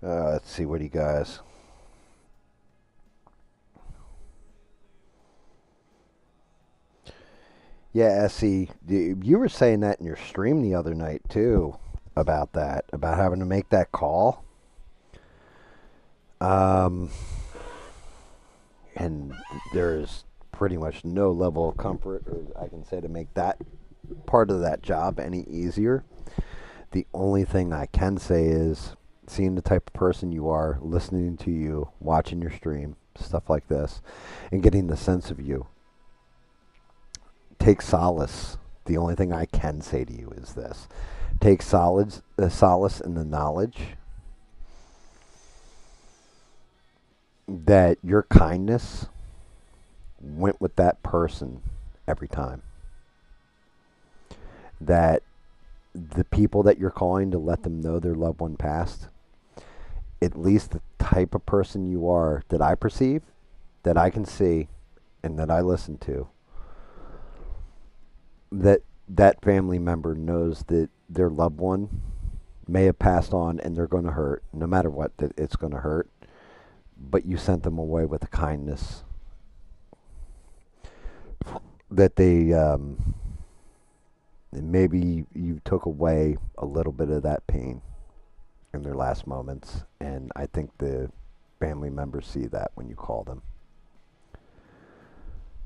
Let's see what he guys. Yeah, see, you were saying that in your stream the other night too about that, about having to make that call. Um, and there's pretty much no level of comfort, or I can say, to make that part of that job any easier. The only thing I can say is seeing the type of person you are, listening to you, watching your stream, stuff like this, and getting the sense of you. Take solace. The only thing I can say to you is this: take solace in the knowledge that your kindness went with that person every time. That the people that you're calling to let them know their loved one passed, at least the type of person you are that I perceive, that I can see, and that I listen to, that that family member knows that their loved one may have passed on and they're going to hurt, no matter what, that it's going to hurt, but you sent them away with a kindness that they maybe you took away a little bit of that pain in their last moments. And I think the family members see that when you call them,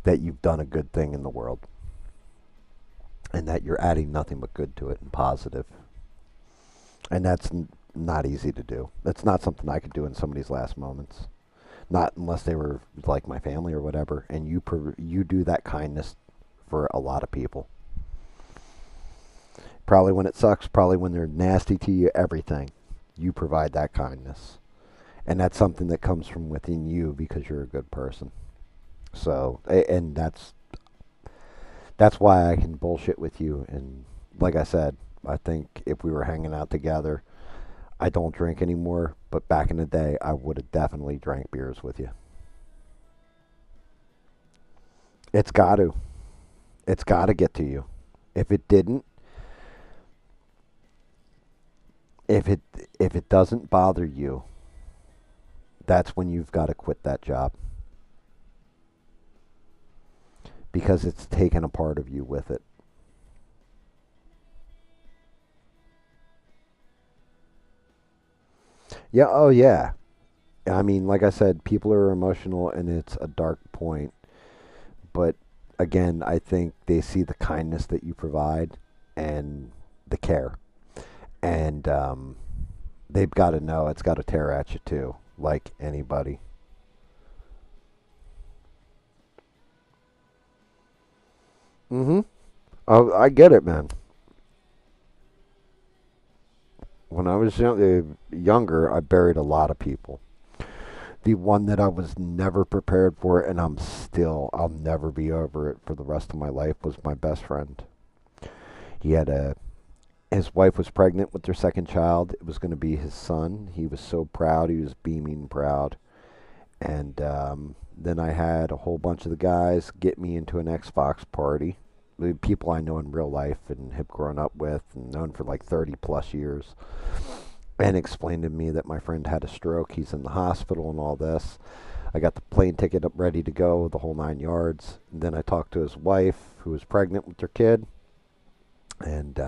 that you've done a good thing in the world and that you're adding nothing but good to it and positive. And that's not easy to do. That's not something I could do in somebody's last moments. Not unless they were like my family or whatever. And you do that kindness for a lot of people. Probably when it sucks, probably when they're nasty to you, everything. You provide that kindness. And that's something that comes from within you because you're a good person. So, and that's why I can bullshit with you. And like I said, I think if we were hanging out together, I don't drink anymore, but back in the day, I would have definitely drank beers with you. It's got to. It's got to get to you. If it didn't, if it if it doesn't bother you, that's when you've got to quit that job because it's taken a part of you with it. Yeah, oh yeah. I mean, like I said, people are emotional and it's a dark point. But again, I think they see the kindness that you provide and the care. And they've got to know it's got to tear at you too, like anybody. Mm-hmm. Oh, I get it, man. When I was younger, I buried a lot of people. The one that I was never prepared for, and I'll never be over it for the rest of my life, was my best friend. He had his wife was pregnant with their second child. It was going to be his son. He was so proud. He was beaming proud. And then I had a whole bunch of the guys get me into an Xbox party. The people I know in real life and have grown up with and known for like 30 plus years. And explained to me that my friend had a stroke. He's in the hospital and all this. I got the plane ticket up ready to go, the whole 9 yards. And then I talked to his wife, who was pregnant with their kid. And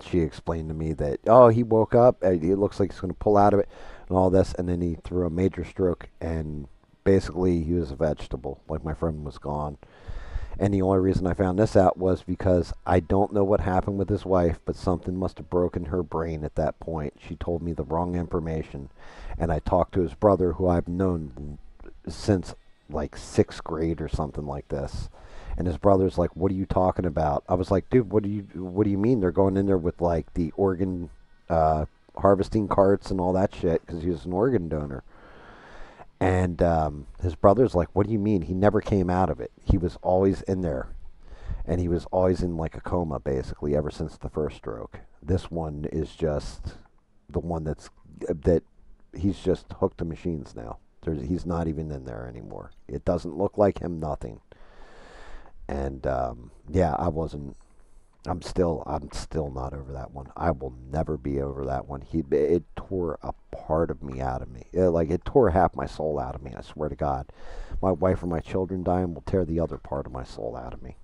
she explained to me that, oh, he woke up. It looks like he's going to pull out of it and all this. And then he threw a major stroke. And basically, he was a vegetable. Like, my friend was gone. And the only reason I found this out was because I don't know what happened with his wife, but something must have broken her brain at that point. She told me the wrong information. And I talked to his brother, who I've known since like sixth grade or something like this. And his brother's like, "What are you talking about?" I was like, "Dude, what do you mean? They're going in there with like the organ harvesting carts and all that shit because he was an organ donor." And his brother's like, "What do you mean? He never came out of it. He was always in there, and he was always in like a coma, basically, ever since the first stroke. This one is just the one that he's just hooked to machines now. He's not even in there anymore. It doesn't look like him, nothing." And yeah, I'm still not over that one. I will never be over that one. It tore a part of me out of me. Like, it tore half my soul out of me. I swear to God, my wife or my children dying will tear the other part of my soul out of me.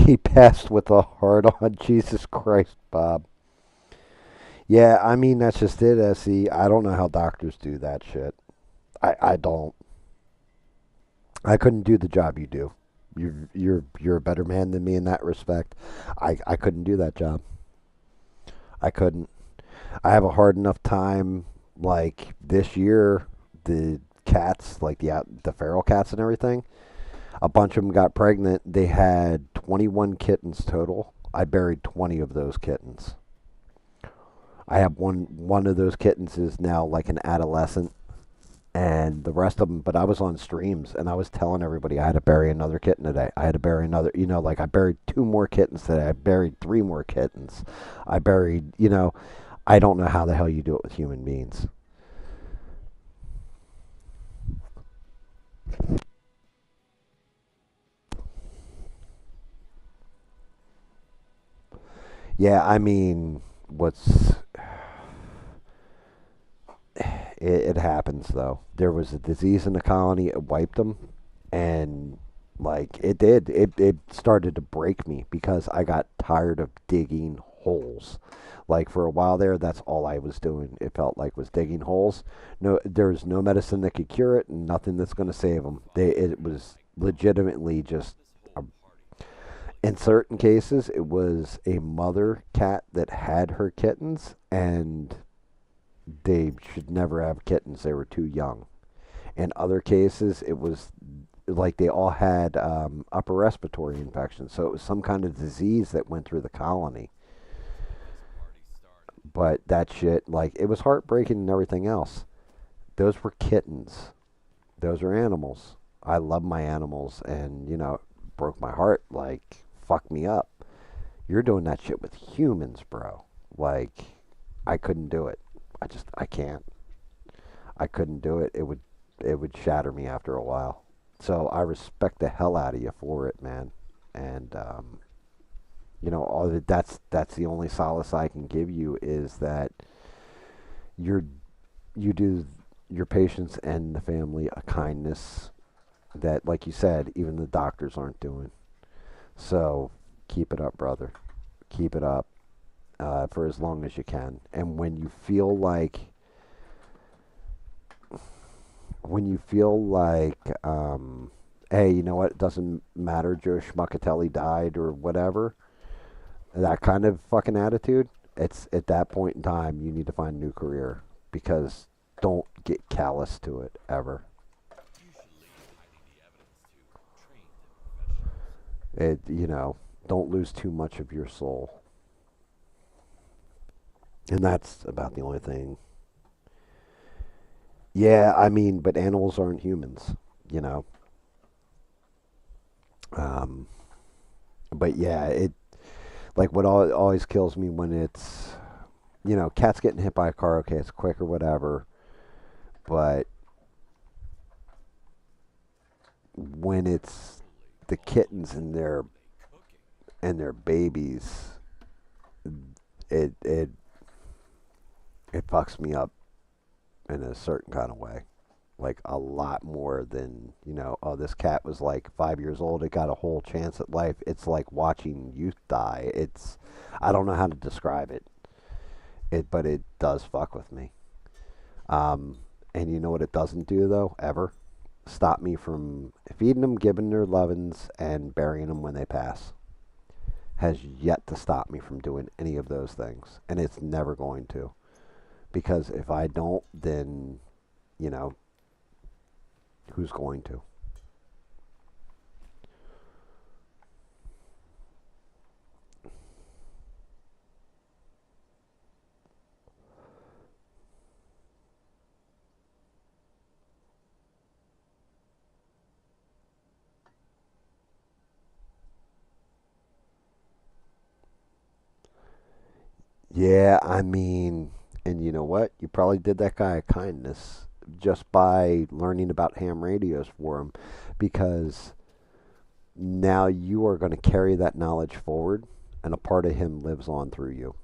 He passed with a heart on. Jesus Christ, Bob. Yeah, I mean that's just it, SE. I don't know how doctors do that shit. I don't. I couldn't do the job you do. You're a better man than me in that respect. I couldn't do that job. I couldn't. I have a hard enough time. Like this year, the cats, like the feral cats and everything. A bunch of them got pregnant. They had 21 kittens total. I buried 20 of those kittens. I have one of those kittens is now like an adolescent, and the rest of them. But I was on streams and I was telling everybody I had to bury another kitten today. I had to bury another. Like I buried two more kittens today. I buried three more kittens. I buried. I don't know how the hell you do it with human beings. Yeah, I mean, what's it happens though. There was a disease in the colony. It wiped them, and like it did. It started to break me because I got tired of digging holes. Like for a while there, that's all I was doing. It felt like was digging holes. No, there's no medicine that could cure it, and nothing that's going to save them. It was legitimately just. A, in certain cases, it was a mother cat that had her kittens, and they should never have kittens. They were too young. In other cases, it was like they all had upper respiratory infections. So it was some kind of disease that went through the colony. But that shit, like, it was heartbreaking and everything else. Those were kittens. Those are animals. I love my animals, and, broke my heart. Like, fuck me up. You're doing that shit with humans, bro. Like, I couldn't do it. I can't. I couldn't do it. It would shatter me after a while. So I respect the hell out of you for it, man. And that's the only solace I can give you is that you're you do your patients and the family a kindness that, like you said, even the doctors aren't doing. So keep it up, brother. Keep it up for as long as you can. And when you feel like, hey, you know what? It doesn't matter. Joe Schmuckatelli died or whatever. That kind of fucking attitude. It's at that point in time you need to find a new career because don't get callous to it ever. It don't lose too much of your soul, and that's about the only thing. Yeah, I mean, but animals aren't humans, you know. Um, but yeah, it like what always kills me when it's cats getting hit by a car. Okay, it's quick or whatever, but when it's the kittens and their babies, it it fucks me up in a certain kind of way. Like a lot more than, oh, this cat was like 5 years old. It got a whole chance at life. It's like watching youth die. I don't know how to describe it. But it does fuck with me. And you know what it doesn't do though, ever? Stop me from feeding them, giving their lovin's, and burying them when they pass. Has yet to stop me from doing any of those things. And it's never going to. Because if I don't, then, you know, who's going to? Yeah, I mean, and you know what? You probably did that guy a kindness just by learning about ham radios for him because now you are going to carry that knowledge forward and a part of him lives on through you.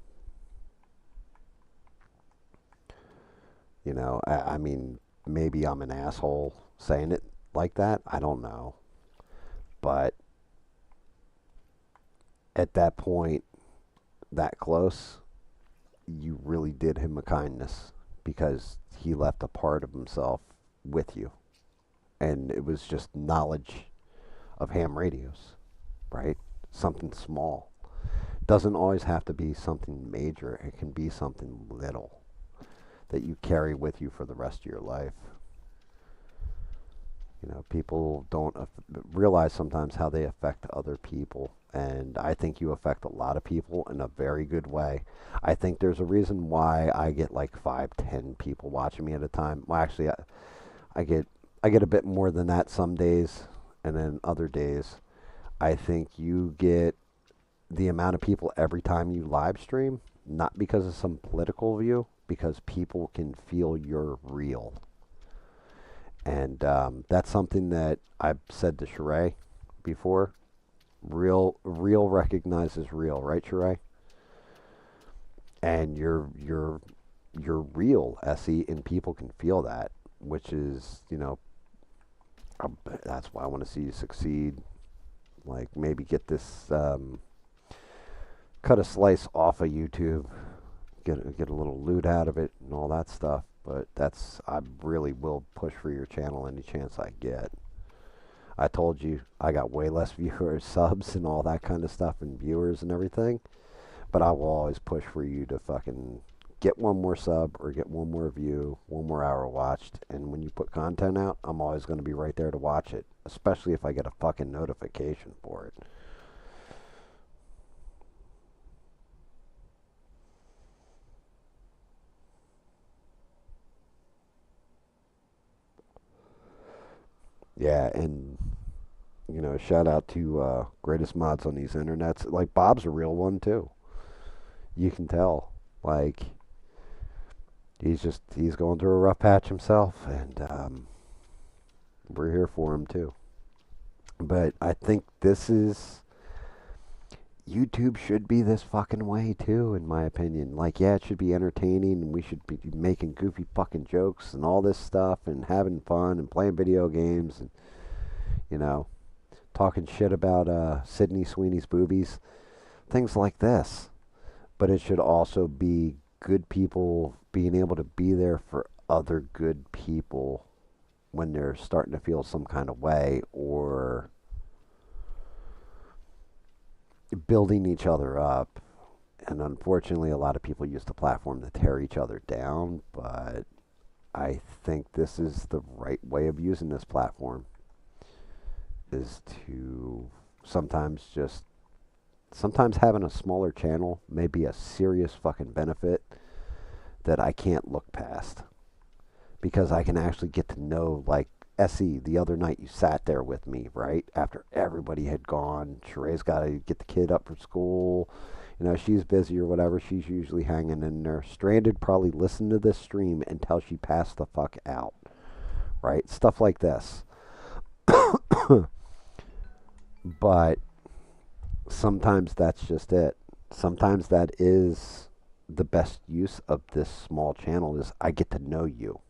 I mean, maybe I'm an asshole saying it like that. I don't know. But at that point, that close, you really did him a kindness because he left a part of himself with you. And it was just knowledge of ham radios, right? Something small. Doesn't always have to be something major, it can be something little that you carry with you for the rest of your life. People don't realize sometimes how they affect other people. And I think you affect a lot of people in a very good way. I think there's a reason why I get like 5, 10 people watching me at a time. Well, actually, I get I get a bit more than that some days, and then other days, I think you get the amount of people every time you live stream, not because of some political view, because people can feel you're real. And that's something that I've said to Sheree before. Real recognizes real, right, Sheree? And you're real, Essie, and people can feel that, which is, that's why I want to see you succeed. Like maybe get this, cut a slice off of YouTube, get a little loot out of it, and all that stuff. But I really will push for your channel any chance I get. I told you I got way less viewers, subs, and all that kind of stuff, and viewers and everything. But I will always push for you to fucking get one more sub or get one more view, one more hour watched. And when you put content out, I'm always going to be right there to watch it, especially if I get a fucking notification for it. Yeah, and shout out to greatest mods on these internets. Like Bob's a real one too. You can tell. Like he's going through a rough patch himself, and we're here for him too. But I think this is YouTube should be this fucking way too, in my opinion. Like, yeah, it should be entertaining, and we should be making goofy fucking jokes and all this stuff, and having fun and playing video games, and you know, talking shit about Sydney Sweeney's boobies, things like this. But it should also be good people being able to be there for other good people when they're starting to feel some kind of way, or building each other up. And unfortunately, a lot of people use the platform to tear each other down, but I think this is the right way of using this platform, is to sometimes just sometimes having a smaller channel may be a serious fucking benefit that I can't look past, because I can actually get to know, like, SE, the other night you sat there with me, right? After everybody had gone. Sheree's got to get the kid up for school. She's busy or whatever. She's usually hanging in there. Stranded probably listened to this stream until she passed the fuck out, right? Stuff like this. But sometimes that's just it. Sometimes that is the best use of this small channel, is I get to know you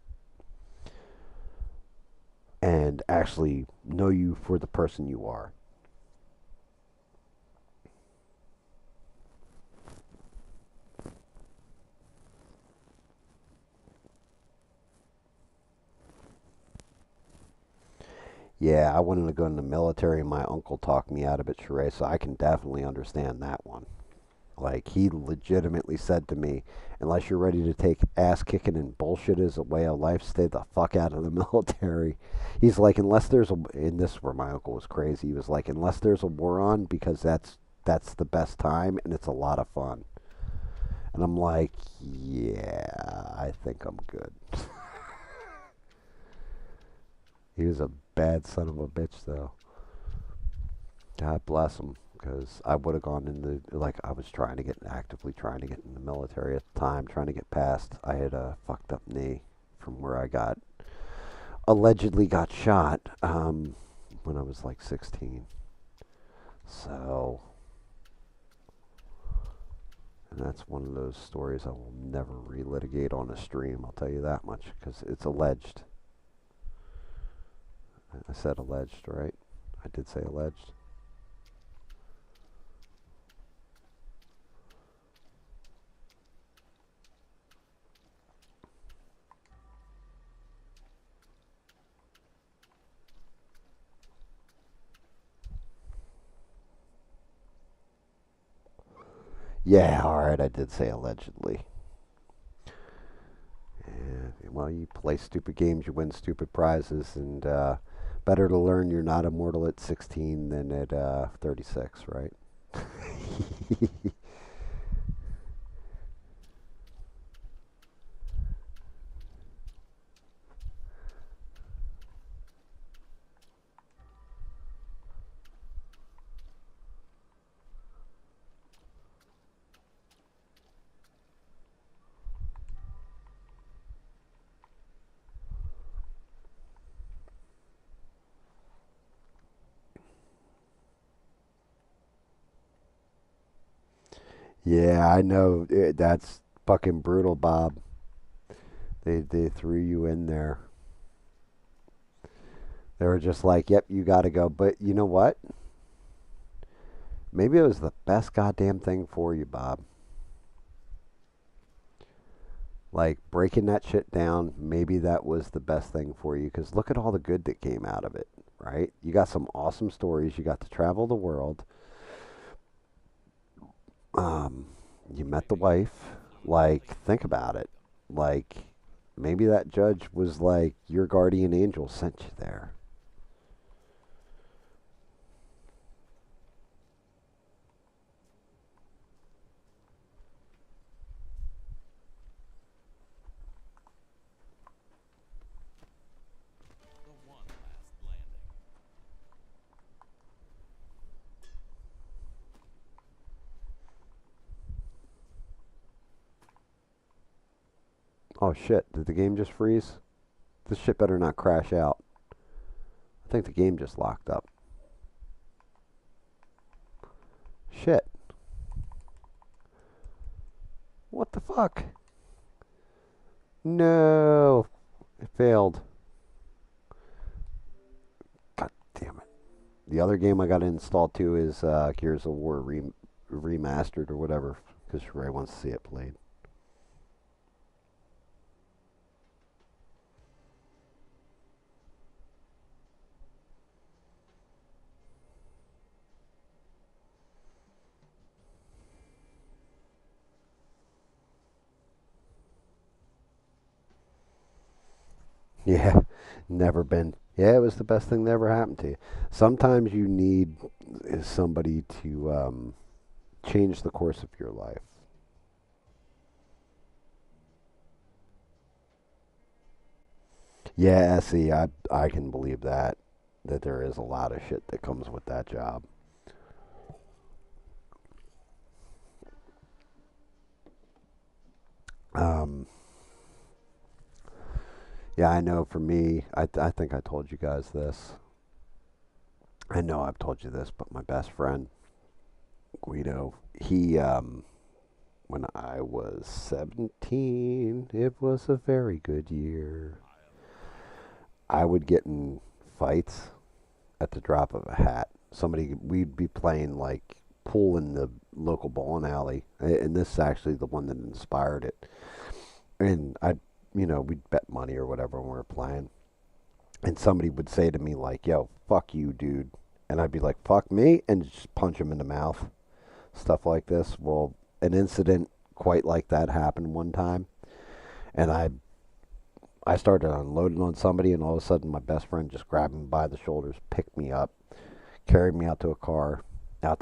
and actually know you for the person you are. Yeah, I wanted to go in the military, and my uncle talked me out of it, Sheree, so I can definitely understand that one. Like, he legitimately said to me, unless you're ready to take ass kicking and bullshit as a way of life, stay the fuck out of the military. He's like, unless there's a, and this is where my uncle was crazy, he was like, unless there's a war on, because that's the best time, and it's a lot of fun. And I'm like, yeah, I think I'm good. He was a bad son of a bitch, though. God bless him, because I would have gone into, like, I was actively trying to get in the military at the time, trying to get past. I had a fucked up knee from where I allegedly got shot when I was like 16. So, and that's one of those stories I will never relitigate on a stream, I'll tell you that much, because it's alleged. I said alleged, right? I did say alleged. Yeah, all right, I did say allegedly. Yeah, well, you play stupid games, you win stupid prizes, and better to learn you're not immortal at 16 than at 36, right? Yeah, I know. That's fucking brutal, Bob. They threw you in there. They were just like, "Yep, you got to go." But you know what? Maybe it was the best goddamn thing for you, Bob. Like breaking that shit down, maybe that was the best thing for you because look at all the good that came out of it, right? You got some awesome stories. You got to travel the world. Um, you met the Everything else wife. flew into Like, place think before about I it. left. Like, maybe that judge was like your guardian angel sent you there. The one last landing. Oh shit! Did the game just freeze? This shit better not crash out. I think the game just locked up. Shit! What the fuck? No, it failed. God damn it. The other game I got to install too is Gears of War remastered or whatever, because Ray wants to see it played. Yeah, never been. Yeah, it was the best thing that ever happened to you. Sometimes you need somebody to change the course of your life. Yeah, see, I can believe that there is a lot of shit that comes with that job. Um, yeah, I know. For me, I think I told you guys this. I know I've told you this, but my best friend Guido, he when I was 17, it was a very good year. I love I would get in fights at the drop of a hat. We'd be playing like pool in the local bowling alley, and this is actually the one that inspired it. And we'd bet money or whatever when we were playing, and somebody would say to me like, "Yo, fuck you, dude," and I'd be like, "Fuck me," and just punch him in the mouth. Stuff like this. Well, an incident quite like that happened one time, and I started unloading on somebody, and all of a sudden my best friend just grabbed me by the shoulders, picked me up, carried me out to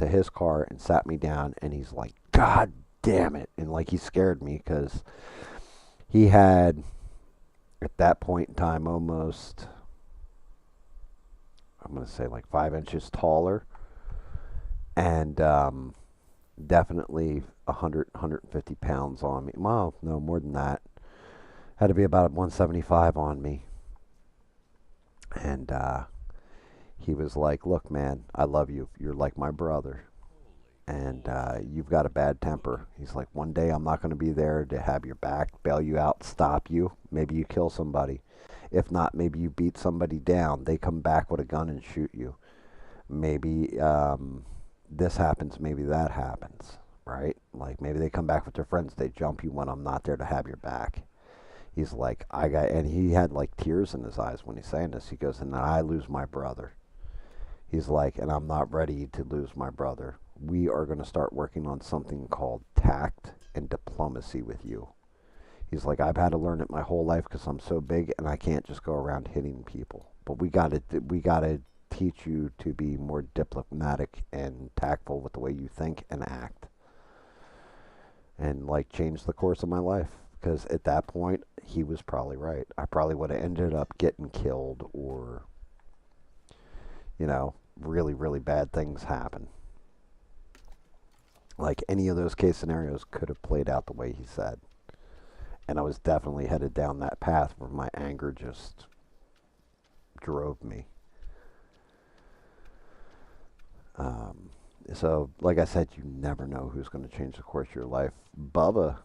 his car, and sat me down. And he's like, "God damn it!" And like he scared me because he had at that point in time almost, I'm gonna say like 5 inches taller, and definitely 150 pounds on me. Well, no more than that. Had to be about 175 on me, and he was like, "Look, man, I love you. You're like my brother, holy and bullshit. you've got a bad Okay. temper." He's like, "One day I'm not going to be there to have your back, bail you out, stop you. Maybe you kill somebody. If not, maybe you beat somebody down. They come back with a gun and shoot you. Maybe this happens. Maybe that happens." Right? Like maybe they come back with their friends. They jump you when I'm not there to have your back. He's like, and he had like tears in his eyes when he's saying this. He goes, "And then I lose my brother." He's like, "And I'm not ready to lose my brother. we are going to start working on something called tact and diplomacy with you. He's like, I've had to learn it my whole life because I'm so big and I can't just go around hitting people. But we gotta teach you to be more diplomatic and tactful with the way you think and act, and like change the course of my life. Because at that point, he was probably right. I probably would have ended up getting killed, or really really bad things happen. Like any of those case scenarios could have played out the way he said. And I was definitely headed down that path where my anger just drove me. Um, so, like I said, you never know who's going to change the course of your life. Bubba,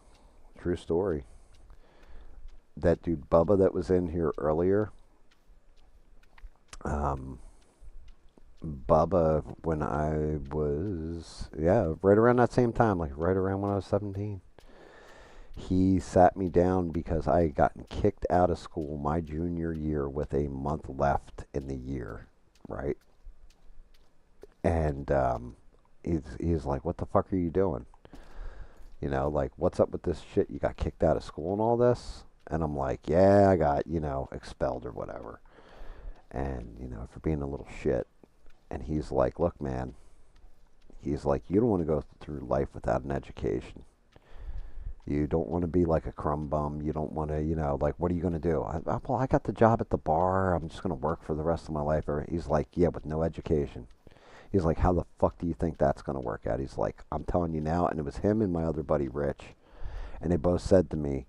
true story. That dude Bubba that was in here earlier, um, Bubba, when I was, yeah, right around that same time, like right around when I was 17, he sat me down because I had gotten kicked out of school my junior year with a month left in the year, right? And he's like, "What the fuck are you doing? Like, what's up with this shit? You got kicked out of school and all this?" And I'm like, "Yeah, I got, expelled or whatever." And, for being a little shit. And he's like, "Look, man," he's like, "you don't want to go through life without an education. You don't want to be like a crumb bum. You don't want to, like, what are you going to do?" Well, I got the job at the bar. I'm just going to work for the rest of my life. He's like, "Yeah, with no education." He's like, "How the fuck do you think that's going to work out?" He's like, "I'm telling you now." And it was him and my other buddy, Rich. And they both said to me,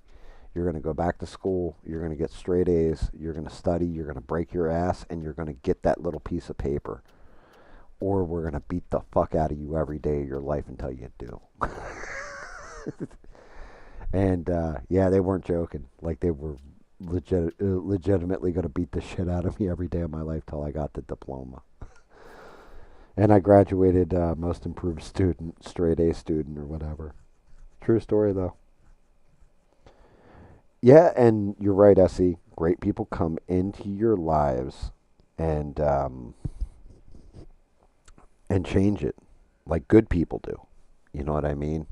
"You're going to go back to school. You're going to get straight A's. You're going to study. You're going to break your ass. And you're going to get that little piece of paper. Or we're going to beat the fuck out of you every day of your life until you do." And, yeah, they weren't joking. Like, they were legitimately going to beat the shit out of me every day of my life till I got the diploma. And I graduated most improved student, straight A student or whatever. True story, though. Yeah, and you're right, Essie. Great people come into your lives and change it, like good people do. You know what I mean?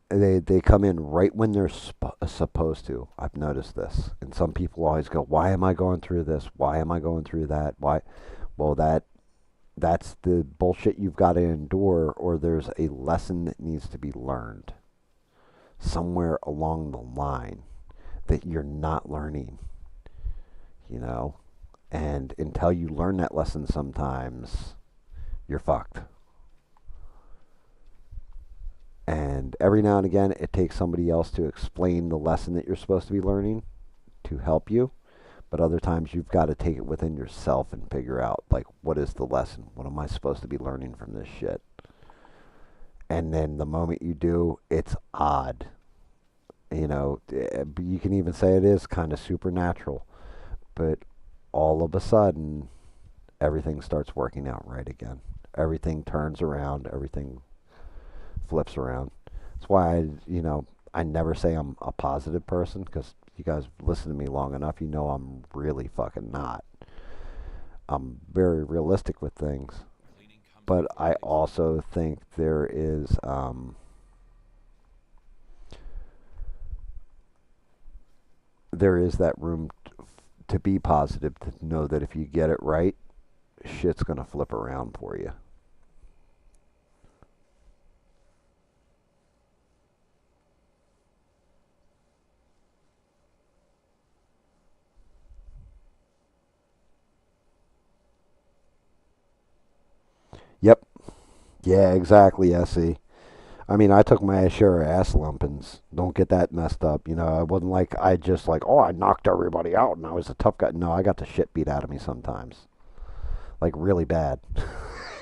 They come in right when they're supposed to. I've noticed this, and some people always go, "Why am I going through this? Why am I going through that? Why?" Well, that's the bullshit you've got to endure, or there's a lesson that needs to be learned somewhere along the line that you're not learning, you know? And until you learn that lesson, sometimes you're fucked. And every now and again, it takes somebody else to explain the lesson that you're supposed to be learning to help you. But other times, you've got to take it within yourself and figure out, like, what is the lesson? What am I supposed to be learning from this shit? And then the moment you do, it's odd. You can even say it is kind of supernatural. But all of a sudden, everything starts working out right again. Everything turns around. Everything flips around. That's why I never say I'm a positive person, because you guys listen to me long enough, I'm really fucking not. I'm very realistic with things, but I also think there is that room to be positive, to know that if you get it right, shit's gonna flip around for you. Yep. Yeah, exactly, Essie. I mean, I took my share of ass lumpings. Don't get that messed up. I wasn't like I just like, oh, I knocked everybody out and I was a tough guy. No, I got the shit beat out of me sometimes, like really bad,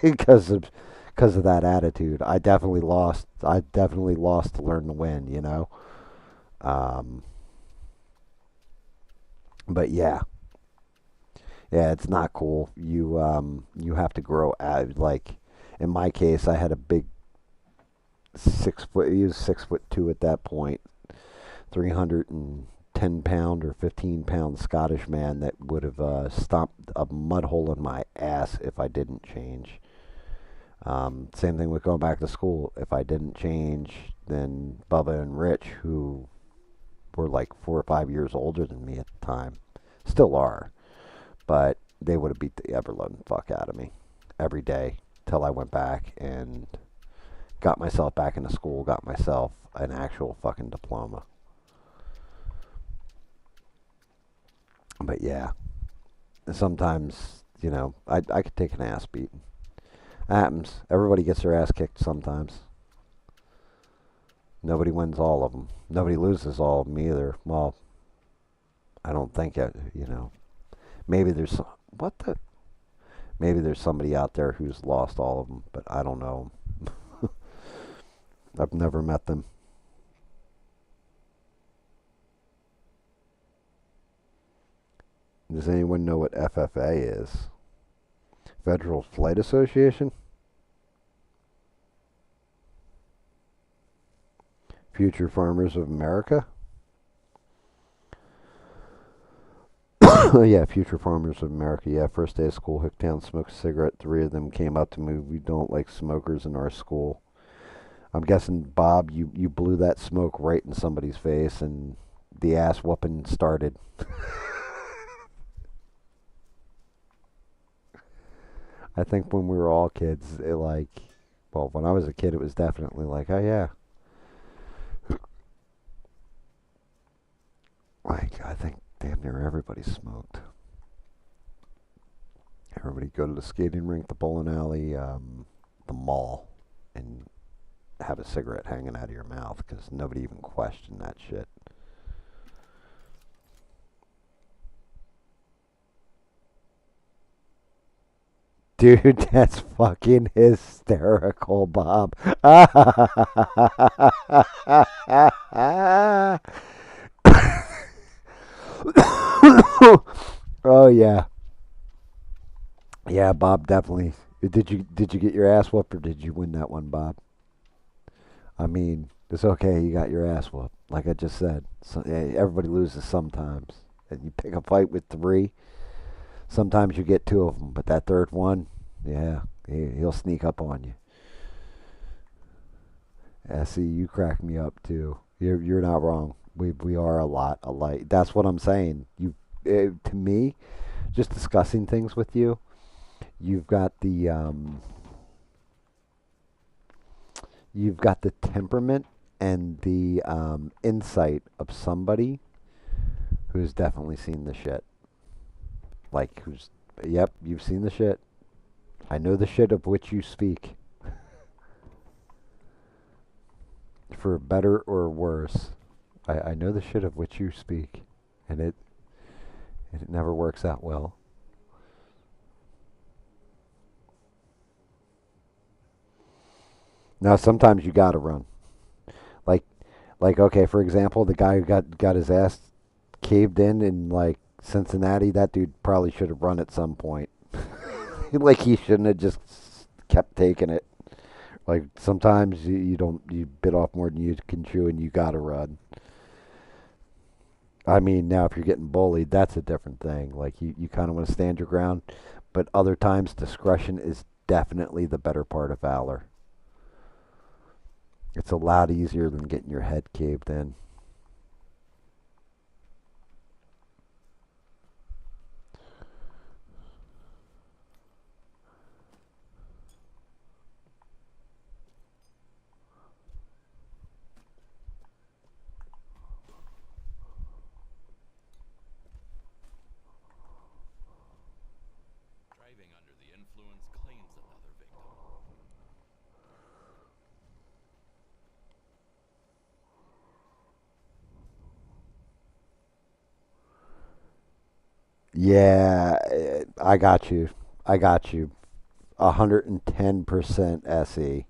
because of that attitude. I definitely lost. I definitely lost to learn to win. Um, but yeah, yeah, it's not cool. You have to grow out. Like in my case, I had a big 6 foot. He was 6'2" at that point. 310 pound or 15 pound Scottish man that would have stomped a mud hole in my ass if I didn't change. Same thing with going back to school. If I didn't change, then Bubba and Rich, who were like 4 or 5 years older than me at the time, still are, but they would have beat the ever loving fuck out of me every day till I went back and got myself back into school, got myself an actual fucking diploma. But yeah, sometimes, I could take an ass beating. That happens. Everybody gets their ass kicked sometimes. Nobody wins all of them. Nobody loses all of them either. Well, I don't think it. Maybe there's what the maybe there's somebody out there who's lost all of them, but I don't know. I've never met them. Does anyone know what FFA is? Federal Flight Association? Future Farmers of America? Yeah, Future Farmers of America. Yeah, first day of school, hooked down, smoked a cigarette. Three of them came up to me. We don't like smokers in our school. I'm guessing, Bob, you blew that smoke right in somebody's face and the ass whooping started. I think when we were all kids, well, when I was a kid, it was definitely like, oh yeah. Like, I think damn near everybody smoked. Everybody go to the skating rink, the bowling alley, the mall, and have a cigarette hanging out of your mouth because nobody even questioned that shit. Dude, that's fucking hysterical, Bob. Oh yeah, yeah, Bob definitely. Did you get your ass whooped or did you win that one, Bob? I mean, it's okay. You got your ass whooped. Like I just said, everybody loses sometimes. And you pick a fight with three. Sometimes you get two of them, but that third one, yeah, he'll sneak up on you. See, you crack me up too. You're not wrong. We are a lot alike. That's what I'm saying. To me, just discussing things with you, you've got the temperament and the insight of somebody who's definitely seen the shit. Like yep, you've seen the shit. I know the shit of which you speak, for better or worse. I know the shit of which you speak, and it never works out well. Now sometimes you gotta run. Like okay, for example, the guy who got his ass caved in like Cincinnati, that dude probably should have run at some point. Like he shouldn't have just kept taking it. Like sometimes you don't you bit off more than you can chew and you gotta run. I mean, now if you're getting bullied, that's a different thing. Like you kind of want to stand your ground, but other times discretion is definitely the better part of valor. It's a lot easier than getting your head caved in. Driving under the influence claims another victim. Yeah, I got you. I got you. 110% SE.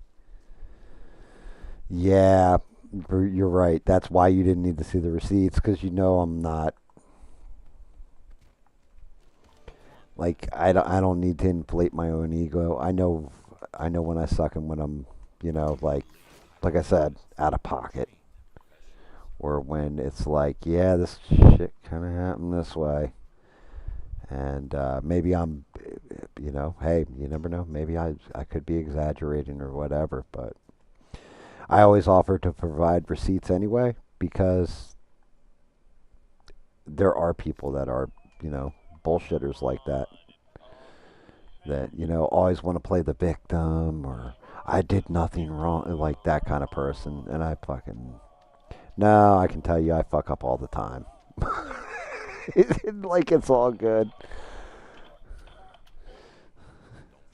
Yeah, you're right. That's why you didn't need to see the receipts because I'm not like I don't need to inflate my own ego. I know when I suck and when I'm like I said out of pocket or when it's like yeah this shit kind of happened this way and maybe I'm hey, you never know. Maybe I could be exaggerating or whatever, but I always offer to provide receipts anyway because there are people that are, you know, bullshitters like that always want to play the victim or I did nothing wrong, like that kind of person. And I fucking no, I can tell you, I fuck up all the time. Like it's all good. Don't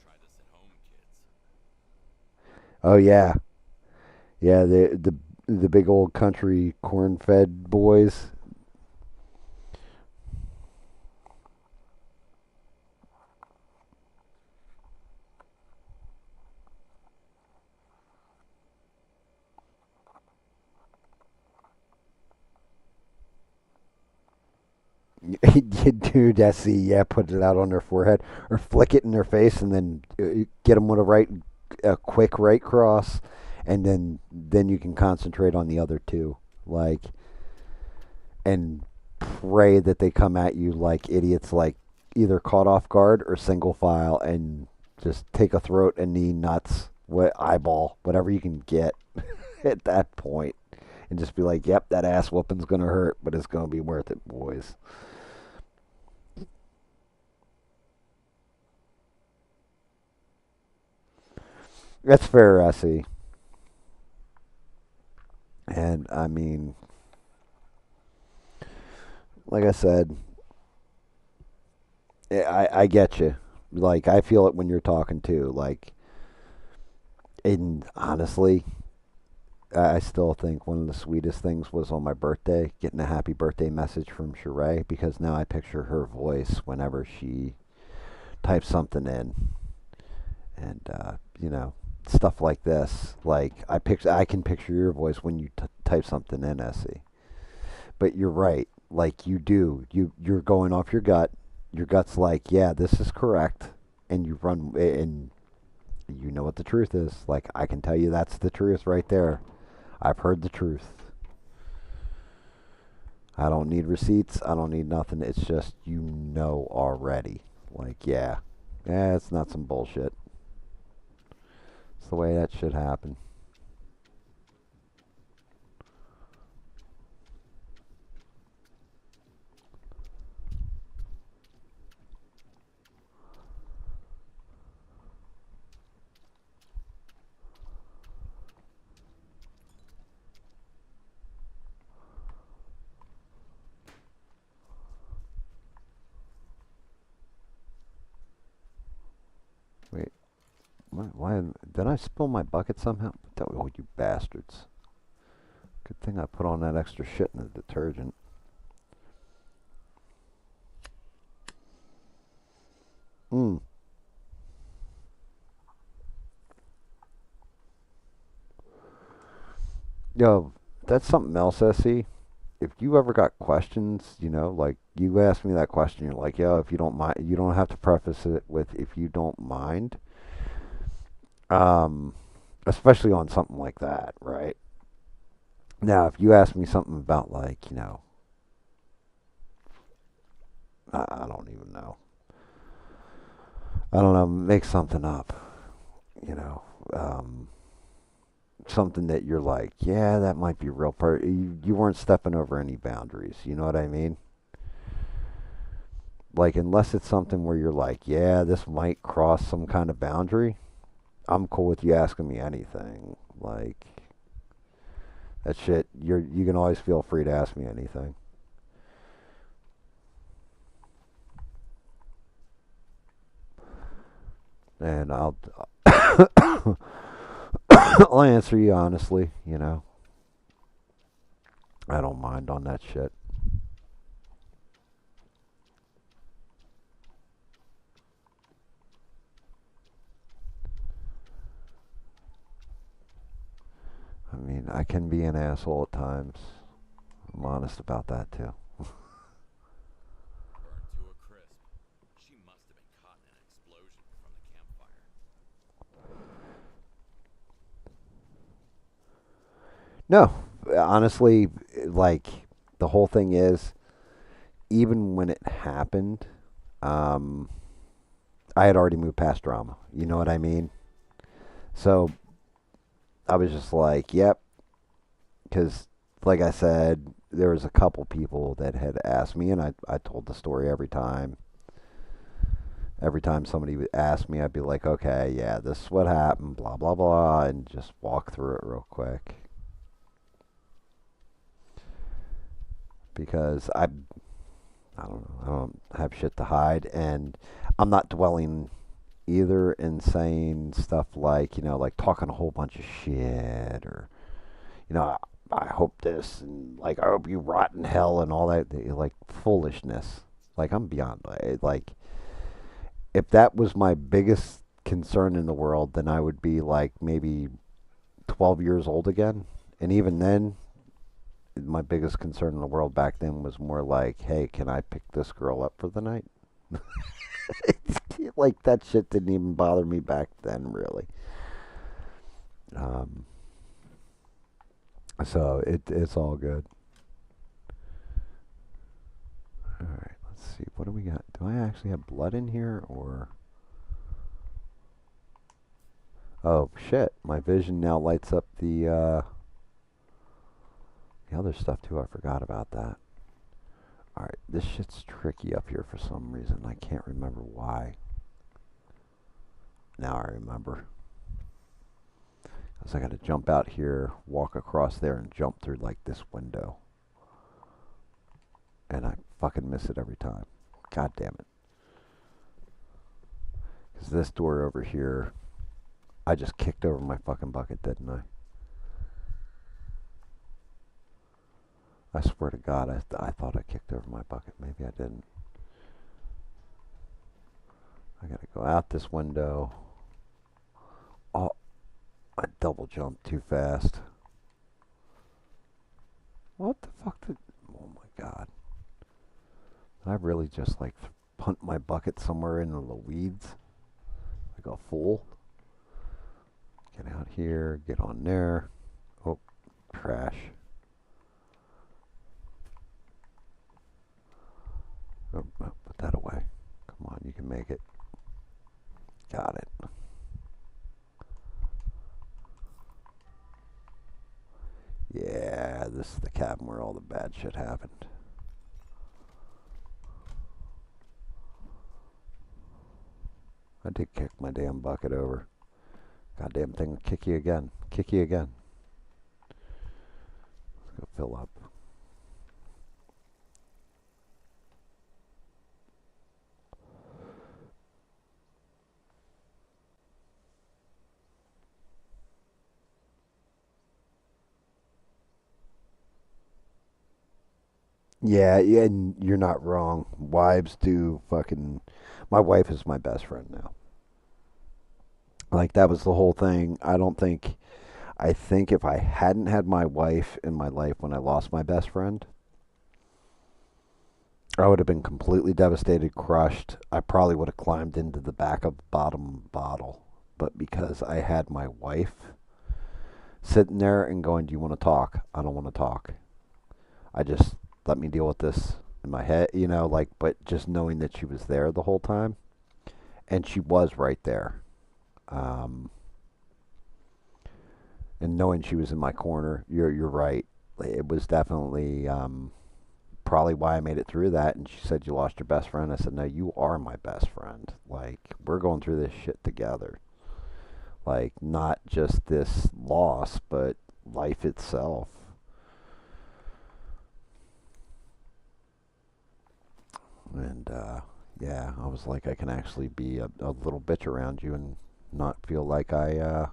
try this at home, kids. Oh yeah, yeah. The big old country corn-fed boys. Dude, that's the yeah. Put it out on their forehead or flick it in their face, and then get them with a quick right cross, and then you can concentrate on the other two, like and pray that they come at you like idiots, like either caught off guard or single file, and just take a throat, a knee, nuts, what eyeball, whatever you can get at that point, and just be like, "Yep, that ass whooping's gonna hurt, but it's gonna be worth it, boys." That's fair, Essie. And I mean, like I said, I get you. Like I feel it when you're talking too. Like, and honestly, I still think one of the sweetest things was on my birthday, getting a happy birthday message from Sheree because now I picture her voice whenever she types something in, and stuff like this. Like I can picture your voice when you type something in, Essie. But you're right. Like you do, you're going off your gut. Your gut's like, yeah, this is correct, and you run and you know what the truth is. Like I can tell you that's the truth right there. I've heard the truth. I don't need receipts. I don't need nothing. It's just already. Like yeah, it's not some bullshit. It's the way that should happen. Wait, why did I spill my bucket somehow? Oh, you bastards! Good thing I put on that extra shit in the detergent. Mm. Yo, that's something else, Essie. If you ever got questions, like you asked me that question, you're like, yo, if you don't mind, you don't have to preface it with if you don't mind. Um, Especially on something like that, right? Now, if you ask me something about like, I don't even know. I don't know, make something up, you know. Um, Something that you're like, yeah, that might be real you weren't stepping over any boundaries, you know what I mean? Like unless it's something where you're like, yeah, this might cross some kind of boundary, I'm cool with you asking me anything. Like that shit, you can always feel free to ask me anything. And I'll answer you honestly, I don't mind on that shit. I mean, I can be an asshole at times. I'm honest about that too. Burned to a crisp. She must have been caught in an explosion from the campfire. No, honestly, like the whole thing is, even when it happened, um, I had already moved past drama. You know what I mean? So I was just like, yep, because like I said, there was a couple people that had asked me, and I told the story every time. Every time somebody would ask me, I'd be like, okay, yeah, this is what happened, blah, blah, blah, and just walk through it real quick. Because I don't know, I don't have shit to hide, and I'm not dwelling either in saying stuff like, like talking a whole bunch of shit, or, I hope this, and like, I hope you rot in hell, and all that, like, foolishness. Like, I'm beyond, like, if that was my biggest concern in the world, then I would be like maybe 12 years old again. And even then, my biggest concern in the world back then was more like, hey, can I pick this girl up for the night? Like, that shit didn't even bother me back then, really. Um, so it's all good. All right, let's see. What do we got? Do I actually have blood in here, or? Oh shit! My vision now lights up the other stuff too. I forgot about that. All right, this shit's tricky up here for some reason. I can't remember why. Now I remember. Because I got to jump out here, walk across there, and jump through like this window. And I fucking miss it every time. God damn it. Because this door over here, I just kicked over my fucking bucket, didn't I? I swear to God, I thought I kicked over my bucket. Maybe I didn't. I gotta go out this window. Oh, I double jumped too fast. What the fuck did... Oh my God. Did I really just like punt my bucket somewhere into the weeds? Like a fool? Get out here, get on there. Oh, trash. Oh, oh, put that away. Come on, you can make it. Got it. Yeah, this is the cabin where all the bad shit happened. I did kick my damn bucket over. Goddamn thing will kick you again. Kick you again. Let's go fill up. Yeah, yeah, and you're not wrong. Wives do fucking. My wife is my best friend now. Like, that was the whole thing. I don't think. I think if I hadn't had my wife in my life when I lost my best friend, I would have been completely devastated, crushed. I probably would have climbed into the back of the bottom bottle. But because I had my wife sitting there and going, do you want to talk? I don't want to talk. I just let me deal with this in my head, like, but just knowing that she was there the whole time. And she was right there. Um, and knowing she was in my corner, you're right. It was definitely probably why I made it through that. And she said, you lost your best friend. I said, no, you are my best friend. Like, we're going through this shit together. Like, not just this loss, but life itself. And yeah, I was like, I can actually be a little bitch around you and not feel like I'm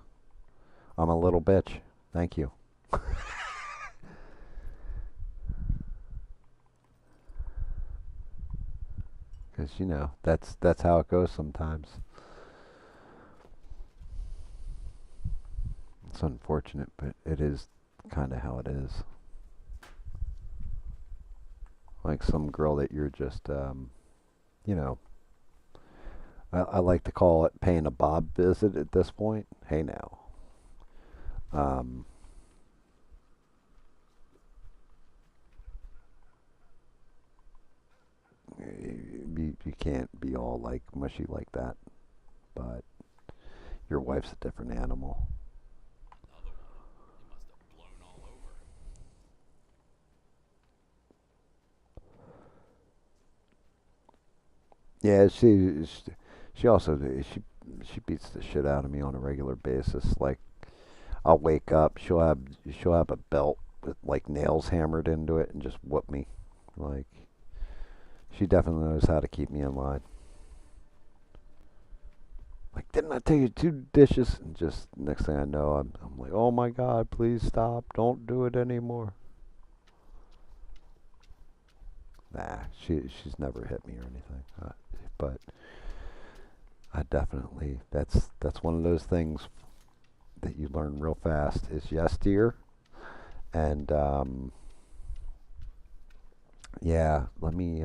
a little bitch. Thank you. Because that's how it goes sometimes. It's unfortunate, but it is kind of how it is. Like some girl that you're just, you know, I like to call it paying a Bob visit at this point. Hey now, um, you can't be all like mushy like that. Your wife's a different animal. Another one. He must have blown all over. Yeah, she also she beats the shit out of me on a regular basis. Like I'll wake up, she'll have a belt with like nails hammered into it and just whoop me. Like she definitely knows how to keep me in line. Like, didn't I tell you two dishes? And just next thing I know, I'm like, oh my god, please stop, don't do it anymore. Nah, she's never hit me or anything. But I definitely that's one of those things that you learn real fast is yes, dear, and yeah, let me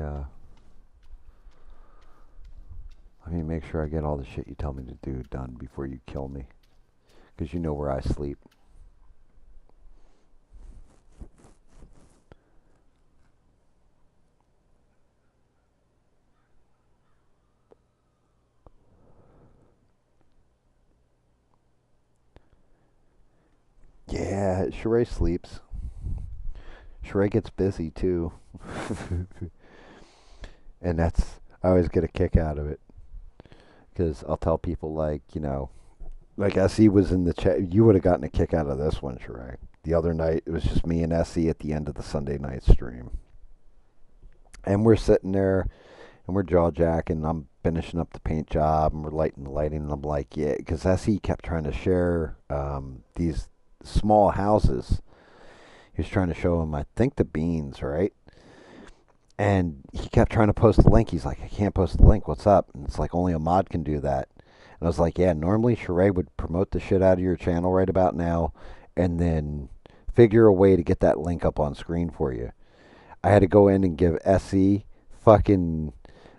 make sure I get all the shit you tell me to do done before you kill me, because you know where I sleep. Yeah, Sheree sleeps. Sheree gets busy too, and that's I always get a kick out of it because I'll tell people like SE was in the chat. You would have gotten a kick out of this one, Sheree. The other night it was just me and SE at the end of the Sunday night stream, and we're sitting there and we're jaw jacking. I'm finishing up the paint job and we're lighting the lighting, and I'm like, yeah, because SE kept trying to share these small houses. He was trying to show him, I think, the beans, right? And he kept trying to post the link. He's like, I can't post the link. What's up? And it's like, only a mod can do that. And I was like, yeah, normally Sheree would promote the shit out of your channel right about now and then figure a way to get that link up on screen for you. I had to go in and give SE fucking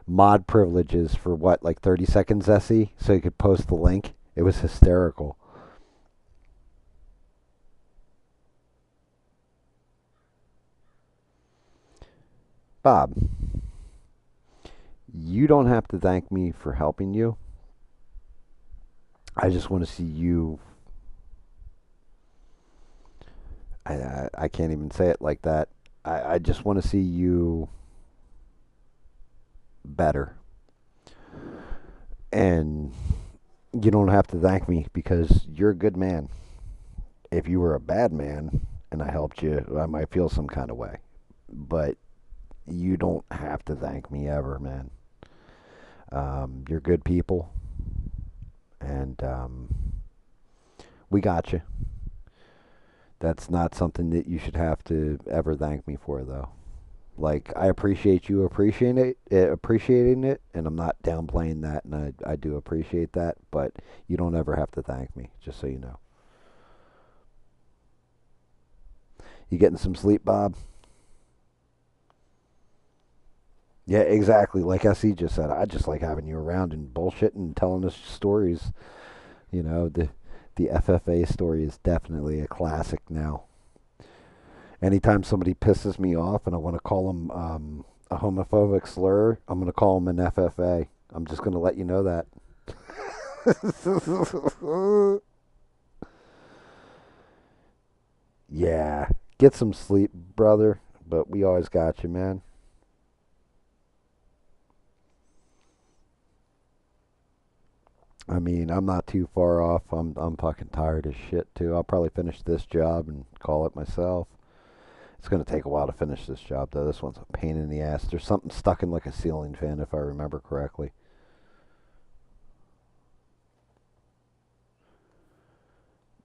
mod privileges for what, like 30 seconds, SE, so he could post the link. It was hysterical. Bob, you don't have to thank me for helping you. I just want to see you. I can't even say it like that. I just want to see you better. And you don't have to thank me because you're a good man. If you were a bad man and I helped you, I might feel some kind of way. But you don't have to thank me ever, man. You're good people, and we got you. That's not something that you should have to ever thank me for, though. Like I appreciate you appreciating it, and I'm not downplaying that, and I do appreciate that. But you don't ever have to thank me, just so you know. You getting some sleep, Bob? Yeah, exactly. Like SE just said, I just like having you around and bullshitting and telling us stories. The FFA story is definitely a classic now. Anytime somebody pisses me off and I want to call them a homophobic slur, I'm going to call them an FFA. I'm just going to let you know that. Yeah, get some sleep, brother. But we always got you, man. I mean, I'm not too far off. I'm fucking tired as shit too. I'll probably finish this job and call it myself. It's gonna take a while to finish this job though. This one's a pain in the ass. There's something stuck in like a ceiling fan if I remember correctly.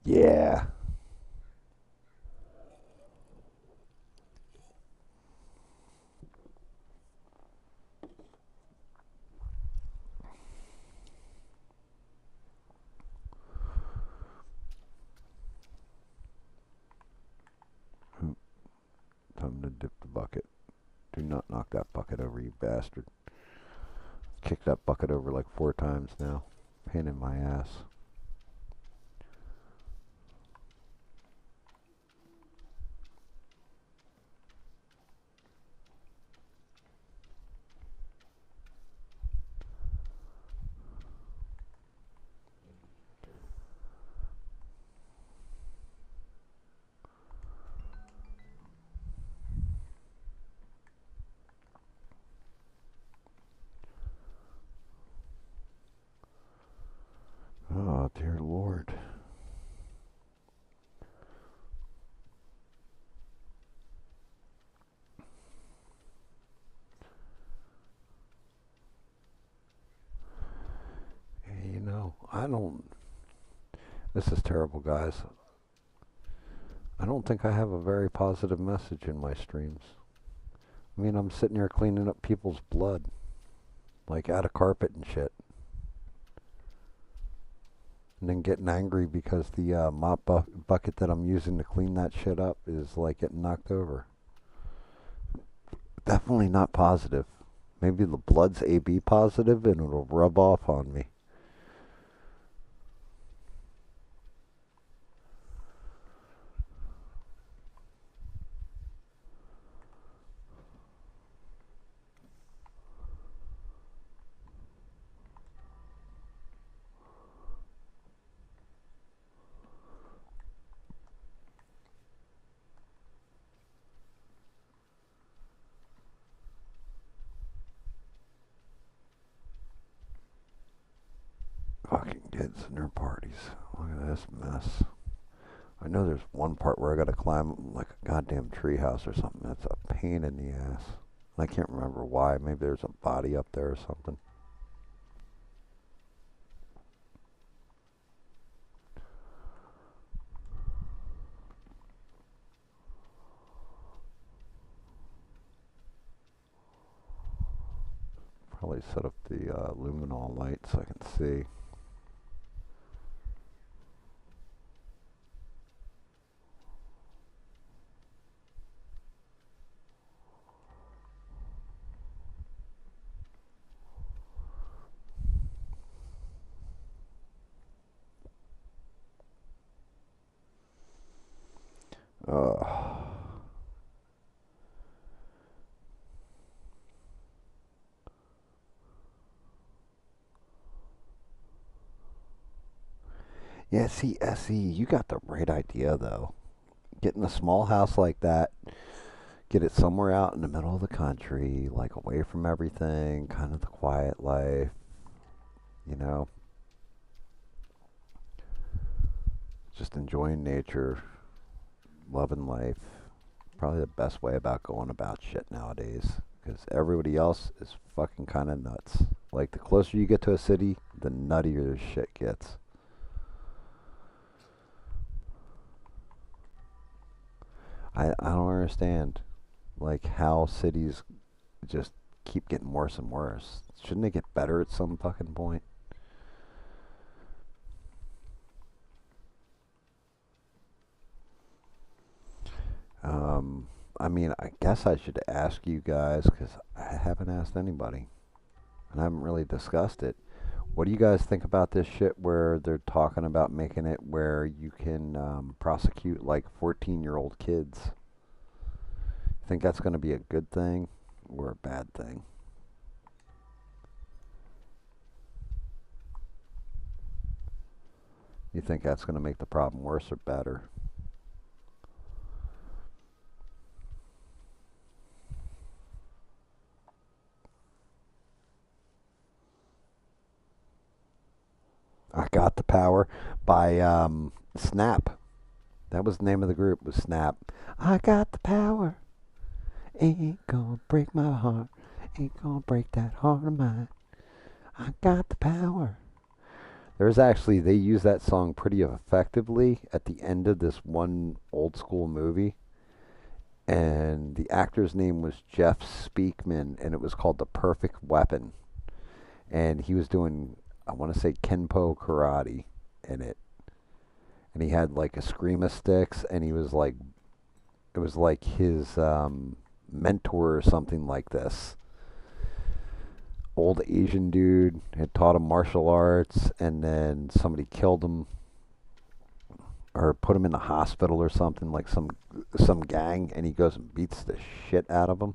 Yeah. Time to dip the bucket. Do not knock that bucket over, you bastard. Kicked that bucket over like 4 times now. Pain in my ass. don't. This is terrible, guys. I don't think I have a very positive message in my streams. I mean, I'm sitting here cleaning up people's blood, like out of carpet and shit, and then getting angry because the bucket that I'm using to clean that shit up is like getting knocked over. Definitely not positive. Maybe the blood's AB positive and it'll rub off on me. Fucking kids and their parties. Look at this mess. I know there's one part where I gotta climb like a goddamn treehouse or something. That's a pain in the ass. I can't remember why. Maybe there's a body up there or something. Probably set up the luminol light so I can see. Uh, yeah, see, SE, you got the right idea though. Getting a small house like that, get it somewhere out in the middle of the country, like away from everything, kind of the quiet life, you know, just enjoying nature, loving life. Probably the best way about going about shit nowadays. Because everybody else is fucking kind of nuts. Like, the closer you get to a city, the nuttier this shit gets. I don't understand, like, how cities just keep getting worse and worse. Shouldn't they get better at some fucking point? Um, I mean, I guess I should ask you guys, because I haven't asked anybody. And I haven't really discussed it. What do you guys think about this shit where they're talking about making it where you can prosecute like 14-year-old kids? Think that's going to be a good thing or a bad thing? You think that's going to make the problem worse or better? I Got the Power by Snap. That was the name of the group, was Snap. I got the power. Ain't gonna break my heart. Ain't gonna break that heart of mine. I got the power. There's actually, they use that song pretty effectively at the end of this one old school movie. And the actor's name was Jeff Speakman, and it was called The Perfect Weapon. And he was doing, I want to say, Kenpo karate in it. And he had like a screama sticks, and he was like, it was like his mentor or something like this. Old Asian dude had taught him martial arts, and then somebody killed him or put him in the hospital or something, like some gang, and he goes and beats the shit out of him.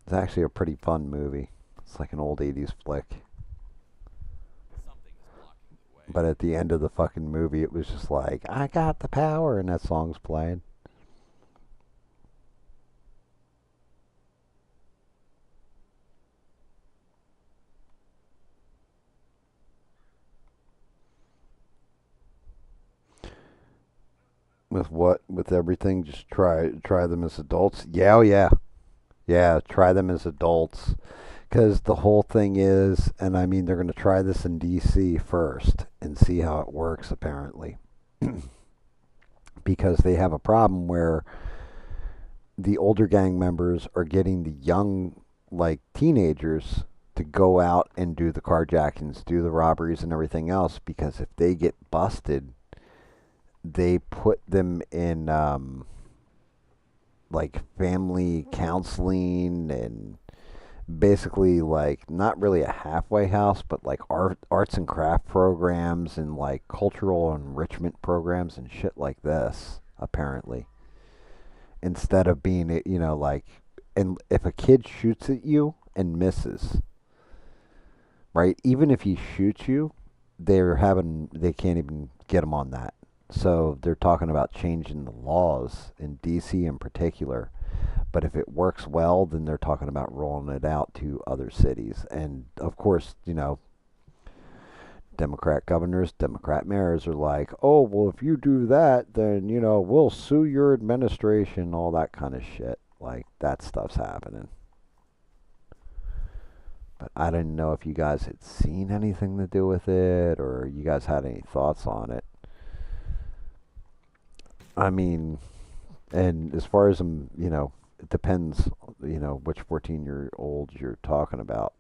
It's actually a pretty fun movie. It's like an old 80s flick. Something is blocking the way. But at the end of the fucking movie, it was just like, I got the power, and that song's playing. With what? With everything? Just try them as adults? Yeah, oh yeah. Yeah, try them as adults. Because the whole thing is, and I mean, they're going to try this in DC first and see how it works, apparently. Because they have a problem where the older gang members are getting the young, like teenagers, to go out and do the carjackings, do the robberies, and everything else. Because if they get busted, they put them in like family counseling and basically like not really a halfway house, but like arts and craft programs and like cultural enrichment programs and shit like this. Apparently, instead of being like, and if a kid shoots at you and misses, right? Even if he shoots you, they can't even get him on that. So they're talking about changing the laws in DC in particular. But if it works well, then they're talking about rolling it out to other cities. And of course, Democrat governors, Democrat mayors are like, oh, well, if you do that, then, we'll sue your administration, all that kind of shit. Like, that stuff's happening. But I didn't know if you guys had seen anything to do with it or you guys had any thoughts on it. I mean, and as far as it depends, which 14-year-old you're talking about.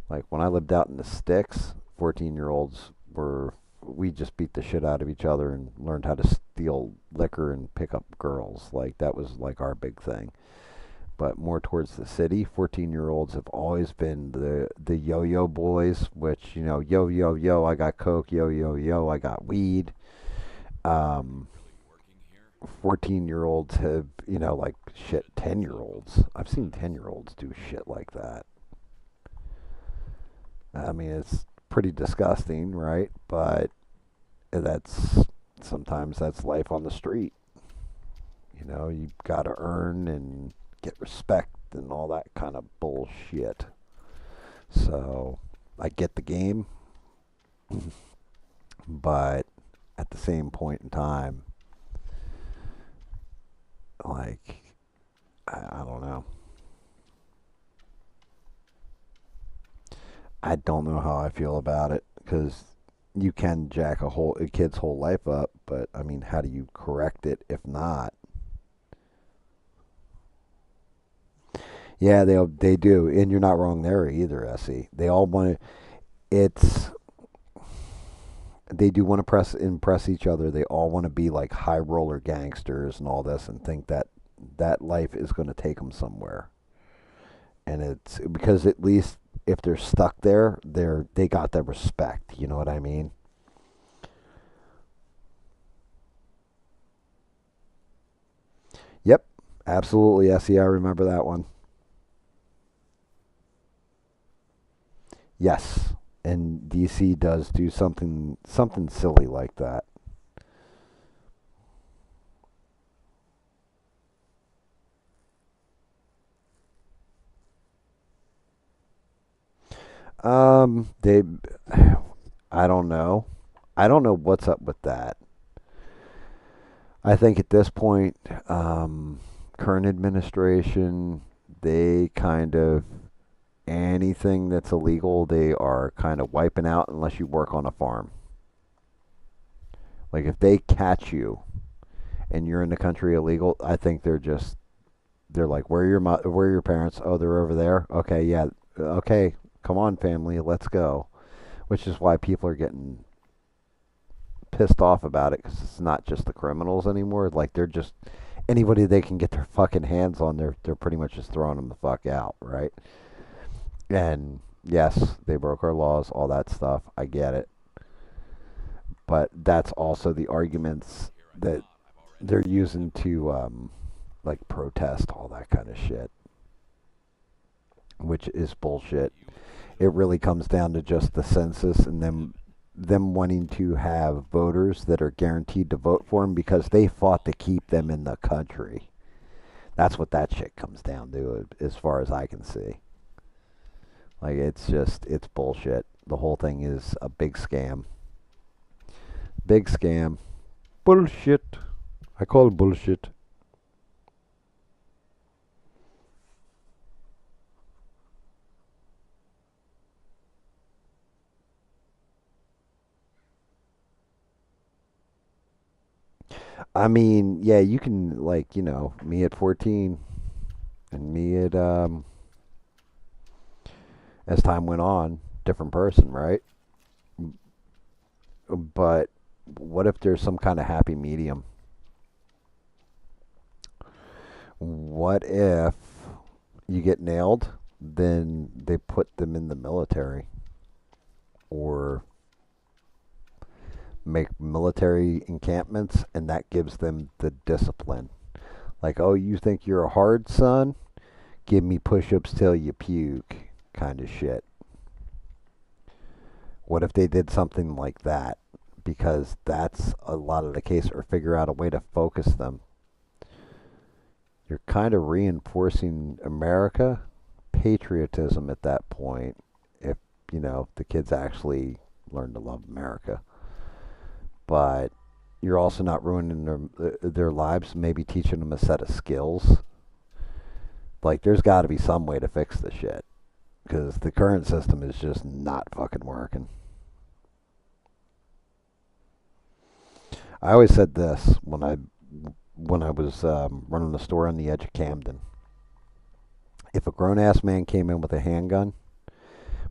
Like when I lived out in the sticks, 14-year-olds we just beat the shit out of each other and learned how to steal liquor and pick up girls. Like that was like our big thing. But more towards the city, 14-year-olds have always been the yo-yo boys, which, yo yo yo, I got coke, yo yo yo, I got weed. Um, 14-year-olds have, like shit, 10-year-olds. I've seen 10-year-olds do shit like that. I mean, it's pretty disgusting, right? But that's sometimes that's life on the street. You got to earn and get respect and all that kind of bullshit. So I get the game, but at the same point in time, like I don't know. I don't know how I feel about it because you can jack a kid's whole life up, but I mean, how do you correct it if not? Yeah, they do, and you're not wrong there either, Essie. They all want to. It's they do want to impress each other. They all want to be like high roller gangsters and all this, and think that that life is going to take them somewhere. And it's because at least if they're stuck there, they got their respect. You know what I mean? Yep, absolutely, Essie. I remember that one. Yes, and DC does do something silly like that. They, I don't know. I don't know what's up with that. I think at this point, current administration, they kind of anything that's illegal, they are kind of wiping out unless you work on a farm. Like if they catch you and you're in the country illegal, I think they're like, where are your parents? Oh, they're over there. Okay, yeah, okay, come on, family, let's go. Which is why people are getting pissed off about it because it's not just the criminals anymore. Like they're just anybody they can get their fucking hands on. They're pretty much just throwing them the fuck out, right? And yes, they broke our laws, all that stuff. I get it, but that's also the arguments that they're using to like protest all that kind of shit, which is bullshit. It really comes down to just the census and them wanting to have voters that are guaranteed to vote for them because they fought to keep them in the country. That's what that shit comes down to, as far as I can see. Like it's bullshit. The whole thing is a big scam. Big scam. Bullshit. I call it bullshit. I mean, yeah, you can like, me at 14 and me at as time went on, different person, right? But what if there's some kind of happy medium? What if you get nailed, then they put them in the military or make military encampments and that gives them the discipline. Like, oh, you think you're a hard son? Give me push ups till you puke kind of shit. What if they did something like that? Because that's a lot of the case, or figure out a way to focus them. You're kind of reinforcing America patriotism at that point if, the kids actually learn to love America. But you're also not ruining their lives, maybe teaching them a set of skills. Like, there's got to be some way to fix this shit because the current system is just not fucking working. I always said this when I was running the store on the edge of Camden. If a grown ass man came in with a handgun,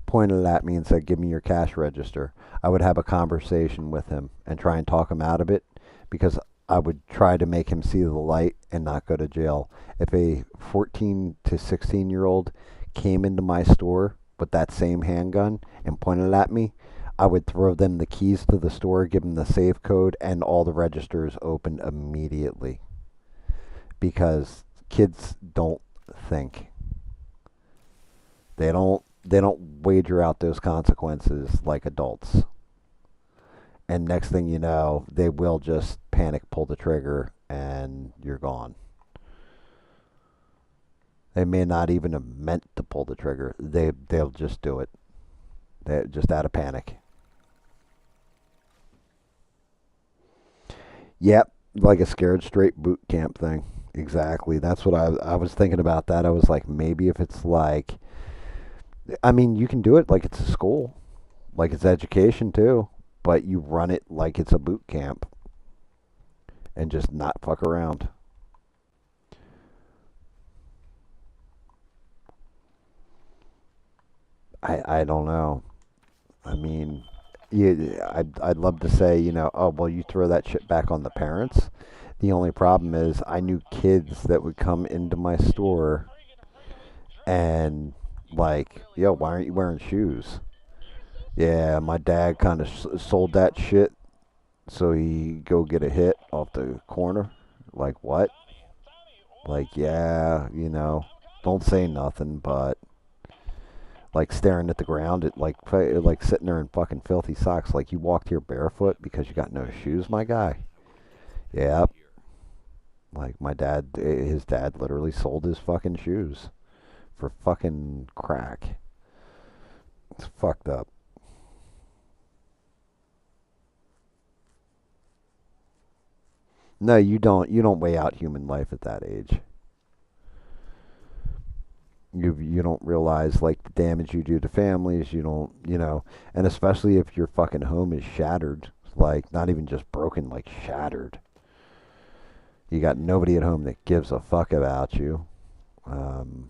pointed it at me, and said, "Give me your cash register," I would have a conversation with him and try and talk him out of it because I would try to make him see the light and not go to jail. If a 14 to 16-year-old came into my store with that same handgun and pointed it at me, I would throw them the keys to the store, give them the safe code, and all the registers open immediately because kids don't think. They don't wager out those consequences like adults. And next thing you know, they will just panic, pull the trigger, and you're gone. They may not even have meant to pull the trigger. They'll just do it. They just out of panic. Yep, like a scared straight boot camp thing. Exactly. That's what I was thinking about that. I was like, maybe if it's like, I mean, you can do it like it's a school, like it's education too, but you run it like it's a boot camp and just not fuck around. I don't know. I mean, I'd love to say, oh, well, you throw that shit back on the parents. The only problem is I knew kids that would come into my store and like, yo, why aren't you wearing shoes? Yeah, my dad kind of sold that shit, so he go get a hit off the corner. Like what? Like yeah, don't say nothing, but like staring at the ground, it like sitting there in fucking filthy socks. Like you walked here barefoot because you got no shoes, my guy. Yep. Like my dad, his dad literally sold his fucking shoes for fucking crack. It's fucked up. No, you don't. You don't weigh out human life at that age. You don't realize like the damage you do to families. You don't, and especially if your fucking home is shattered, like not even just broken, like shattered. You got nobody at home that gives a fuck about you. Um,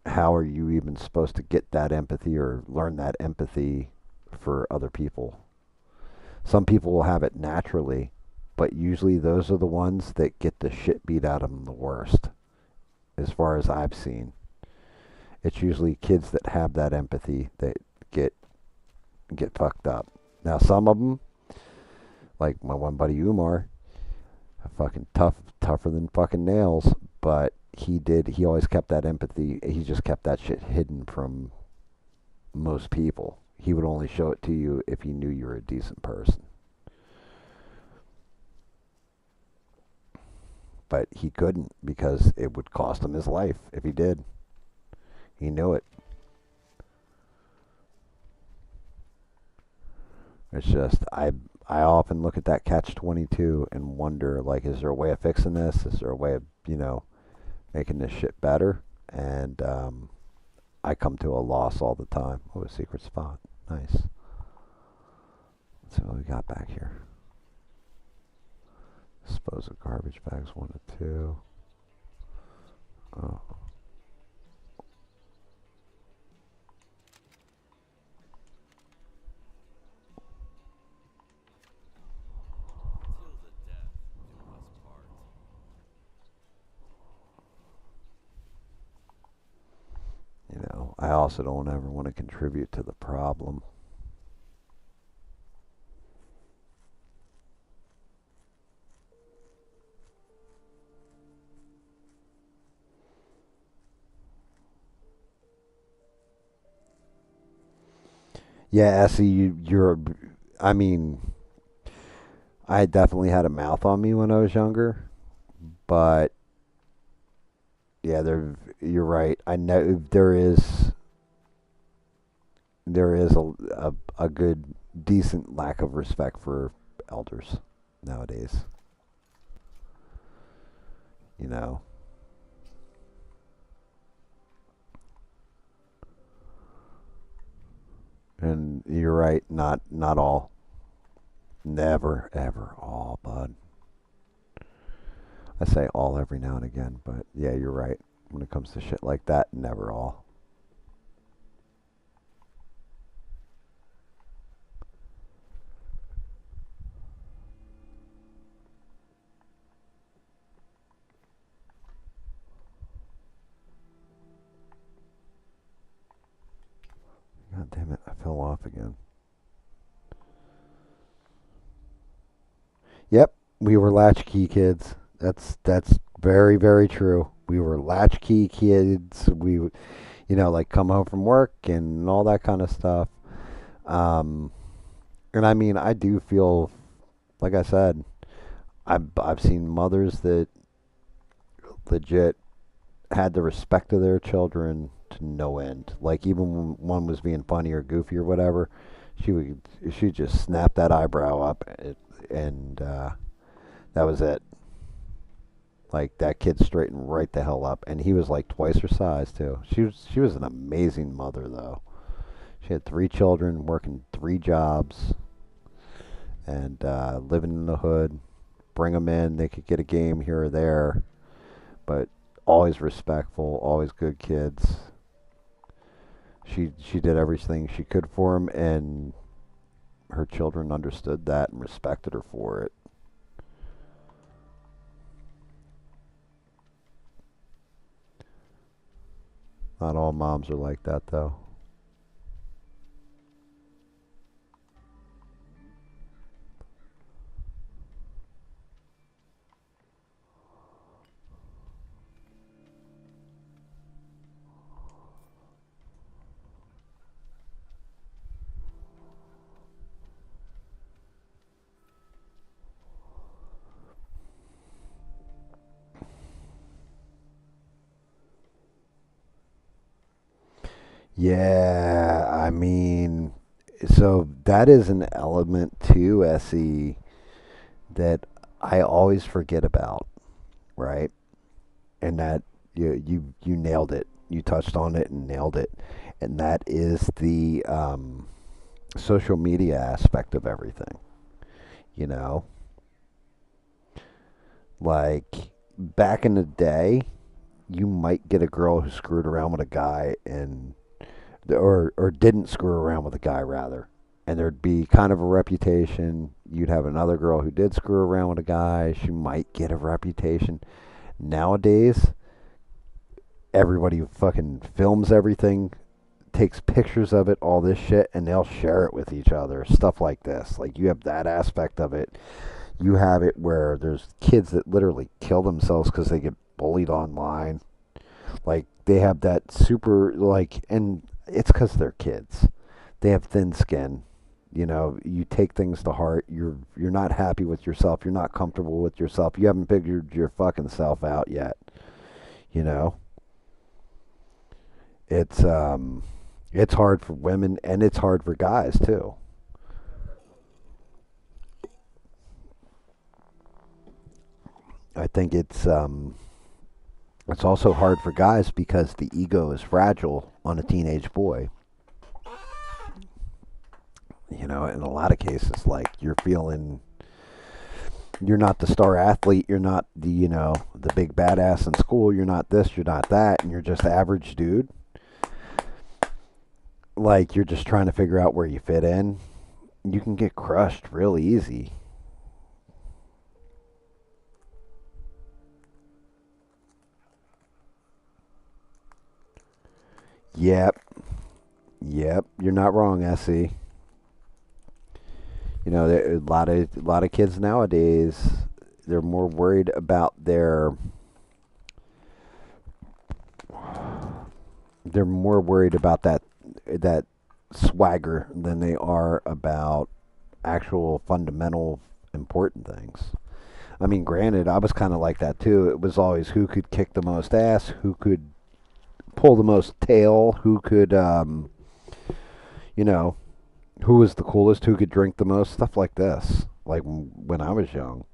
how are you even supposed to get that empathy or learn that empathy for other people? Some people will have it naturally, but usually those are the ones that get the shit beat out of them the worst, as far as I've seen. It's usually kids that have that empathy that get get fucked up. Now some of them, like my one buddy Umar, fucking tougher than fucking nails, but he always kept that empathy. He just kept that shit hidden from most people. He would only show it to you if he knew you were a decent person. But he couldn't because it would cost him his life if he did. He knew it. It's just I often look at that catch 22 and wonder like is there a way of fixing this? Is there a way of, making this shit better? And I come to a loss all the time. Oh, a secret spot. Nice. Let's see what we got back here. Dispose of garbage bags 1 to 2. Oh. Till the death do us part. I also don't ever want to contribute to the problem. Yeah, Essie, you're. I mean, I definitely had a mouth on me when I was younger, but yeah, you're right. I know there is a good, decent lack of respect for elders nowadays. You know, and you're right. Not all. Never ever all, bud. I say all every now and again, but yeah, you're right. When it comes to shit like that, never all. God damn it, I fell off again. Yep, we were latchkey kids. That's very very true. We were latchkey kids. Like come home from work and all that kind of stuff. Um, and I mean, I do feel like I said, I've seen mothers that legit had the respect of their children to no end. Like even when one was being funny or goofy or whatever, she would she just snap that eyebrow up, and that was it. Like that kid straightened right the hell up, and he was like twice her size too. She was an amazing mother though. She had 3 children, working 3 jobs, and living in the hood. Bring them in, they could get a game here or there, but always respectful, always good kids. She did everything she could for him, and her children understood that and respected her for it. Not all moms are like that though. Yeah, I mean, so that is an element too, SE, that I always forget about, right? And that you nailed it. You touched on it and nailed it. And that is the social media aspect of everything. You know, like back in the day, you might get a girl who screwed around with a guy and or didn't screw around with a guy rather, and there'd be kind of a reputation. You'd have another girl who did screw around with a guy. She might get a reputation. Nowadays, everybody fucking films everything, takes pictures of it, all this shit, and they'll share it with each other. Stuff like this. Like you have that aspect of it. You have it where there's kids that literally kill themselves because they get bullied online. Like they have that super like, and it's because they're kids. They have thin skin. You take things to heart. You're not happy with yourself. You're not comfortable with yourself. You haven't figured your fucking self out yet. You know, it's it's hard for women and it's hard for guys too. I think it's also hard for guys because the ego is fragile on a teenage boy. In a lot of cases, like you're feeling You're not the star athlete. You're not the, the big badass in school. You're not this. You're not that. And you're just average dude. Like, you're just trying to figure out where you fit in. You can get crushed real easy. Yep. Yep. You're not wrong, SE. There, a lot of kids nowadays, they're more worried about they're more worried about that swagger than they are about actual fundamental important things. I mean, granted, I was kind of like that too. It was always who could kick the most ass, who could pull the most tail, who could, you know, who was the coolest, who could drink the most, stuff like this. Like when I was young,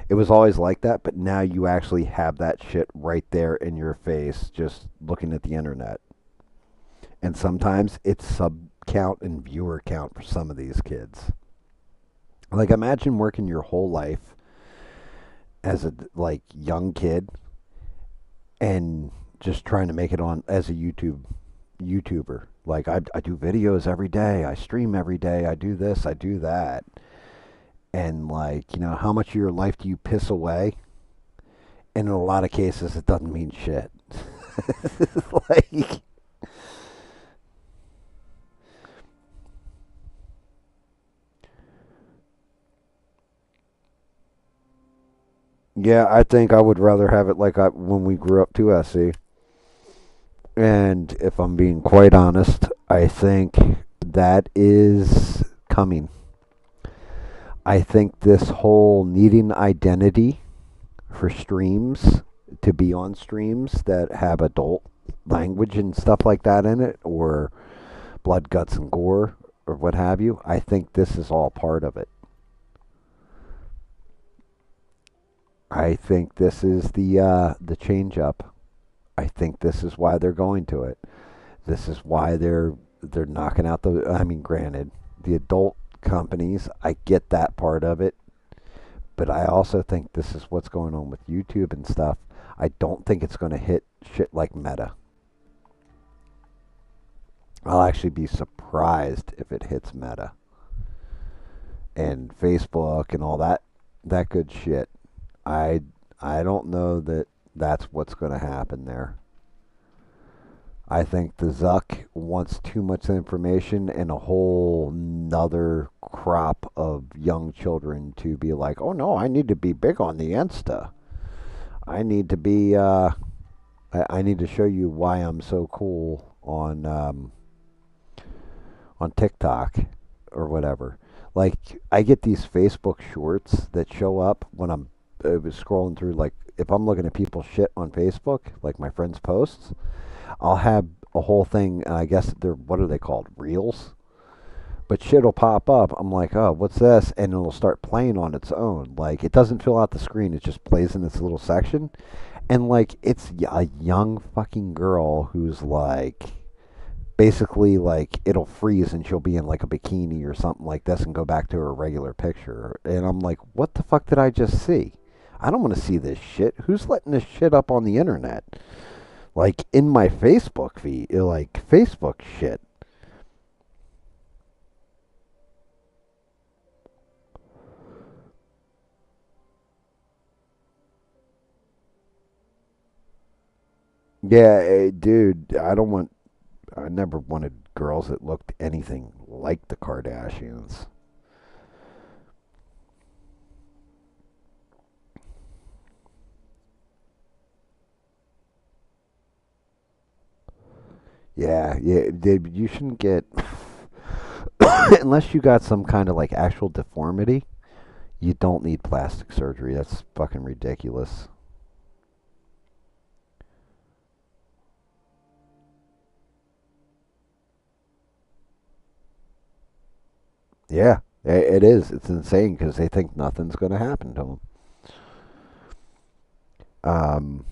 it was always like that. But now you actually have that shit right there in your face, just looking at the internet. And sometimes it's sub count and viewer count for some of these kids. Like, imagine working your whole life as a young kid and just trying to make it on as a YouTuber. Like, I do videos every day, I stream every day, I do this, I do that. And how much of your life do you piss away? And in a lot of cases it doesn't mean shit. like Yeah, I think I would rather have it like when we grew up too, SC. And if I'm being quite honest, I think that is coming. I think this whole needing identity for streams, to be on streams that have adult language and stuff like that in it, or blood, guts, and gore, or what have you, I think this is all part of it. I think this is the change up. I think this is why they're going to it. This is why they're knocking out the. I mean, granted, the adult companies. I get that part of it, but I also think this is what's going on with YouTube and stuff. I don't think it's going to hit shit like Meta. I'll actually be surprised if it hits Meta and Facebook and all that good shit. I I don't know that that's what's going to happen there. I think the Zuck wants too much information and a whole nother crop of young children to be like, oh no, I need to be big on the Insta. I need to be, I need to show you why I'm so cool on TikTok or whatever. Like, I get these Facebook shorts that show up when I'm scrolling through, like, if I'm looking at people's shit on Facebook, like my friends' posts, I'll have a whole thing, and I guess they're, what are they called? Reels? But shit'll pop up. I'm like, oh, what's this? And it'll start playing on its own. Like, it doesn't fill out the screen. It just plays in this little section. And, like, it's a young fucking girl who's, like, basically, like, it'll freeze and she'll be in, like, a bikini or something like this and go back to her regular picture. And I'm like, what the fuck did I just see? I don't want to see this shit. Who's letting this shit up on the internet? Like, in my Facebook feed, like, Facebook shit. Yeah, dude, I never wanted girls that looked anything like the Kardashians. Yeah, yeah, dude, you shouldn't get, unless you got some kind of like actual deformity, you don't need plastic surgery. That's fucking ridiculous. Yeah, it is. It's insane because they think nothing's going to happen to them. Um,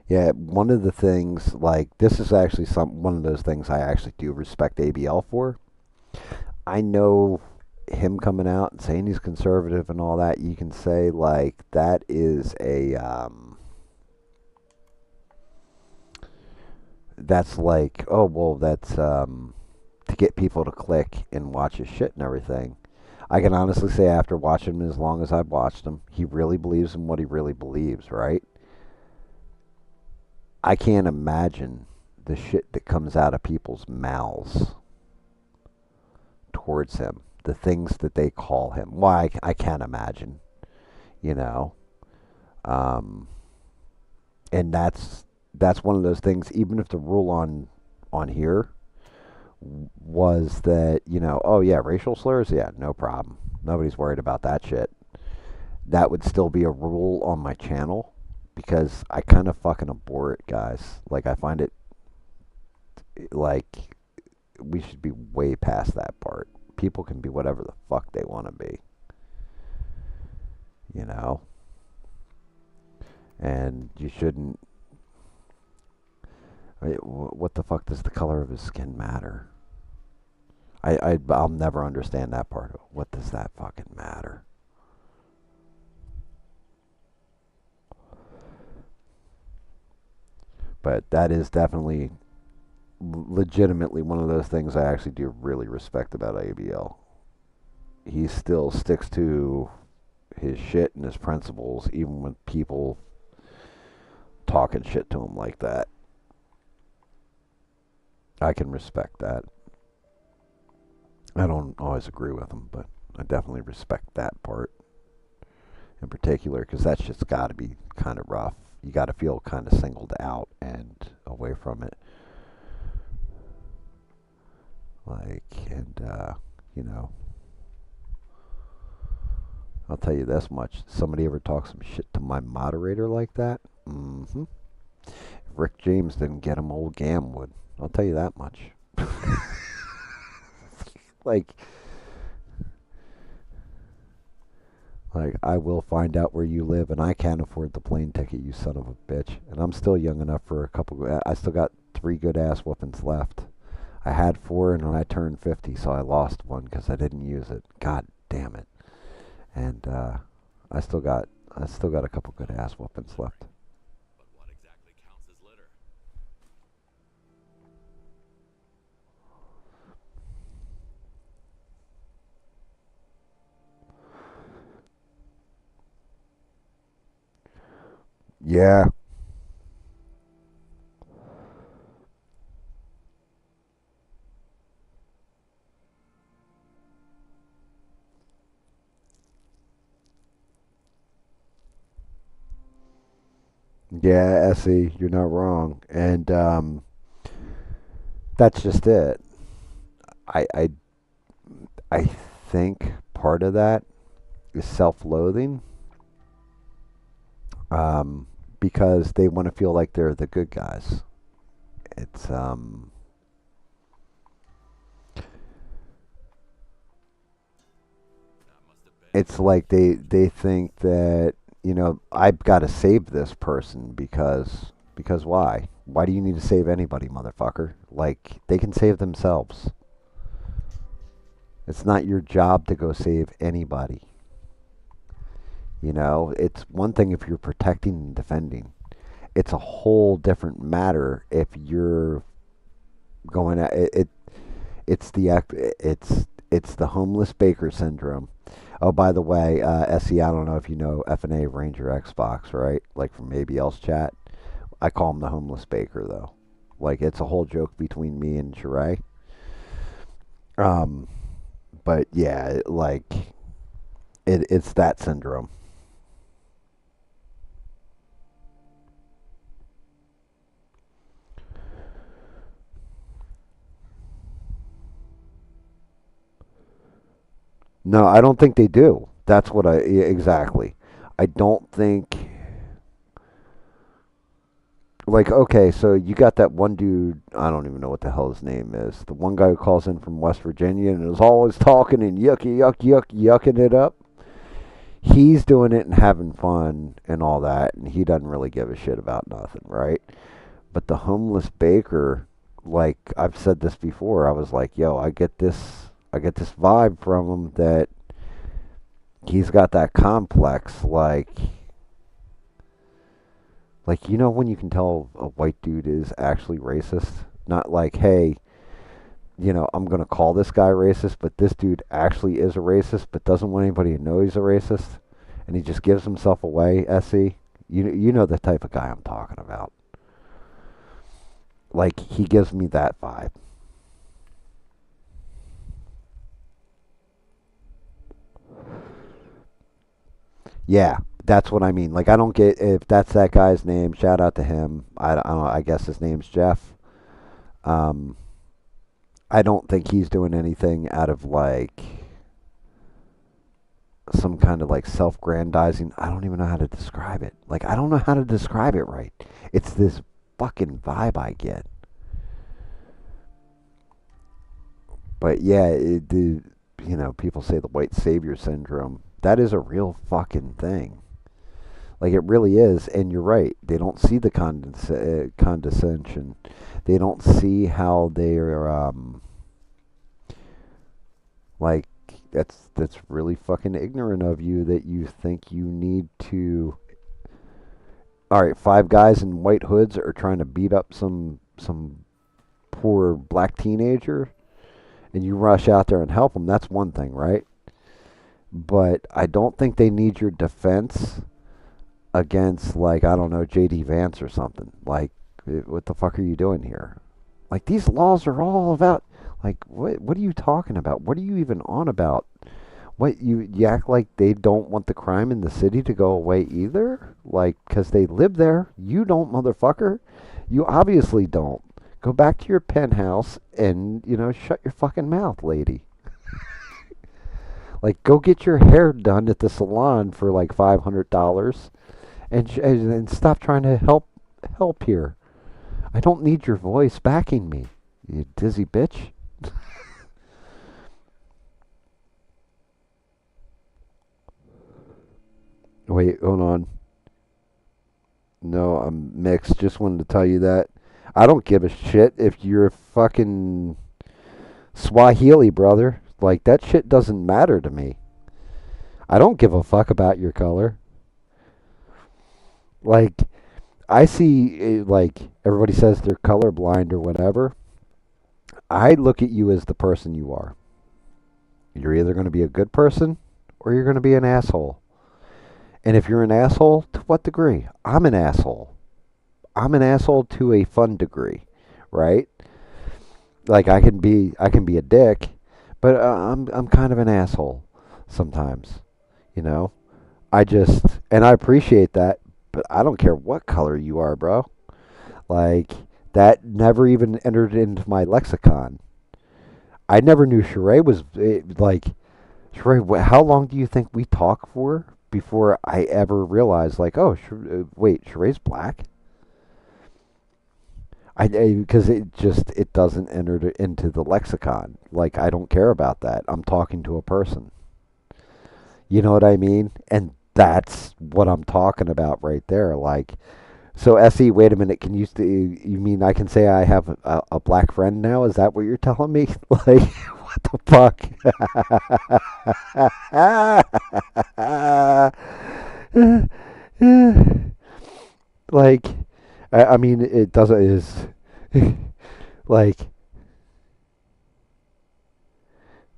yeah, one of the things, like, this is actually one of those things I actually do respect ABL for. I know him coming out and saying he's conservative and all that, you can say like that is a that's like, oh well, that's to get people to click and watch his shit and everything. I can honestly say after watching him as long as I've watched him, he really believes in what he really believes, right? I can't imagine the shit that comes out of people's mouths towards him, the things that they call him. Why, I can't imagine, you know. Um, and that's one of those things. Even if the rule on here was that, oh yeah, racial slurs, yeah, no problem. Nobody's worried about that shit. That would still be a rule on my channel because I kind of fucking abhor it, guys. Like I find it like we should be way past that part. People can be whatever the fuck they want to be, you know? And you shouldn't. What the fuck does the color of his skin matter? I'll never understand that part of it. What does that fucking matter? But that is definitely legitimately one of those things I actually do really respect about ABL. He still sticks to his shit and his principles even when people talking shit to him like that. I can respect that. I don't always agree with him, but I definitely respect that part in particular because that shit's got to be kind of rough. You got to feel kind of singled out and away from it. Like, and, you know, I'll tell you this much. Somebody ever talk some shit to my moderator like that? Mm-hmm. If Rick James didn't get him, old GAM would. I'll tell you that much. like, like, I will find out where you live, and I can't afford the plane ticket, you son of a bitch. And I'm still young enough for a couple. I still got 3 good ass whoopings left. I had 4, and when I turned 50, so I lost one because I didn't use it. God damn it! And I still got a couple good ass whoopings left. But what exactly counts as litter? Yeah. Yeah, Essie, you're not wrong. And that's just it. I, I, I think part of that is self-loathing because they want to feel like they're the good guys. It's That must have been it's like they think that I've got to save this person because why? Why do you need to save anybody, motherfucker? Like they can save themselves. It's not your job to go save anybody. It's one thing if you're protecting and defending. It's a whole different matter if you're going at it. It's the homeless baker syndrome. Oh, by the way, SE, I don't know if you know FNA Ranger Xbox, right? Like from ABL's chat. I call him the homeless baker, though. Like, it's a whole joke between me and Sheree. Um, but yeah, it's that syndrome. No, I don't think they do. That's what yeah, exactly. I don't think. Like, okay, so you got that one dude, I don't even know what the hell his name is. The one guy who calls in from West Virginia and is always talking and yucking it up. He's doing it and having fun and all that, and he doesn't really give a shit about nothing, right? But the homeless baker, like I've said this before, I was like, yo, I get this. I get this vibe from him that he's got that complex, like you know when you can tell a white dude is actually racist, not like hey, you know, I'm gonna call this guy racist, but this dude actually is a racist, but doesn't want anybody to know he's a racist, and he just gives himself away. Se, you know the type of guy I'm talking about. Like he gives me that vibe. Yeah, that's what I mean. Like I don't get if that's that guy's name. Shout out to him. I don't know. I guess his name's Jeff. Um, I don't think he's doing anything out of like some kind of like self-grandizing. I don't even know how to describe it. Like I don't know how to describe it right. It's this fucking vibe I get. But yeah, you know, people say the white savior syndrome. That is a real fucking thing. Like it really is, and you're right. They don't see the condescension. They don't see how they're like that's really fucking ignorant of you that you think you need to. All right, five guys in white hoods are trying to beat up some poor black teenager, and you rush out there and help them. That's one thing, right? But I don't think they need your defense against like I don't know JD Vance or something. Like what the fuck are you doing here? Like these laws are all about like what are you talking about? What are you even on about? What you act like they don't want the crime in the city to go away either? Like cuz they live there. You don't, motherfucker. You obviously don't. Go back to your penthouse and, you know, shut your fucking mouth, lady. Like go get your hair done at the salon for like $500 and stop trying to help here. I don't need your voice backing me, you dizzy bitch. Wait, hold on. No, I'm mixed. Just wanted to tell you that. I don't give a shit if you're fucking Swahili, brother. Like, that shit doesn't matter to me. I don't give a fuck about your color. Like, I see, like, everybody says they're colorblind or whatever. I look at you as the person you are. You're either going to be a good person or you're going to be an asshole. And if you're an asshole, to what degree? I'm an asshole. I'm an asshole to a fun degree, right? Like I can be a dick, but I'm kind of an asshole sometimes, you know? I just and I appreciate that, but I don't care what color you are, bro. Like that never even entered into my lexicon. I never knew Sheree was like Sheree. How long do you think we talk for before I ever realized like, oh, wait, Sheree's black? Because it doesn't enter into the lexicon. Like I don't care about that. I'm talking to a person. You know what I mean? And that's what I'm talking about right there. Like so, Se, wait a minute. Can you mean I can say I have a black friend now? Is that what you're telling me? Like, what the fuck? Like, I mean, it doesn't is like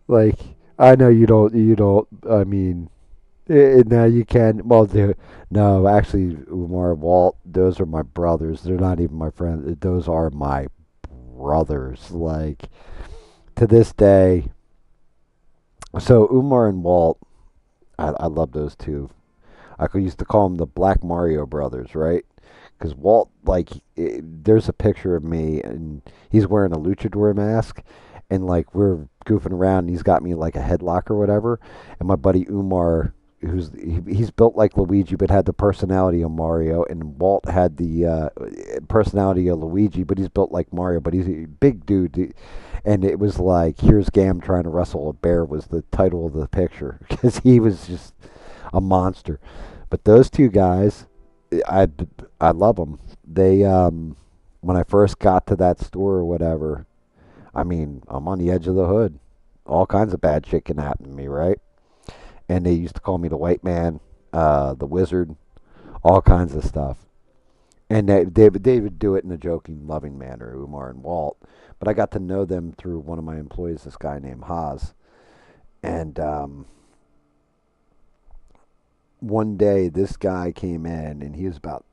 like I know you don't. I mean, now you can. Well, no, actually, Umar Walt, those are my brothers. They're not even my friends. Those are my brothers. Like to this day. So Umar and Walt, I love those two. Used to call them the Black Mario brothers, right? Because Walt, like, there's a picture of me, and he's wearing a luchador mask, and like we're goofing around, and he's got me in, like a headlock or whatever, and my buddy Umar, he's built like Luigi, but had the personality of Mario, and Walt had the personality of Luigi, but he's built like Mario, but he's a big dude, and it was like, here's Gam trying to wrestle a bear was the title of the picture, because he was just a monster. But those two guys, I I love them. They when I first got to that store or whatever, I mean, I'm on the edge of the hood. All kinds of bad shit can happen to me, right? And they used to call me the white man, the wizard, all kinds of stuff. And they would do it in a joking, loving manner, Umar and Walt. But I got to know them through one of my employees, this guy named Haas. And one day, this guy came in, and he was about,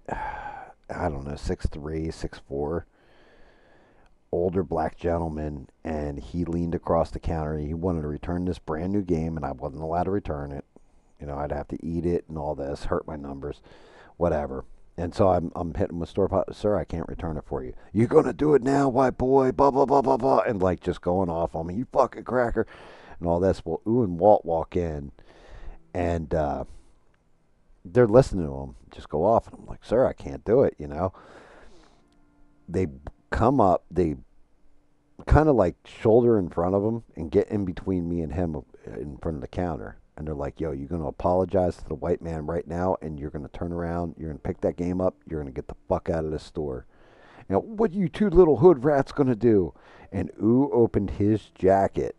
I don't know, 6'3", 6'4", older black gentleman, and he leaned across the counter. And he wanted to return this brand new game, and I wasn't allowed to return it. You know, I'd have to eat it and all this, hurt my numbers, whatever. And so I'm hitting with store pot, sir, I can't return it for you. You gonna do it now, white boy? Blah blah blah blah blah, and like just going off on me, you fucking cracker, and all this. Well, Ooh and Walt walk in, and they're listening to him just go off, and I'm like, sir, I can't do it. You know, they come up, they kind of like shoulder in front of him and get in between me and him in front of the counter. And they're like, yo, you're going to apologize to the white man right now, and you're going to turn around, you're going to pick that game up, you're going to get the fuck out of this store. Now, what are you two little hood rats going to do? And Ooh opened his jacket.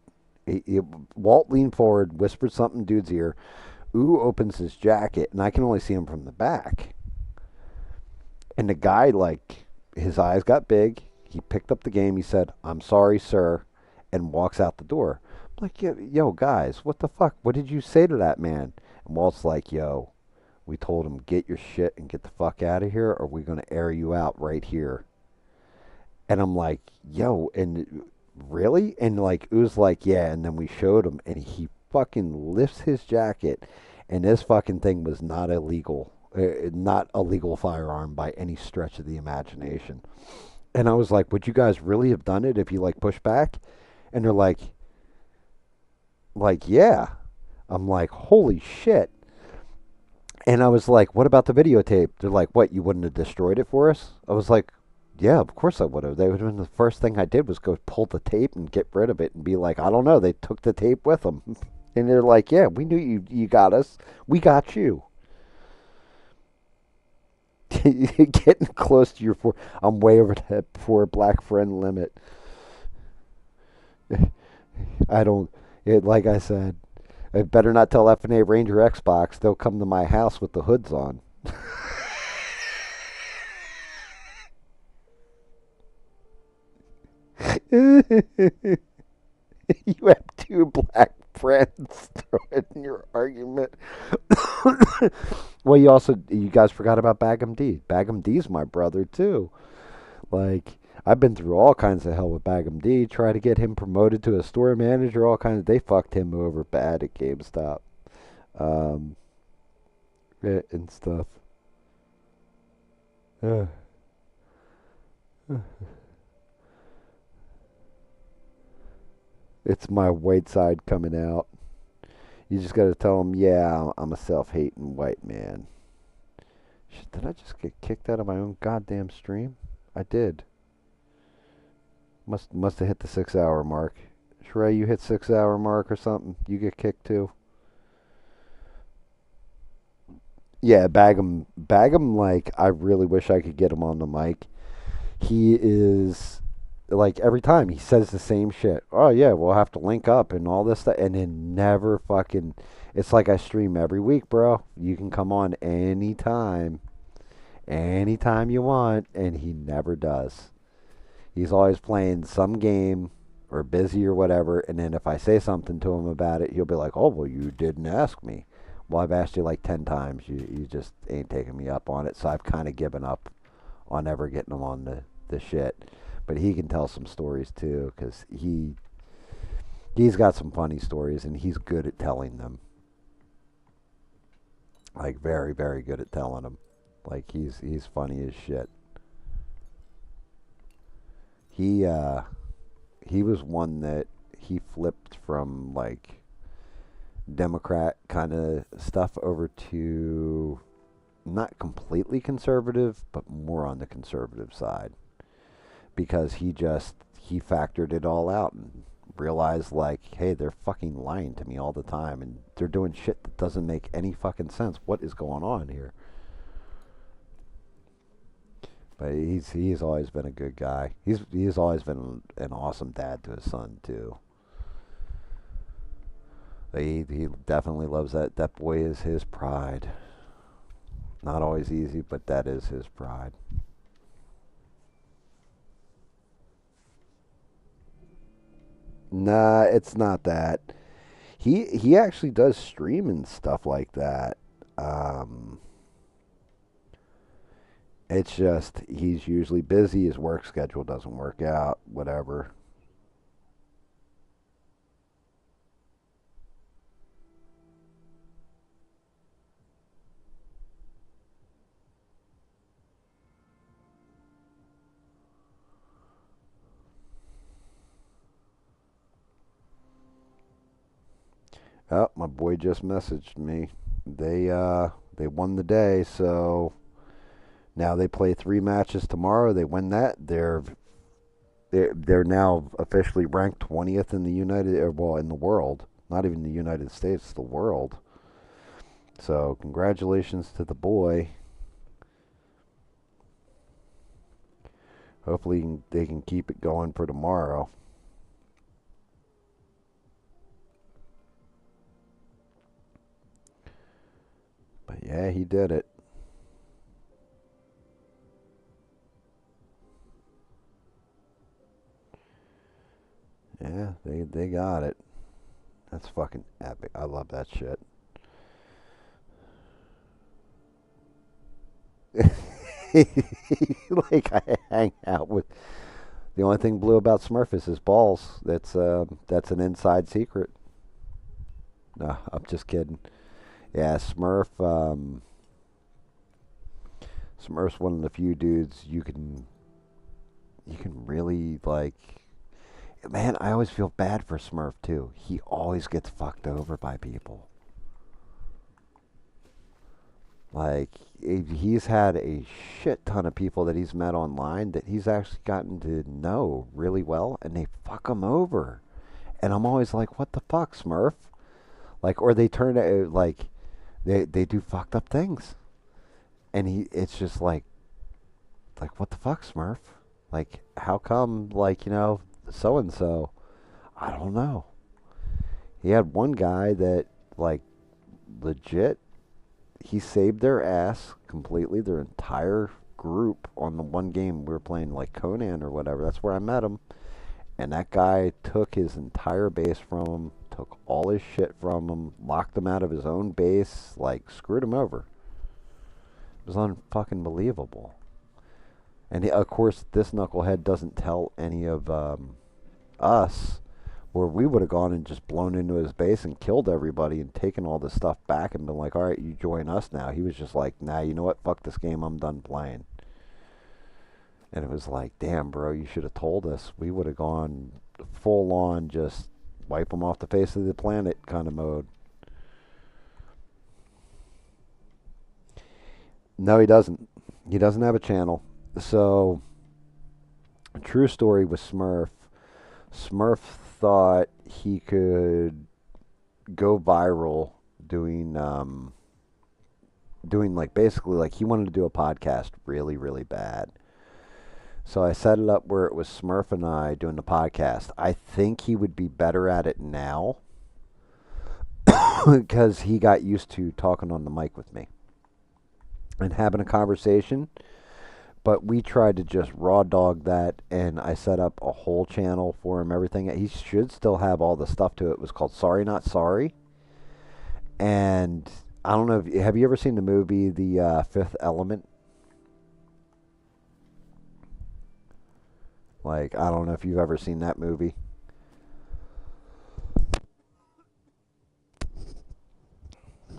Walt leaned forward, whispered something in dude's ear. Ooh opens his jacket, and I can only see him from the back. And the guy, like, his eyes got big. He picked up the game. He said, I'm sorry, sir, and walks out the door. I'm like, yo, guys, what the fuck? What did you say to that man? And Walt's like, yo, we told him, get your shit and get the fuck out of here, or we're going to air you out right here. And I'm like, yo, and really? And like, it was like, yeah. And then we showed him, and he fucking lifts his jacket, and this fucking thing was not illegal. Not a legal firearm by any stretch of the imagination. And I was like, would you guys really have done it if you like push back? And they're like, yeah. I'm like, holy shit. And I was like, what about the videotape? They're like, what, you wouldn't have destroyed it for us? I was like, yeah, of course I would have. They would have been the first thing I did was go pull the tape and get rid of it and be like, I don't know. They took the tape with them. And they're like, yeah, we knew you got us. We got you. Getting close to your four. I'm way over that poor black friend limit. I don't. Like I said, I better not tell F&A Ranger Xbox. They'll come to my house with the hoods on. You have two black friends. Throw it in your argument. Well, you guys forgot about Bagum D. Bagum D's my brother too. Like, I've been through all kinds of hell with Bagum D. Try to get him promoted to a store manager. All kinds. They fucked him over bad at GameStop, um, and stuff. Uh, it's my white side coming out. You just got to tell him, yeah, I'm a self-hating white man. Shit, did I just get kicked out of my own goddamn stream? I did. Must have hit the 6 hour mark. Shrey, you hit 6 hour mark or something? You get kicked too? Yeah, Bagum, like, I really wish I could get him on the mic. He is, like, every time he says the same shit. Oh, yeah, we'll have to link up and all this stuff. And then never fucking, it's like I stream every week, bro. You can come on anytime you want. And he never does. He's always playing some game or busy or whatever. And then if I say something to him about it, he'll be like, oh, well, you didn't ask me. Well, I've asked you like 10 times. You just ain't taking me up on it. So I've kind of given up on ever getting him on the shit. But he can tell some stories too, because he's got some funny stories, and he's good at telling them. Like, very, very good at telling them. Like, he's funny as shit. He he was one that he flipped from like Democrat kind of stuff over to not completely conservative, but more on the conservative side, because he factored it all out and realized, like, hey, they're fucking lying to me all the time, and they're doing shit that doesn't make any fucking sense. What is going on here? But he's always been a good guy. He's always been an awesome dad to his son too. He definitely loves that. That boy is his pride. Not always easy, but that is his pride. Nah, it's not that. He actually does stream and stuff like that. Um, it's just he's usually busy. His work schedule doesn't work out. Whatever. Oh, my boy just messaged me. They won the day, so now they play 3 matches tomorrow. They win that. They're now officially ranked 20th in the in the world. Not even the United States, the world. So congratulations to the boy. Hopefully they can keep it going for tomorrow. But yeah, he did it. Yeah, they got it. That's fucking epic. I love that shit. Like I hang out with. The only thing blue about Smurf is his balls. That's an inside secret. No, I'm just kidding. Yeah, Smurf's one of the few dudes you can really like. Man, I always feel bad for Smurf too. He always gets fucked over by people. Like he's had a shit ton of people that he's met online that he's actually gotten to know really well, and they fuck him over. And I'm always like, what the fuck, Smurf? Like, or they turn it like they do fucked up things, and it's just like what the fuck, Smurf? Like, how come, like, so and so? I don't know. He had one guy that, like, legit, he saved their ass completely, their entire group on the one game we were playing, like Conan or whatever. That's where I met him. And that guy took his entire base from him, took all his shit from him, locked him out of his own base, like, screwed him over. It was unfucking believable. And of course, this knucklehead doesn't tell any of us, where we would have gone and just blown into his base and killed everybody and taken all this stuff back and been like, all right, you join us now. He was just like, nah, you know what? Fuck this game. I'm done playing. And it was like, damn, bro, you should have told us. We would have gone full on, just wipe them off the face of the planet kind of mode. No, he doesn't. He doesn't have a channel. So, true story with Smurf. Smurf thought he could go viral doing like basically like he wanted to do a podcast really really bad. So I set it up where it was Smurf and I doing the podcast. I think he would be better at it now because he got used to talking on the mic with me and having a conversation. But we tried to just raw dog that, and I set up a whole channel for him. Everything he should still have all the stuff to it. It was called Sorry Not Sorry, and I don't know. Have you ever seen the movie The Fifth Element? Like, I don't know if you've ever seen that movie.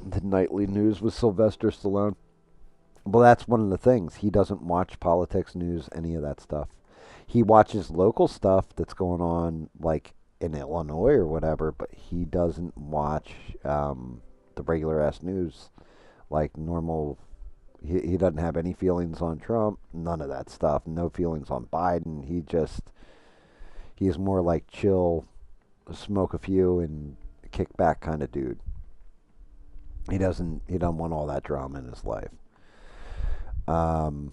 The nightly news with Sylvester Stallone. Well, that's one of the things. He doesn't watch politics, news, any of that stuff. He watches local stuff that's going on, like in Illinois or whatever, but he doesn't watch the regular ass news like normal. He doesn't have any feelings on Trump, none of that stuff. No feelings on Biden. He's more like chill, smoke a few, and kick back kind of dude. He doesn't want all that drama in his life. Um,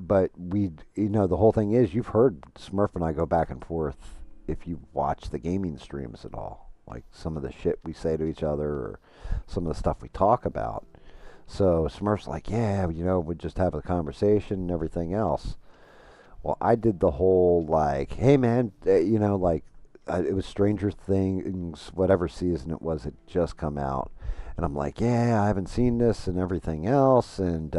but the whole thing is, you've heard Smurf and I go back and forth if you watch the gaming streams at all. like some of the shit we say to each other or some of the stuff we talk about. So Smurf's like, yeah, we just have a conversation and everything else. Well, I did the whole like, hey man, like it was Stranger Things, whatever season it was, it just come out, and I'm like, yeah, I haven't seen this and everything else, and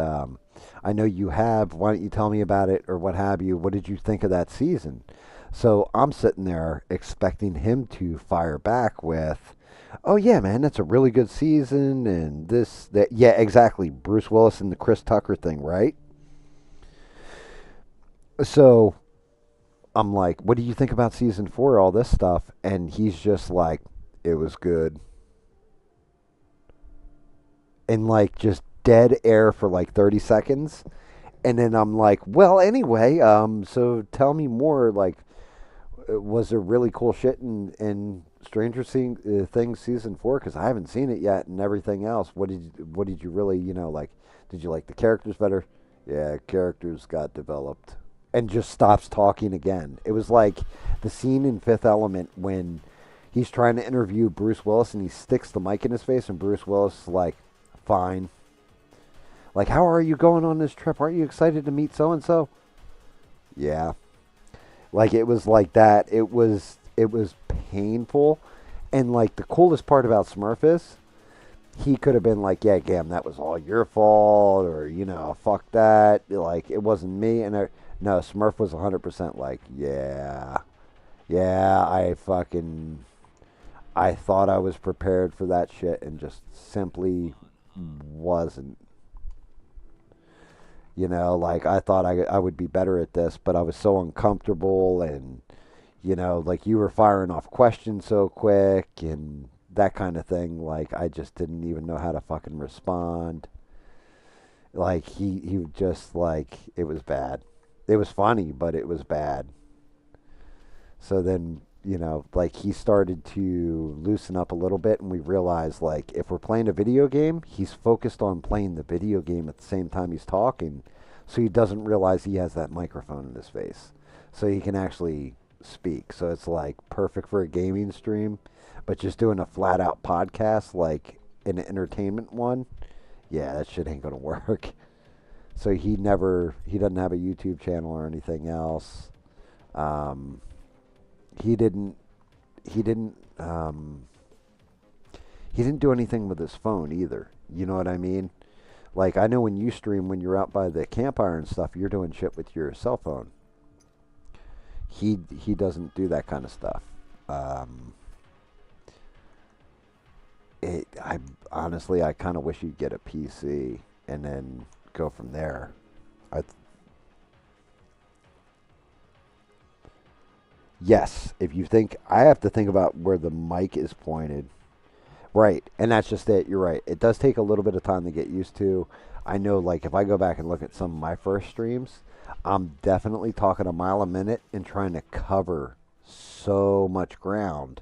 I know you have. Why don't you tell me about it or what have you? What did you think of that season? So I'm sitting there expecting him to fire back with, oh yeah, man, that's a really good season, and this, that, yeah, exactly, Bruce Willis and the Chris Tucker thing, right? So I'm like, what do you think about season four, all this stuff? And he's just like, it was good. And like just dead air for like 30 seconds. And then I'm like, well, anyway, so tell me more. Like, was there really cool shit in Things season four? Because I haven't seen it yet and everything else. What did you really, like, did you like the characters better? Yeah, characters got developed. And just stops talking again. It was like the scene in Fifth Element when he's trying to interview Bruce Willis and he sticks the mic in his face and Bruce Willis is like, fine. Like, how are you going on this trip? Aren't you excited to meet so and so? Yeah. Like it was like that. It was painful. And like the coolest part about Smurf is he could have been like, yeah, Gam, that was all your fault, or fuck that. Like it wasn't me. And no, Smurf was 100% like, yeah, yeah, I thought I was prepared for that shit and just simply wasn't. Like I thought I would be better at this, but I was so uncomfortable, and like you were firing off questions so quick and that kind of thing. Like I just didn't even know how to fucking respond. Like he would just like it was bad. It was funny, but it was bad. So then like he started to loosen up a little bit, and we realized like if we're playing a video game, he's focused on playing the video game at the same time he's talking, so he doesn't realize he has that microphone in his face, so he can actually speak. So it's like perfect for a gaming stream, but just doing a flat out podcast like an entertainment one, yeah, that shit ain't gonna work. So he doesn't have a YouTube channel or anything else. Um, he didn't he didn't he didn't do anything with his phone either. You know what I mean? Like I know when you stream when you're out by the campfire and stuff, you're doing shit with your cell phone. He doesn't do that kind of stuff. Um, I honestly I kind of wish you'd get a PC and then go from there. I Yes, if you think I have to think about where the mic is pointed. Right, and that's just it. You're right. It does take a little bit of time to get used to. I know, like, if I go back and look at some of my first streams, I'm definitely talking a mile a minute and trying to cover so much ground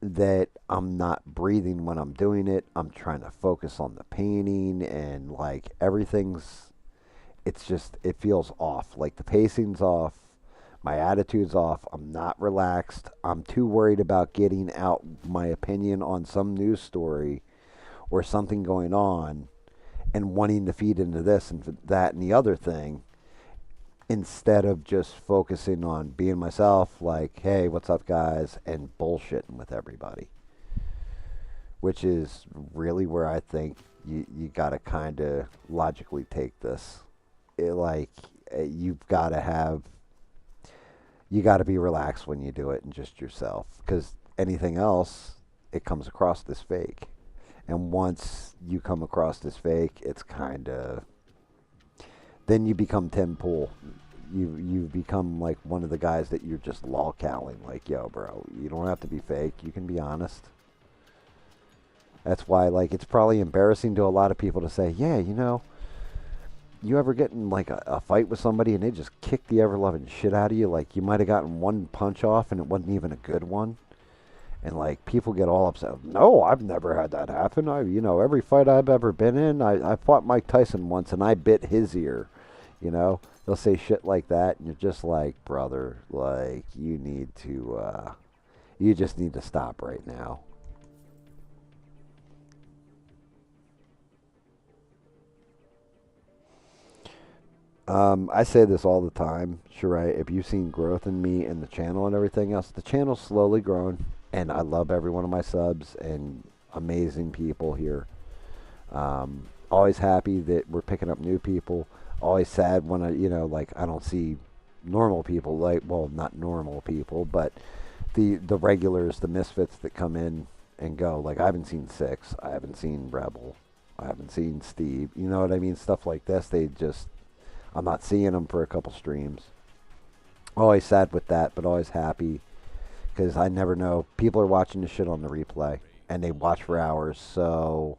that I'm not breathing when I'm doing it. I'm trying to focus on the painting and, like, it's just, it feels off. Like, the pacing's off. My attitude's off. I'm not relaxed. I'm too worried about getting out my opinion on some news story or something going on and wanting to feed into this and that and the other thing instead of just focusing on being myself, like, hey, what's up, guys, and bullshitting with everybody, which is really where I think you got to kind of logically take this. Like, you've got to have you got to be relaxed when you do it and just yourself, because anything else, it comes across as fake. And once you come across as fake, it's kind of then you become Tim Pool. You become like one of the guys that you're just lolcowing, like, yo, bro, you don't have to be fake. You can be honest. That's why, like, it's probably embarrassing to a lot of people to say, yeah, you ever get in like a fight with somebody and they just kick the ever loving shit out of you? Like you might have gotten one punch off and it wasn't even a good one. And like people get all upset. No, I've never had that happen. Every fight I've ever been in, I fought Mike Tyson once and I bit his ear. They'll say shit like that, and you're just like, brother, like you You just need to stop right now. I say this all the time, Sheree. If you've seen growth in me and the channel and everything else, the channel's slowly growing, and I love every one of my subs and amazing people here. Always happy that we're picking up new people. Always sad when like I don't see normal people, like, well, not normal people, but the regulars, the misfits that come in and go. Like I haven't seen Six, I haven't seen Rebel, I haven't seen Steve. You know what I mean? Stuff like this. They just I'm not seeing them for a couple streams. Always sad with that, but always happy because I never know. People are watching the shit on the replay and they watch for hours, so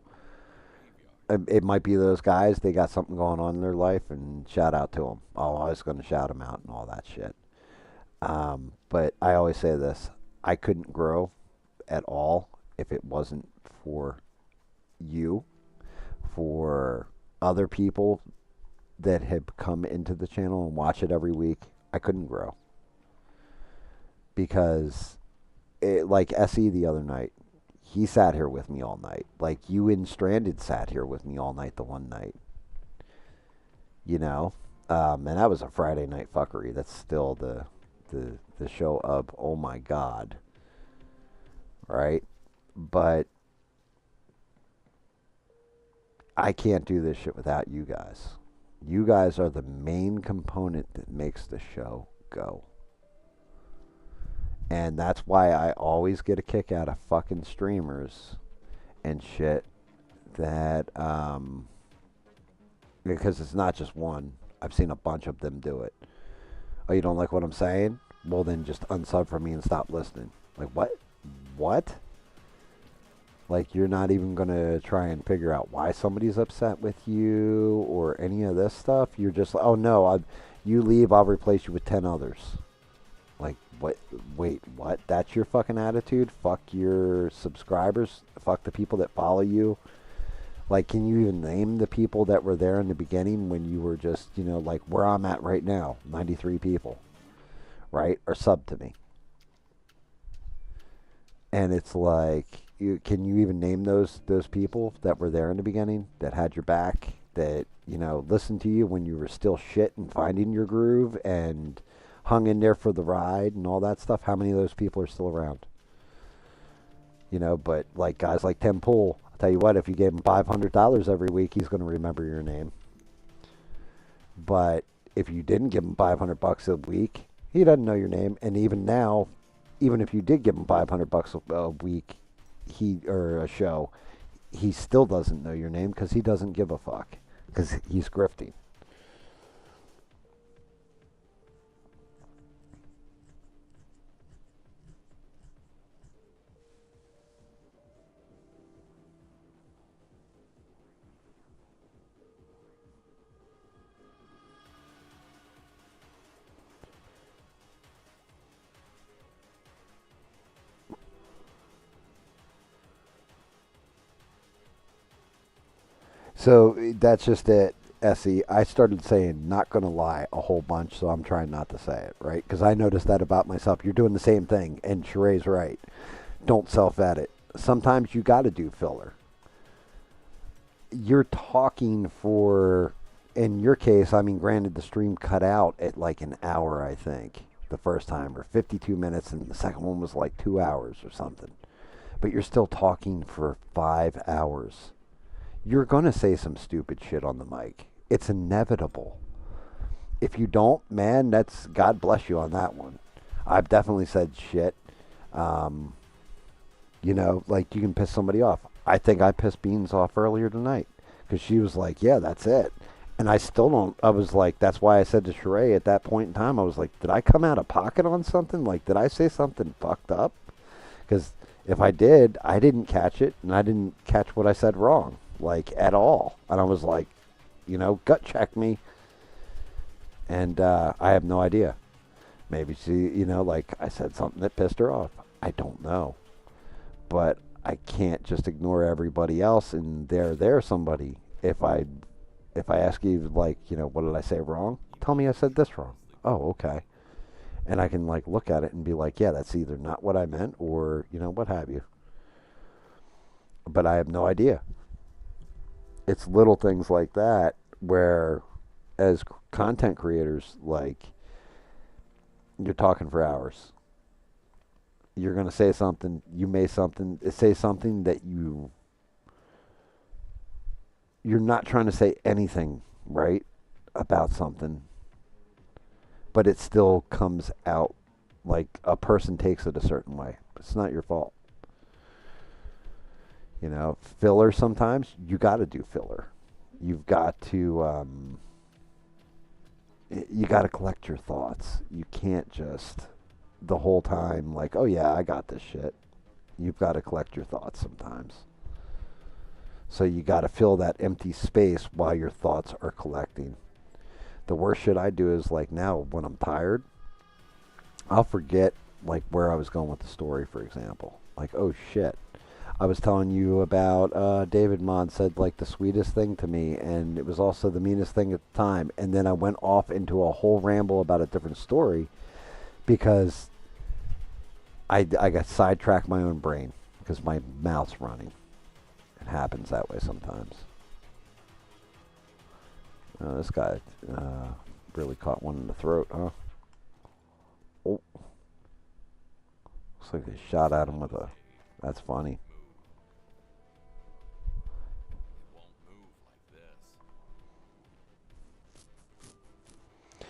it might be those guys. They got something going on in their life, and shout out to them. Oh, I was going to shout them out and all that shit. But I always say this: I couldn't grow at all if it wasn't for you, for other people that have come into the channel and watch it every week. I couldn't grow because, like SE the other night, he sat here with me all night. Like you and Stranded sat here with me all night the one night. You know, and that was a Friday night fuckery. That's still the show of oh my god, right? But I can't do this shit without you guys. You guys are the main component that makes the show go. And that's why I always get a kick out of fucking streamers and shit that, because it's not just one. I've seen a bunch of them do it. Oh, you don't like what I'm saying? Well, then just unsub from me and stop listening. Like, what? What? Like, you're not even going to try and figure out why somebody's upset with you or any of this stuff. You're just like, oh, no, you leave, I'll replace you with 10 others. Like, what? Wait, what? That's your fucking attitude? Fuck your subscribers? Fuck the people that follow you? Like, can you even name the people that were there in the beginning when you were just, like where I'm at right now, 93 people, right? Or sub to me. And it's like, can you even name those people that were there in the beginning, that had your back, that, listened to you when you were still shit and finding your groove and hung in there for the ride and all that stuff? How many of those people are still around? But like guys like Tim Pool, I'll tell you what, if you gave him $500 every week, he's going to remember your name. But if you didn't give him $500 a week, he doesn't know your name. And even now, even if you did give him $500 a week, or a show, he still doesn't know your name because he doesn't give a fuck because he's grifting. So that's just it, Essie. I started saying not going to lie a whole bunch, so I'm trying not to say it, right? Because I noticed that about myself. You're doing the same thing, and Sheree's right. Don't self-edit. Sometimes you got to do filler. You're talking for, in your case, I mean, granted, the stream cut out at like an hour, I think, the first time, or 52 minutes, and the second one was like 2 hours or something. But you're still talking for 5 hours. You're going to say some stupid shit on the mic. It's inevitable. If you don't, man, that's God bless you on that one. I've definitely said shit. Like you can piss somebody off. I think I pissed Beans off earlier tonight because she was like, yeah, that's it. And I still don't. I was like, that's why I said to Sheree at that point in time, I was like, did I come out of pocket on something? Like, did I say something fucked up? Because if I did, I didn't catch it, and I didn't catch what I said wrong. Like, at all. And I was like, gut check me. And I have no idea. Maybe she, like I said something that pissed her off. I don't know. But I can't just ignore everybody else and they're somebody. If I ask you, like, what did I say wrong? Tell me I said this wrong. Oh, okay. And I can like look at it and be like, yeah, that's either not what I meant or, what have you. But I have no idea. It's little things like that where as content creators, like, you're talking for hours. You're going to say something, you may say something that you're not trying to say anything right about something, but it still comes out like a person takes it a certain way. It's not your fault. Filler sometimes you got to do filler. You've got to you got to collect your thoughts. You can't just the whole time like, "Oh yeah, I got this shit." You've got to collect your thoughts sometimes. So you got to fill that empty space while your thoughts are collecting. The worst shit I do is like now when I'm tired, I'll forget like where I was going with the story, for example. Like, oh shit, I was telling you about David Mon said like the sweetest thing to me, and it was also the meanest thing at the time. And then I went off into a whole ramble about a different story because I got sidetracked my own brain because my mouth's running. It happens that way sometimes. This guy really caught one in the throat, huh? Oh, looks like they shot at him with a. That's funny. It won't move like this.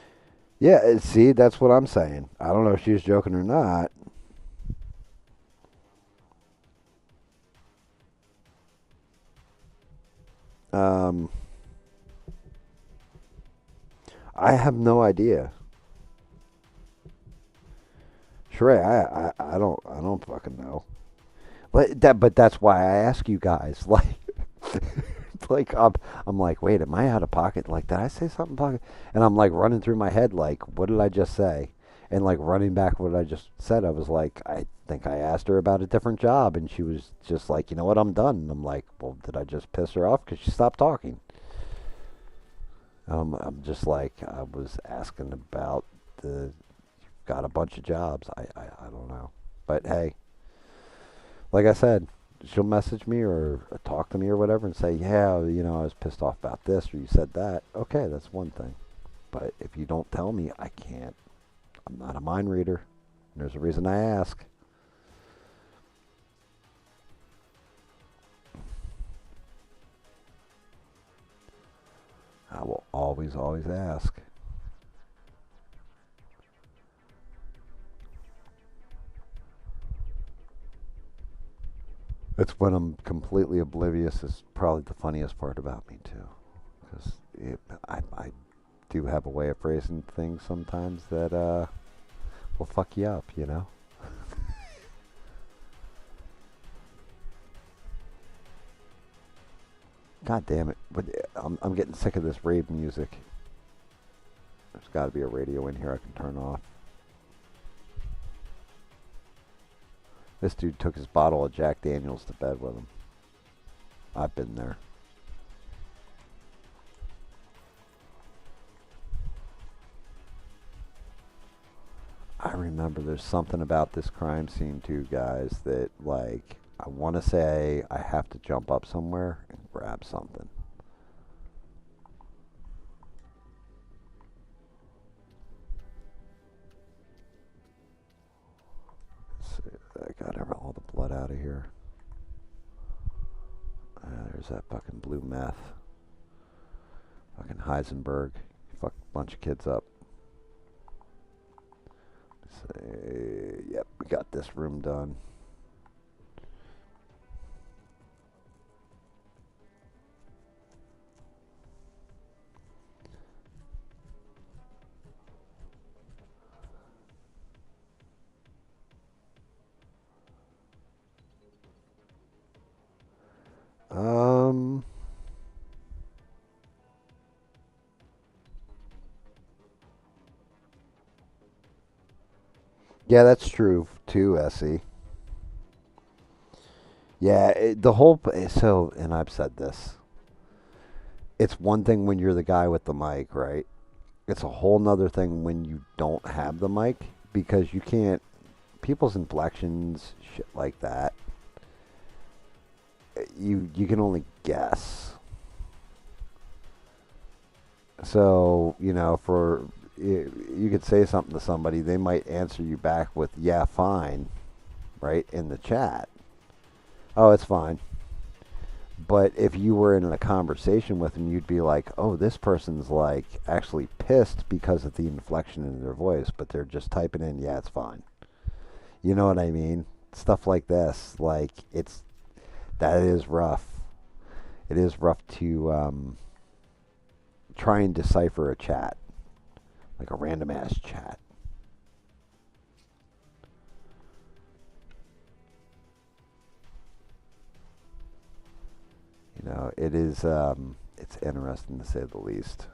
Yeah, see, that's what I'm saying. I don't know if she was joking or not. Um, I have no idea. Sure, I don't fucking know. But that's why I ask you guys. Like I'm like, wait, am I out of pocket? Like, did I say something pocket? And I'm like running through my head, like, what did I just say? And like running back what I just said, I was like, I think I asked her about a different job, and she was just like, you know what, I'm done. And I'm like, well, did I just piss her off because she stopped talking? I'm just like, I was asking about the got a bunch of jobs. I don't know, but hey, like I said, she'll message me or talk to me or whatever and say, yeah, I was pissed off about this or you said that. Okay, that's one thing. But if you don't tell me, I can't. I'm not a mind reader. There's a reason I ask. I will always, always ask. It's when I'm completely oblivious is probably the funniest part about me too, because I do have a way of phrasing things sometimes that will fuck you up. God damn it! But I'm getting sick of this rave music. There's got to be a radio in here I can turn off. This dude took his bottle of Jack Daniels to bed with him. I've been there. I remember there's something about this crime scene too, guys, that like I want to say I have to jump up somewhere and grab something. Let's see, I got all the blood out of here. There's that fucking blue meth. Fucking Heisenberg. Fuck a bunch of kids up. Say, yep, we got this room done. Um, yeah, that's true too, Essie. Yeah, the whole so, and I've said this. It's one thing when you're the guy with the mic, right? It's a whole nother thing when you don't have the mic because you can't, people's inflections, shit like that, you can only guess. So, for you could say something to somebody, they might answer you back with "yeah, fine," right in the chat. Oh, it's fine. But if you were in a conversation with them, you'd be like, "Oh, this person's like actually pissed because of the inflection in their voice, but they're just typing in, yeah, it's fine." You know what I mean? Stuff like this, like that is rough. It is rough to try and decipher a chat, like a random ass chat. It is it's interesting to say the least.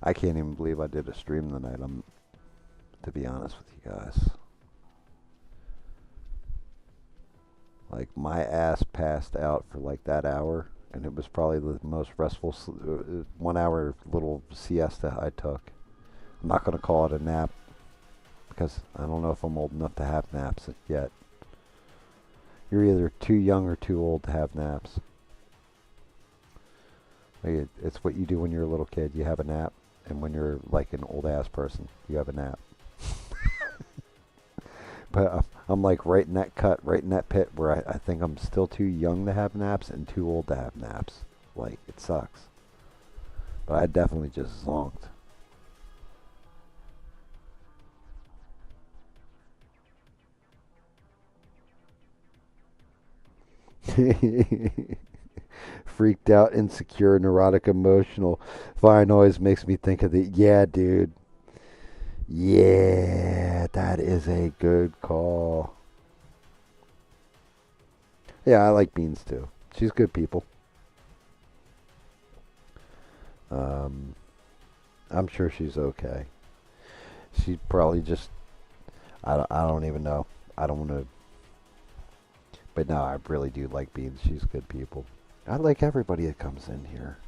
I can't even believe I did a stream tonight. To be honest with you guys. Like my ass passed out for like that hour, and it was probably the most restful 1 hour little siesta I took. I'm not gonna call it a nap because I don't know if I'm old enough to have naps yet. You're either too young or too old to have naps. Like it's what you do when you're a little kid. You have a nap, and when you're like an old ass person, you have a nap. But I'm like right in that cut, right in that pit where I think I'm still too young to have naps and too old to have naps. Like, it sucks. But I definitely just zonked. Freaked out, insecure, neurotic, emotional. Fire noise makes me think of the. Yeah, dude. Yeah, that is a good call. Yeah, I like Beans too. She's good people. Um, I'm sure she's okay. She probably just. I don't even know. I don't want to. But no, I really do like Beans. She's good people. I like everybody that comes in here.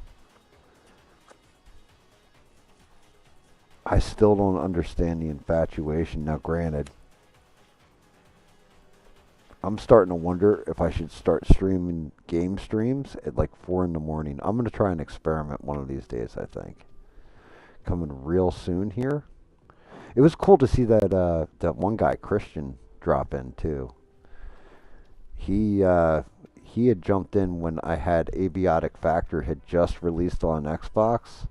I still don't understand the infatuation. Now, granted, I'm starting to wonder if I should start streaming game streams at like 4 in the morning. I'm going to try and experiment one of these days, I think. Coming real soon here. It was cool to see that one guy, Christian, drop in too. He he had jumped in when I had Abiotic Factor had just released on Xbox.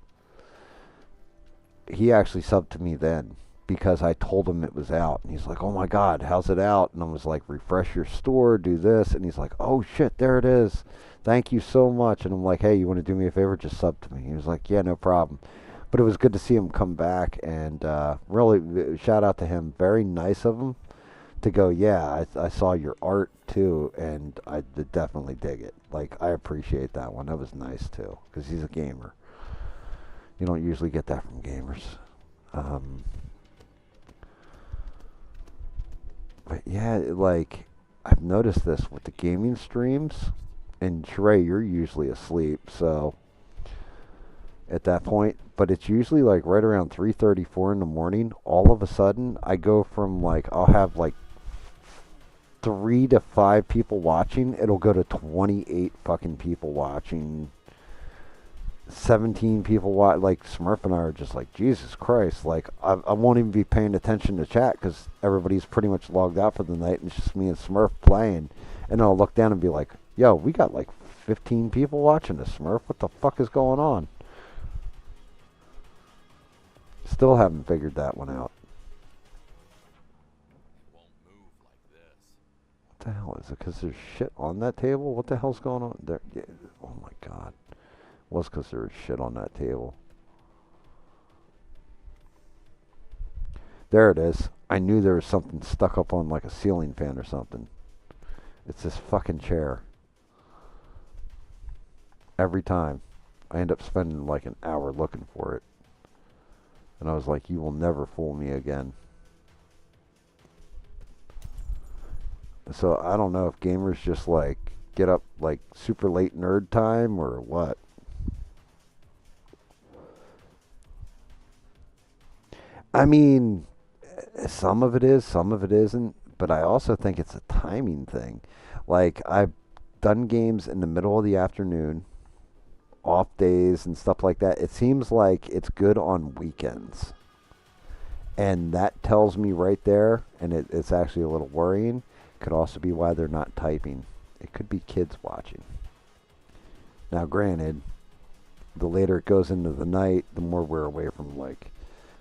He actually subbed to me then because I told him it was out. And he's like, "Oh my God, how's it out?" And I was like, "Refresh your store, do this." And he's like, "Oh shit, there it is. Thank you so much." And I'm like, "Hey, you want to do me a favor? Just sub to me." He was like, "Yeah, no problem." But it was good to see him come back, and really, shout out to him. Very nice of him to go, "Yeah, I saw your art too, and I definitely dig it." Like, I appreciate that one. That was nice too, because he's a gamer. You don't usually get that from gamers. Um, but yeah, like, I've noticed this with the gaming streams, and Sheree, you're usually asleep, so at that point, but it's usually like right around 3:34 in the morning. All of a sudden, I go from like I'll have like 3 to 5 people watching. It'll go to 28 fucking people watching. 17 people watch. Like Smurf and I are just like, Jesus Christ. Like I won't even be paying attention to chat because everybody's pretty much logged out for the night, and it's just me and Smurf playing. And I'll look down and be like, "Yo, we got like 15 people watching this, Smurf. What the fuck is going on?" Still haven't figured that one out. It won't move like this. What the hell is it? Because there's shit on that table? What the hell's going on there? Yeah, oh my God. It was because there was shit on that table. There it is. I knew there was something stuck up on like a ceiling fan or something. It's this fucking chair. Every time. I end up spending like an hour looking for it. And I was like, "You will never fool me again." So I don't know if gamers just like get up like super late nerd time or what. I mean, some of it is, some of it isn't, but I also think it's a timing thing. Like I've done games in the middle of the afternoon, off days and stuff like that. It seems like it's good on weekends. And that tells me right there, and it's actually a little worrying, could also be why they're not typing. It could be kids watching. Now, granted, the later it goes into the night, the more we're away from like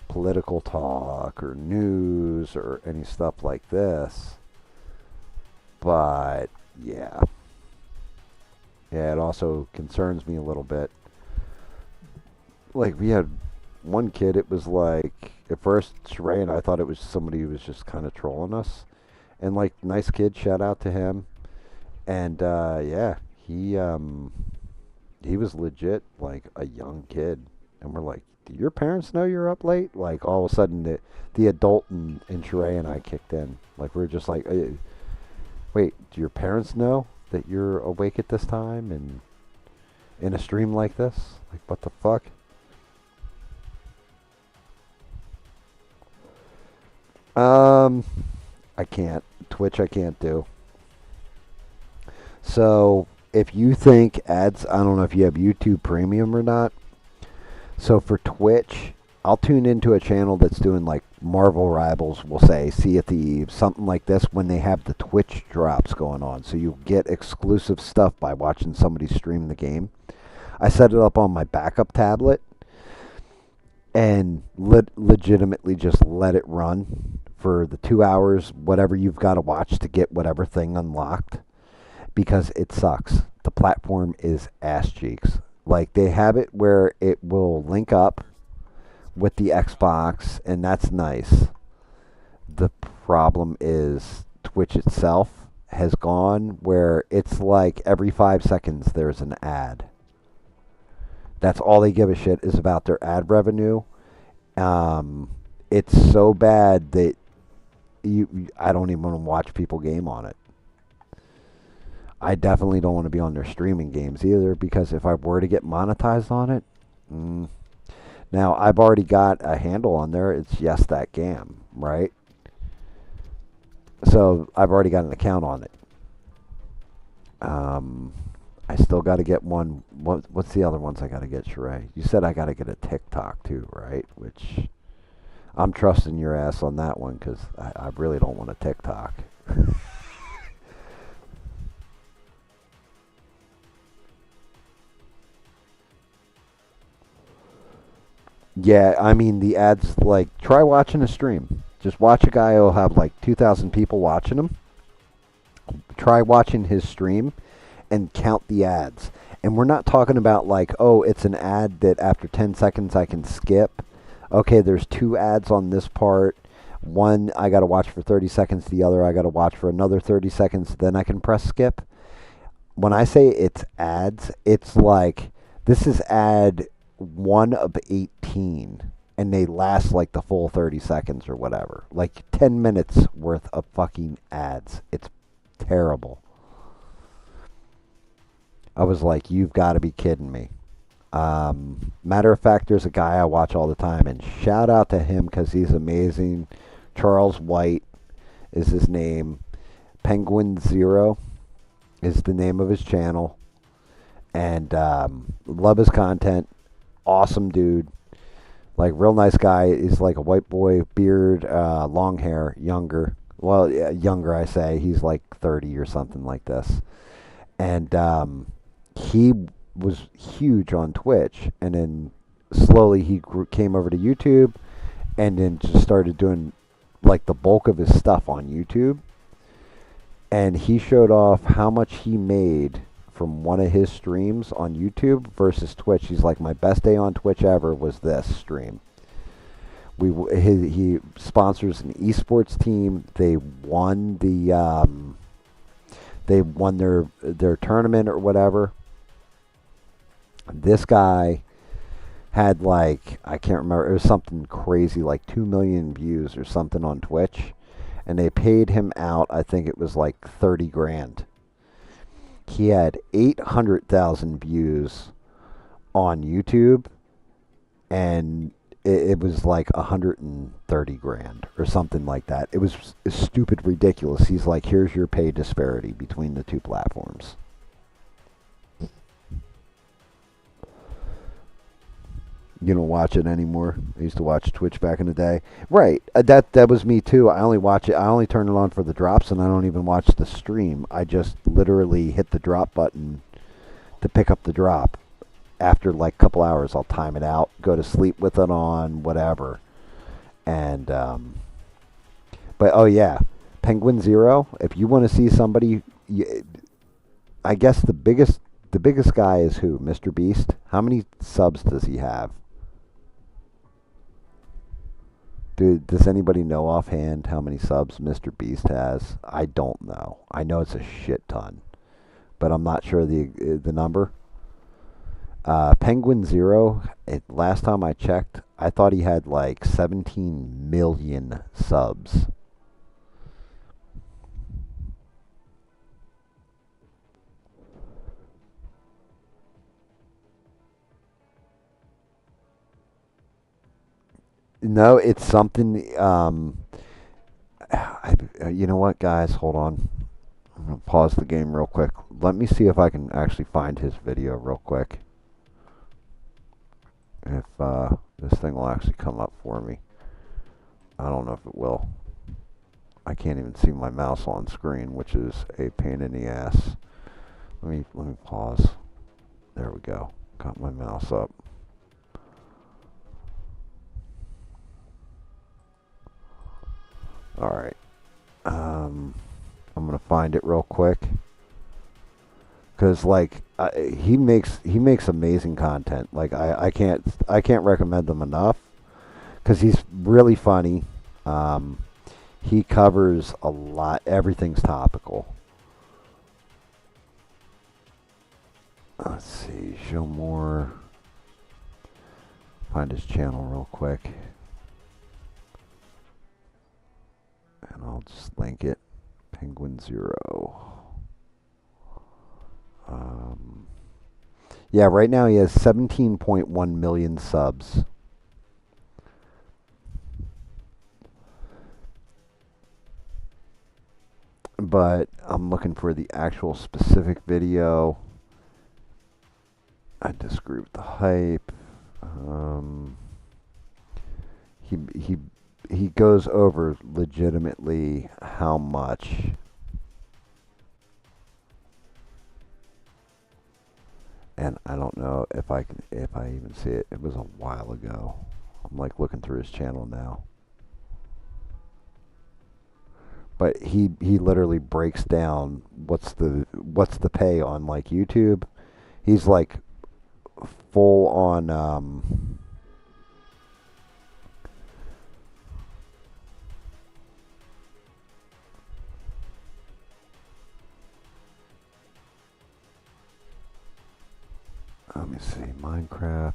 political talk or news or any stuff like this. But yeah, yeah, it also concerns me a little bit. Like we had one kid, it was like at first Sheree and I thought it was somebody who was just kind of trolling us, and like nice kid, shout out to him. And yeah, he was legit like a young kid, and we're like, do your parents know you're up late? Like all of a sudden the adult in Sheree and I kicked in. Like we're just like, wait, do your parents know that you're awake at this time and in a stream like this? Like what the fuck? Um, I can't. Twitch I can't do. So if you think ads, I don't know if you have YouTube Premium or not. So for Twitch, I'll tune into a channel that's doing like Marvel Rivals, we'll say, Sea of Thieves, something like this when they have the Twitch drops going on. So you'll get exclusive stuff by watching somebody stream the game. I set it up on my backup tablet and legitimately just let it run for the 2 hours, whatever you've got to watch to get whatever thing unlocked, because it sucks. The platform is ass cheeks. Like they have it where it will link up with the Xbox, and that's nice. The problem is Twitch itself has gone where it's like every 5 seconds there's an ad. That's all they give a shit is about their ad revenue. Um, it's so bad that I don't even want to watch people game on it. I definitely don't want to be on their streaming games either, because if I were to get monetized on it, now I've already got a handle on there. It's yes that GAM, right? So I've already got an account on it. Um, I still got to get one. What's the other ones I got to get, Sheree? You said I got to get a TikTok too, right? Which I'm trusting your ass on that one because I really don't want a TikTok. Yeah, I mean the ads. Like, try watching a stream. Just watch a guy who'll have like 2,000 people watching him. Try watching his stream and count the ads. And we're not talking about like, oh, it's an ad that after 10 seconds I can skip. Okay, there's two ads on this part. One I got to watch for 30 seconds, the other I got to watch for another 30 seconds, then I can press skip. When I say it's ads, it's like this is ad 1 of 18 and they last like the full 30 seconds or whatever. Like 10 minutes worth of fucking ads. It's terrible. I was like, you've got to be kidding me. Matter of fact, there's a guy I watch all the time, and shout out to him because he's amazing. Charles White is his name. Penguin Zero is the name of his channel, and love his content. Awesome dude, like real nice guy. He's like a white boy, beard, long hair, younger. Well, yeah, younger I say. He's like 30 or something like this, and he was huge on Twitch, and then slowly he came over to YouTube, and then just started doing like the bulk of his stuff on YouTube. And he showed off how much he made from one of his streams on YouTube versus Twitch. He's like, my best day on Twitch ever was this stream. He sponsors an esports team. They won their tournament or whatever. This guy had like, I can't remember, it was something crazy like 2 million views or something on Twitch, and they paid him out. I think it was like 30 grand. He had 800,000 views on YouTube, and it was like 130 grand or something like that. It was stupid ridiculous. He's like, here's your pay disparity between the two platforms. You don't watch it anymore. I used to watch Twitch back in the day. Right. That was me too. I only watch it. I only turn it on for the drops, and I don't even watch the stream. I just literally hit the drop button to pick up the drop. After like a couple hours, I'll time it out, go to sleep with it on, whatever. And but oh yeah, Penguin Zero. If you want to see somebody, I guess the biggest guy is who? Mr. Beast. How many subs does he have? Dude, does anybody know offhand how many subs Mr. Beast has? I don't know. I know it's a shit ton, but I'm not sure the number. Penguin Zero, last time I checked, I thought he had like 17 million subs. No, it's something. You know what, guys? Hold on. I'm gonna pause the game real quick. Let me see if I can actually find his video real quick. If this thing will actually come up for me. I don't know if it will. I can't even see my mouse on screen, which is a pain in the ass. Let me pause. There we go. Got my mouse up. All right. I'm gonna find it real quick. Cause like he makes amazing content. Like I can't recommend them enough. Cause he's really funny. He covers a lot. Everything's topical. Let's see. Show more. Find his channel real quick. And I'll just link it. Penguin Zero. Yeah, right now he has 17.1 million subs. But I'm looking for the actual specific video. I disagree with the hype. He goes over legitimately how much. And I don't know if I even see it. It was a while ago. I'm like looking through his channel now. But he literally breaks down what's the pay on like YouTube. He's like full on let me see, Minecraft.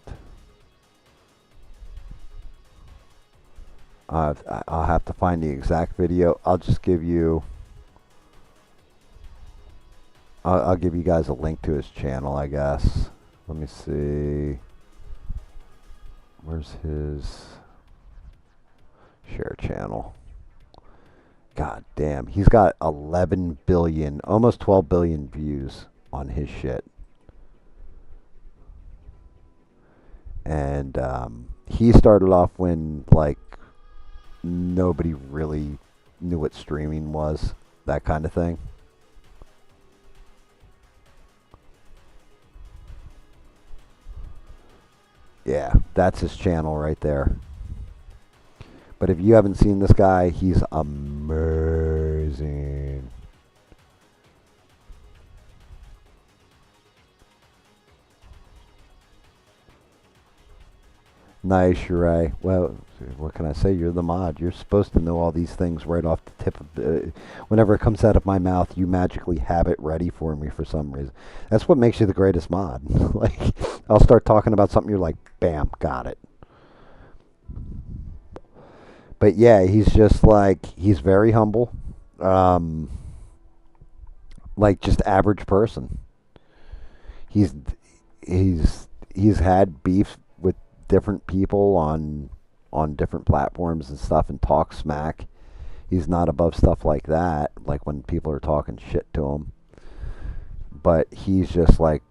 I'll have to find the exact video. I'll just give you. I'll give you guys a link to his channel, I guess. Let me see. Where's his share channel? God damn, he's got 11 billion, almost 12 billion views on his shit. And he started off when like nobody really knew what streaming was, that kind of thing. Yeah, that's his channel right there. But if you haven't seen this guy, he's amazing. Nice, Sheree. Well, what can I say? You're the mod. You're supposed to know all these things right off the tip of whenever it comes out of my mouth, you magically have it ready for me for some reason. That's what makes you the greatest mod. Like, I'll start talking about something, you're like, bam, got it. But yeah, he's just like he's very humble, um, like just average person. He's he's had beef with different people on different platforms and stuff, and talk smack. He's not above stuff like that, like when people are talking shit to him. But he's just like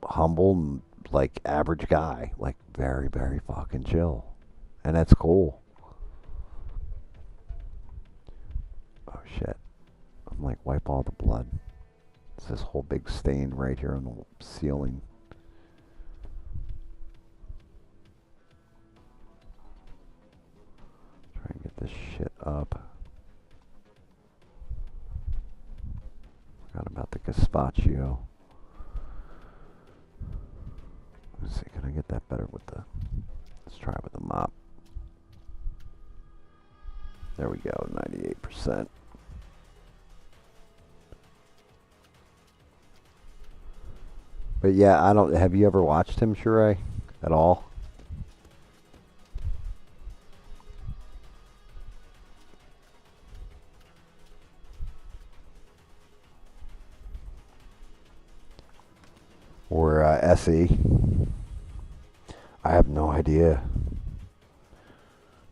humble and like average guy, like very fucking chill, and that's cool. Oh shit! I'm like wipe all the blood. It's this whole big stain right here on the ceiling. Try and get this shit up. Forgot about the gazpacho. Let's see, can I get that better with the... Let's try it with the mop. There we go, 98%. But yeah, I don't... Have you ever watched him, Sheree? At all? Or SE? I have no idea.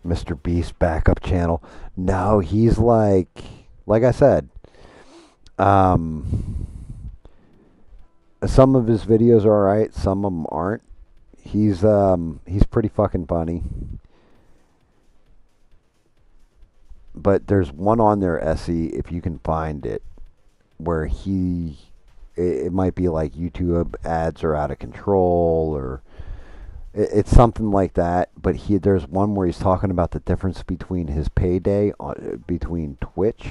Mr. Beast backup channel. No, he's like I said, um, some of his videos are alright, some of them aren't. He's pretty fucking funny. But there's one on there, SE, if you can find it, where it might be like YouTube ads are out of control, or it's something like that. But there's one where he's talking about the difference between his payday between Twitch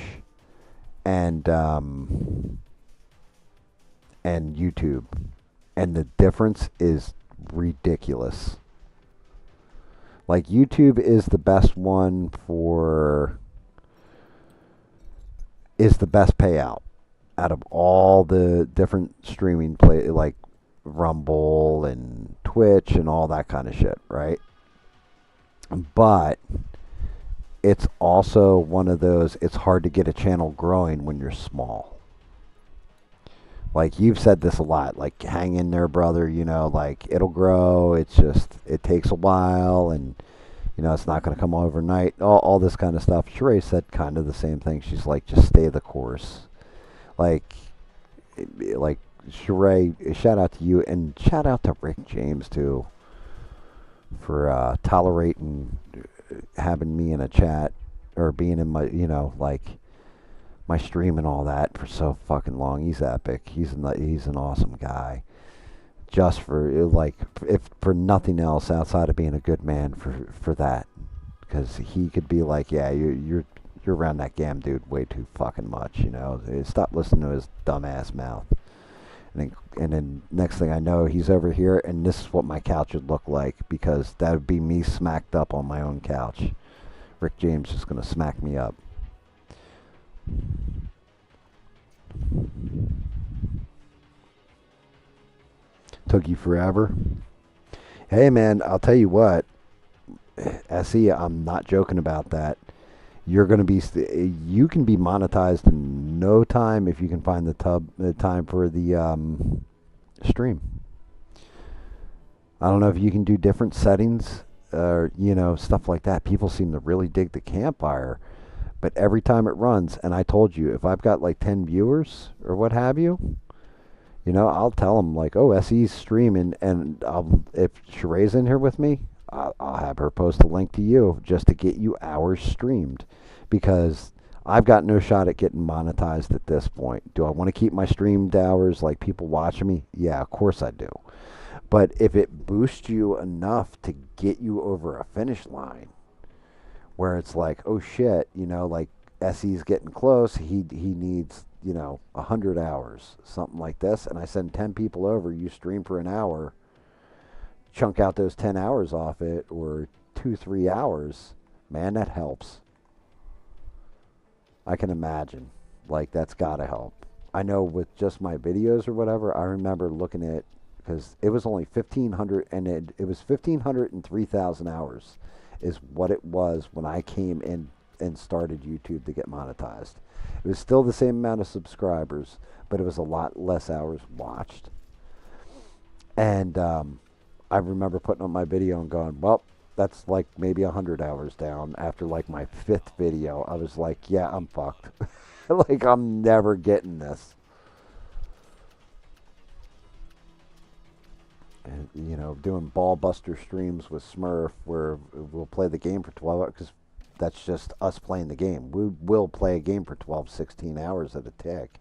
and YouTube, and the difference is ridiculous. Like YouTube is the best one for is the best payout out of all the different streaming play like Rumble and Twitch and all that kind of shit, right? But it's also one of those, it's hard to get a channel growing when you're small. Like you've said this a lot, like hang in there, brother, like it'll grow. It's just, it takes a while, and it's not going to come overnight. All this kind of stuff. Sheree said kind of the same thing. She's like, just stay the course. Like Sheree, shout out to you, and shout out to Rick James too for tolerating having me in a chat or being in my, like my stream and all that for so fucking long. He's epic. He's an awesome guy. Just for like, if for nothing else outside of being a good man for that, because he could be like, yeah, you're around that GAM dude way too fucking much, Stop listening to his dumbass mouth. And then next thing I know, he's over here, and this is what my couch would look like, because that would be me smacked up on my own couch. Rick James is gonna smack me up. Took you forever. Hey man, I'll tell you what, SE, I'm not joking about that. You're gonna be, you can be monetized in no time if you can find the time for the stream. I don't know if you can do different settings or stuff like that. People seem to really dig the campfire, but every time it runs, and I told you, if I've got like 10 viewers or what have you, I'll tell them like, oh, SE's streaming, and if Sheree's in here with me, I'll have her post a link to you just to get you hours streamed, because I've got no shot at getting monetized at this point. Do I want to keep my streamed hours, like people watching me? Yeah, of course I do. But if it boosts you enough to get you over a finish line, where it's like, oh shit, like SE's getting close, he needs 100 hours, something like this, and I send 10 people over, you stream for an hour, chunk out those 10 hours off it, or 2-3 hours, man, that helps. I can imagine, like, that's gotta help. I know with just my videos or whatever, I remember looking at, because it was only 1,500, and it was 1,500 and 3,000 hours, is what it was when I came in and started YouTube to get monetized. It was still the same amount of subscribers, but it was a lot less hours watched. And I remember putting up my video and going, well, that's like maybe 100 hours down. After like my fifth video, I was like, yeah, I'm fucked. Like, I'm never getting this. And, you know, doing ball buster streams with Smurf where we'll play the game for 12 hours because that's just us playing the game. We will play a game for 12, 16 hours at a tick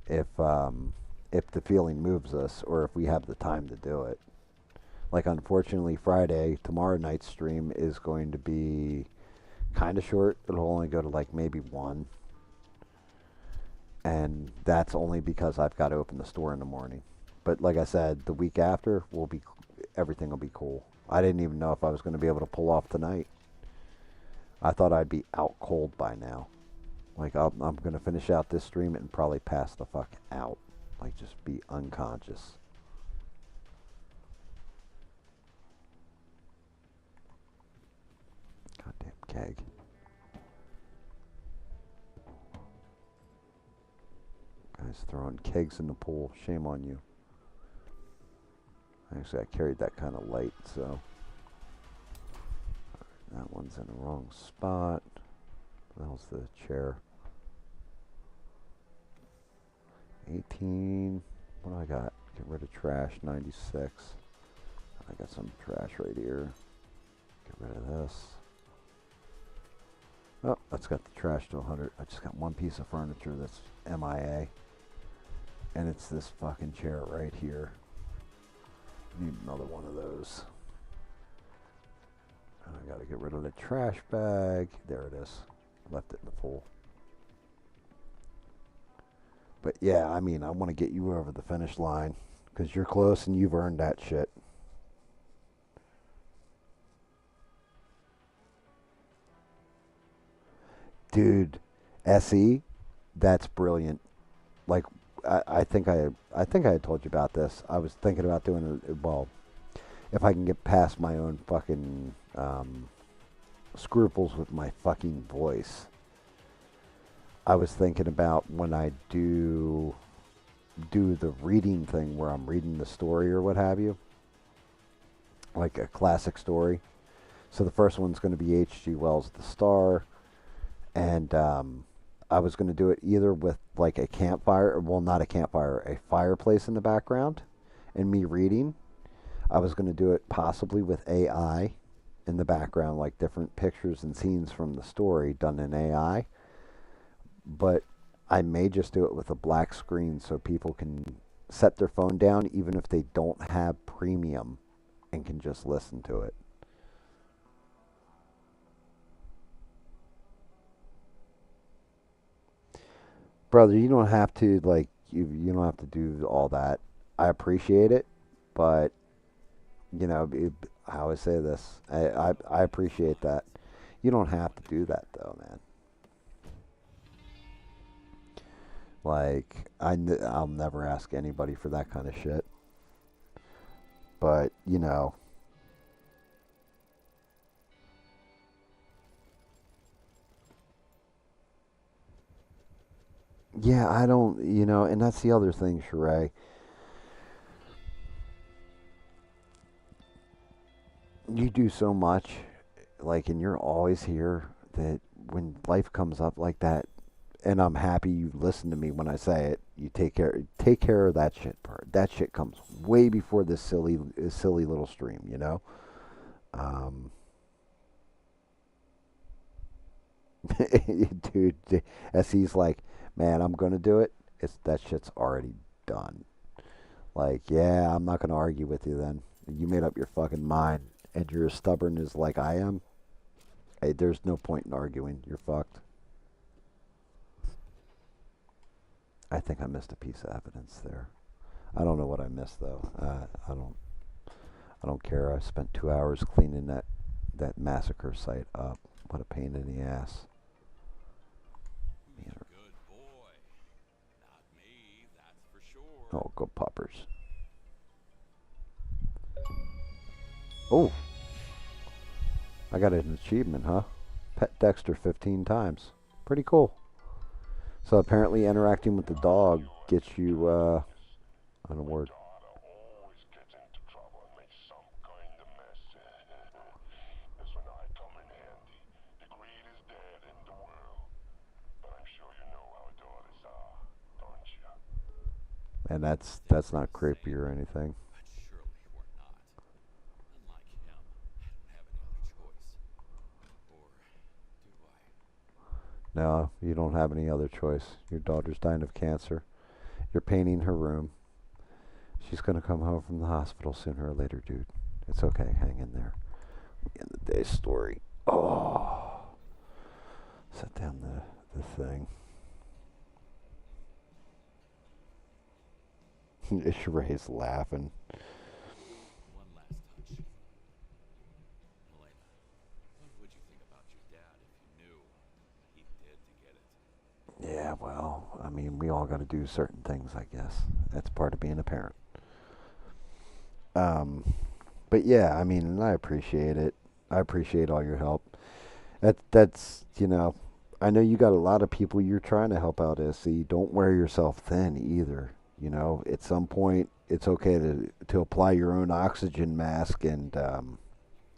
if the feeling moves us or if we have the time to do it. Like, unfortunately, Friday, tomorrow night's stream is going to be kind of short. It'll only go to like maybe 1. And that's only because I've got to open the store in the morning. But like I said, the week after everything will be cool. I didn't even know if I was going to be able to pull off tonight. I thought I'd be out cold by now. Like, I'm going to finish out this stream and probably pass the fuck out. Like, just be unconscious. Goddamn keg. Guys throwing kegs in the pool. Shame on you. Actually, I carried that kind of light, so. That one's in the wrong spot. That was the chair. 18. What do I got? Get rid of trash. 96. I got some trash right here. Get rid of this. Oh, that's got the trash to 100. I just got one piece of furniture that's MIA. And it's this fucking chair right here. Need another one of those. I gotta get rid of the trash bag. There it is. Left it in the pool. But yeah, I mean, I want to get you over the finish line because you're close and you've earned that shit. Dude, SE, that's brilliant. Like, I think I had told you about this. I was thinking about doing it. Well, if I can get past my own fucking scruples with my fucking voice, I was thinking about when I do the reading thing where I'm reading the story or what have you, like a classic story. So the first one's going to be H.G. Wells' The Star, and I was going to do it either with like a campfire, well, not a campfire, a fireplace in the background, and me reading. I was going to do it possibly with AI in the background, like different pictures and scenes from the story done in AI. But I may just do it with a black screen so people can set their phone down even if they don't have premium and can just listen to it. Brother, you don't have to like you don't have to do all that. I appreciate it, but you know, I always say this. I appreciate that. You don't have to do that though, man. Like I'll never ask anybody for that kind of shit. But, you know, yeah, I don't, you know, and that's the other thing, Sheree. You do so much, like, and you're always here that when life comes up like that, and I'm happy you listen to me when I say it. You take care of that shit part. That shit comes way before this silly little stream, you know. Um, dude, as he's like, man, I'm gonna do it. It's that shit's already done. Like, yeah, I'm not gonna argue with you then. You made up your fucking mind, and you're as stubborn as like I am. Hey, there's no point in arguing. You're fucked. I think I missed a piece of evidence there. I don't know what I missed though. I don't. I don't care. I spent 2 hours cleaning that massacre site up. What a pain in the ass. Who's a good boy? Not me, that's for sure. Oh, go poppers. Oh, I got an achievement, huh? Pet Dexter 15 times. Pretty cool. So apparently interacting with the dog gets you, an My award. daughter always gets into trouble and makes some kind of mess. That's when I come in handy. The greatest dad in the world. But I'm sure you know how daughters are, don't you? And It's that's difficult not to say, creepy or anything. but surely you are not. Unlike him, I don't have any other choice. Or do I? No, you don't have any other choice. Your daughter's dying of cancer. You're painting her room. She's gonna come home from the hospital sooner or later, dude. It's okay. Hang in there. End of the day story. Oh, set down the thing. Sheree's laughing. One last touch. Melania, what would you think about your dad if you knew what he did to get it? Yeah, well, I mean, we all got to do certain things, I guess. That's part of being a parent. Um, but yeah, I mean, and I appreciate it. I appreciate all your help. That's. I know you got a lot of people you're trying to help out, SC. Don't wear yourself thin either. At some point, it's okay to apply your own oxygen mask and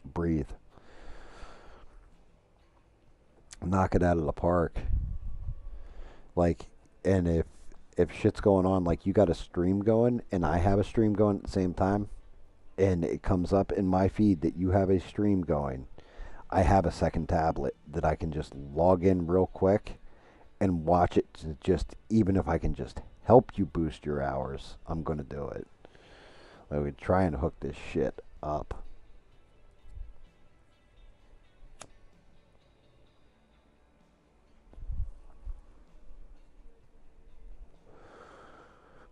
breathe. Knock it out of the park. Like, and if shit's going on, like you got a stream going and I have a stream going at the same time, and it comes up in my feed that you have a stream going, I have a second tablet that I can just log in real quick and watch it. Just even if I can just help you boost your hours, I'm gonna do it. I would try and hook this shit up.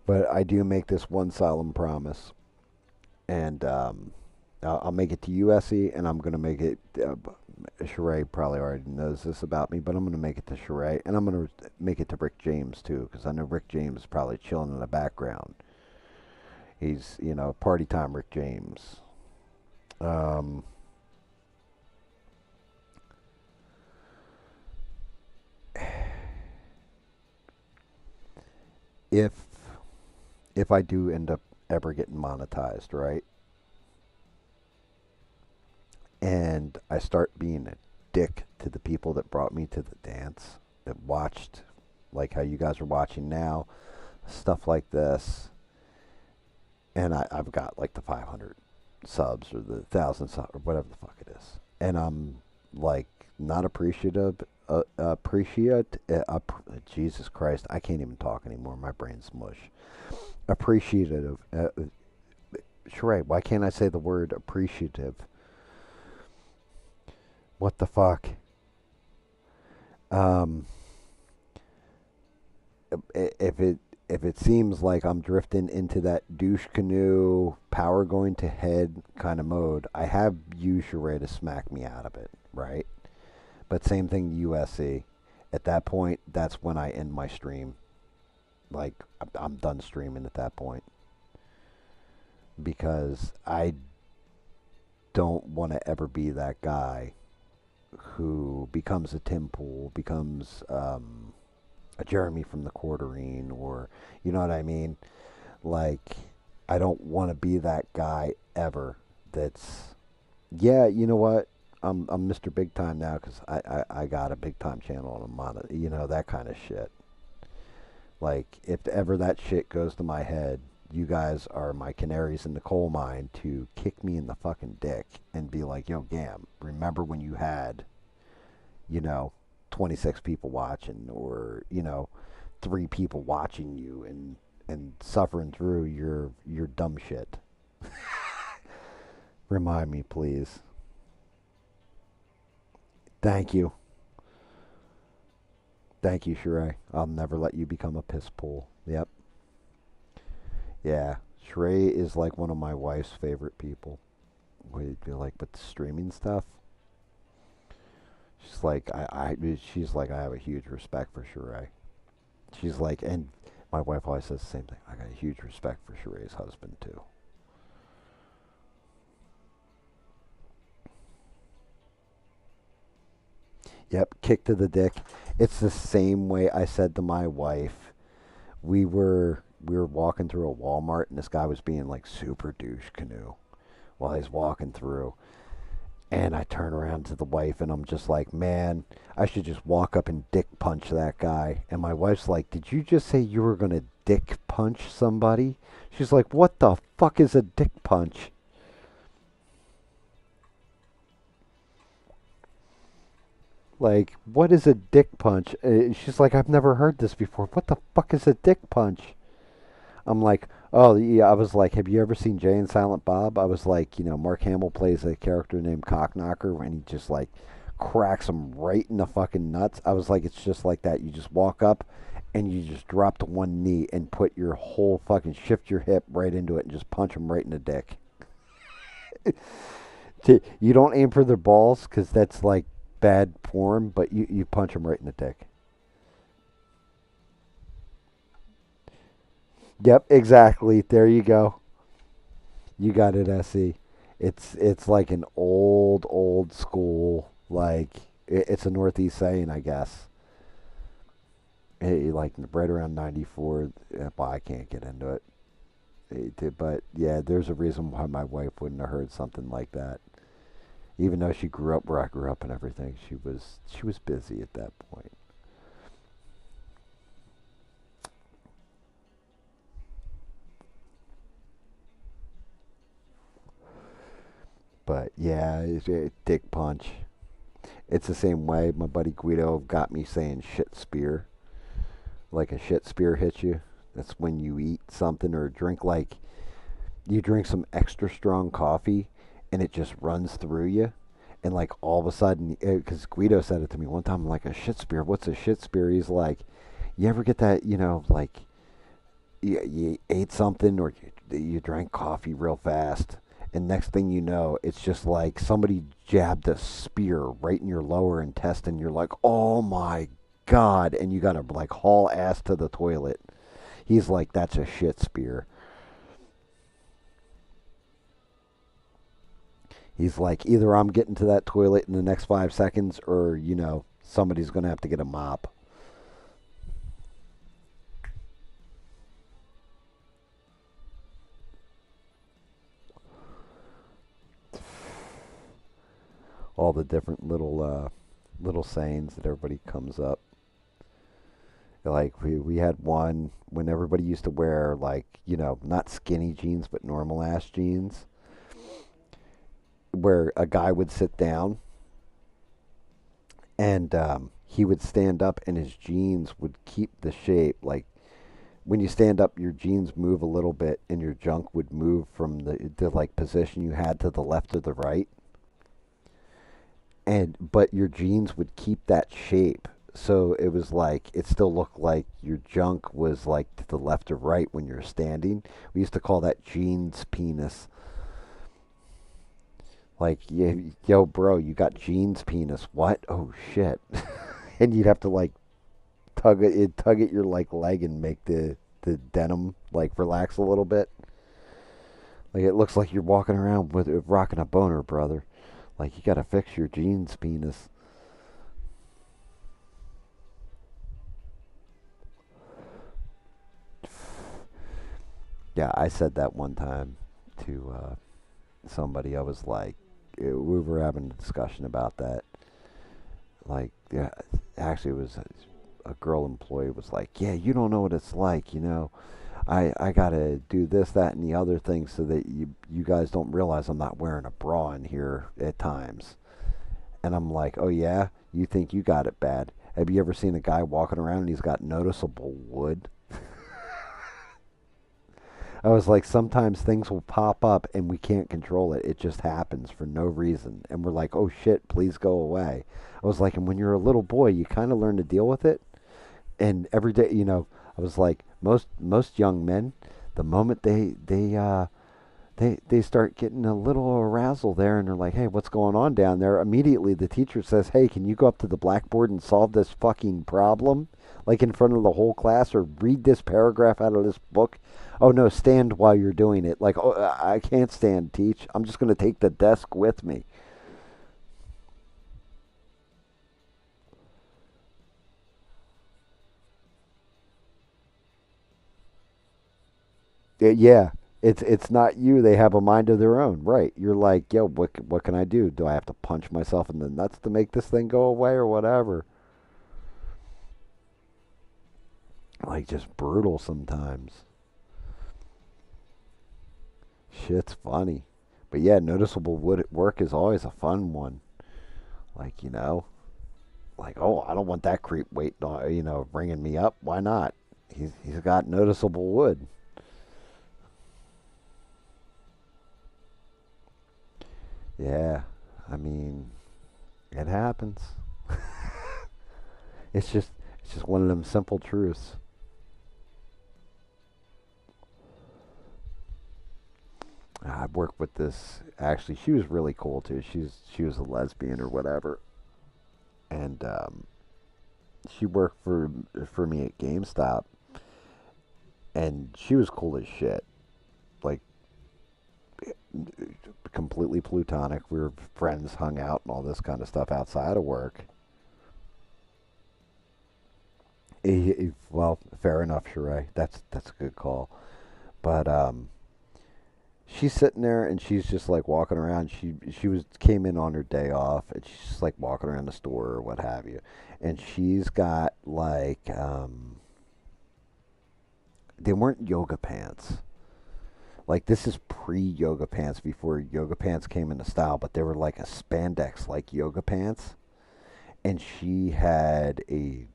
But I do make this one solemn promise, and I'll make it to USC, and I'm gonna make it. Sheree probably already knows this about me, but I'm gonna make it to Sheree, and I'm gonna make it to Rick James too, because I know Rick James is probably chilling in the background. He's party time, Rick James. Um, if if I do end up ever getting monetized, right, and I start being a dick to the people that brought me to the dance, that watched, like how you guys are watching now, stuff like this, and I've got like the 500 subs or the 1,000 subs or whatever the fuck it is, and I'm like not appreciative. Jesus Christ, I can't even talk anymore. My brain's mush. Appreciative. Sheree, why can't I say the word appreciative? What the fuck? Um, if it seems like I'm drifting into that douche canoe, power going to head kind of mode, I have used Sheree to smack me out of it, right? But same thing USC. At that point, that's when I end my stream. Like I'm done streaming at that point because I don't want to ever be that guy who becomes a Tim Pool, becomes a Jeremy from the Quarterine, or you know what I mean? Like, I don't want to be that guy ever. That's yeah, you know what? I'm Mr. Big Time now because I got a big time channel and I'm on it. That kind of shit. Like, if ever that shit goes to my head, you guys are my canaries in the coal mine to kick me in the fucking dick and be like, yo, Gam, remember when you had, you know, 26 people watching or, 3 people watching you and suffering through your dumb shit. Remind me, please. Thank you. Thank you, Sheree. I'll never let you become a piss pool. Yep. Yeah. Sheree is like one of my wife's favorite people. Would be like, but the streaming stuff. She's like, she's like, I have a huge respect for Sheree. She's like, and my wife always says the same thing. I got a huge respect for Sheree's husband too. Yep, kick to the dick. It's the same way I said to my wife. We were walking through a Walmart and this guy was being like super douche canoe while he's walking through. And I turn around to the wife and I'm just like, man, I should just walk up and dick punch that guy. And my wife's like, did you just say you were going to dick punch somebody? She's like, what the fuck is a dick punch? Like, what is a dick punch? She's like, I've never heard this before. What the fuck is a dick punch? I'm like, oh, yeah. I was like, have you ever seen Jay and Silent Bob? I was like, Mark Hamill plays a character named Cockknocker and he just like cracks him right in the fucking nuts. I was like, it's just like that. You just walk up and you just drop to one knee and put your whole fucking shift your hip right into it and just punch him right in the dick. You don't aim for their balls because that's like bad form, but you punch them right in the dick. Yep, exactly. There you go. You got it, SE. It's like an old school like it's a Northeast saying, I guess. Like right around 94. Well, I can't get into it. But yeah, there's a reason why my wife wouldn't have heard something like that. Even though she grew up where I grew up and everything, she was busy at that point. But yeah, it's a dick punch. It's the same way my buddy Guido got me saying shit spear. Like a shit spear hits you. That's when you eat something or drink like you drink some extra strong coffee and it just runs through you. And like all of a sudden, because Guido said it to me one time, I'm like, a shit spear? What's a shit spear? He's like, you ever get that, like you ate something or you drank coffee real fast and next thing you know it's just like somebody jabbed a spear right in your lower intestine. You're like, oh my god, and you gotta like haul ass to the toilet. He's like, that's a shit spear. He's like, either I'm getting to that toilet in the next 5 seconds or somebody's gonna have to get a mop. All the different little sayings that everybody comes up. Like we had one when everybody used to wear like not skinny jeans but normal ass jeans, where a guy would sit down and he would stand up and his jeans would keep the shape. Like when you stand up, your jeans move a little bit and your junk would move from the like position you had to the left or the right, and but your jeans would keep that shape. So it was like it still looked like your junk was like to the left or right when you're standing. We used to call that jeans penis. Like, yo, bro, you got jeans penis. What? Oh shit! And you'd have to like tug at your like leg and make the denim like relax a little bit. Like it looks like you're walking around with rocking a boner, brother. Like you gotta fix your jeans penis. Yeah, I said that one time to somebody. I was like, we were having a discussion about that. Like, yeah, actually, it was a girl employee was like, yeah, you don't know what it's like, I gotta do this, that, and the other thing so that you guys don't realize I'm not wearing a bra in here at times. And I'm like, oh yeah, you think you got it bad? Have you ever seen a guy walking around and he's got noticeable wood? I was like, sometimes things will pop up and we can't control it. It just happens for no reason. And we're like, oh shit, please go away. I was like, and when you're a little boy, you kind of learn to deal with it. And every day, I was like, most young men, the moment they start getting a little arousal there and they're like, hey, what's going on down there? Immediately the teacher says, hey, can you go up to the blackboard and solve this fucking problem? Like in front of the whole class, or read this paragraph out of this book. Oh no, stand while you're doing it. Like, oh, I can't stand, teach. I'm just going to take the desk with me. Yeah, it's not you. They have a mind of their own, right? You're like, yo, what can I do? Do I have to punch myself in the nuts to make this thing go away or whatever? Like just brutal sometimes. Shit's funny, but yeah, noticeable wood at work is always a fun one. Like like oh, I don't want that creep waiting on bringing me up. Why not? He's got noticeable wood. Yeah, I mean it happens. It's just one of them simple truths. I worked with this. Actually, she was really cool too. She was a lesbian or whatever, and she worked for me at GameStop, and she was cool as shit. Like completely plutonic. We were friends, hung out, and all this kind of stuff outside of work. Well, fair enough, Sheree. That's a good call. But she's sitting there and she's just like walking around. She came in on her day off and she's just like walking around the store or what have you. And she's got like they weren't yoga pants. Like this is pre-yoga pants before yoga pants came into style, but they were like a spandex like yoga pants. And she had a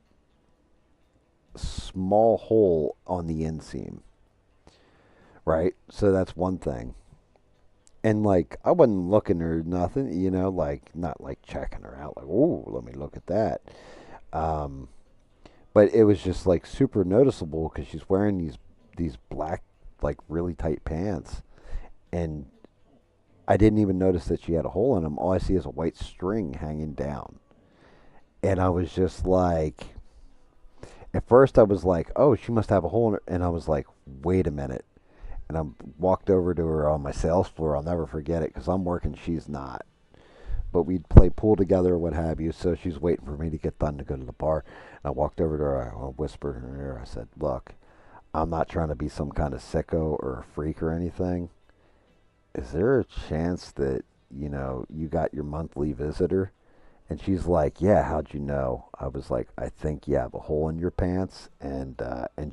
small hole on the inseam, right? So that's one thing. And like I wasn't looking or nothing, like not like checking her out, like oh, let me look at that. Um, but it was just like super noticeable because she's wearing these black like really tight pants, and I didn't even notice that she had a hole in them. All I see is a white string hanging down, and I was just like, at first I was like, oh, she must have a hole in her, and I was like, wait a minute. And I walked over to her on my sales floor. I'll never forget it because I'm working, she's not. But we'd play pool together or what have you. So she's waiting for me to get done to go to the bar. And I walked over to her. I whispered in her ear. I said, "Look, I'm not trying to be some kind of sicko or a freak or anything. Is there a chance that you got your monthly visitor?" And she's like, "Yeah, how'd you know?" I was like, "I think you have a hole in your pants." And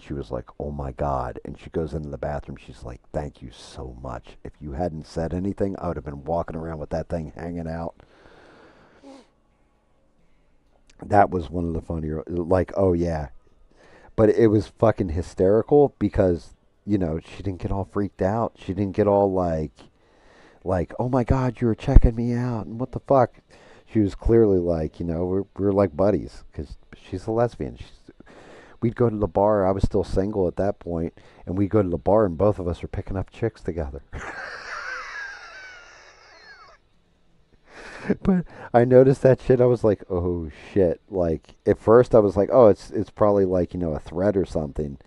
she was like, "Oh my god!" And she goes into the bathroom. She's like, "Thank you so much. If you hadn't said anything, I would have been walking around with that thing hanging out." That was one of the funnier. Like, oh yeah, but it was fucking hysterical because she didn't get all freaked out. She didn't get all like, "Oh my god, you were checking me out," and what the fuck. She was clearly like, we're like buddies because she's a lesbian. We'd go to the bar. I was still single at that point, and we'd go to the bar, and both of us are picking up chicks together. But I noticed that shit. I was like, oh shit. Like at first, I was like, oh, it's probably like a thread or something,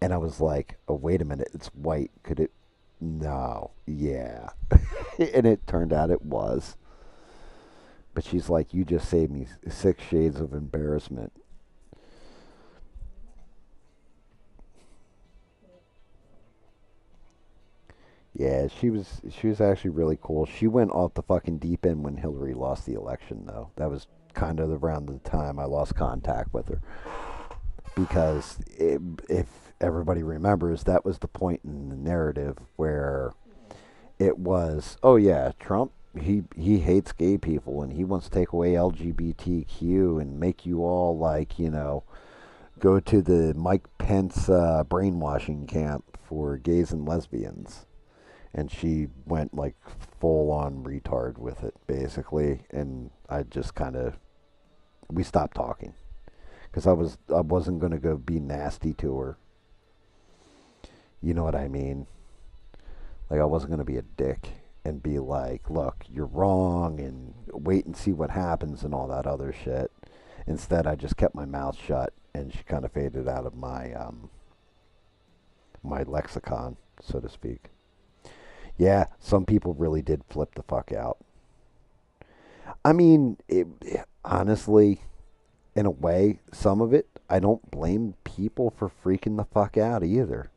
and I was like, oh wait a minute, it's white. Could it? No, yeah, and it turned out it was. But she's like, you just saved me 6 shades of embarrassment. Yeah, she was actually really cool. She went off the fucking deep end when Hillary lost the election, though. That was kind of around the time I lost contact with her because if everybody remembers, that was the point in the narrative where it was, oh yeah, Trump. He hates gay people and he wants to take away LGBTQ and make you all like go to the Mike Pence brainwashing camp for gays and lesbians. And she went like full on retard with it, basically. And I just kind of we stopped talking because I wasn't gonna go be nasty to her. You know what I mean? Like I wasn't gonna be a dick and be like, "Look, you're wrong," and wait and see what happens and all that other shit. Instead, I just kept my mouth shut, and she kind of faded out of my lexicon, so to speak. Yeah, some people really did flip the fuck out. I mean, honestly, in a way, some of it, I don't blame people for freaking the fuck out either.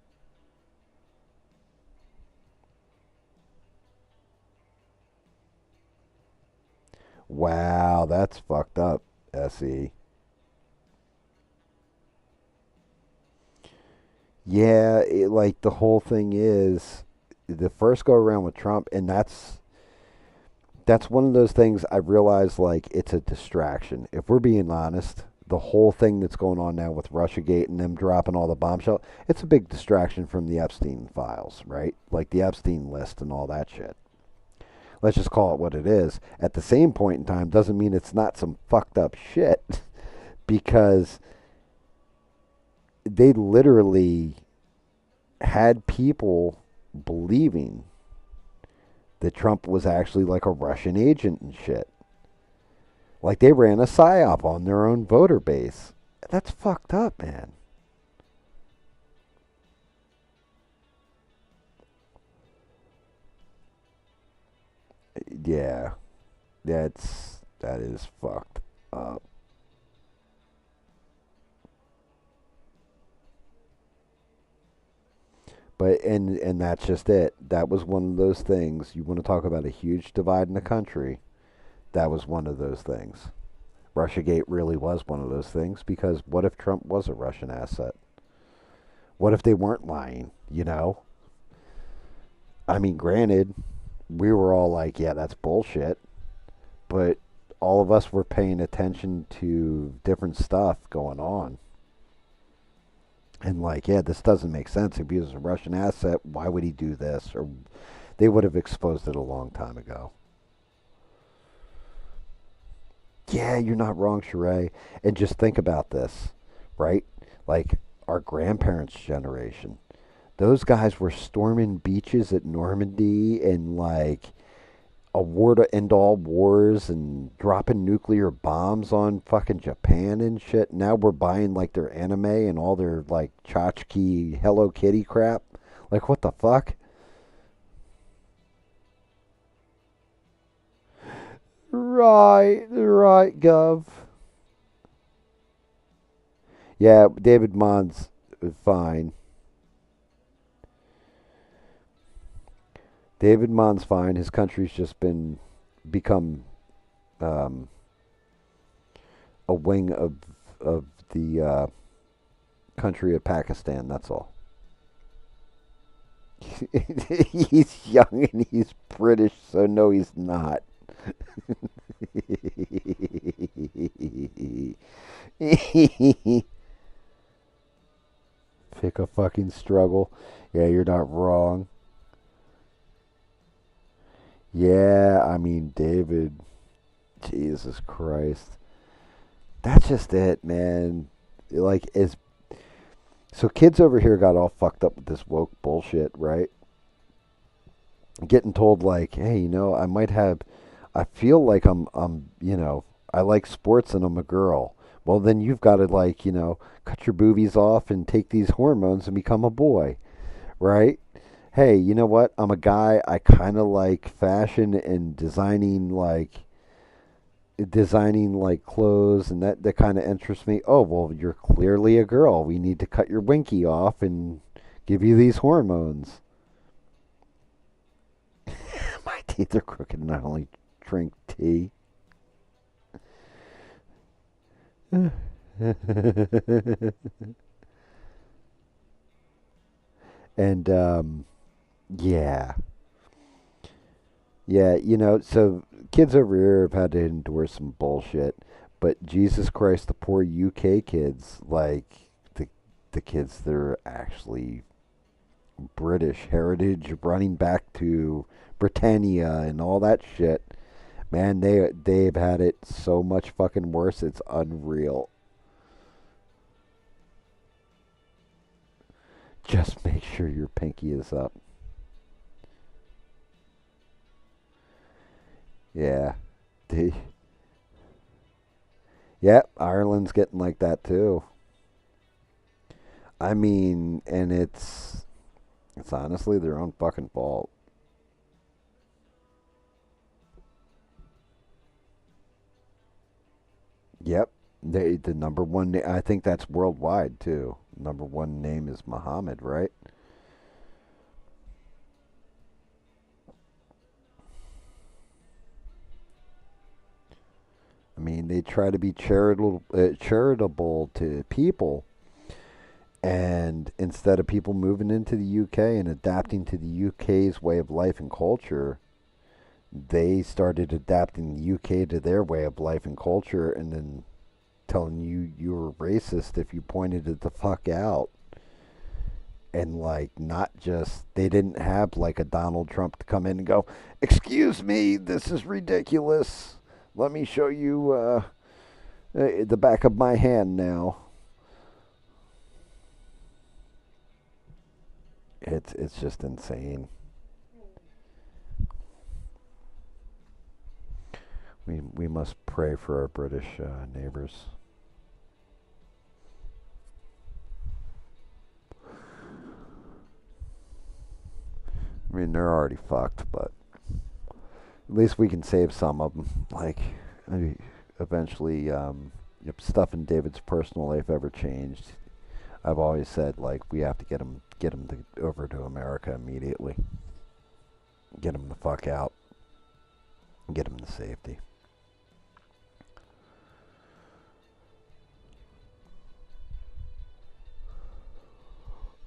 Wow, that's fucked up, SE. Yeah, like the whole thing is the first go around with Trump, and that's one of those things I realize like it's a distraction. If we're being honest, the whole thing that's going on now with Russiagate and them dropping all the bombshell, it's a big distraction from the Epstein files, right? Like the Epstein list and all that shit. Let's just call it what it is. At the same point in time, doesn't mean it's not some fucked up shit because they literally had people believing that Trump was actually like a Russian agent and shit. Like they ran a psyop on their own voter base. That's fucked up, man. Yeah, that is fucked up. But and that's just it. That was one of those things. You want to talk about a huge divide in the country? That was one of those things. Russiagate really was one of those things because what if Trump was a Russian asset? What if they weren't lying? You know? I mean, granted, we were all like, yeah, that's bullshit. But all of us were paying attention to different stuff going on. And like, yeah, this doesn't make sense. If he was a Russian asset, why would he do this? Or they would have exposed it a long time ago. Yeah, you're not wrong, Sheree. And just think about this, right? Like our grandparents' generation. Those guys were storming beaches at Normandy and like a war to end all wars and dropping nuclear bombs on fucking Japan and shit. Now we're buying like their anime and all their like tchotchke Hello Kitty crap. Like what the fuck? Right, Gov. Yeah, David Mond's fine. David Mond's fine. His country's just been become um, a wing of the country of Pakistan. That's all. He's young and he's British, so no, he's not. Pick a fucking struggle. Yeah, you're not wrong. Yeah, I mean, David, Jesus Christ. That's just it, man. Like, as so kids over here got all fucked up with this woke bullshit, right? Getting told like, hey, I might have, I feel like I like sports and I'm a girl. Well, then you've got to like, cut your boobies off and take these hormones and become a boy, right? Hey, you know what? I'm a guy. I kind of like fashion and designing like clothes and that kind of interests me. Oh, well, you're clearly a girl. We need to cut your winky off and give you these hormones. My teeth are crooked and I only drink tea. And yeah. Yeah, so kids over here have had to endure some bullshit, but Jesus Christ, the poor UK kids, like the kids that are actually British heritage, running back to Britannia and all that shit, man, they've had it so much fucking worse. It's unreal. Just make sure your pinky is up. Yeah. They, yeah, Ireland's getting like that too. I mean, and it's honestly their own fucking fault. Yep. The number one I think that's worldwide too. Number one name is Muhammad, right? mean, they try to be charitable to people, and instead of people moving into the UK and adapting to the UK's way of life and culture, they started adapting the UK to their way of life and culture, and then telling you were racist if you pointed it the fuck out. And like, not just, they didn't have like a Donald Trump to come in and go, "Excuse me, this is ridiculous. Let me show you the back of my hand now." It's just insane. We must pray for our British neighbors. I mean, they're already fucked, but at least we can save some of them. Like, eventually, if stuff in David's personal life ever changed, I've always said like we have to get him over to America immediately. Get him the fuck out. Get him to safety.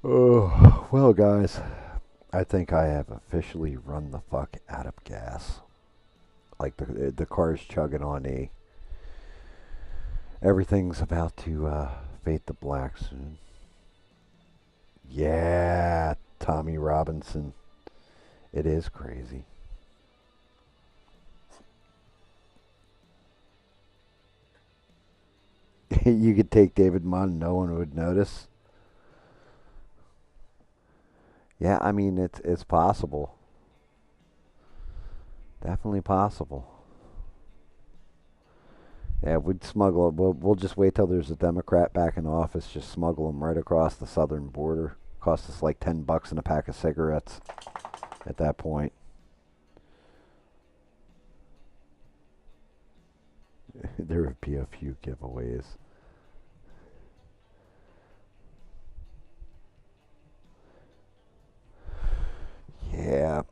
Oh, well, guys, I think I have officially run the fuck out of gas. Like the car's chugging on E. Everything's about to fade to black soon. Yeah, Tommy Robinson. It is crazy. You could take David Munn, no one would notice. Yeah, I mean it's possible. Definitely possible. Yeah, we'd smuggle it. We'll just wait till there's a Democrat back in office. Just smuggle them right across the southern border. Cost us like $10 and a pack of cigarettes. At that point, there would be a few giveaways. Yeah,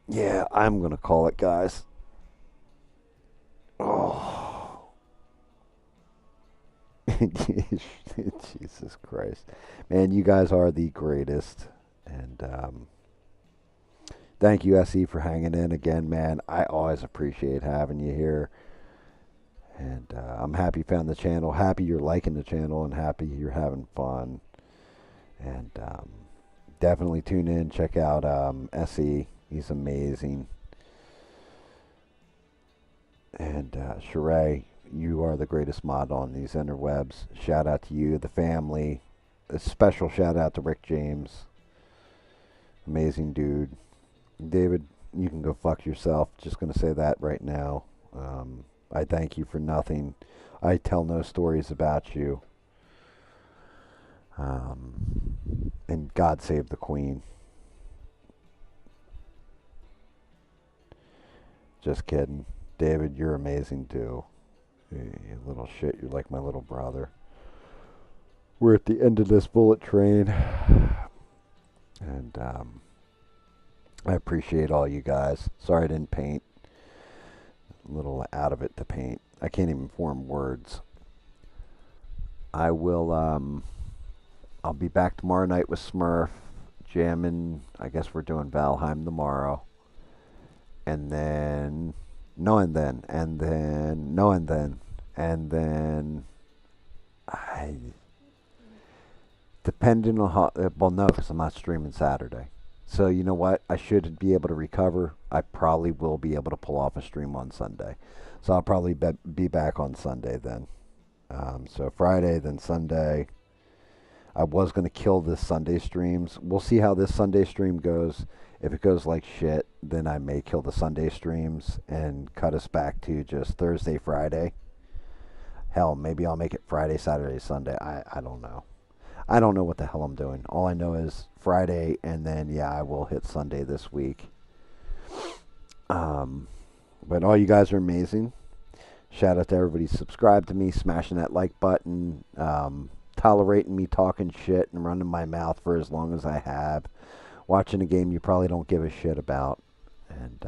yeah, I'm gonna call it, guys. Oh, Jesus Christ, man, you guys are the greatest, and thank you, SE, for hanging in again, man. I always appreciate having you here. And I'm happy you found the channel. Happy you're liking the channel, and happy you're having fun. And definitely tune in. Check out SE. He's amazing. And Sheree, you are the greatest mod on these interwebs. Shout out to you, the family. A special shout out to Rick James. Amazing dude. David, you can go fuck yourself. Just going to say that right now. I thank you for nothing. I tell no stories about you. And God save the Queen. Just kidding. David, you're amazing too. You little shit, you're like my little brother. We're at the end of this bullet train. And I appreciate all you guys. Sorry I didn't paint. A little out of it to paint. I can't even form words. I will, I'll be back tomorrow night with Smurf, jamming. I guess we're doing Valheim tomorrow. And then, no, and then, and then, no, and then, I, depending on how, well, no, because I'm not streaming Saturday. So, you know what? I should be able to recover. I probably will be able to pull off a stream on Sunday. So I'll probably be back on Sunday then. So Friday, then Sunday. I was going to kill this Sunday streams. We'll see how this Sunday stream goes. If it goes like shit, then I may kill the Sunday streams and cut us back to just Thursday, Friday. Hell, maybe I'll make it Friday, Saturday, Sunday. I don't know. I don't know what the hell I'm doing. All I know is Friday, and then, yeah, I will hit Sunday this week. But all you guys are amazing. Shout out to everybody subscribed to me, smashing that like button, tolerating me talking shit and running my mouth for as long as I have, watching a game you probably don't give a shit about. And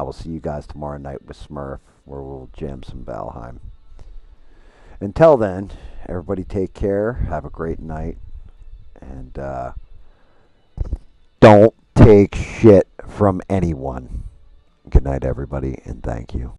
I will see you guys tomorrow night with Smurf, where we'll jam some Valheim. Until then, everybody take care. Have a great night. And don't take shit from anyone. Good night, everybody, and thank you.